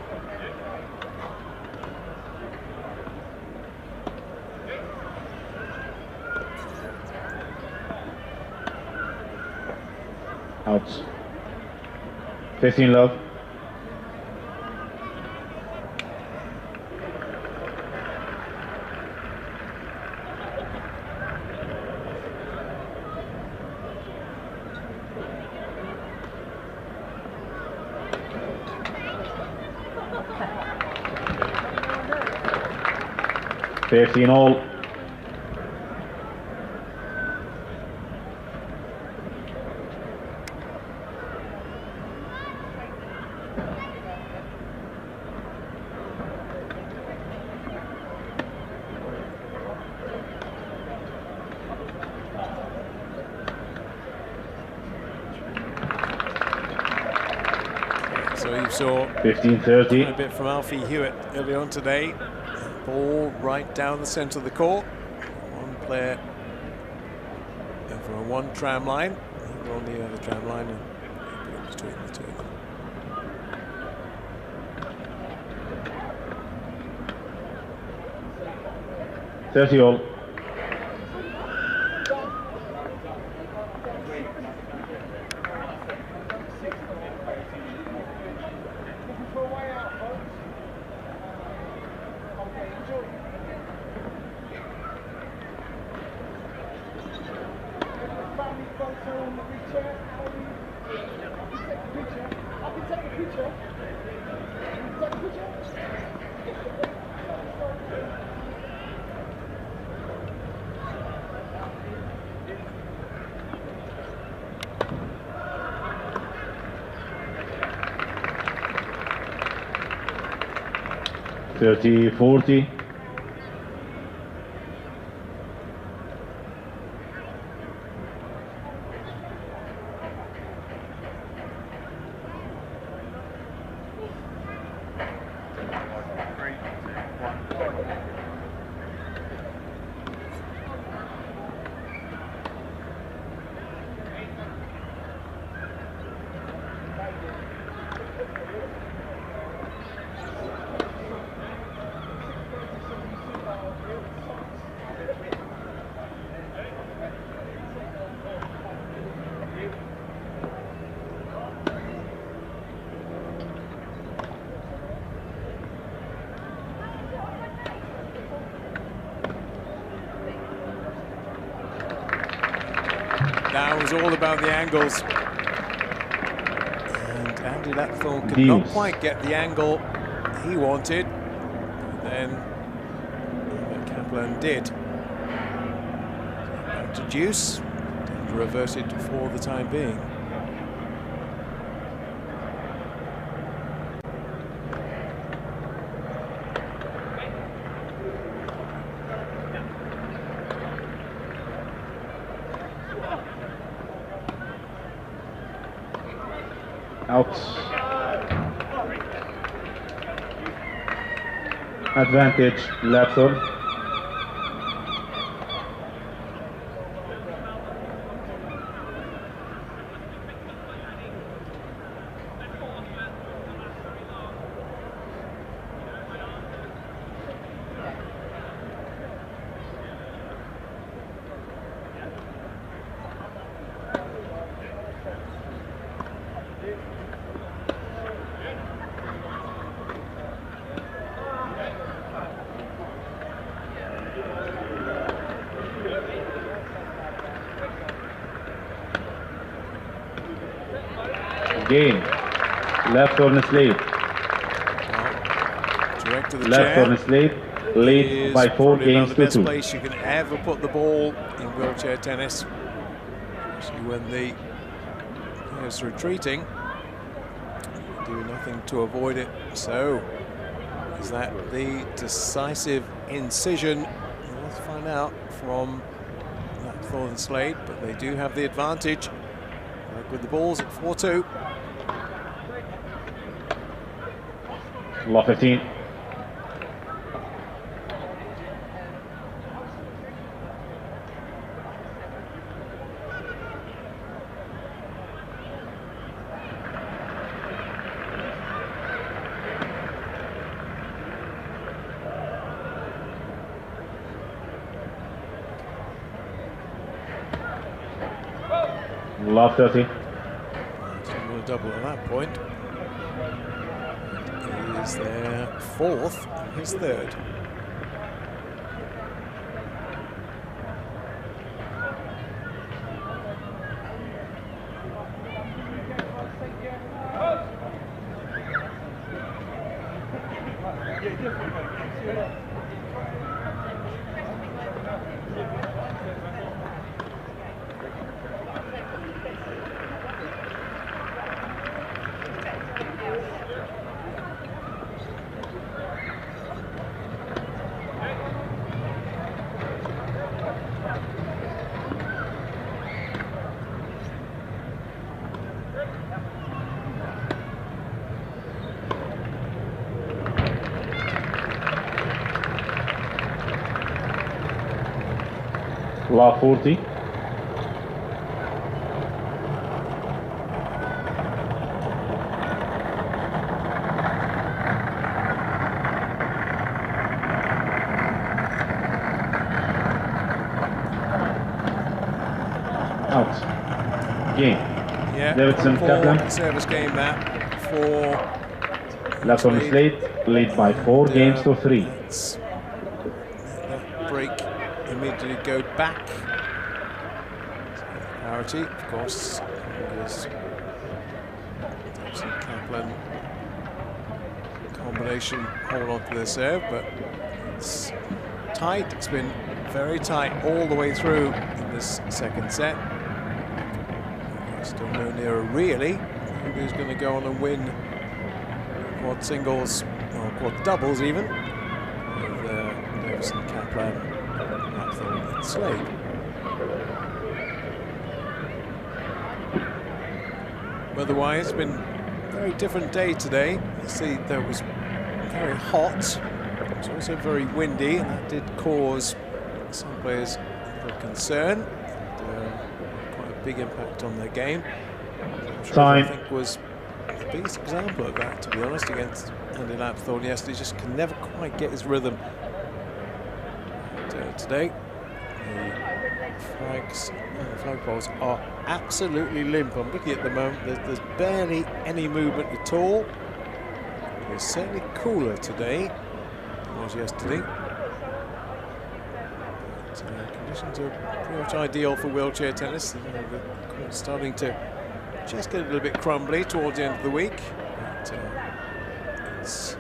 Out. 15 love. Fifteen all. So you saw 15-30. a bit from Alfie Huwett early on today. Ball right down the centre of the court. One player over on one tram line, over on the other tram line, and between the two of them. All. $30-40. That was all about the angles. And Andy Lapthorne could not quite get the angle he wanted. And then Kaplan did. Back to deuce. And reverted for the time being. Out. Advantage, Lapthorne. Game. Left corner slate. Direct to the Left chair. corner slate. Lead by 4 games the to best 2. place you can ever put the ball in wheelchair tennis, especially when the player's retreating. Do nothing to avoid it. So, is that the decisive incision? We'll have to find out from Lapthorne and Slade, but they do have the advantage. Like with the balls at 4-2. Law 15. Law 30. Didn't want to double at that point. It is their 4th, and his 3rd. Law 40. Out. Game. Yeah, Davidson, Kaplan. Service game that for Left on the slate. Lead by 4 games to 3. Break immediately go back. Parity, of course. Davidson, Kaplan combination hold on to their serve, but it's tight. It's been very tight all the way through in this second set. Still no nearer really who's going to go on and win quad singles or quad doubles even with Davidson, Kaplan, Lapthorne and Slade. Otherwise, it's been a very different day today. You see, there was very hot. It was also very windy, and that did cause some players a little concern. Quite a big impact on their game. Time. I think was the biggest example of that, to be honest, against Andy Lapthorne yesterday. Just can never quite get his rhythm. And, today, the flags and the flagpoles are absolutely limp. I'm looking at the moment. There's barely any movement at all. It's certainly cooler today than it was yesterday. But, conditions are pretty much ideal for wheelchair tennis. The court's starting to just get a little bit crumbly towards the end of the week. But, it's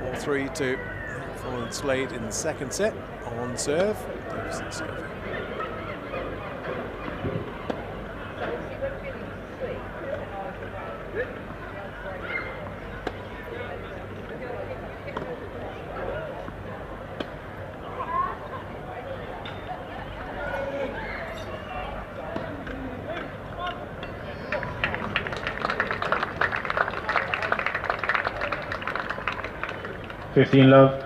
4-3 to Lapthorne and Slade in the second set on serve. Davidson serving. Love.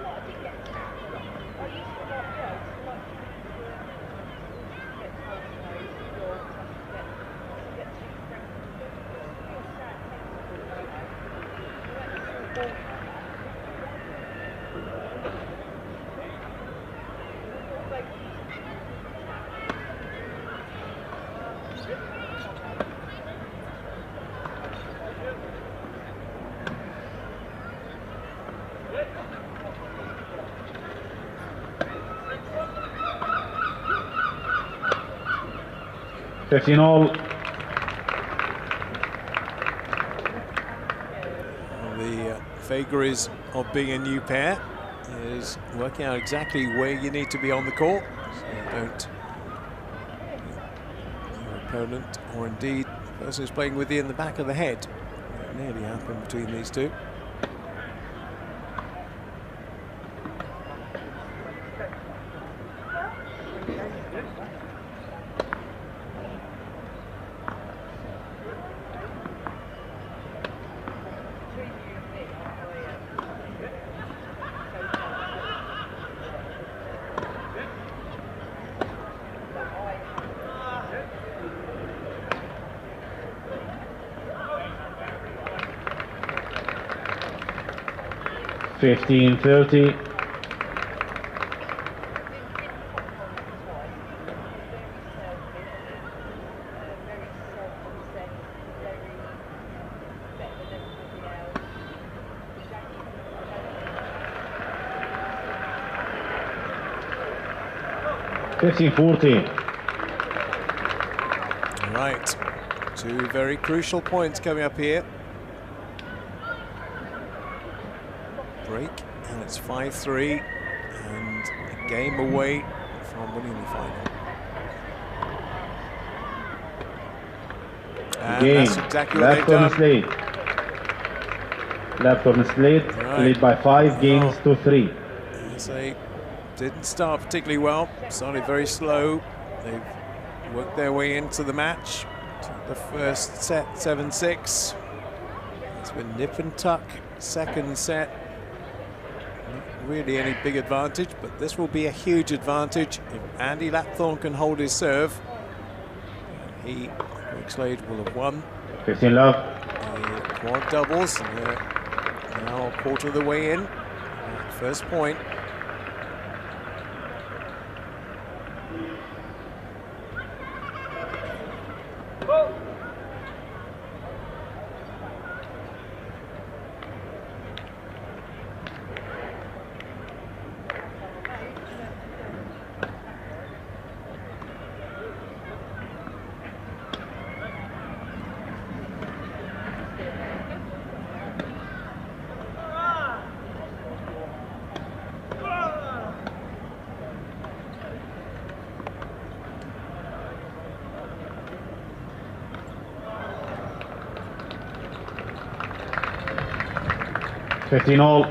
All. vagaries of being a new pair is working out exactly where you need to be on the court, so you don't your opponent, or indeed the person who's playing with you, in the back of the head. It nearly happened between these two. Fifteen 30. Right, two very crucial points coming up here. Break, and it's 5-3, and a game away from winning the final. And that's exactly what they've done. Left on the lead, lead by 5 games to 3. Yes, they didn't start particularly well, started very slow. They've worked their way into the match. The first set, 7-6. It's been nip and tuck. Second set, not really any big advantage, but this will be a huge advantage if Andy Lapthorne can hold his serve. And he, Greg Slade, will have won 15 love. the quad doubles, and they're now a quarter of the way in. First point. All.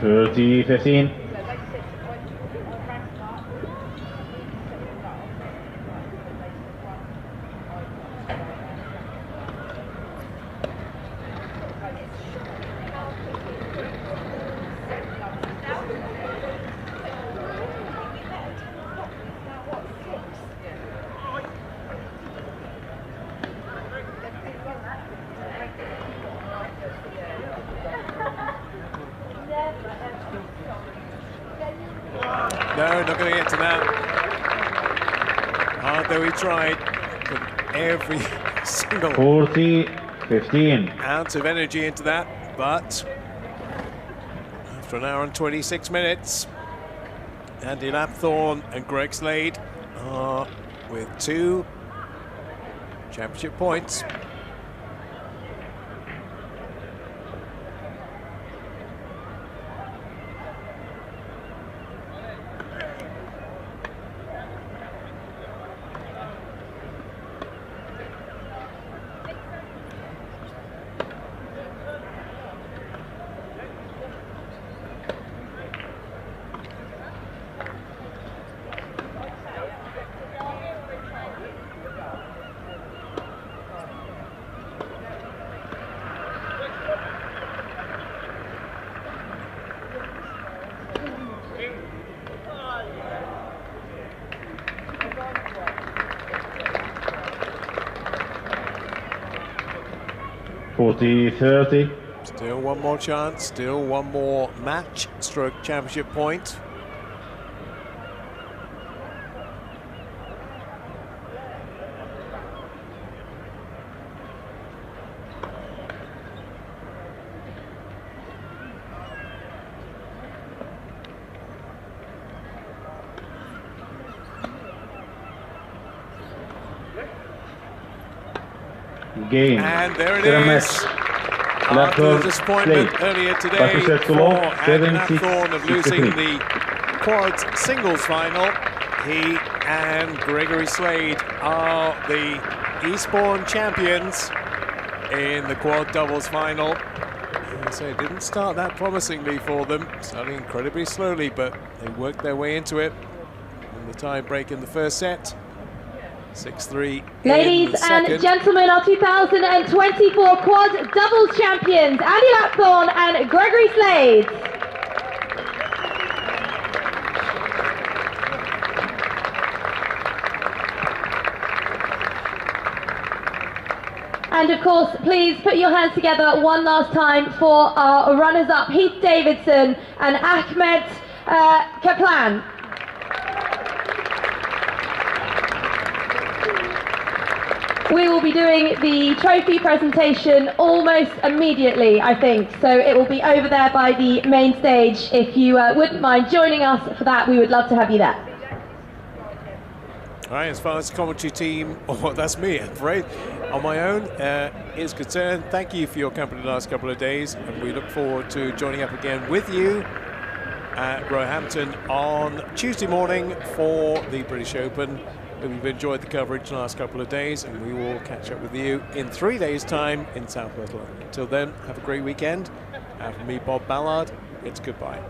Thirty 15. No, not going to get to that. Hard though he tried, put every single 40-15 ounce of energy into that, but after an hour and 26 minutes, Andy Lapthorne and Greg Slade are with 2 championship points. 40-30. Still one more chance, still one more match stroke championship point. Game. And there it Seven is. match. After the Laptop disappointment play. earlier today Participants for below, Anthony 7-6, Thorne of losing 63. the quad singles final, he and Gregory Slade are the Eastbourne champions in the quad doubles final. And so it didn't start that promisingly for them, starting incredibly slowly, but they worked their way into it. And the tie break in the first set. 6-3. Ladies and gentlemen, our 2024 quad doubles champions, Andy Lapthorne and Gregory Slade. And of course, please put your hands together one last time for our runners-up, Heath Davidson and Ahmed Kaplan. We will be doing the trophy presentation almost immediately, I think. So it will be over there by the main stage. If you wouldn't mind joining us for that, we would love to have you there. All right, as far as the commentary team, oh, that's me, I'm afraid, on my own is concerned, thank you for your company the last couple of days, and we look forward to joining up again with you at Roehampton on Tuesday morning for the British Open. Hope you've enjoyed the coverage the last couple of days, and we will catch up with you in 3 days' time in South West London. Until then, have a great weekend. And from me, Bob Ballard, it's goodbye.